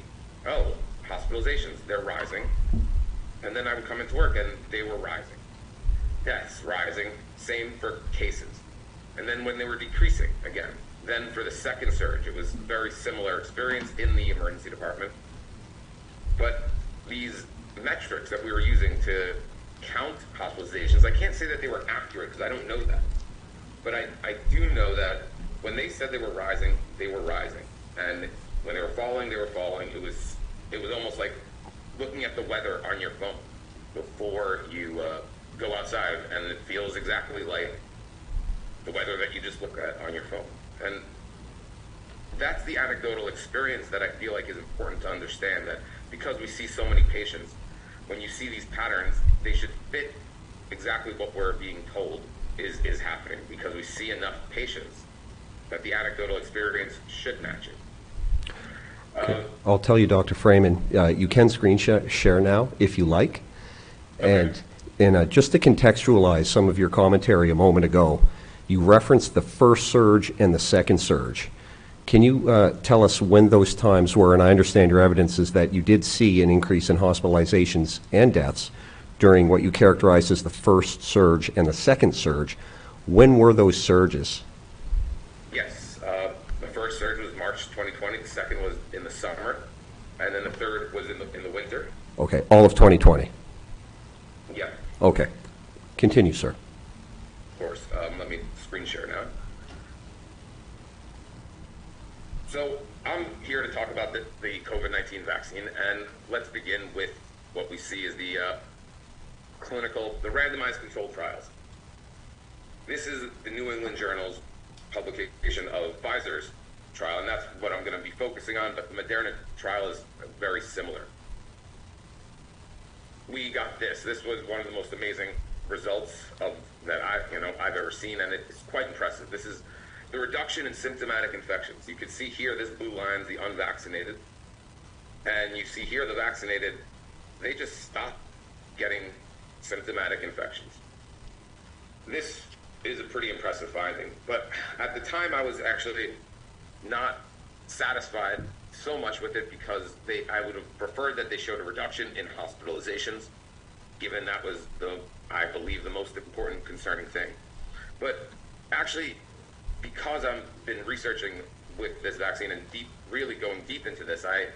oh, hospitalizations, they're rising. And then I would come into work and they were rising. Deaths rising, same for cases. And then when they were decreasing again, then for the second surge, it was a very similar experience in the emergency department. But these metrics that we were using to count hospitalizations. I can't say that they were accurate because I don't know that. But I do know that when they said they were rising, they were rising. And when they were falling, they were falling. It was almost like looking at the weather on your phone before you go outside, and it feels exactly like the weather that you just look at on your phone. And that's the anecdotal experience that I feel like is important to understand, that because we see so many patients, when you see these patterns, they should fit exactly what we're being told is happening, because we see enough patients that the anecdotal experience should match it. Okay. I'll tell you, Dr. Freeman, you can screen share now if you like. Okay. And just to contextualize some of your commentary a moment ago, you referenced the first surge and the second surge. Can you tell us when those times were? And I understand your evidence is that you did see an increase in hospitalizations and deaths during what you characterized as the first surge and the second surge. When were those surges? Yes. The first surge was March 2020. The second was in the summer. And then the third was in the winter. Okay. All of 2020? Yeah. Okay. Continue, sir. Of course. Let me screen share now. So I'm here to talk about the COVID-19 vaccine, and let's begin with what we see as the randomized controlled trials. This is the New England Journal's publication of Pfizer's trial, and that's what I'm going to be focusing on, but the Moderna trial is very similar. We got this. This was one of the most amazing results that I've ever seen, and it's quite impressive. This is the reduction in symptomatic infections. You can see here, this blue line is the unvaccinated, and you see here the vaccinated, they just stop getting symptomatic infections. This is a pretty impressive finding, but at the time I was actually not satisfied so much with it, because I would have preferred that they showed a reduction in hospitalizations, given that was I believe the most important concerning thing. But actually, because I've been researching with this vaccine and really going deep into this, I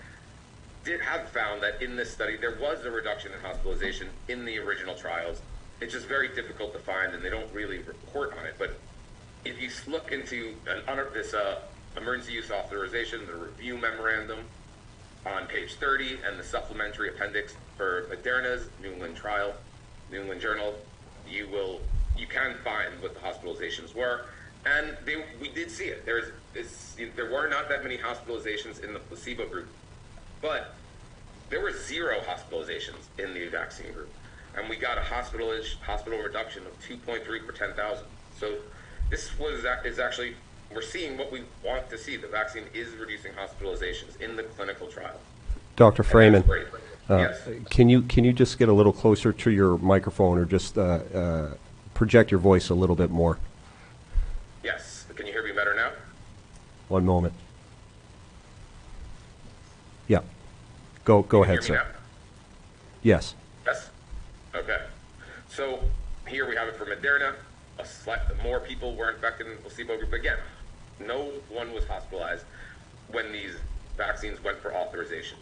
have found that in this study there was a reduction in hospitalization in the original trials. It's just very difficult to find, and they don't really report on it. But if you look into this emergency use authorization, the review memorandum on page 30, and the supplementary appendix for Moderna's New England trial, New England Journal, you can find what the hospitalizations were, and we did see it. There were not that many hospitalizations in the placebo group, but there were 0 hospitalizations in the vaccine group, and we got a hospital reduction of 2.3 per 10,000. So this is actually, we're seeing what we want to see. The vaccine is reducing hospitalizations in the clinical trial. Dr. Freeman, yes. Can you just get a little closer to your microphone, or just project your voice a little bit more? Yes. Can you hear me better now? One moment. Yeah. Go ahead, sir. Now? Yes. Yes? Okay. So here we have it for Moderna. More people were infected in the placebo group. Again, no one was hospitalized when these vaccines went for authorization.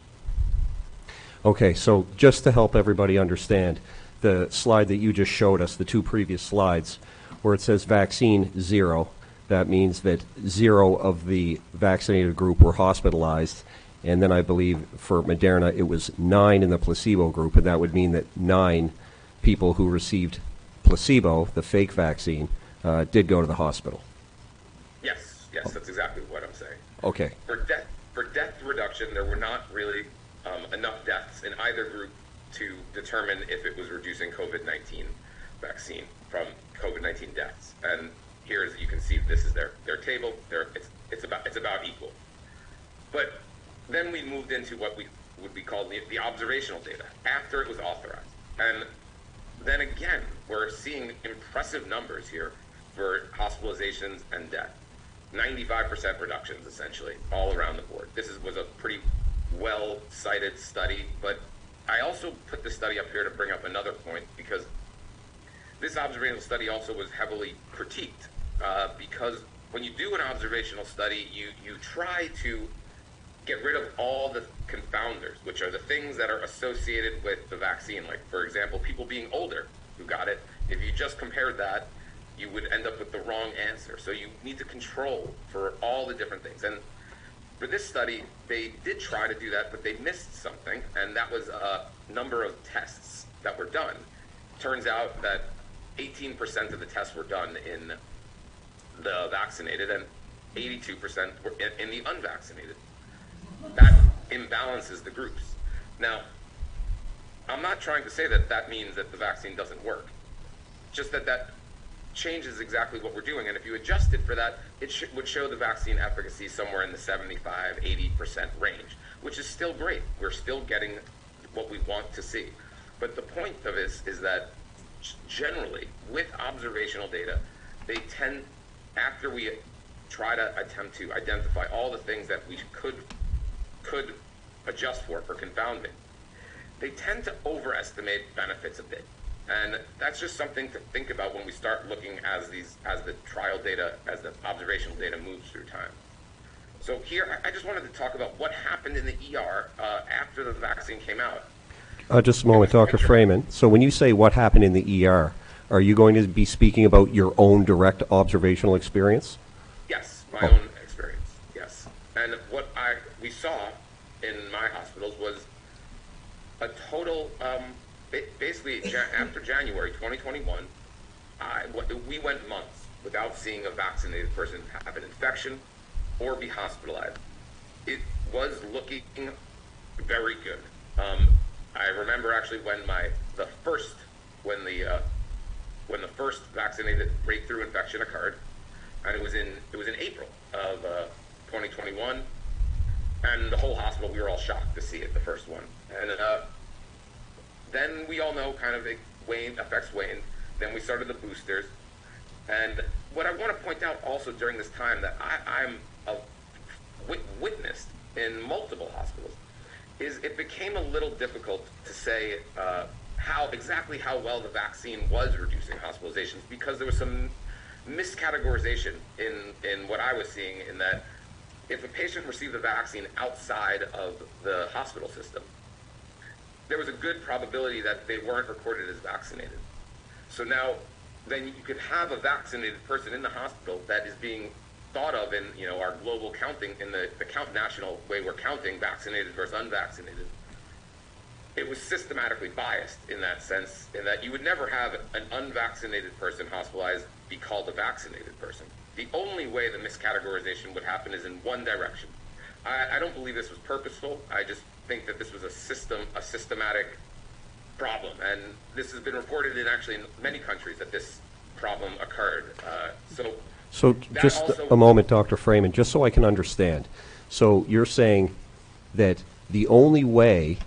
Okay, so just to help everybody understand, the slide that you just showed us, the 2 previous slides, where it says vaccine 0, that means that 0 of the vaccinated group were hospitalized. And then I believe for Moderna, it was 9 in the placebo group, and that would mean that 9 people who received placebo, the fake vaccine, did go to the hospital. Yes, that's exactly what I'm saying. Okay. For death reduction, there were not really enough deaths in either group to determine if it was reducing COVID-19 vaccine from COVID-19 deaths. And here, as you can see, this is their table. It's about equal. But then we moved into what would be called the observational data after it was authorized. And then again, we're seeing impressive numbers here for hospitalizations and death. 95% reductions, essentially, all around the board. This was a pretty well-cited study, but I also put the study up here to bring up another point, because this observational study also was heavily critiqued, because when you do an observational study, you try to get rid of all the confounders, which are the things that are associated with the vaccine. Like, for example, people being older who got it. If you just compared that, you would end up with the wrong answer. So you need to control for all the different things. And for this study, they did try to do that, but they missed something, and that was a number of tests that were done. Turns out that 18% of the tests were done in the vaccinated and 82% were in the unvaccinated. That imbalances the groups. Now, I'm not trying to say that that means that the vaccine doesn't work. Just that that changes exactly what we're doing. And if you adjust it for that, it would show the vaccine efficacy somewhere in the 75, 80% range, which is still great. We're still getting what we want to see. But the point of this is that generally, with observational data, they tend, after we try to attempt to identify all the things that we could adjust for confounding, they tend to overestimate benefits a bit. And that's just something to think about when we start looking as the trial data, as the observational data moves through time. So here, I just wanted to talk about what happened in the ER after the vaccine came out. Just a moment, Dr. Freeman. So when you say what happened in the ER, are you going to be speaking about your own direct observational experience? Yes, my own experience, yes. And what we saw in my hospitals was a total, basically after January 2021, we went months without seeing a vaccinated person have an infection or be hospitalized. It was looking very good. I remember actually when the first vaccinated breakthrough infection occurred, and it was in April of 2021, and the whole hospital, we were all shocked to see it, the first one. And then we all know kind of effects waned. Then we started the boosters. And what I want to point out also during this time that I'm witnessed in multiple hospitals is it became a little difficult to say exactly how well the vaccine was reducing hospitalizations, because there was some miscategorization in what I was seeing, in that if a patient received the vaccine outside of the hospital system, there was a good probability that they weren't recorded as vaccinated. So now, then you could have a vaccinated person in the hospital that is being thought of in our global counting, in the national way we're counting vaccinated versus unvaccinated. It was systematically biased in that sense, in that you would never have an unvaccinated person hospitalized be called a vaccinated person. The only way the miscategorization would happen is in one direction. I don't believe this was purposeful. I just think that this was a systematic problem, and this has been reported in many countries that this problem occurred. So just a moment, Dr. Freeman, just so I can understand. So you're saying that the only way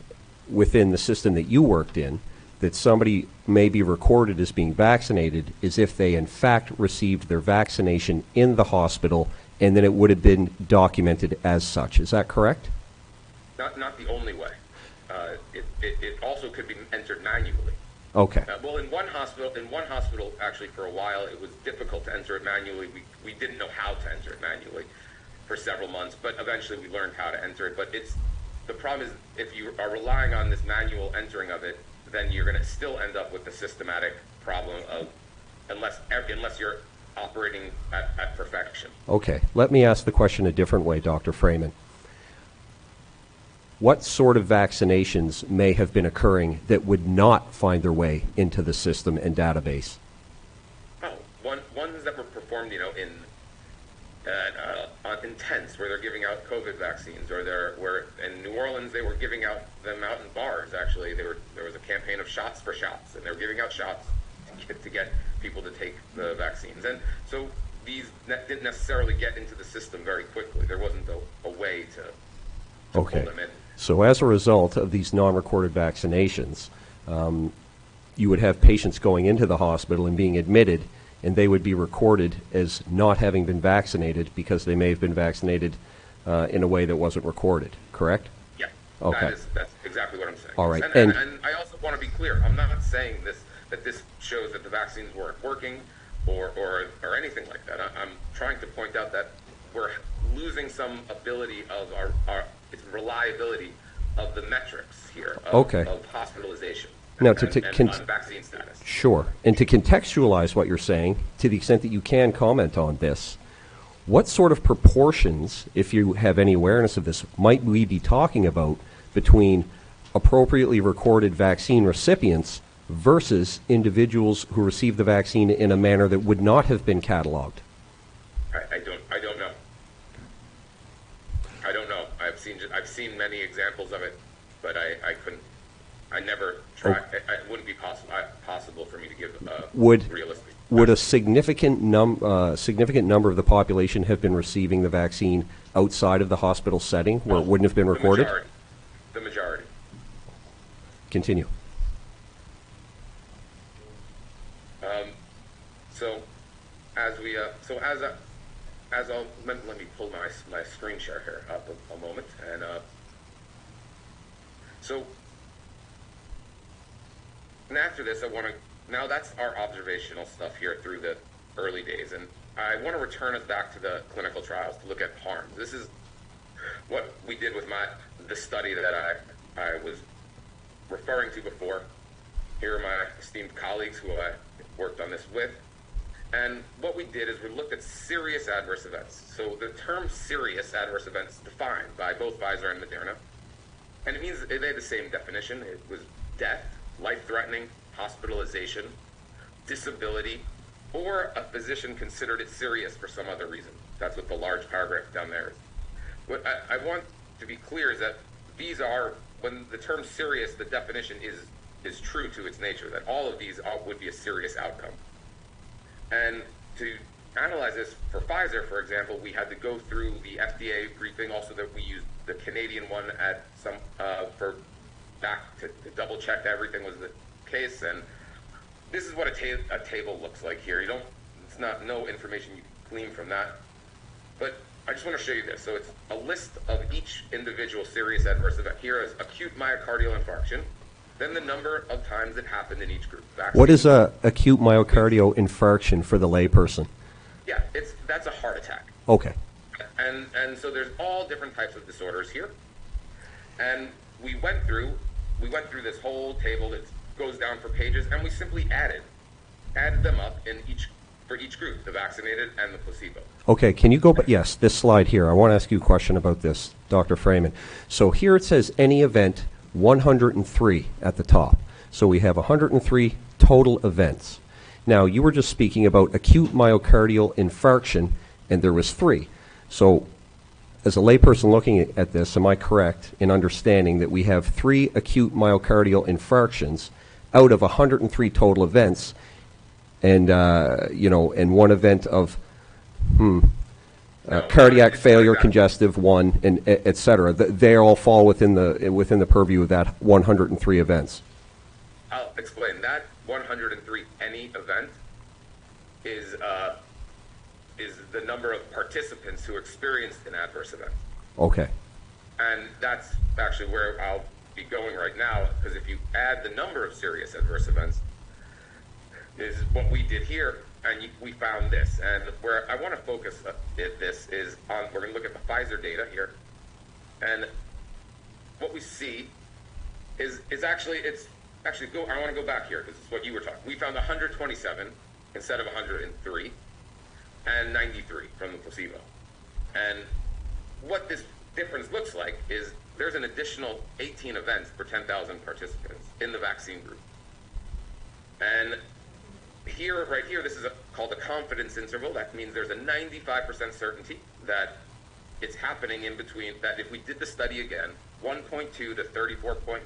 within the system that you worked in that somebody may be recorded as being vaccinated is if they in fact received their vaccination in the hospital, and then it would have been documented as such. Is that correct? Not the only way. It also could be entered manually. Okay. Well, in one hospital, actually, for a while, it was difficult to enter it manually. We didn't know how to enter it manually for several months, but eventually we learned how to enter it. But the problem is, if you are relying on this manual entering of it, then you're going to still end up with the systematic problem of, unless you're operating at perfection. Okay. Let me ask the question a different way, Dr. Freeman. What sort of vaccinations may have been occurring that would not find their way into the system and database? Ones that were performed, in tents where they're giving out COVID vaccines, or where in New Orleans they were giving them out in bars. Actually, there was a campaign of shots for shots, and they were giving out shots to get people to take the vaccines. And so these didn't necessarily get into the system very quickly. There wasn't a way to pull them in. So as a result of these non-recorded vaccinations, you would have patients going into the hospital and being admitted, and they would be recorded as not having been vaccinated because they may have been vaccinated in a way that wasn't recorded, correct? Yeah. Okay. That's exactly what I'm saying. All right. And I also want to be clear. I'm not saying that this shows that the vaccines weren't working or anything like that. I'm trying to point out that we're losing some ability of it's reliability of the metrics here of hospitalization now, and vaccine status. Sure. And to contextualize what you're saying, to the extent that you can comment on this, what sort of proportions, if you have any awareness of this, might we be talking about between appropriately recorded vaccine recipients versus individuals who received the vaccine in a manner that would not have been cataloged? I don't know. I don't know. I've seen many examples of it, but I never tracked. It wouldn't be possible for me to give realistic. Would a significant number of the population have been receiving the vaccine outside of the hospital setting where it wouldn't have been recorded? The majority. Continue. Let me pull my screen share here up a moment, and and after this, now that's our observational stuff here through the early days, and I want to return us back to the clinical trials to look at harms. This is what we did with the study that I was referring to before. Here are my esteemed colleagues who I worked on this with. And what we did is we looked at serious adverse events. So the term serious adverse events is defined by both Pfizer and Moderna. And it means they had the same definition. It was death, life-threatening, hospitalization, disability, or a physician considered it serious for some other reason. That's what the large paragraph down there is. What I want to be clear is that these are, when the term serious, the definition is true to its nature, that all of these would be a serious outcome. And to analyze this for Pfizer, for example, we had to go through the FDA briefing, also that we used the Canadian one at some to double check that everything was the case. And this is what a table looks like here. It's not no information you can glean from that. But I just want to show you this. So it's a list of each individual serious adverse event. Here is acute myocardial infarction, then the number of times it happened in each group. What is a acute myocardial infarction for the layperson? Yeah, that's a heart attack. Okay. And so there's all different types of disorders here. And we went through this whole table that goes down for pages, and we simply added them up for each group, the vaccinated and the placebo. Okay, can you go, yes, this slide here. I want to ask you a question about this, Dr. Freeman. So here it says any event 103 at the top. So we have 103 total events. Now, you were just speaking about acute myocardial infarction, and there was 3. So as a layperson looking at this, am I correct in understanding that we have 3 acute myocardial infarctions out of 103 total events, and and one event of cardiac failure, congestive 1, and et cetera. They all fall within the purview of that 103 events. I'll explain. That 103 any event is the number of participants who experienced an adverse event. Okay. And that's actually where I'll be going right now, because if you add the number of serious adverse events, is what we did here, and we found this. And where I want to focus this is on, we're going to look at the Pfizer data here, and what we see is actually, I want to go back here, because it's what you were talking. We found 127 instead of 103, and 93 from the placebo. And what this difference looks like is there's an additional 18 events per 10,000 participants in the vaccine group. And here, right here, this is called a confidence interval. That means there's a 95% certainty that it's happening in between, that if we did the study again, 1.2 to 34.9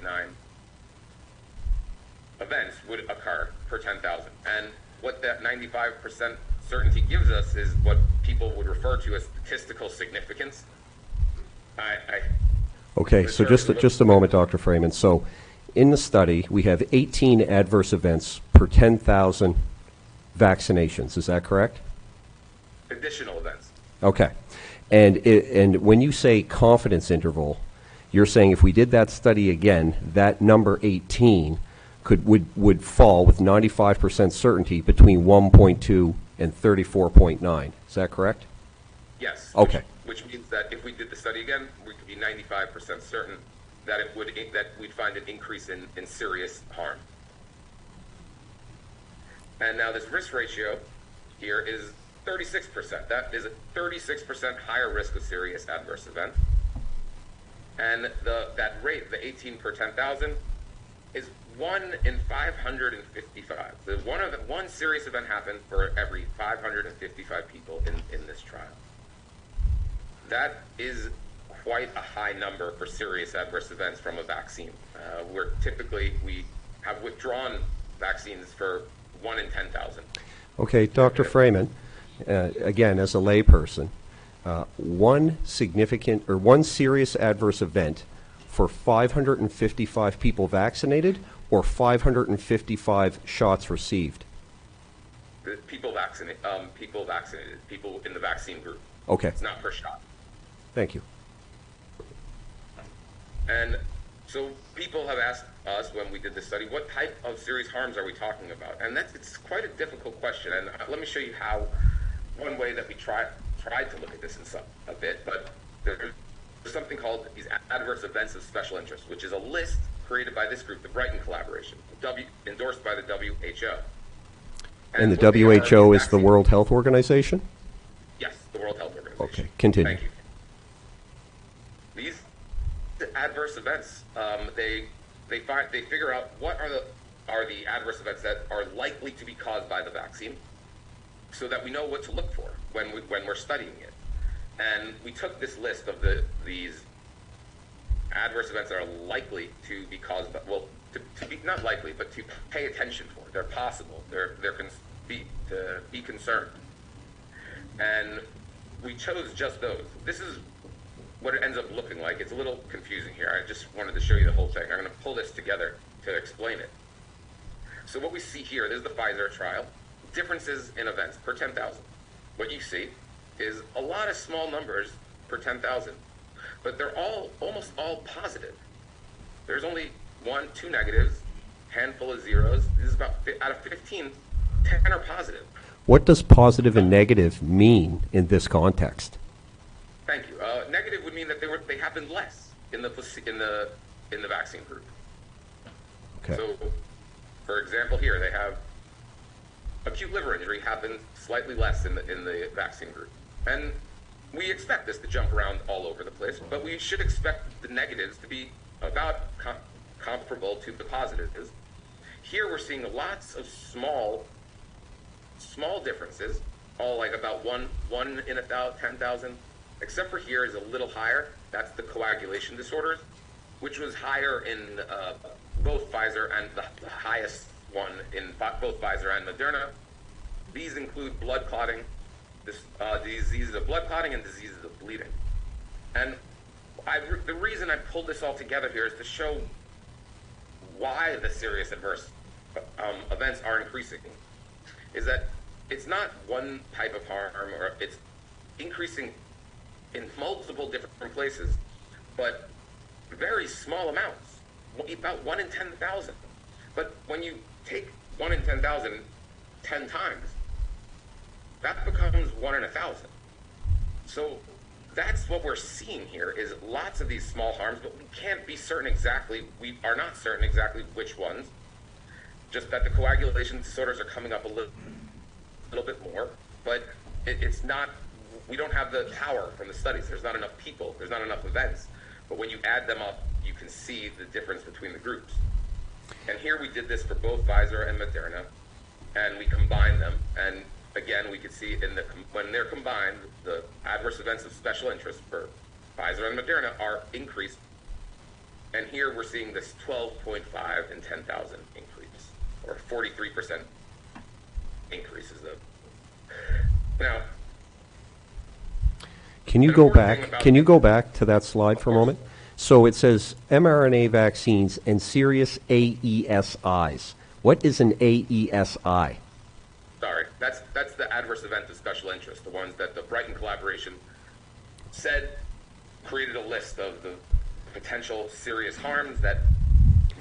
events would occur per 10,000. And what that 95% certainty gives us is what people would refer to as statistical significance. Okay, so just a moment, Dr. Freeman. So in the study, we have 18 adverse events per 10,000 vaccinations. Is that correct? Additional events. Okay. And when you say confidence interval, you're saying if we did that study again, that number 18 would fall with 95% certainty between 1.2 and 34.9. Is that correct? Yes. Okay. Which which means that if we did the study again, we could be 95% certain that we'd find an increase in serious harm. And now this risk ratio here is 36%. That is a 36% higher risk of serious adverse event. And that rate, the 18 per 10,000, is 1 in 555. So one serious event happened for every 555 people in this trial. That is quite a high number for serious adverse events from a vaccine. We have withdrawn vaccines for 1 in 10,000. Okay, Dr. Freeman, again, as a layperson, one serious adverse event for 555 people vaccinated or 555 shots received? People vaccinated, people in the vaccine group. Okay. It's not per shot. Thank you. And so people have asked us when we did this study, what type of serious harms are we talking about? And it's quite a difficult question. And let me show you how, one way that we tried to look at this a bit, but there's something called these adverse events of special interest, which is a list created by this group, the Brighton Collaboration, endorsed by the WHO. And the WHO is the World Health Organization? Yes, the World Health Organization. Okay, continue. Thank you. These adverse events, they figure out what are the adverse events that are likely to be caused by the vaccine, so that we know what to look for when we're studying it. And we took this list of these adverse events that are likely to be caused by, to be not likely, but to pay attention for. They're possible. To be concerned. And we chose just those. This is what it ends up looking like. It's a little confusing here. I just wanted to show you the whole thing. I'm going to pull this together to explain it. So what we see here, this is the Pfizer trial. Differences in events per 10,000. What you see is a lot of small numbers per 10,000, but they're almost all positive. There's only 1, 2 negatives, handful of zeros. This is about out of 15, 10 are positive. What does positive and negative mean in this context? Thank you. Negative would mean that they happened less in the vaccine group. Okay. So, for example, here they have acute liver injury happened slightly less in the vaccine group, and we expect this to jump around all over the place. But we should expect the negatives to be about comparable to the positives. Here we're seeing lots of small differences, all like about one in 10,000. Except for here is a little higher. That's the coagulation disorders, which was higher in both Pfizer and the highest one in both Pfizer and Moderna. These include blood clotting, diseases of blood clotting and diseases of bleeding. And the reason I pulled this all together here is to show why the serious adverse events are increasing. Is that it's not one type of harm, or it's increasing in multiple different places, but very small amounts, about 1 in 10,000. But when you take 1 in 10,000 10 times, that becomes 1 in 1,000. So that's what we're seeing here, is lots of these small harms, but we can't be certain exactly, we are not certain exactly which ones, just that the coagulation disorders are coming up a little bit more, but it's not, we don't have the power from the studies. There's not enough people, there's not enough events. But when you add them up, you can see the difference between the groups. And here we did this for both Pfizer and Moderna, and we combined them. And again, we could see when they're combined, the adverse events of special interest for Pfizer and Moderna are increased. And here we're seeing this 12.5 in 10,000 increase, or 43% increases. Now, Can you go back to that slide for a moment? So it says mRNA vaccines and serious AESIs. What is an AESI? Sorry, that's the adverse event of special interest, the ones that the Brighton Collaboration created a list of the potential serious harms that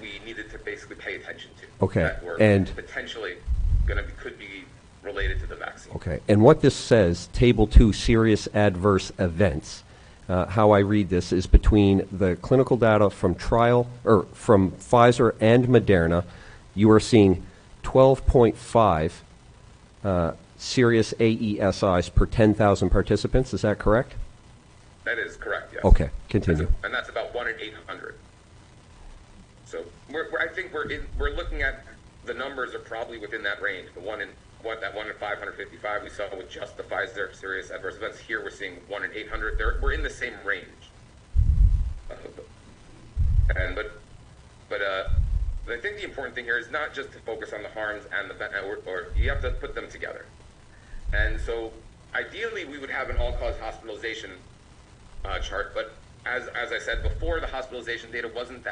we needed to basically pay attention to. Okay, that were and potentially could be related to the vaccine. Okay, and what this says, Table 2, serious adverse events, how I read this is between the clinical data from trial, or from Pfizer and Moderna, you are seeing 12.5 serious AESIs per 10,000 participants. Is that correct? That is correct, yes. Okay, continue. And that's about 1 in 800. So I think we're looking at the numbers are probably within that range. The that 1 in 555 we saw with just the Pfizer serious adverse events. Here we're seeing 1 in 800. We're in the same range. But I think the important thing here is not just to focus on the harms and the or you have to put them together. And so ideally we would have an all-cause hospitalization chart, but as I said before, the hospitalization data wasn't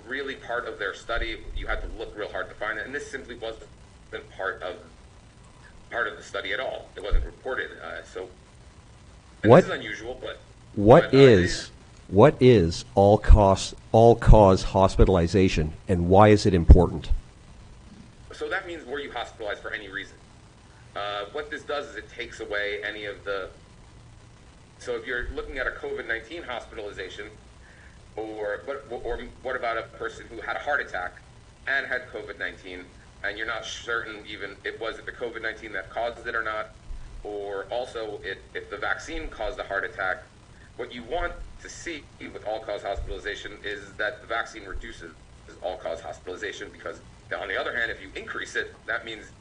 really part of their study. You had to look real hard to find it, and this simply wasn't part of the study at all. It wasn't reported. This is unusual, but what is all-cause hospitalization, and why is it important? So that means were you hospitalized for any reason? What this does is it takes away any of the. So if you're looking at a COVID-19 hospitalization, or what about a person who had a heart attack and had COVID-19, and you're not certain even was it the COVID-19 that caused it or not, or also if the vaccine caused a heart attack, what you want to see with all-cause hospitalization is that the vaccine reduces all-cause hospitalization, because on the other hand, if you increase it, that means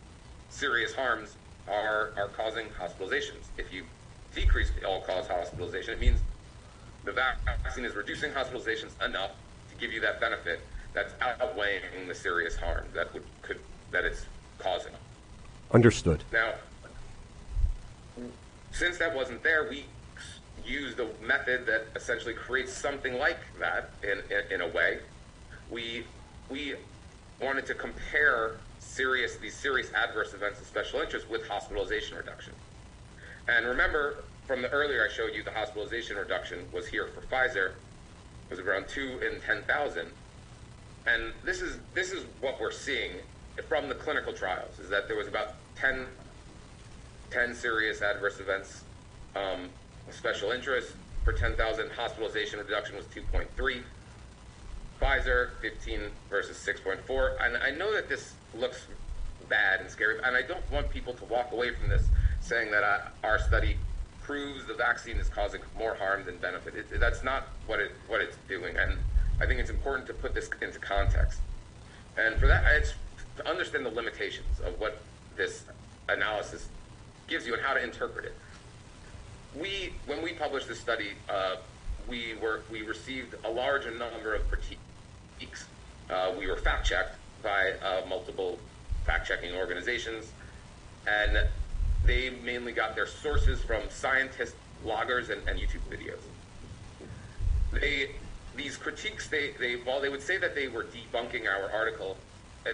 serious harms are causing hospitalizations. If you decrease the all-cause hospitalization, it means the vaccine is reducing hospitalizations enough to give you that benefit that's outweighing the serious harm that it's causing. Understood. Now, since that wasn't there, we used a method that essentially creates something like that in a way. We wanted to compare these serious adverse events of special interest with hospitalization reduction. And remember, from the earlier I showed you, the hospitalization reduction was here for Pfizer, was around 2 in 10,000. And this is what we're seeing from the clinical trials, is that there was about 10 serious adverse events of special interest per 10,000. Hospitalization reduction was 2.3. Pfizer, 15 versus 6.4. And I know that this looks bad and scary, and I don't want people to walk away from this saying that our study proves the vaccine is causing more harm than benefit. That's not what it's doing, and I think it's important to put this into context. And for that, it's to understand the limitations of what this analysis gives you and how to interpret it. When we published this study, we received a large number of critiques. We were fact-checked by multiple fact-checking organizations, and they mainly got their sources from scientists, bloggers, and YouTube videos. These critiques, while they would say that they were debunking our article,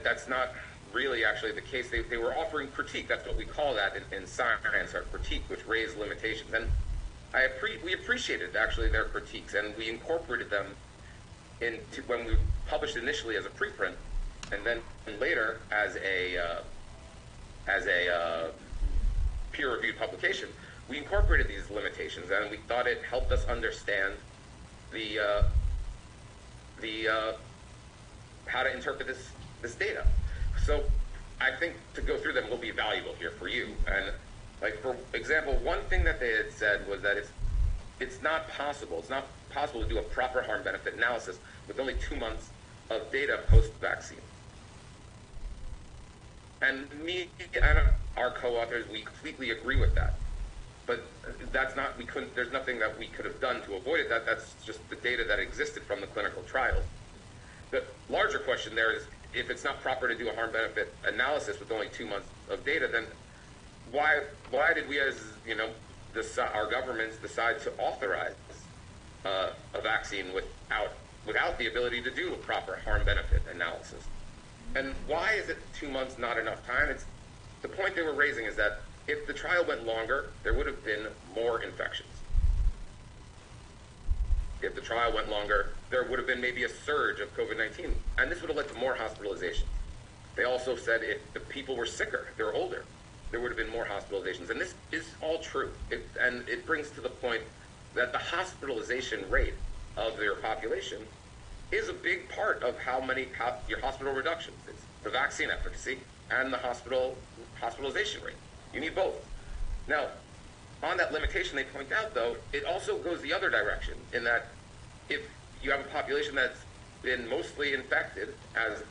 that's not really actually the case. They were offering critique. That's what we call that in science, our critique, which raised limitations. And we appreciated actually their critiques, and we incorporated them into when we published initially as a preprint, and then later as a peer-reviewed publication. We incorporated these limitations, and we thought it helped us understand how to interpret this data. So I think to go through them will be valuable here for you. And like, for example, one thing that they had said was that it's not possible to do a proper harm benefit analysis with only 2 months of data post-vaccine. And me and our co-authors, we completely agree with that. But there's nothing that we could have done to avoid it. That's just the data that existed from the clinical trials. The larger question there is, if it's not proper to do a harm benefit analysis with only 2 months of data, then why did we, as our governments, decide to authorize a vaccine without the ability to do a proper harm benefit analysis? And why is it 2 months not enough time? The point they were raising is that if the trial went longer, there would have been more infections. If the trial went longer, there would have been maybe a surge of COVID-19, and this would have led to more hospitalizations. They also said if the people were sicker, they were older, there would have been more hospitalizations. And this is all true. And it brings to the point that the hospitalization rate of their population is a big part of your hospital reductions. It's the vaccine efficacy and the hospitalization rate. You need both. Now, on that limitation they point out, though, it also goes the other direction in that if you have a population that's been mostly infected, as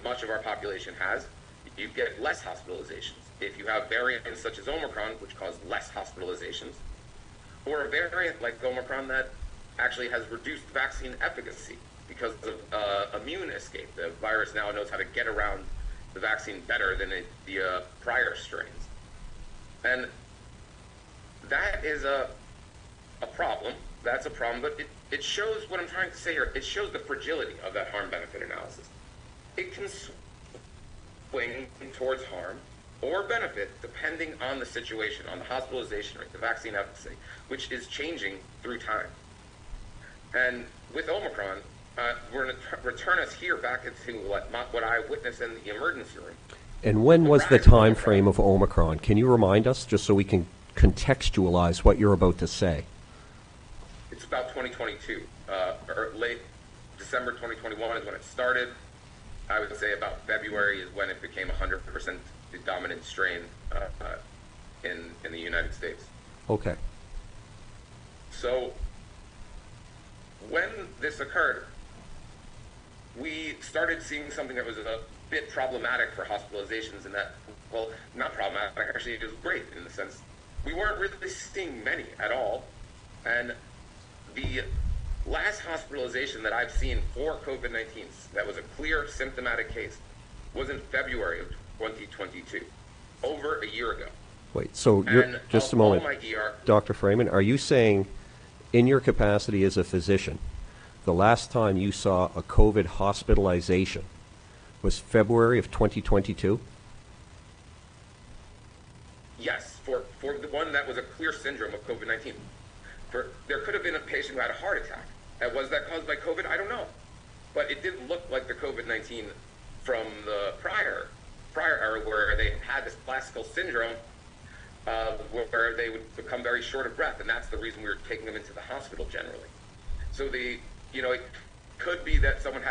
much of our population has, you get less hospitalizations. If you have variants such as Omicron, which cause less hospitalizations, or a variant like Omicron that actually has reduced vaccine efficacy because of immune escape. The virus now knows how to get around the vaccine better than the prior strains. And that is a problem. That's a problem, but it shows what I'm trying to say here. It shows the fragility of that harm-benefit analysis. It can swing towards harm or benefit depending on the situation, on the hospitalization rate, the vaccine efficacy, which is changing through time. And with Omicron, we're going to return us here back into what I witnessed in the emergency room. And when was the time frame of Omicron? Can you remind us, just so we can contextualize what you're about to say? It's about 2022, or late December 2021 is when it started. I would say about February is when it became 100% the dominant strain in the United States. Okay. So when this occurred, we started seeing something that was a bit problematic for hospitalizations in that, well, not problematic, actually it was great in the sense we weren't really seeing many at all. And the last hospitalization that I've seen for COVID-19 that was a clear symptomatic case was in February of 2022, over a year ago. Wait, so you're, just a moment, Dr. Freeman, are you saying in your capacity as a physician, the last time you saw a COVID hospitalization was February of 2022? Yes, for the one that was a clear syndrome of COVID-19. There could have been a patient who had a heart attack. Was that caused by COVID? I don't know. But it didn't look like the COVID-19 from the prior era where they had this classical syndrome where they would become very short of breath, and that's the reason we were taking them into the hospital generally. So it could be that someone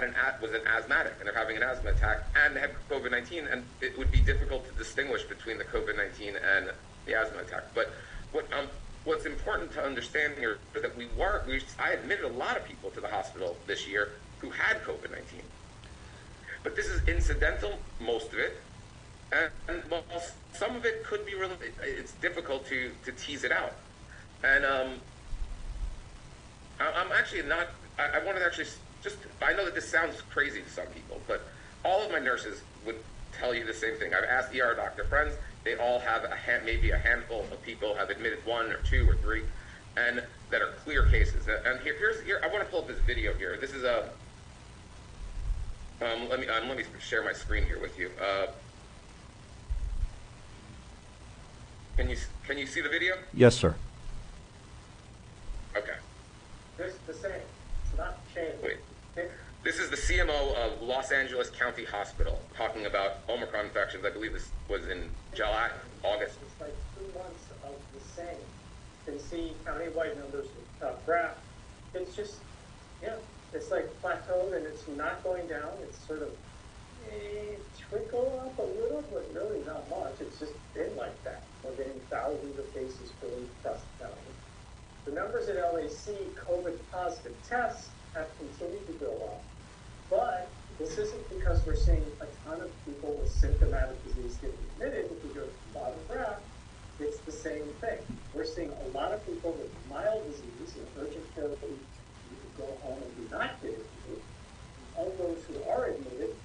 was an asthmatic and they're having an asthma attack and they have COVID-19, and it would be difficult to distinguish between the COVID-19 and the asthma attack. But what's important to understand here is that I admitted a lot of people to the hospital this year who had COVID-19. But this is incidental, most of it, and well, some of it could be really, it's difficult to tease it out. And I'm actually not, I wanted to actually I know that this sounds crazy to some people, but all of my nurses would tell you the same thing. I've asked ER doctor friends, they all have maybe a handful of people have admitted 1 or 2 or 3, and that are clear cases. And here I want to pull up this video here. This is a, let me share my screen here with you. Can you see the video? Yes, sir. Okay. This is the same. It's not changed. Wait. This is the CMO of Los Angeles County Hospital talking about Omicron infections. I believe this was in July, August. It's like 2 months of the same. You can see countywide numbers graph. It's just, it's like plateaued and it's not going down. It's sort of trickle up a little, but really not much. It's just been like that. We're getting thousands of cases per week across the county. The numbers at LAC, COVID positive tests, have continued to go up. But this isn't because we're seeing a ton of people with symptomatic disease getting admitted. If you go to the bottom graph, it's the same thing. We're seeing a lot of people with mild disease in urgent care that you can go home and do not get admitted. Of those who are admitted,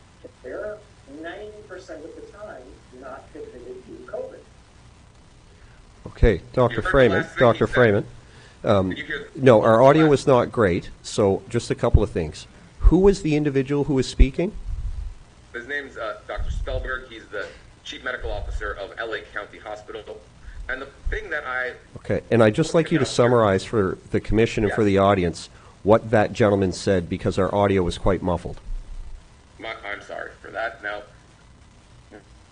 they're 90% of the time not admitted due to COVID. Okay, Dr. Freeman. Dr. Freeman. No, our audio was not great, so just a couple of things. Who was the individual who was speaking? His name's Dr. Spellberg. He's the Chief Medical Officer of LA County Hospital. And the thing that Okay, and I'd just like you to summarize for the commission and for the audience what that gentleman said, because our audio was quite muffled. I'm sorry for that. Now,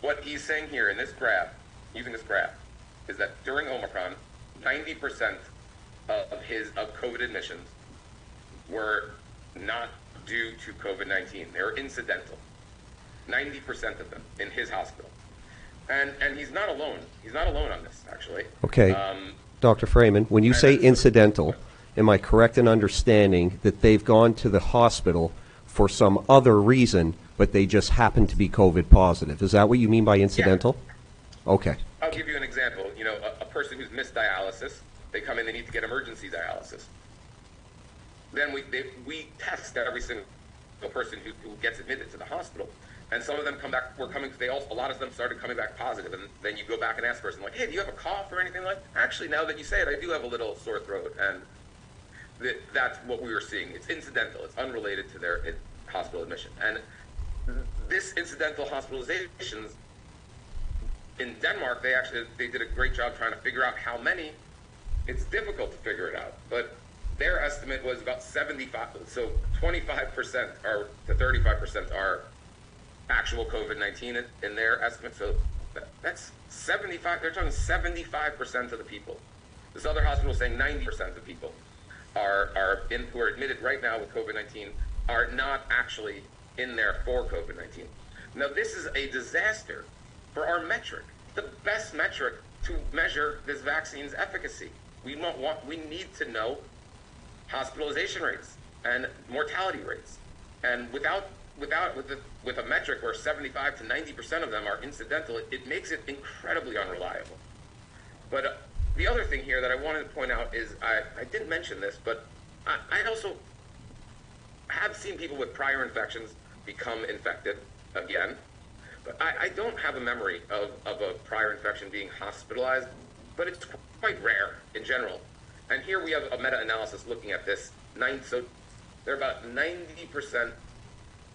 what he's saying here in this graph using this graph, is that during Omicron, 90% of COVID admissions were not due to COVID-19. They were incidental. 90% of them in his hospital. And he's not alone. He's not alone on this, actually. Okay. Dr. Freeman, when you say incidental, am I correct in understanding that they've gone to the hospital for some other reason, but they just happen to be COVID positive? Is that what you mean by incidental? Yeah. Okay. I'll give you an example. You know, a person who's missed dialysis, they come in, they need to get emergency dialysis. Then we test every single person who gets admitted to the hospital. And some of them come back, a lot of them started coming back positive. And then you go back and ask the person, like, hey, do you have a cough or anything like that? Actually, now that you say it, I do have a little sore throat. And that's what we were seeing. It's incidental. It's unrelated to their hospital admission. And this incidental hospitalizations, in Denmark, they did a great job trying to figure out how many. It's difficult to figure it out. But their estimate was about 75. So 25% to 35% are actual COVID-19 in their estimate. So that's 75. They're talking 75% of the people. This other hospital is saying 90% of people who are admitted right now with COVID-19 are not actually in there for COVID-19. Now, this is a disaster for our metric, the best metric to measure this vaccine's efficacy. We need to know hospitalization rates and mortality rates, and with a metric where 75 to 90% of them are incidental, it makes it incredibly unreliable. But the other thing here that I wanted to point out is, I didn't mention this, but I also have seen people with prior infections become infected again. But I don't have a memory of a prior infection being hospitalized, but it's quite rare in general. And here we have a meta-analysis looking at this. So there are about 90%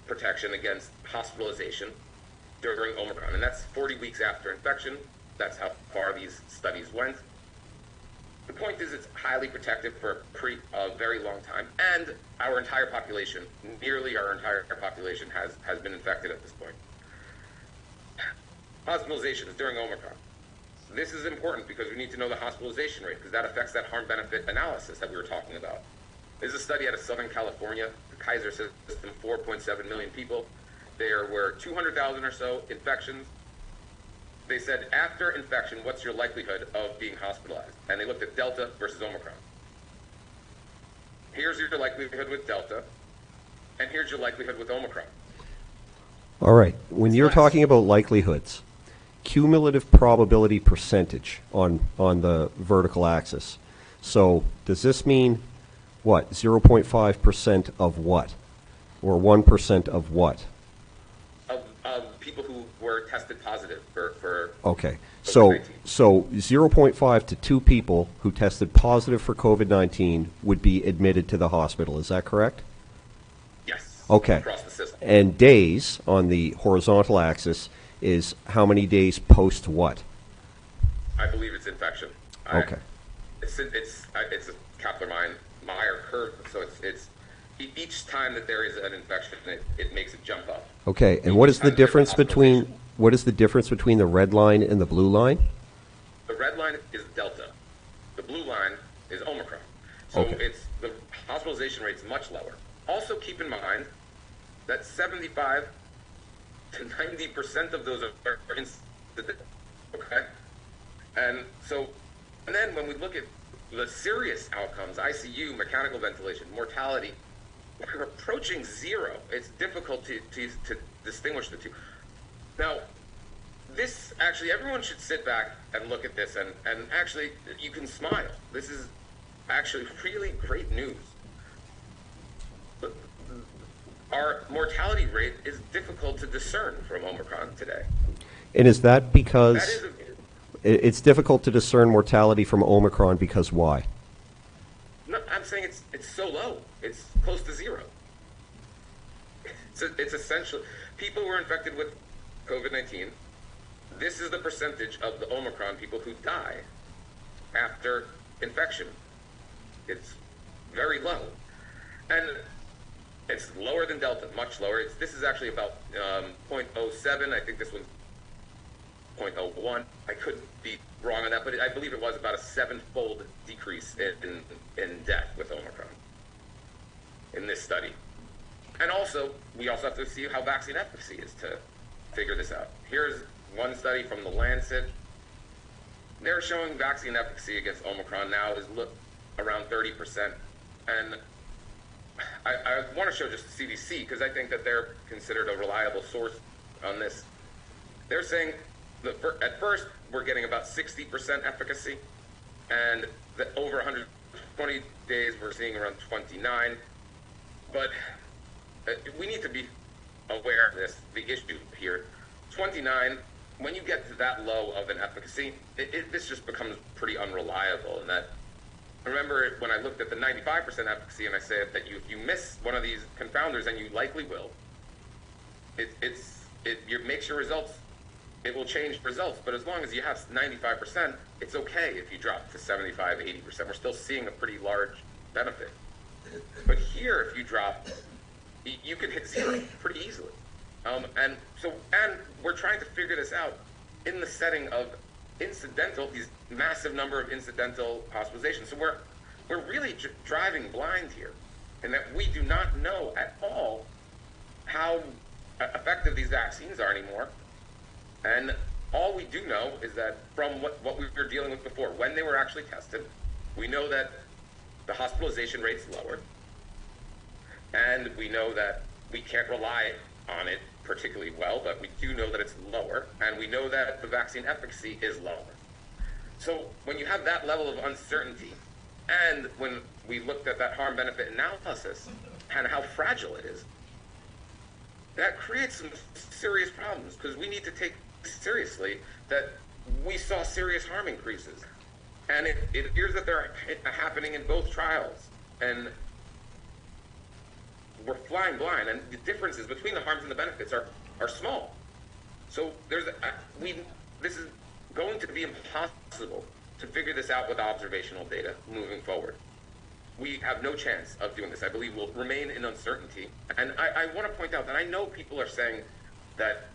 protection against hospitalization during Omicron, and that's 40 weeks after infection. That's how far these studies went. The point is, it's highly protective for a very long time, and our entire population, nearly our entire population, has been infected at this point. Hospitalizations during Omicron. This is important because we need to know the hospitalization rate, because that affects that harm-benefit analysis that we were talking about. There's a study out of Southern California, the Kaiser system, 4.7 million people. There were 200,000 or so infections. They said, after infection, what's your likelihood of being hospitalized? And they looked at Delta versus Omicron. Here's your likelihood with Delta, and here's your likelihood with Omicron. All right. When you're talking about likelihoods, cumulative probability percentage on the vertical axis. So does this mean what? 0.5% of what? Or 1% of what? Of people who were tested positive for okay. So 0.5 to 2 people who tested positive for COVID-19 would be admitted to the hospital. Is that correct? Yes. Okay. Across the system. And days on the horizontal axis is how many days post what? I believe it's infection. Okay. It's a Kaplan-Meier curve, so it's each time that there is an infection, it makes it jump up. Okay, and what is the difference between the red line and the blue line? The red line is Delta. The blue line is Omicron. So it's the hospitalization rate is much lower. Also keep in mind that 75 to 90% of those are incidental. Okay? And then when we look at the serious outcomes, ICU, mechanical ventilation, mortality, we're approaching zero. It's difficult to distinguish the two. Now, this actually, everyone should sit back and look at this, and actually, you can smile. This is actually really great news. But our mortality rate is difficult to discern from Omicron today. And is that because it's difficult to discern mortality from Omicron because why? No, I'm saying it's so low. It's close to zero. It's essentially, people were infected with COVID-19. This is the percentage of the Omicron people who die after infection. It's very low. And it's lower than Delta, much lower. This is actually about 0.07. I think this one's 0.01. one, I could be wrong on that, but I believe it was about a 7-fold decrease in death with Omicron in this study. And also, we also have to see how vaccine efficacy is to figure this out. Here's one study from the Lancet. They're showing vaccine efficacy against Omicron now is around 30%. And I want to show just the CDC because I think that they're considered a reliable source on this. They're saying that at first we're getting about 60% efficacy, and that over 120 days we're seeing around 29. But we need to be aware of the issue here. 29, when you get to that low of an efficacy, this just becomes pretty unreliable. And that, remember when I looked at the 95% efficacy and I said that if you miss one of these confounders, and you likely will, it makes your results, it will change results. But as long as you have 95%, it's okay if you drop to 75, 80%. We're still seeing a pretty large benefit. But here, if you drop, you can hit zero pretty easily. And we're trying to figure this out in the setting of these massive number of incidental hospitalizations. So we're really driving blind here, in that we do not know at all how effective these vaccines are anymore. And all we do know is that from what we were dealing with before, when they were actually tested, we know that the hospitalization rate's lower, and we know that we can't rely on it particularly well, but we do know that it's lower, and we know that the vaccine efficacy is lower. So when you have that level of uncertainty, and when we looked at that harm-benefit analysis and how fragile it is, that creates some serious problems, because we need to take seriously that we saw serious harm increases. And it appears that they're happening in both trials. And we're flying blind, and the differences between the harms and the benefits are small. So this is going to be impossible to figure this out with observational data moving forward. We have no chance of doing this. I believe we'll remain in uncertainty. And I want to point out that I know people are saying that,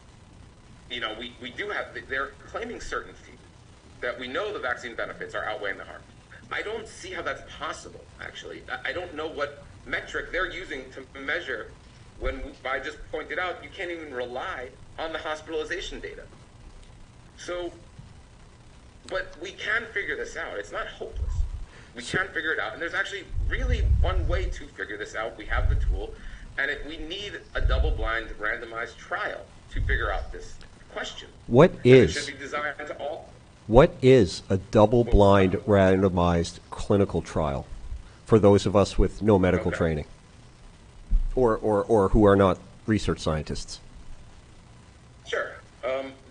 we do have, they're claiming certainty, that we know the vaccine benefits are outweighing the harm. I don't see how that's possible, actually. I don't know what metric they're using to measure when I just pointed out you can't even rely on the hospitalization data. So, but we can figure this out. It's not hopeless. We can figure it out. And there's actually really one way to figure this out. We have the tool, and we need a double-blind randomized trial to figure out this question. It should be designed to all. What is a double-blind randomized clinical trial for those of us with no medical training or who are not research scientists? Sure.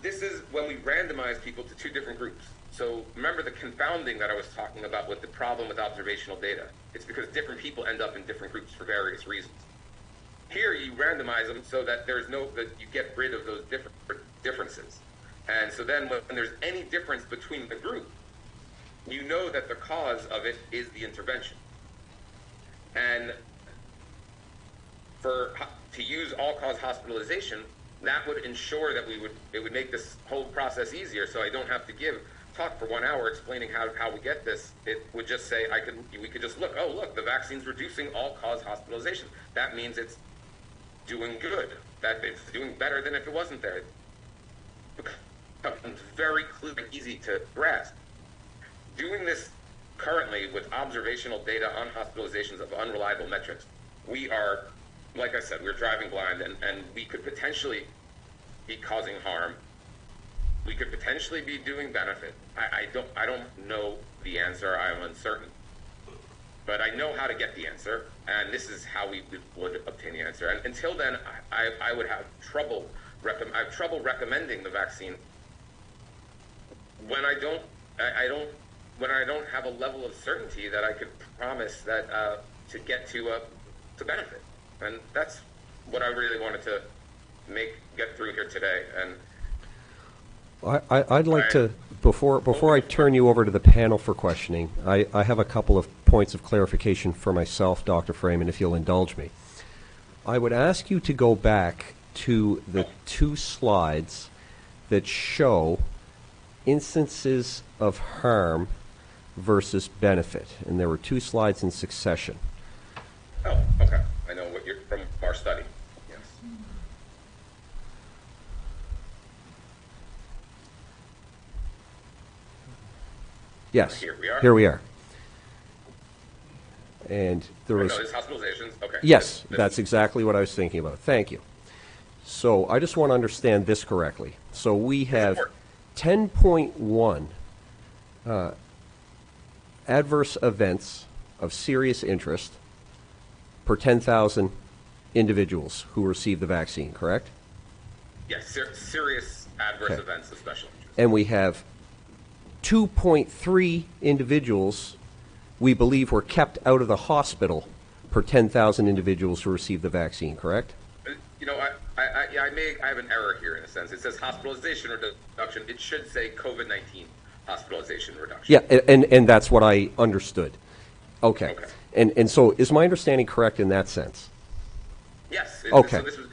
This is when we randomize people to two different groups. So remember the confounding that I was talking about with the problem with observational data. It's because different people end up in different groups for various reasons. Here you randomize them so that that you get rid of those differences. And so then when there's any difference between the group, you know that the cause of it is the intervention. And to use all-cause hospitalization, that would ensure that it would make this whole process easier, so I don't have to talk for 1 hour explaining how we get this. It would just say we could just look, the vaccine's reducing all-cause hospitalization. That means it's doing good. That it's doing better than if it wasn't there. It becomes very clear and easy to grasp. Doing this currently with observational data on hospitalizations of unreliable metrics, we are, like I said, we're driving blind, and we could potentially be causing harm. We could potentially be doing benefit. I don't know the answer. I am uncertain. But I know how to get the answer, and this is how we would obtain the answer. And until then, I would have trouble. I have trouble recommending the vaccine when I don't have a level of certainty that I could promise that to get to benefit. And that's what I really wanted to get through here today. And I'd like to, before I turn you over to the panel for questioning, I have a couple of points of clarification for myself, Dr. Freeman, if you'll indulge me. I would ask you to go back to the two slides that show instances of harm versus benefit, and there were 2 slides in succession. Oh, okay. I know what you're from our study. Yes. Yes. Here we are. Here we are. And there was... No, it's hospitalizations. Okay. Yes, that's exactly what I was thinking about. Thank you. So I just want to understand this correctly. So we have 10.1 adverse events of serious interest per 10,000 individuals who receive the vaccine, correct? Yes, serious adverse events of special interest. And we have 2.3 individuals we believe were kept out of the hospital per 10,000 individuals who received the vaccine, correct? You know, I have an error here in a sense. It says hospitalization reduction. It should say COVID-19 hospitalization reduction. Yeah, and that's what I understood. Okay. And so is my understanding correct in that sense? Yes. Okay. So this was,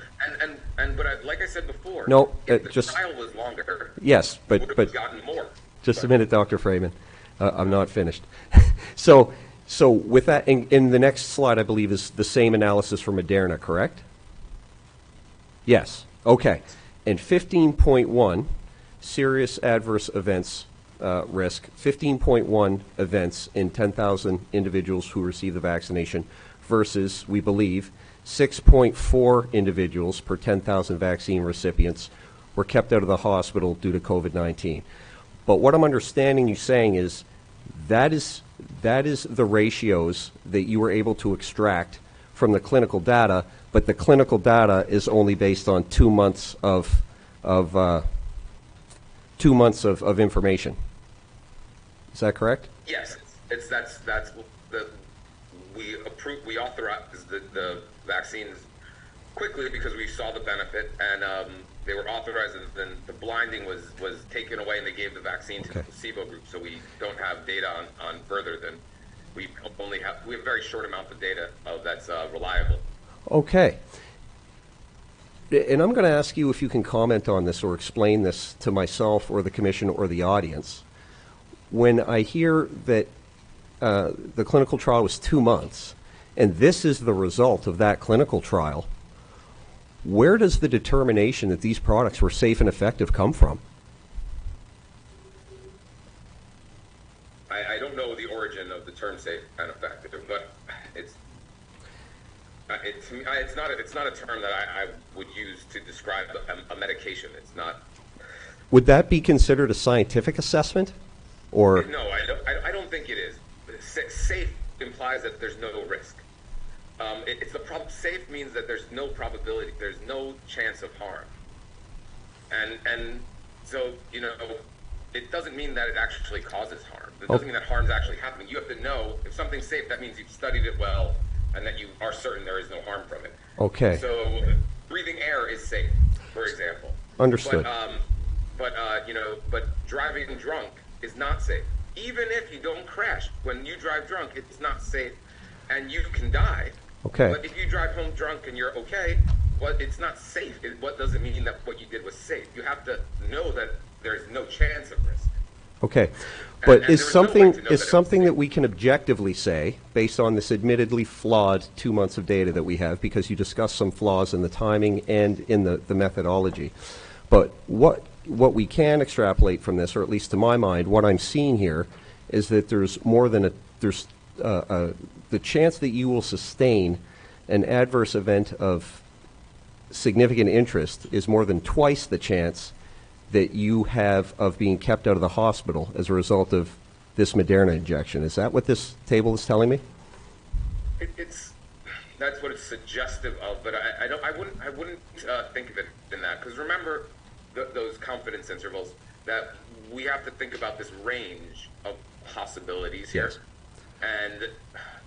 but like I said before, no, if the just trial was longer, yes, but gotten more. Just a minute, Dr. Freeman. I'm not finished. So with that, in the next slide, I believe, is the same analysis for Moderna, correct? Yes. Okay. And 15.1, serious adverse events risk, 15.1 events in 10,000 individuals who receive the vaccination versus, we believe, 6.4 individuals per 10,000 vaccine recipients were kept out of the hospital due to COVID-19. But what I'm understanding you saying is that is the ratios that you were able to extract from the clinical data, but the clinical data is only based on 2 months of 2 months of information. Is that correct? Yes, that's the we authorized the vaccines quickly because we saw the benefit, and they were authorized, and then the blinding was taken away, and they gave the vaccine to the placebo group. So we don't have data on further than we have a very short amount of data that's reliable. Okay. And I'm going to ask you if you can comment on this or explain this to myself or the commission or the audience. When I hear that the clinical trial was 2 months, and this is the result of that clinical trial, where does the determination that these products were safe and effective come from? I don't know the origin of the term safe and effective, but it's not a term that I would use to describe a medication. It's not. Would that be considered a scientific assessment? Or no, I don't think it is. Safe implies that there's no risk. It's the problem. Safe means that there's no probability, there's no chance of harm, and so it doesn't mean that it actually causes harm. It doesn't mean that harm's actually happening. You have to know if something's safe. That means you've studied it well, and that you are certain there is no harm from it. Okay. So breathing air is safe, for example. Understood. But driving drunk is not safe. Even if you don't crash, when you drive drunk, it's not safe, and you can die. Okay. But if you drive home drunk and you're okay, well, it's not safe. What doesn't mean that what you did was safe. You have to know that there's no chance of risk. Okay. But is something that we can objectively say, based on this admittedly flawed 2 months of data that we have, because you discussed some flaws in the timing and in the methodology, but what we can extrapolate from this, or at least to my mind, what I'm seeing here is that there's more than the chance that you will sustain an adverse event of significant interest is more than twice the chance that you have of being kept out of the hospital as a result of this Moderna injection. Is that what this table is telling me? That's what it's suggestive of, but I wouldn't think of it in that, because remember those confidence intervals, that we have to think about this range of possibilities here. Yes.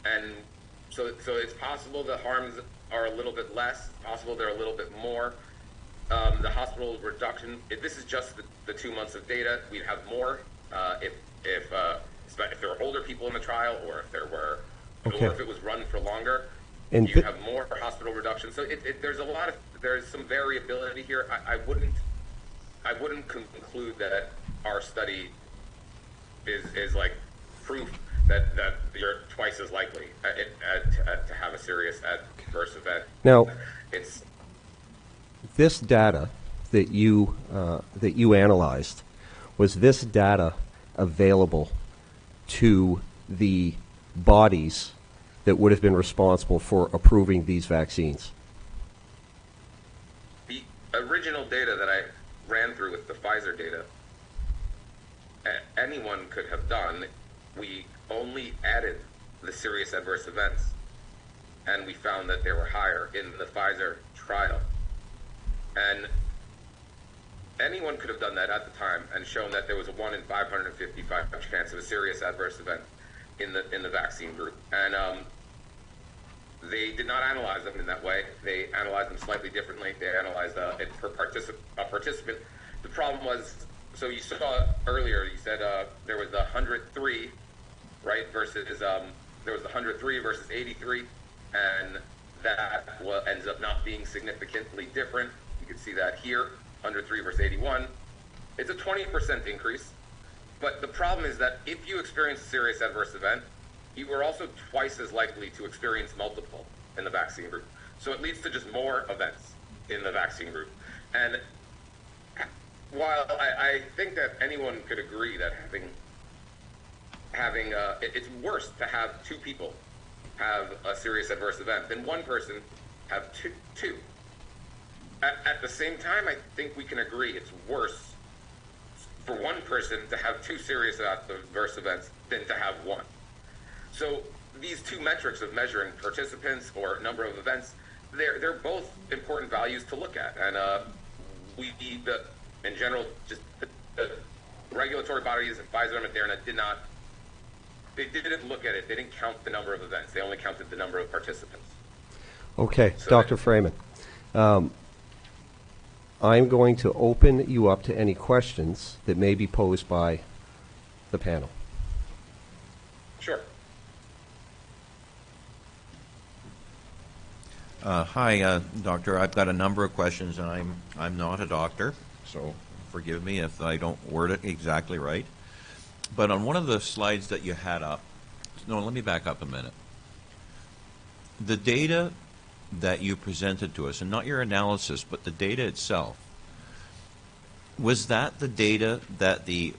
And so it's possible the harms are a little bit less, it's possible they're a little bit more. The hospital reduction, if this is just the 2 months of data, we'd have more if there were older people in the trial, or if there were, or if it was run for longer, and you have more hospital reduction. So there's some variability here. I wouldn't conclude that our study is like proof that you're twice as likely to have a serious adverse event. Now, It's this data that you analyzed, was this data available to the bodies that would have been responsible for approving these vaccines? the original data that I ran through with the Pfizer data, anyone could have done. We only added the serious adverse events, and we found that they were higher in the Pfizer trial. And anyone could have done that at the time and shown that there was a 1 in 555 chance of a serious adverse event in the vaccine group. And they did not analyze them in that way. They analyzed them slightly differently. They analyzed it per participant. The problem was, so you saw earlier, you said there was the 103, right, versus there was the 103 versus 83, and that ends up not being significantly different. You can see that here, 103 versus 81. It's a 20% increase, but the problem is that if you experience a serious adverse event, you were also twice as likely to experience multiple in the vaccine group. So it leads to just more events in the vaccine group. And while I think that anyone could agree that it's worse to have two people have a serious adverse event than one person have two. At the same time, I think we can agree it's worse for one person to have two serious adverse events than to have one. So these two metrics of measuring participants or number of events, they're both important values to look at. And we need in general, just the regulatory bodies and Pfizer and Moderna didn't look at it. They didn't count the number of events. They only counted the number of participants. Okay, so Dr. Freeman, I'm going to open you up to any questions that may be posed by the panel. Sure. Hi, Doctor. I've got a number of questions, and I'm not a doctor, so forgive me if I don't word it exactly right. But on one of the slides that you had up, no, let me back up a minute. The data that you presented to us, and not your analysis, but the data itself, was that the data that the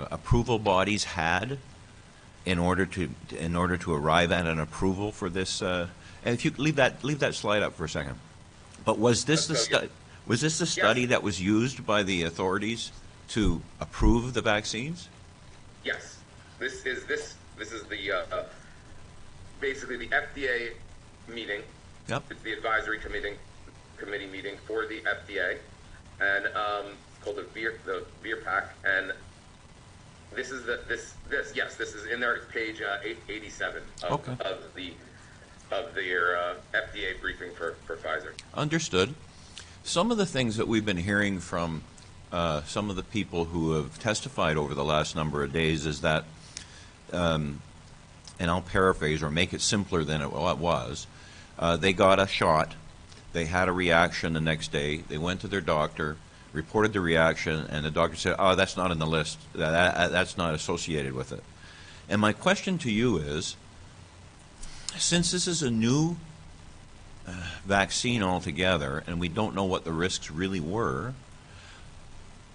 approval bodies had in order to arrive at an approval for this? And if you leave that slide up for a second. But was this the study that was used by the authorities to approve the vaccines? Yes. This is the basically the FDA meeting. Yep. It's the advisory committee meeting for the FDA, and it's called the VRPAC. And this is this is in there. It's page 887 of their FDA briefing for Pfizer. Understood. Some of the things that we've been hearing from some of the people who have testified over the last number of days is that, and I'll paraphrase or make it simpler than it was, they got a shot, they had a reaction the next day, they went to their doctor, reported the reaction, and the doctor said, oh, that's not in the list, that's not associated with it. And my question to you is, since this is a new vaccine altogether, and we don't know what the risks really were,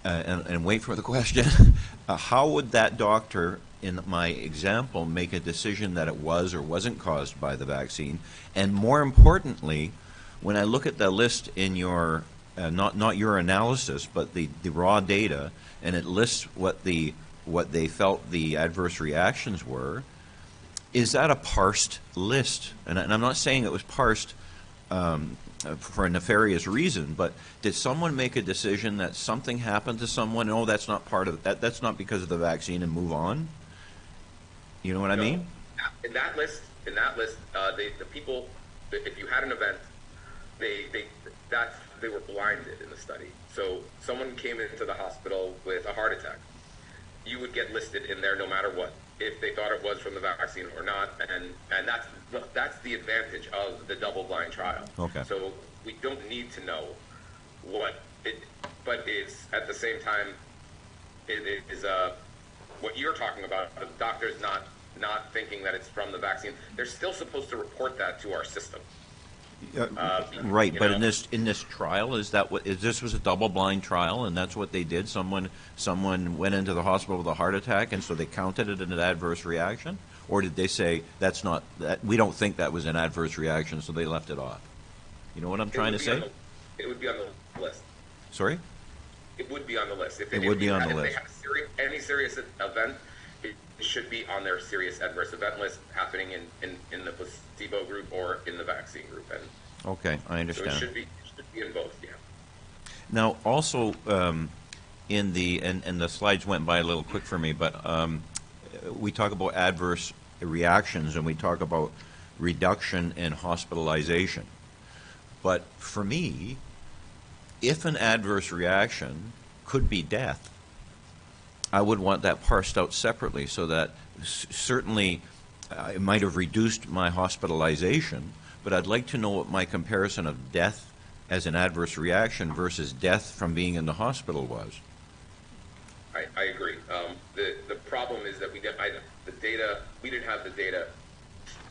and wait for the question, how would that doctor, in my example, make a decision that it was or wasn't caused by the vaccine? And more importantly, when I look at the list in your, not your analysis, but the raw data, and it lists what they felt the adverse reactions were, is that a parsed list? And I'm not saying it was parsed for a nefarious reason, but did someone make a decision that something happened to someone? Oh, that's not part of that's not because of the vaccine, and move on. You know what I mean? In that list, the people, if you had an event, they were blinded in the study. So someone came into the hospital with a heart attack, you would get listed in there no matter what, if they thought it was from the vaccine or not, and that's the advantage of the double-blind trial. Okay. So we don't need to know what it, but it's at the same time, it is what you're talking about, the doctors not thinking that it's from the vaccine. They're still supposed to report that to our system. Right, but in this trial, this was a double-blind trial, and that's what they did? Someone went into the hospital with a heart attack, and so they counted it as an adverse reaction? Or did they say, we don't think that was an adverse reaction, so they left it off? You know what I'm trying to say? It would be on the list. Sorry? It would be on the list. If it would be on the list. If they have any serious event, it should be on their serious adverse event list happening in the placebo group or in the vaccine group. And okay, I understand. So it should be in both, yeah. Now, also, in the, and the slides went by a little quick for me, but we talk about adverse reactions and we talk about reduction in hospitalization. But for me, if an adverse reaction could be death, I would want that parsed out separately so that certainly it might have reduced my hospitalization, but I'd like to know what my comparison of death as an adverse reaction versus death from being in the hospital was. I agree. The problem is that we didn't have the data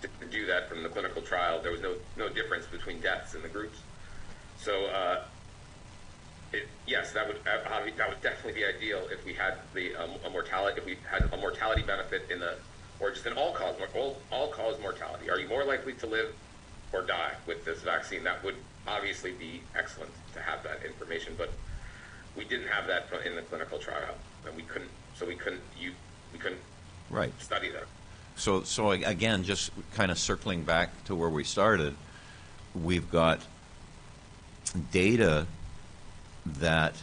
to do that from the clinical trial. There was no difference between deaths in the groups. So yes, that would definitely be ideal if we had a mortality benefit or just an all-cause mortality. Are you more likely to live or die with this vaccine? That would obviously be excellent to have that information, but we didn't have that in the clinical trial, and we couldn't right. study that. So again, just kind of circling back to where we started, we've got data that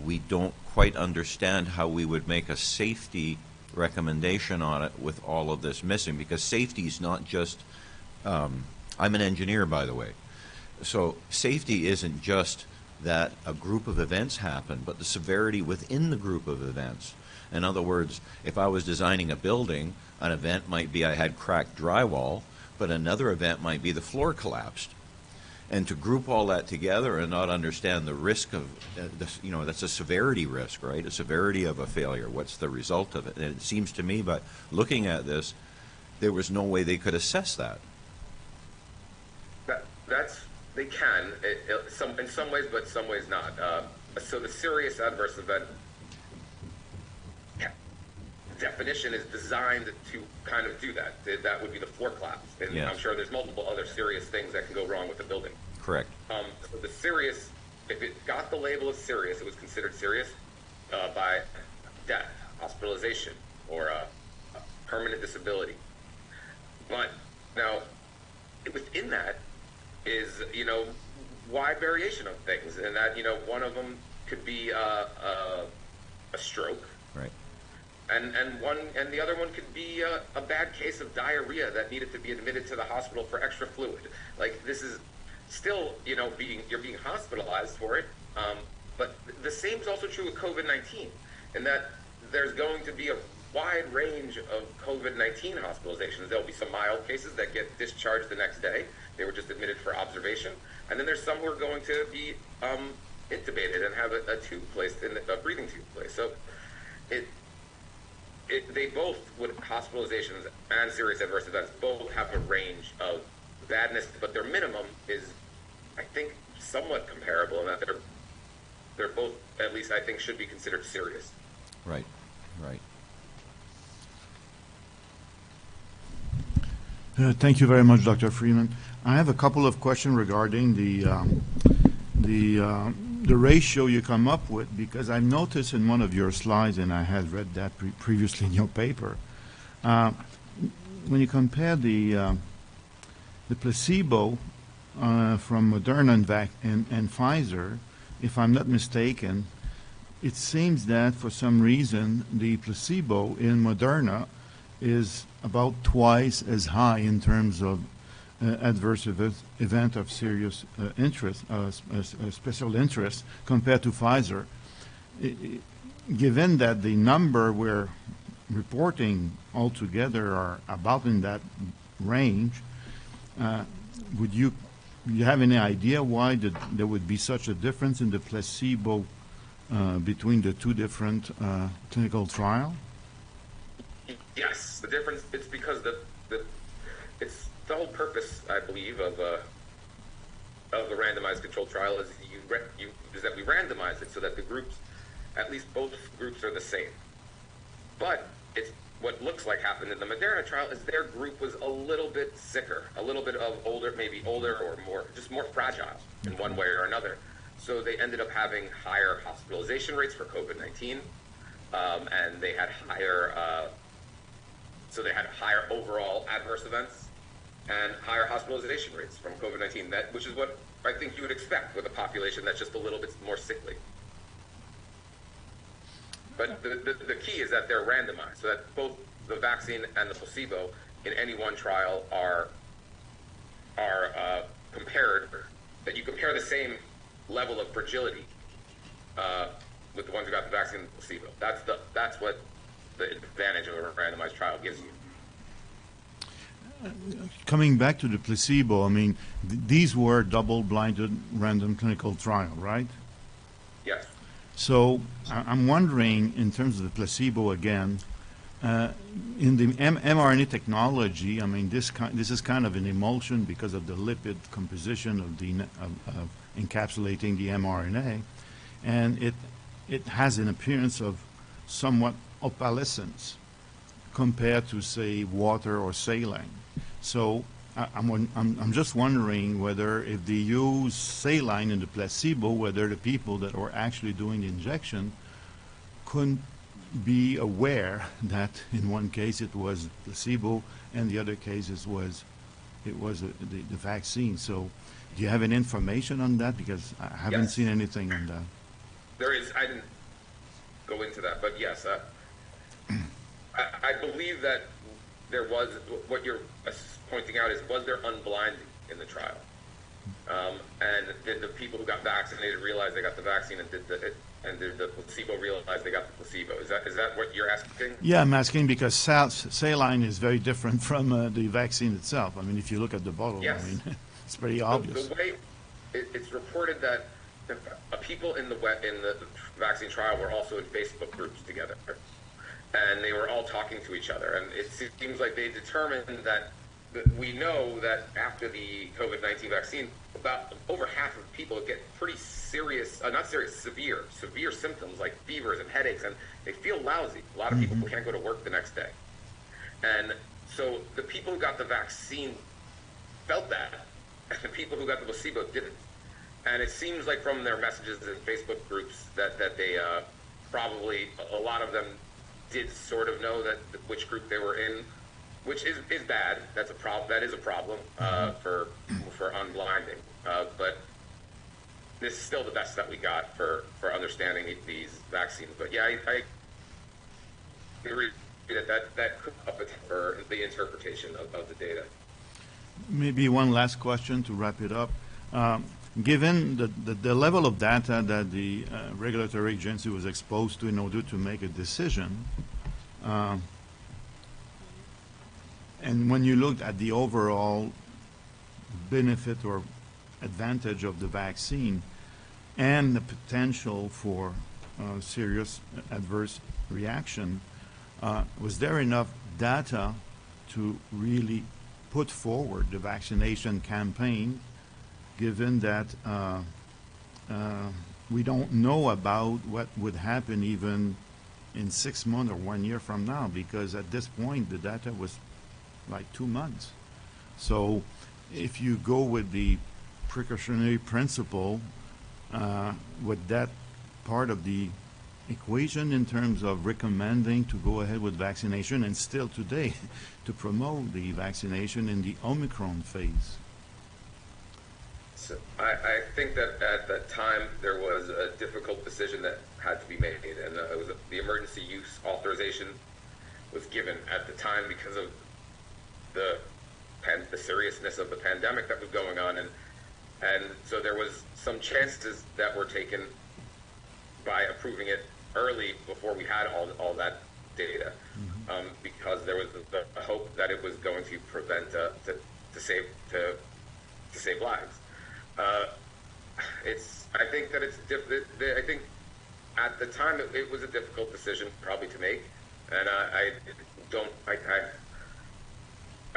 we don't quite understand how we would make a safety recommendation on it with all of this missing, because safety is not just, I'm an engineer, by the way, so safety isn't just that a group of events happen, but the severity within the group of events. In other words, if I was designing a building, an event might be I had cracked drywall, but another event might be the floor collapsed. And to group all that together and not understand the risk of, that's a severity risk, right? A severity of a failure. What's the result of it? And it seems to me, by looking at this, there was no way they could assess that. They can, in some ways, but some ways not. So the serious adverse event definition is designed to kind of do that. That would be the floor collapse. And yes. I'm sure there's multiple other serious things that can go wrong with the building. Correct. So the serious, if it got the label of serious, it was considered serious by death, hospitalization, or a permanent disability. But now, within that is, wide variation of things. And that, one of them could be a stroke. Right. And the other one could be a bad case of diarrhea that needed to be admitted to the hospital for extra fluid. Like, this is still, you're being hospitalized for it. But the same is also true with COVID-19, in that there's going to be a wide range of COVID-19 hospitalizations. There'll be some mild cases that get discharged the next day. They were just admitted for observation. And then there's some who are going to be intubated and have a tube placed, in a breathing tube placed. So they both, with hospitalizations and serious adverse events, both have a range of badness, but their minimum is, I think, somewhat comparable in that they're both, at least I think, should be considered serious. Right, right. Thank you very much, Dr. Freeman. I have a couple of questions regarding the ratio you come up with, because I noticed in one of your slides, and I had read that previously in your paper, when you compare the placebo from Moderna and Pfizer, if I'm not mistaken, it seems that for some reason the placebo in Moderna is about twice as high in terms of adverse event of serious interest, special interest, compared to Pfizer. Given that the number we're reporting altogether are about in that range, would you have any idea why there would be such a difference in the placebo between the two different clinical trials? Yes, the difference, it's because it's the whole purpose, I believe, of the randomized controlled trial is that we randomize it so that the groups, at least both groups, are the same. But it's what looks like happened in the Moderna trial is their group was a little bit sicker, a little bit of maybe older or more fragile in one way or another. So they ended up having higher hospitalization rates for COVID-19, and they had higher overall adverse events and higher hospitalization rates from COVID-19, which is what I think you would expect with a population that's just a little bit more sickly. But the key is that they're randomized, so that both the vaccine and the placebo in any one trial are compared, that you compare the same level of fragility with the ones who got the vaccine and the placebo. That's what the advantage of a randomized trial gives you. Coming back to the placebo, I mean, these were double-blinded random clinical trial, right? Yes. So I'm wondering, in terms of the placebo again, in the mRNA technology, I mean, this is kind of an emulsion because of the lipid composition of encapsulating the mRNA, and it has an appearance of somewhat opalescence compared to, say, water or saline. So I'm just wondering whether if they use saline in the placebo, whether the people that were actually doing the injection couldn't be aware that in one case it was placebo and the other cases it was the vaccine. So do you have any information on that? Because I haven't seen anything on that. There is. I didn't go into that, but yes, I believe that there was, what you're pointing out was there unblinding in the trial? And did the people who got vaccinated realize they got the vaccine, and did the placebo realize they got the placebo? Is that what you're asking? Yeah, I'm asking because saline is very different from the vaccine itself. I mean, if you look at the bottle, Yes. I mean, it's pretty obvious. The way it's reported that people in the vaccine trial were also in Facebook groups together, and they were all talking to each other. And it seems like they determined that we know that after the COVID-19 vaccine, about over half of people get pretty severe symptoms like fevers and headaches, and they feel lousy. A lot of people can't go to work the next day. And so the people who got the vaccine felt that, and the people who got the placebo didn't. And it seems like from their messages in Facebook groups that they probably, a lot of them did sort of know that which group they were in, which is bad. That's a problem. That is a problem for unblinding. But this is still the best that we got for understanding these vaccines. But yeah, I agree that could up for the interpretation of the data. Maybe one last question to wrap it up. Given the level of data that the regulatory agency was exposed to in order to make a decision, and when you looked at the overall benefit or advantage of the vaccine and the potential for serious adverse reaction, was there enough data to really put forward the vaccination campaign, given that we don't know about what would happen even in 6 months or 1 year from now, because at this point the data was like 2 months. So if you go with the precautionary principle, with that part of the equation in terms of recommending to go ahead with vaccination, and still today to promote the vaccination in the Omicron phase? So I think that at that time there was a difficult decision that had to be made, and it was the emergency use authorization was given at the time because of the seriousness of the pandemic that was going on, and so there was some chances that were taken by approving it early before we had all that data, because there was the hope that it was going to prevent to save lives. I think that I think at the time, it was a difficult decision probably to make, and I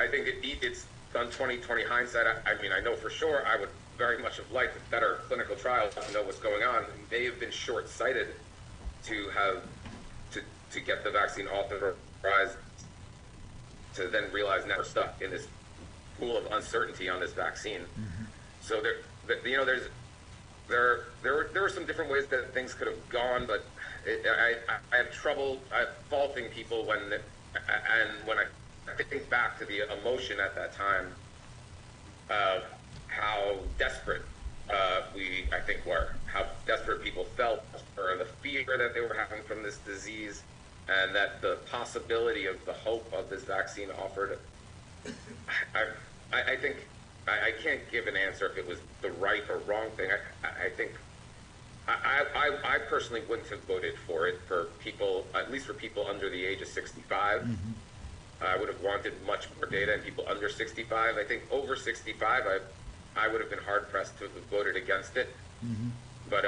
think it's on 2020 hindsight. I mean, I know for sure I would very much have liked a better clinical trial to know what's going on. It may have been short-sighted to get the vaccine authorized, to then realize now we're stuck in this pool of uncertainty on this vaccine. So there were some different ways that things could have gone, but I have trouble faulting people when I think back to the emotion at that time of how desperate I think were, how desperate people felt for the fear that they were having from this disease, and that the possibility of the hope of this vaccine offered. I think I can't give an answer if it was the right or wrong thing. I think I personally wouldn't have voted for it for people, at least for people under the age of 65. I would have wanted much more data in people under 65. I think over 65, I would have been hard pressed to have voted against it. But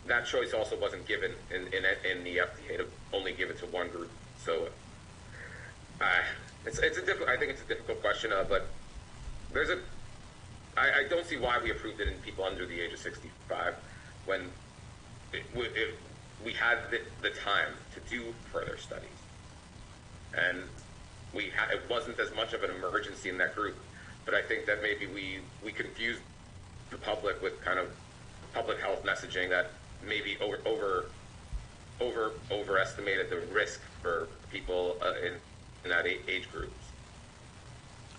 that choice also wasn't given in the FDA to only give it to one group. So it's a difficult. I think it's a difficult question. But I don't see why we approved it in people under the age of 65 when we had the time to do further studies, and it wasn't as much of an emergency in that group. But I think that maybe we confused the public with kind of public health messaging that maybe overestimated the risk for people in that age group.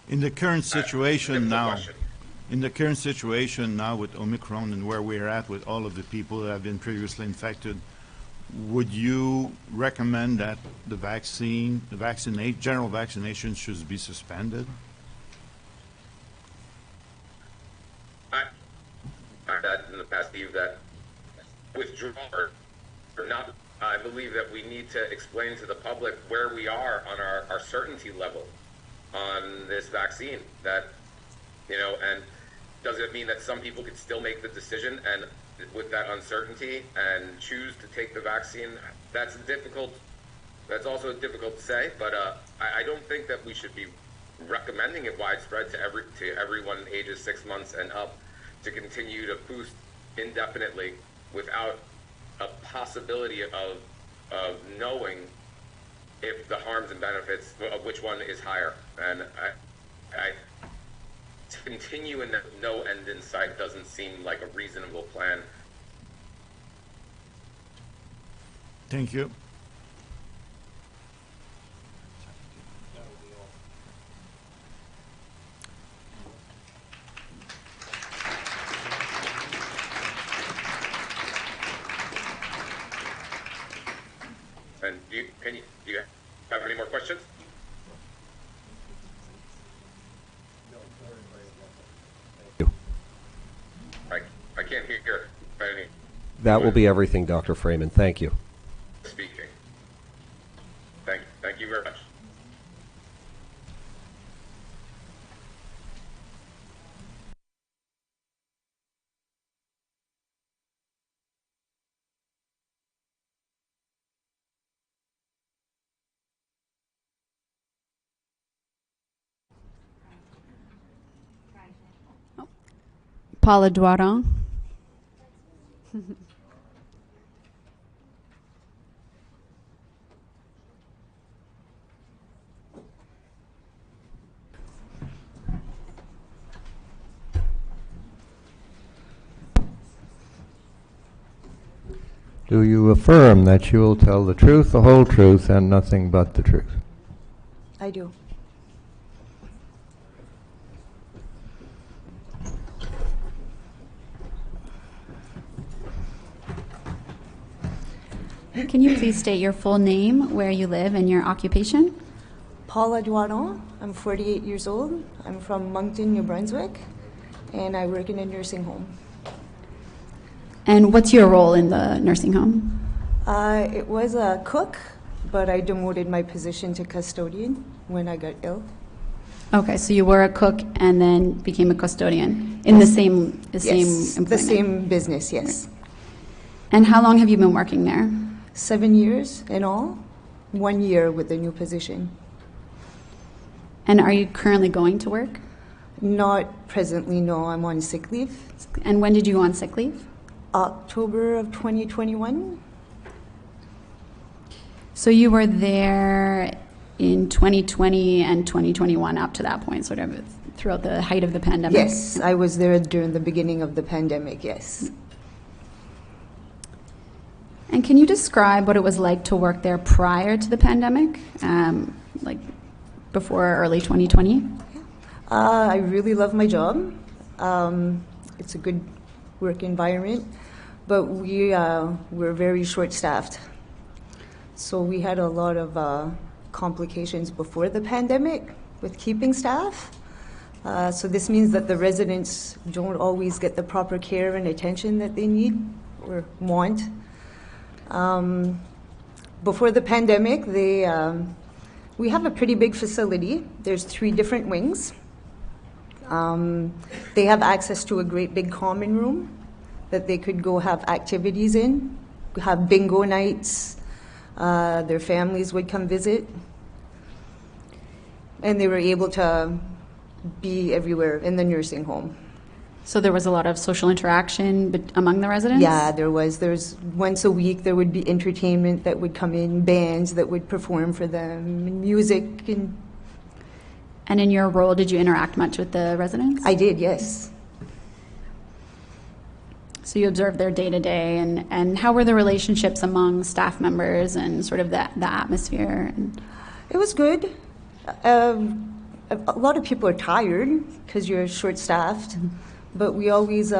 In the current situation now, with Omicron and where we're at with all of the people that have been previously infected, would you recommend that general vaccination should be suspended? I've said in the past, Steve, that withdraw or not. I believe that we need to explain to the public where we are on our certainty level on this vaccine. That, and does it mean that some people could still make the decision and with that uncertainty and choose to take the vaccine? That's also difficult to say, but I don't think that we should be recommending it widespread to everyone ages 6 months and up to continue to boost indefinitely without a possibility of knowing if the harms and benefits of which one is higher. And to continue in no end in sight doesn't seem like a reasonable plan. Thank you. And do you have any more questions? I can't hear any. That will be everything, Dr. Freeman. Thank you. Speaking. Thank you very much. Paula Duaron. Do you affirm that you will tell the truth, the whole truth, and nothing but the truth? I do. Can you please state your full name, where you live, and your occupation? Paula Duaron. I'm 48 years old. I'm from Moncton, New Brunswick, and I work in a nursing home. And what's your role in the nursing home? It was a cook, but I demoted my position to custodian when I got ill. Okay, so you were a cook and then became a custodian in the same Yes, employment. the same business, yes. And how long have you been working there? 7 years in all, 1 year with the new position. And are you currently going to work? Not presently, no. I'm on sick leave. And when did you go on sick leave? October of 2021. So you were there in 2020 and 2021 up to that point, sort of throughout the height of the pandemic? Yes, I was there during the beginning of the pandemic, yes. And can you describe what it was like to work there prior to the pandemic, like before early 2020? I really love my job. It's a good work environment, but we're very short-staffed. So we had a lot of complications before the pandemic with keeping staff. So this means that the residents don't always get the proper care and attention that they need or want. Before the pandemic, we have a pretty big facility. There's 3 different wings. They have access to a great big common room that they could go have activities in, have bingo nights. Their families would come visit. And they were able to be everywhere in the nursing home. So there was a lot of social interaction among the residents? Yeah, there was. There's once a week there would be entertainment that would come in, bands that would perform for them, and music. And in your role, did you interact much with the residents? I did, yes. So you observed their day-to-day, and how were the relationships among staff members and sort of the atmosphere? It was good. A lot of people are tired because you're short-staffed, but we always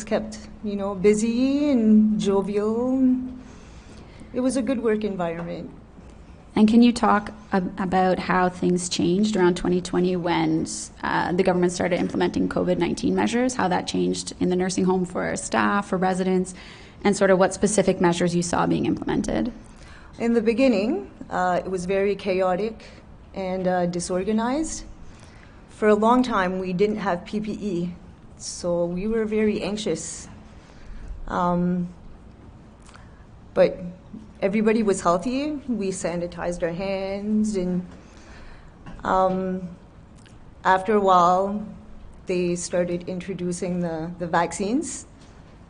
kept, busy and jovial. It was a good work environment. And can you talk about how things changed around 2020 when the government started implementing COVID-19 measures, how that changed in the nursing home for staff, for residents, and sort of what specific measures you saw being implemented? In the beginning, it was very chaotic and disorganized. For a long time, we didn't have PPE, so we were very anxious. But everybody was healthy. We sanitized our hands, and after a while, they started introducing the vaccines.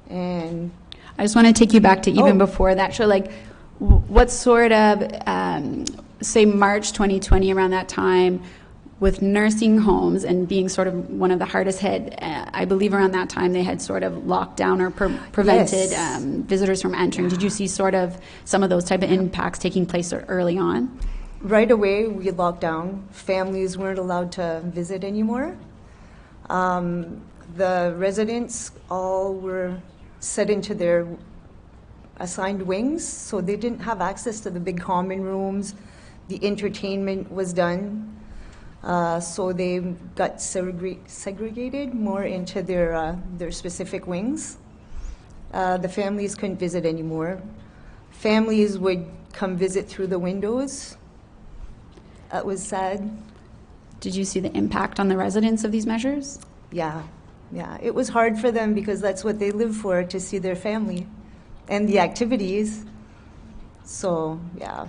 And I just want to take you back to even before that. So, like, what sort of, say, March 2020, around that time, with nursing homes and being sort of one of the hardest hit, I believe around that time they had sort of locked down or prevented visitors from entering. Did you see sort of some of those type of impacts taking place early on? Right away, we locked down. Families weren't allowed to visit anymore. The residents all were set into their assigned wings, so they didn't have access to the big common rooms. The entertainment was done. So they got segregated more into their specific wings. The families couldn't visit anymore. Families would come visit through the windows. That was sad. Did you see the impact on the residents of these measures? Yeah. It was hard for them because that's what they live for, to see their family and the activities. So, yeah.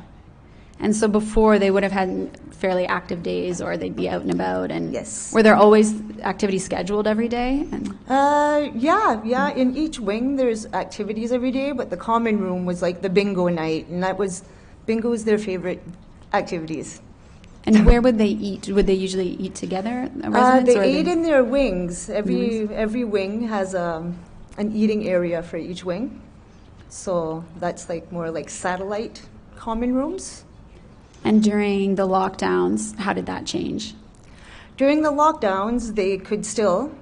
And so before, they would have had fairly active days, or they'd be out and about. And yes. Were there always activities scheduled every day? Yeah. In each wing, there's activities every day, but the common room was like the bingo night, and bingo was their favorite activities. And where would they eat? Would they usually eat together? They ate in their wings. Every wing has an eating area for each wing, so that's like more like satellite common rooms. And during the lockdowns, how did that change? During the lockdowns, they could still,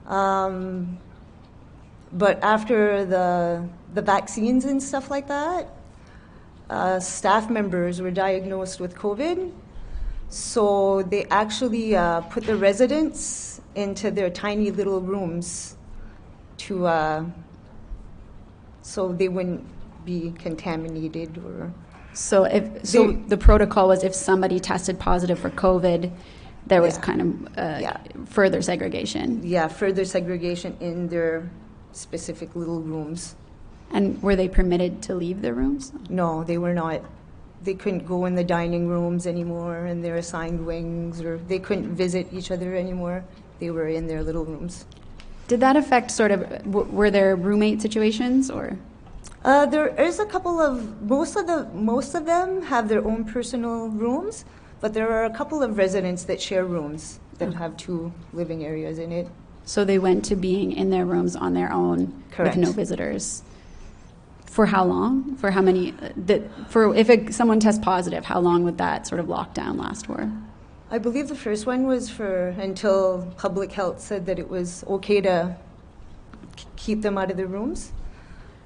but after the vaccines and stuff like that, staff members were diagnosed with COVID, so they actually put the residents into their tiny little rooms to so they wouldn't be contaminated or. So the protocol was if somebody tested positive for COVID, there was kind of further segregation. Yeah, further segregation in their specific little rooms. And were they permitted to leave their rooms? No, they were not. They couldn't go in the dining rooms anymore in their assigned wings, or they couldn't visit each other anymore. They were in their little rooms. Did that affect were there roommate situations or? There is a couple of, most of them have their own personal rooms, but there are a couple of residents that share rooms that have 2 living areas in it. So they went to being in their rooms on their own. Correct. With no visitors. For how long? For how many? Someone tests positive, how long would that sort of lockdown last for? I believe the first one was until public health said that it was okay to keep them out of their rooms.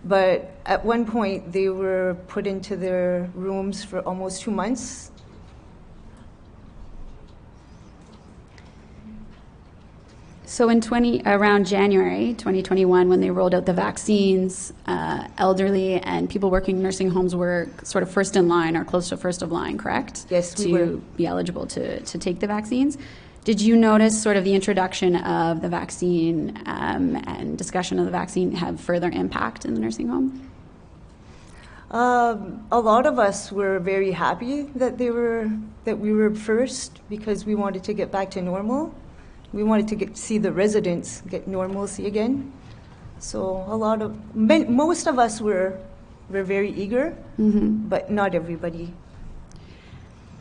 But at one point, they were put into their rooms for almost 2 months. So around January 2021, when they rolled out the vaccines, elderly and people working in nursing homes were sort of first in line or close to first of line, correct? Yes, we were. To be eligible to take the vaccines. Did you notice sort of the introduction of the vaccine and discussion of the vaccine have further impact in the nursing home? A lot of us were very happy that we were first, because we wanted to get back to normal. We wanted to see the residents get normalcy again. So most of us were very eager, but not everybody.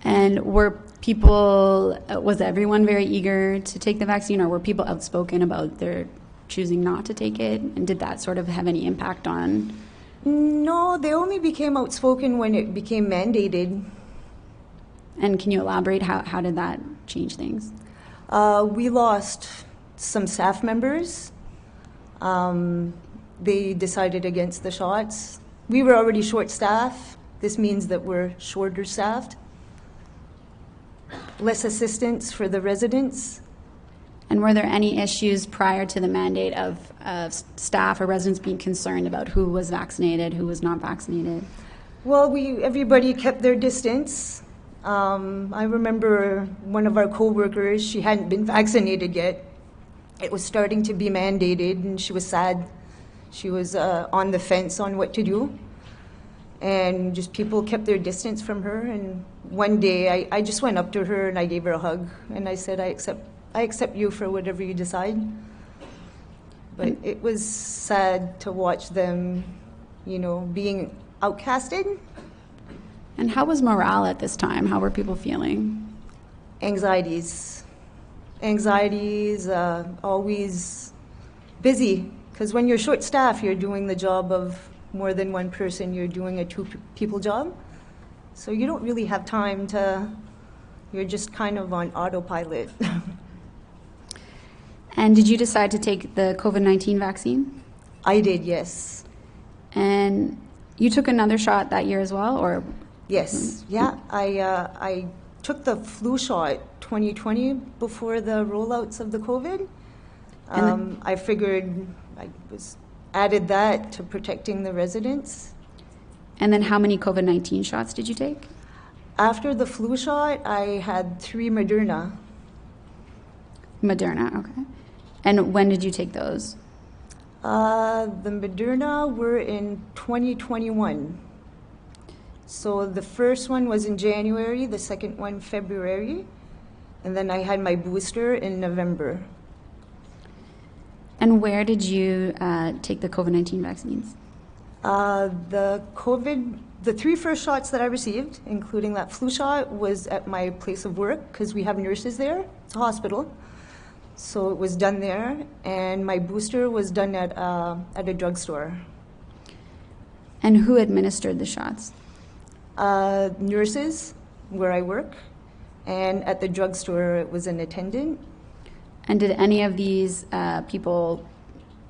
And was everyone very eager to take the vaccine, or were people outspoken about their choosing not to take it? And did that sort of have any impact on? No, they only became outspoken when it became mandated. And can you elaborate, how did that change things? We lost some staff members. They decided against the shots. We were already short-staffed. This means that we're shorter-staffed. Less assistance for the residents. And were there any issues prior to the mandate of staff or residents being concerned about who was vaccinated, who was not vaccinated? Well, everybody kept their distance. I remember one of our co-workers, she hadn't been vaccinated yet. It was starting to be mandated, and she was sad. She was on the fence on what to do. And just people kept their distance from her. And one day, I just went up to her and I gave her a hug. And I said, I accept you for whatever you decide. But it was sad to watch them, being outcasted. And how was morale at this time? How were people feeling? Anxieties, always busy. Because when you're short-staffed, you're doing the job of more than one person. You're doing a 2-people job. So you don't really have time you're just kind of on autopilot. And did you decide to take the COVID-19 vaccine? I did, yes. And you took another shot that year as well, or? Yes, yeah. I took the flu shot 2020 before the rollouts of the COVID. I figured I added that to protecting the residents. And then how many COVID-19 shots did you take? After the flu shot, I had 3 Moderna. Moderna, okay. And when did you take those? The Moderna were in 2021. So the first one was in January, the second one February, and then I had my booster in November. And where did you take the COVID-19 vaccines? The 3 first shots that I received, including that flu shot, was at my place of work because we have nurses there. It's a hospital. So it was done there, and my booster was done at a drugstore. And who administered the shots? Nurses, where I work, and at the drugstore it was an attendant. And did any of these people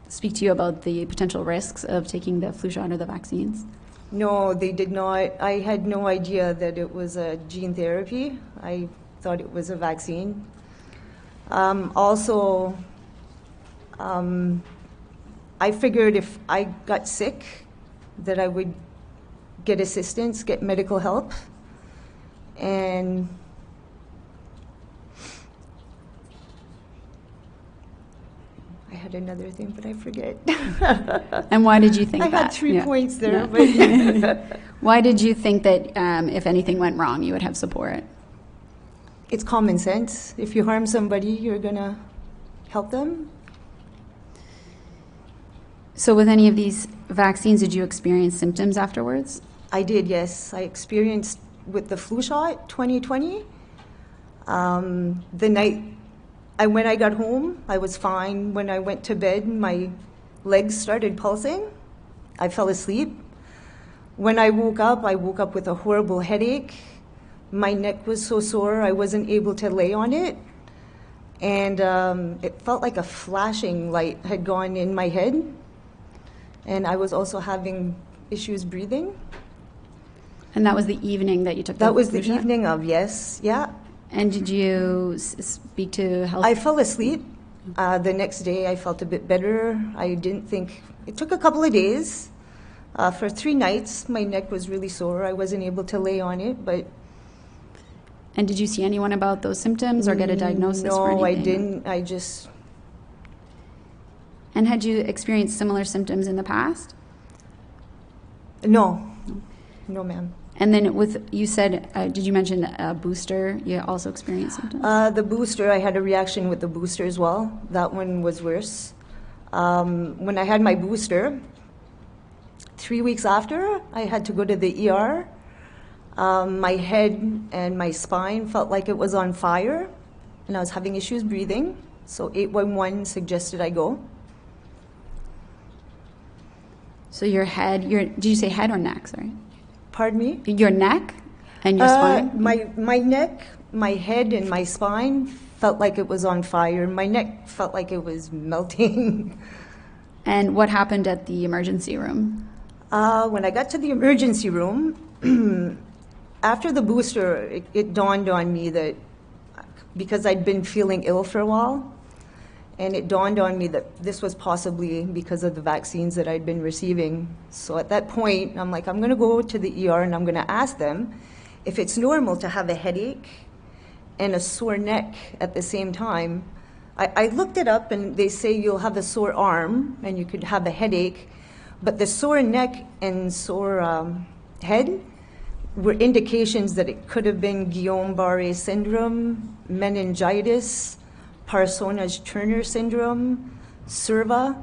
speak to you about the potential risks of taking the flu shot or the vaccines? No, they did not. I had no idea that it was a gene therapy. I thought it was a vaccine. I figured if I got sick that I would get assistance, get medical help, and I I had another thing, but I forget. And why did you think I that? had 3 points there, Yeah. but Why did you think that if anything went wrong, you would have support? it's common sense. If you harm somebody, you're gonna help them. So with any of these vaccines, did you experience symptoms afterwards? I did, yes. I experienced with the flu shot 2020. The night when I got home, I was fine. When I went to bed, my legs started pulsing. I fell asleep. When I woke up with a horrible headache. My neck was so sore, I wasn't able to lay on it. And it felt like a flashing light had gone in my head. And I was also having issues breathing. And that was the evening that you took the That was the flu shot? evening of, yes, yeah. And did you speak to health? I fell asleep. The next day I felt a bit better. I didn't think, it took a couple of days. For 3 nights, my neck was really sore. I wasn't able to lay on it, but... And did you see anyone about those symptoms or get a diagnosis for anything? No, I didn't. I just... And had you experienced similar symptoms in the past? No. No, ma'am. And then you said, did you mention a booster? You also experienced symptoms? The booster, I had a reaction with the booster as well. That one was worse. When I had my booster, 3 weeks after, I had to go to the ER. My head and my spine felt like it was on fire, and I was having issues breathing. So 811 suggested I go. So your head, did you say head or neck, sorry? Pardon me? Your neck and your spine? My neck, my head, and my spine felt like it was on fire. My neck felt like it was melting. And what happened at the emergency room? When I got to the emergency room, after the booster, it dawned on me that because I'd been feeling ill for a while, and it dawned on me that this was possibly because of the vaccines that I'd been receiving. So at that point, I'm like, I'm going to go to the ER and I'm going to ask them if it's normal to have a headache and a sore neck at the same time. I looked it up, and they say you'll have a sore arm and you could have a headache, but the sore neck and sore head were indications that it could have been Guillain-Barré syndrome, meningitis, Parsonage-Turner syndrome, SIRVA.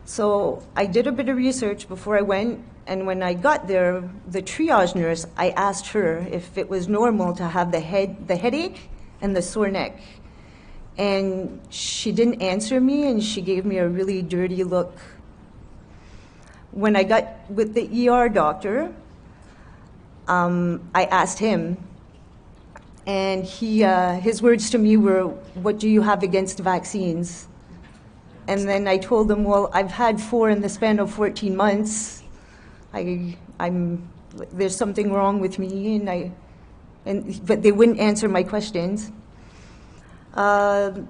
So I did a bit of research before I went, and when I got there, the triage nurse, I asked her if it was normal to have the headache and the sore neck. And she didn't answer me, and she gave me a really dirty look. When I got with the ER doctor, I asked him, and his words to me were, "What do you have against vaccines?" And then I told him, well, I've had 4 in the span of 14 months. There's something wrong with me, but they wouldn't answer my questions. The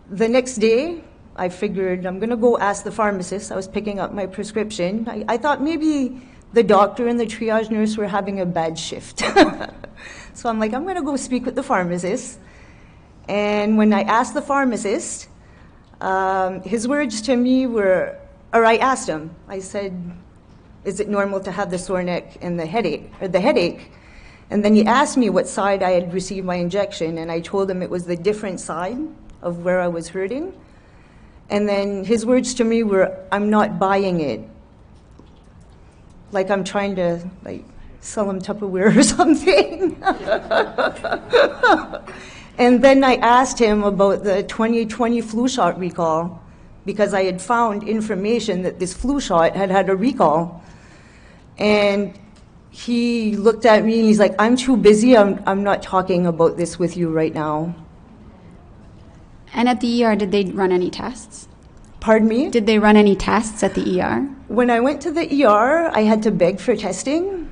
next day, I figured I'm going to go ask the pharmacist. I was picking up my prescription. I thought maybe the doctor and the triage nurse were having a bad shift. So I'm like, I'm going to go speak with the pharmacist. And when I asked the pharmacist, his words to me were, or I asked him, I said, is it normal to have the sore neck and the headache? And then he asked me what side I had received my injection, and I told him it was the different side of where I was hurting. And then his words to me were, I'm not buying it. Like I'm trying to sell him Tupperware or something. And then I asked him about the 2020 flu shot recall, because I had found information that this flu shot had a recall. And he looked at me and he's like, I'm too busy, I'm not talking about this with you right now. And at the ER, did they run any tests? Pardon me? Did they run any tests at the ER? When I went to the ER, I had to beg for testing.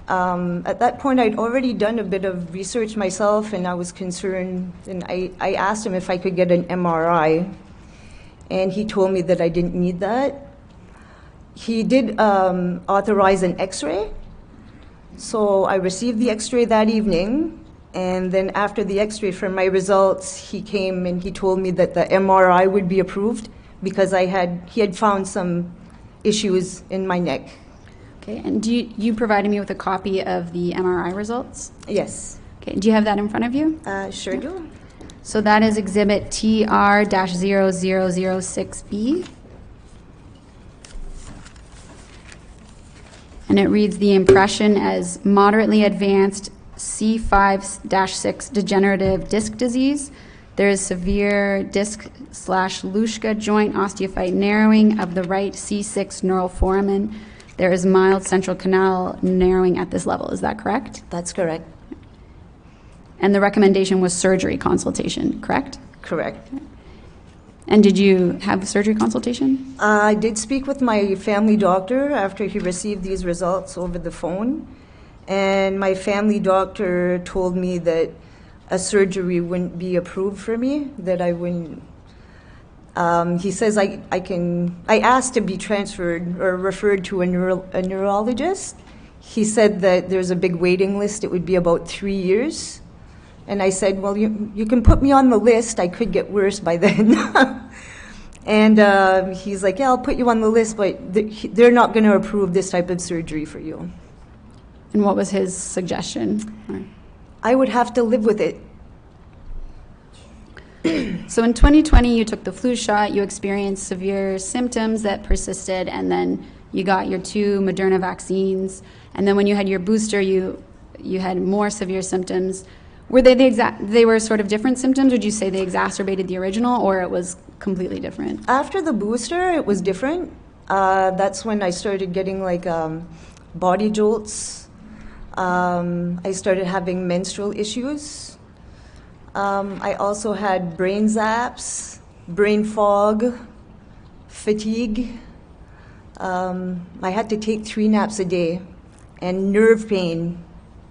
At that point, I'd already done a bit of research myself, and I was concerned, and I asked him if I could get an MRI, and he told me that I didn't need that. He did authorize an X-ray, so I received the X-ray that evening, And then after the x-ray for my results, he came and he told me that the MRI would be approved because he had found some issues in my neck. Okay, and you provided me with a copy of the MRI results? Yes. Okay, do you have that in front of you? Sure do. So that is exhibit TR-0006B. And it reads the impression as moderately advanced C5-6 degenerative disc disease. There is severe disc/Luschka joint osteophyte narrowing of the right C6 neural foramen. There is mild central canal narrowing at this level. Is that correct? That's correct. And the recommendation was surgery consultation, correct? Correct. And did you have surgery consultation? I did speak with my family doctor after he received these results over the phone. And my family doctor told me that a surgery wouldn't be approved for me, that I wouldn't. He says I asked to be transferred or referred to a neurologist. He said that there's a big waiting list. It would be about 3 years. And I said, well, you can put me on the list. I could get worse by then. And he's like, yeah, I'll put you on the list, but they're not going to approve this type of surgery for you. And what was his suggestion? I would have to live with it. So in 2020, you took the flu shot, you experienced severe symptoms that persisted, and then you got your 2 Moderna vaccines. And then when you had your booster, you had more severe symptoms. Were they were sort of different symptoms? Would you say they exacerbated the original, or it was completely different? After the booster, it was different. That's when I started getting like body jolts. I started having menstrual issues. I also had brain zaps, brain fog, fatigue. I had to take 3 naps a day, and nerve pain,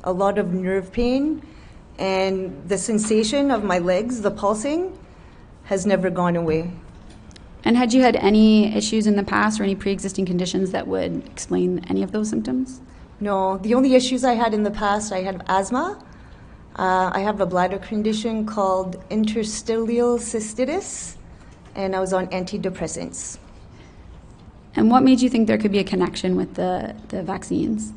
a lot of nerve pain. And the sensation of my legs, the pulsing, has never gone away. And had you had any issues in the past or any pre-existing conditions that would explain any of those symptoms? No, the only issues I had in the past, I had asthma. I have a bladder condition called interstitial cystitis, and I was on antidepressants. And what made you think there could be a connection with the vaccines?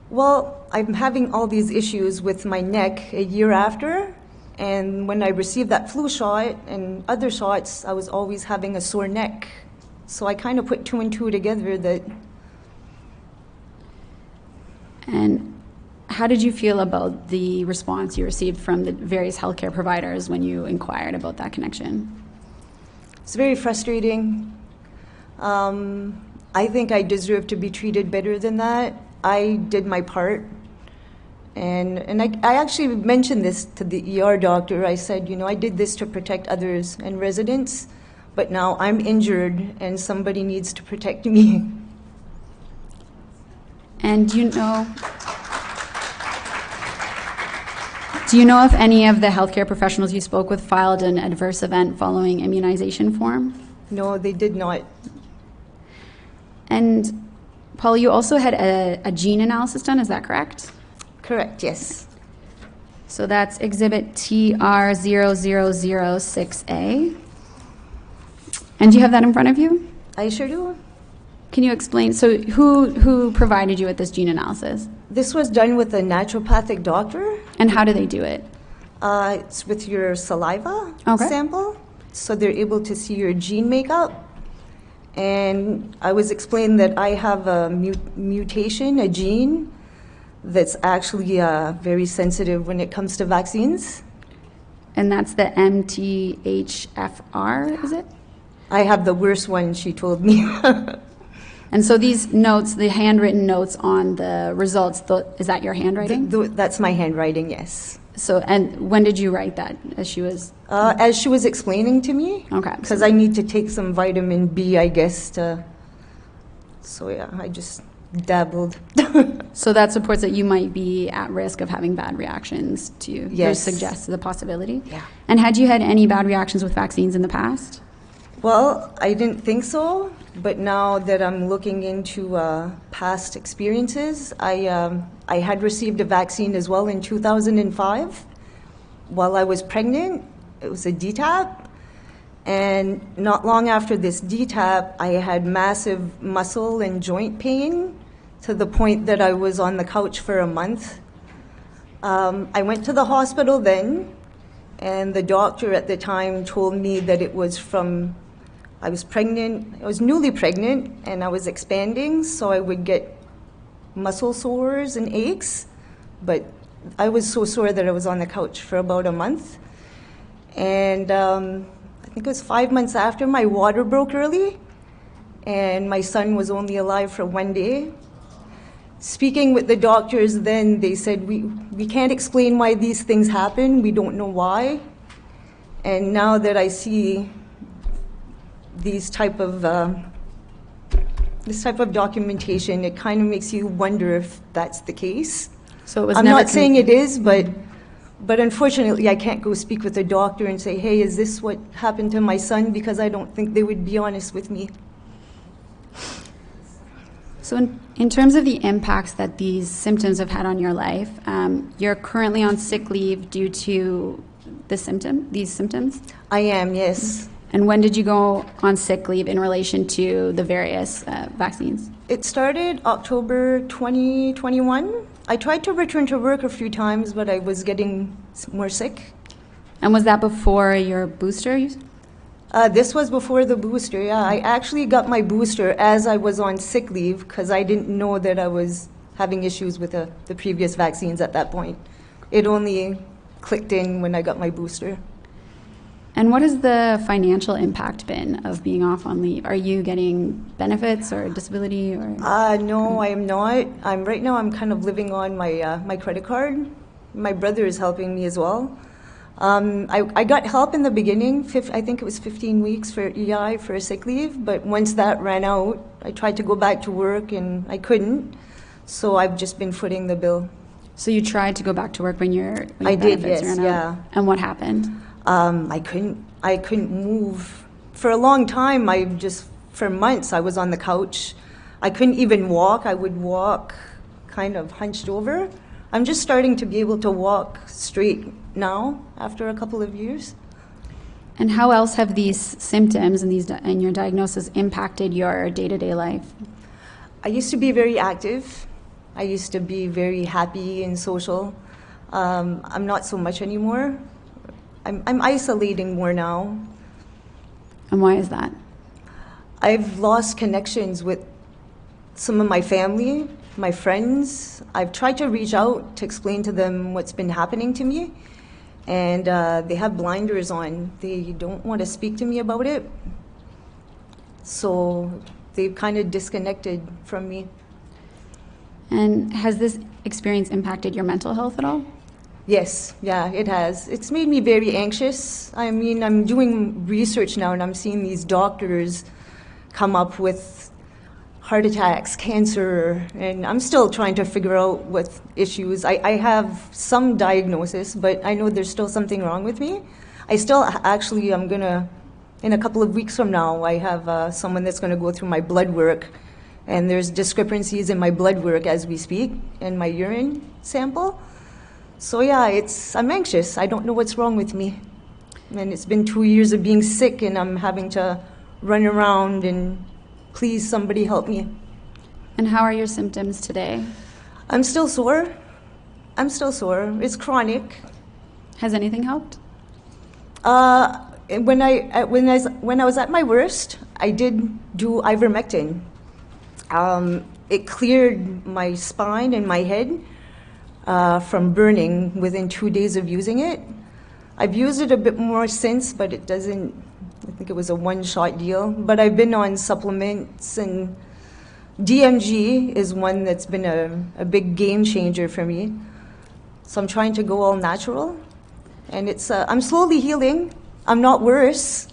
Well, I'm having all these issues with my neck a year after, and when I received that flu shot and other shots, I was always having a sore neck. So I kind of put 2 and 2 together that. And how did you feel about the response you received from the various healthcare providers when you inquired about that connection? It's very frustrating. I think I deserve to be treated better than that. I did my part. And I actually mentioned this to the ER doctor. I said, I did this to protect others and residents, but now I'm injured and somebody needs to protect me. And do you know if any of the healthcare professionals you spoke with filed an adverse event following immunization form? No, they did not. And Paul, you also had a gene analysis done, is that correct? Correct, yes. So that's exhibit TR0006A. And do you have that in front of you? I sure do. Can you explain, so who provided you with this gene analysis? This was done with a naturopathic doctor. And how do they do it? It's with your saliva sample. So they're able to see your gene makeup. And I was explained that I have a mutation, a gene, that's actually very sensitive when it comes to vaccines. And that's the MTHFR, is it? I have the worst one, she told me. And so these notes, the handwritten notes on the results, is that your handwriting? That's my handwriting, yes. So, and when did you write that? As she was explaining to me. Okay. Because I need to take some vitamin B, I guess, so yeah, I just dabbled. So that supports that you might be at risk of having bad reactions to you. Yes. Suggests the possibility. Yeah. And had you had any bad reactions with vaccines in the past? Well, I didn't think so, but now that I'm looking into past experiences, I had received a vaccine as well in 2005 while I was pregnant. It was a DTaP, and not long after this DTaP, I had massive muscle and joint pain to the point that I was on the couch for a month. I went to the hospital then, and the doctor at the time told me that it was from, I was pregnant, I was newly pregnant, and I was expanding, so I would get muscle sores and aches, but I was so sore that I was on the couch for about a month. And I think it was 5 months after, my water broke early, and my son was only alive for 1 day. Speaking with the doctors then, they said, we can't explain why these things happen, we don't know why. And now that I see this type of documentation, it kind of makes you wonder if that's the case. So it was I'm never not saying it is, but unfortunately I can't go speak with a doctor and say, hey, is this what happened to my son? Because I don't think they would be honest with me. So in terms of the impacts that these symptoms have had on your life, you're currently on sick leave due to these symptoms? I am, yes. And when did you go on sick leave in relation to the various vaccines? It started October 2021. I tried to return to work a few times, but I was getting more sick. And was that before your booster? This was before the booster, yeah. I actually got my booster as I was on sick leave because I didn't know that I was having issues with the previous vaccines at that point. It only clicked in when I got my booster. And what has the financial impact been of being off on leave? Are you getting benefits or disability? Or no, I am not. Right now I'm kind of living on my credit card. My brother is helping me as well. I got help in the beginning. I think it was 15 weeks for EI for a sick leave, but once that ran out, I tried to go back to work and I couldn't. So I've just been footing the bill. So you tried to go back to work when your I did, benefits yes, ran out? yeah. And what happened? I couldn't move. For a long time, for months, I was on the couch. I couldn't even walk. I would walk kind of hunched over. I'm just starting to be able to walk straight now after a couple of years. And how else have these symptoms and your diagnosis impacted your day-to-day life? I used to be very active. I used to be very happy and social. I'm not so much anymore. I'm isolating more now. And why is that? I've lost connections with some of my family, my friends. I've tried to reach out to explain to them what's been happening to me, and they have blinders on. They don't want to speak to me about it, so they've kind of disconnected from me. And has this experience impacted your mental health at all? Yes, yeah, it has. It's made me very anxious. I mean, I'm doing research now and I'm seeing these doctors come up with heart attacks, cancer, and I'm still trying to figure out what issues. I have some diagnosis, but I know there's still something wrong with me. I'm gonna, in a couple of weeks from now, I have someone that's gonna go through my blood work, and there's discrepancies in my blood work as we speak, in my urine sample. So yeah, I'm anxious. I don't know what's wrong with me. And it's been 2 years of being sick and I'm having to run around and please somebody help me. And how are your symptoms today? I'm still sore. It's chronic. Has anything helped? When I was at my worst, I did do ivermectin. It cleared my spine and my head from burning within 2 days of using it. I've used it a bit more since, but I think it was a one-shot deal. But I've been on supplements, and DMG is one that's been a big game changer for me. So I'm trying to go all natural, and I'm slowly healing. I'm not worse.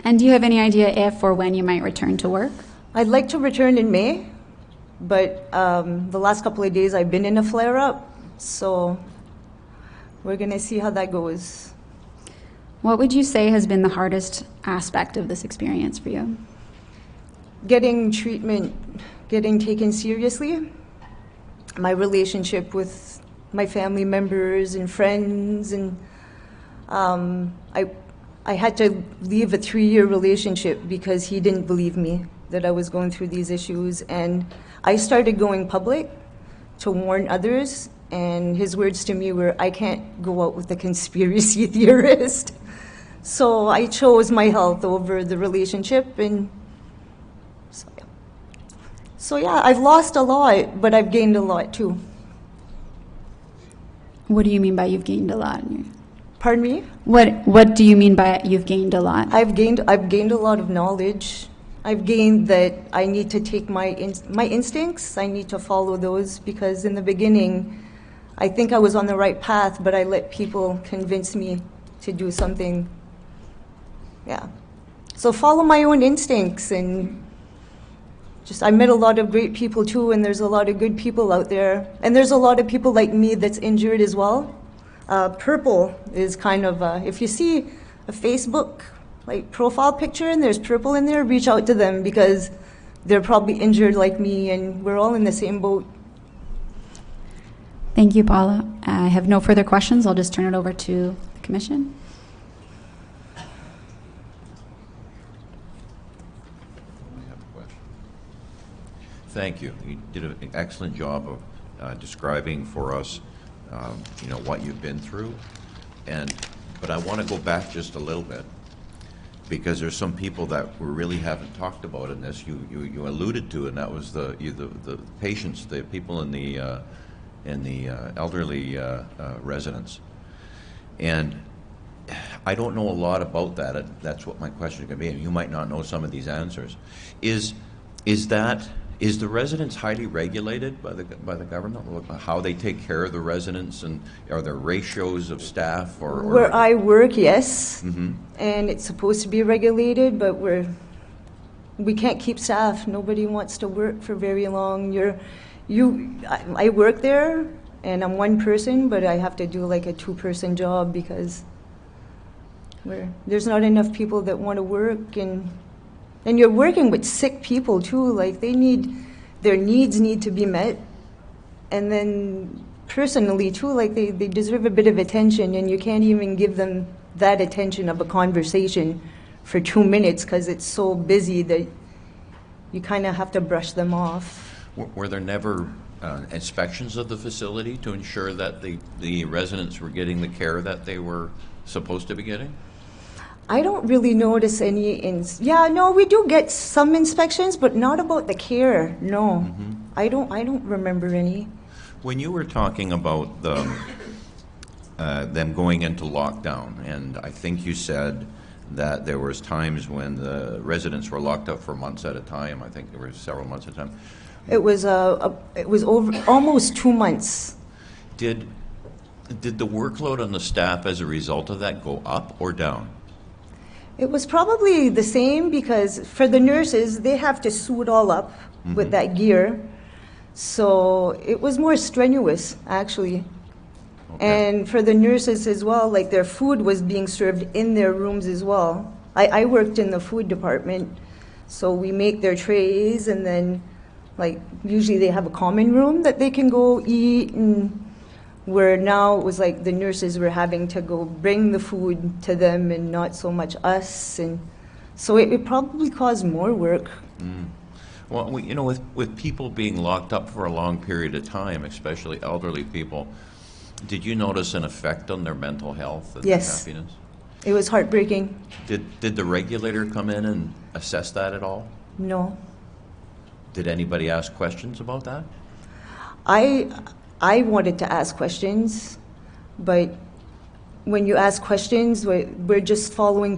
And do you have any idea if or when you might return to work? I'd like to return in May, but the last couple of days I've been in a flare-up, so we're going to see how that goes. What would you say has been the hardest aspect of this experience for you? Getting treatment, getting taken seriously, my relationship with my family members and friends, and I had to leave a 3-year relationship because he didn't believe me that I was going through these issues, and I started going public to warn others, and his words to me were, I can't go out with a conspiracy theorist. So I chose my health over the relationship, and so yeah, I've lost a lot, but I've gained a lot too. What do you mean by you've gained a lot? Pardon me? What do you mean by you've gained a lot? I've gained a lot of knowledge. I've gained that I need to take my instincts, I need to follow those, because in the beginning, I think I was on the right path, but I let people convince me to do something. Yeah. So follow my own instincts, and I met a lot of great people too, and there's a lot of good people out there. And there's a lot of people like me that's injured as well. Purple is kind of, if you see a Facebook profile picture and there's purple in there, reach out to them, because they're probably injured like me, and we're all in the same boat. Thank you, Paula. I have no further questions. I'll just turn it over to the Commission. Thank you. You did an excellent job of describing for us, what you've been through. But I want to go back just a little bit, because there's some people that we really haven't talked about in this. You alluded to, and that was the patients, the people in the elderly residents. And I don't know a lot about that. That's what my question could be. And you might not know some of these answers. Is the residents highly regulated by the government? How they take care of the residents, and are there ratios of staff? Where I work, yes, Mm-hmm. and it's supposed to be regulated, but we can't keep staff. Nobody wants to work for very long. I work there, and I'm one person, but I have to do like a 2-person job, because there's not enough people that want to work, and you're working with sick people too. Like their needs need to be met, and then personally too, like they deserve a bit of attention, and you can't even give them that attention of a conversation for 2 minutes, because it's so busy that you kind of have to brush them off. Were there never inspections of the facility to ensure that the residents were getting the care that they were supposed to be getting? I don't really notice any. We do get some inspections, but not about the care. No, Mm-hmm. I don't remember any. When you were talking about them going into lockdown, and I think you said that there was times when the residents were locked up for months at a time. I think there were several months at a time. It was over almost 2 months. Did the workload on the staff as a result of that go up or down? It was probably the same, because for the nurses, they have to suit all up Mm-hmm. with that gear. So it was more strenuous, actually. Okay. And for the nurses as well, like their food was being served in their rooms as well. I worked in the food department, so we make their trays, and then usually they have a common room that they can go eat, and where now it was like the nurses were having to go bring the food to them and not so much us, and so it probably caused more work. Mm. Well, with people being locked up for a long period of time, especially elderly people, did you notice an effect on their mental health and Yes. happiness? It was heartbreaking. Did the regulator come in and assess that at all? No. Did anybody ask questions about that? I wanted to ask questions, but when you ask questions, we're just following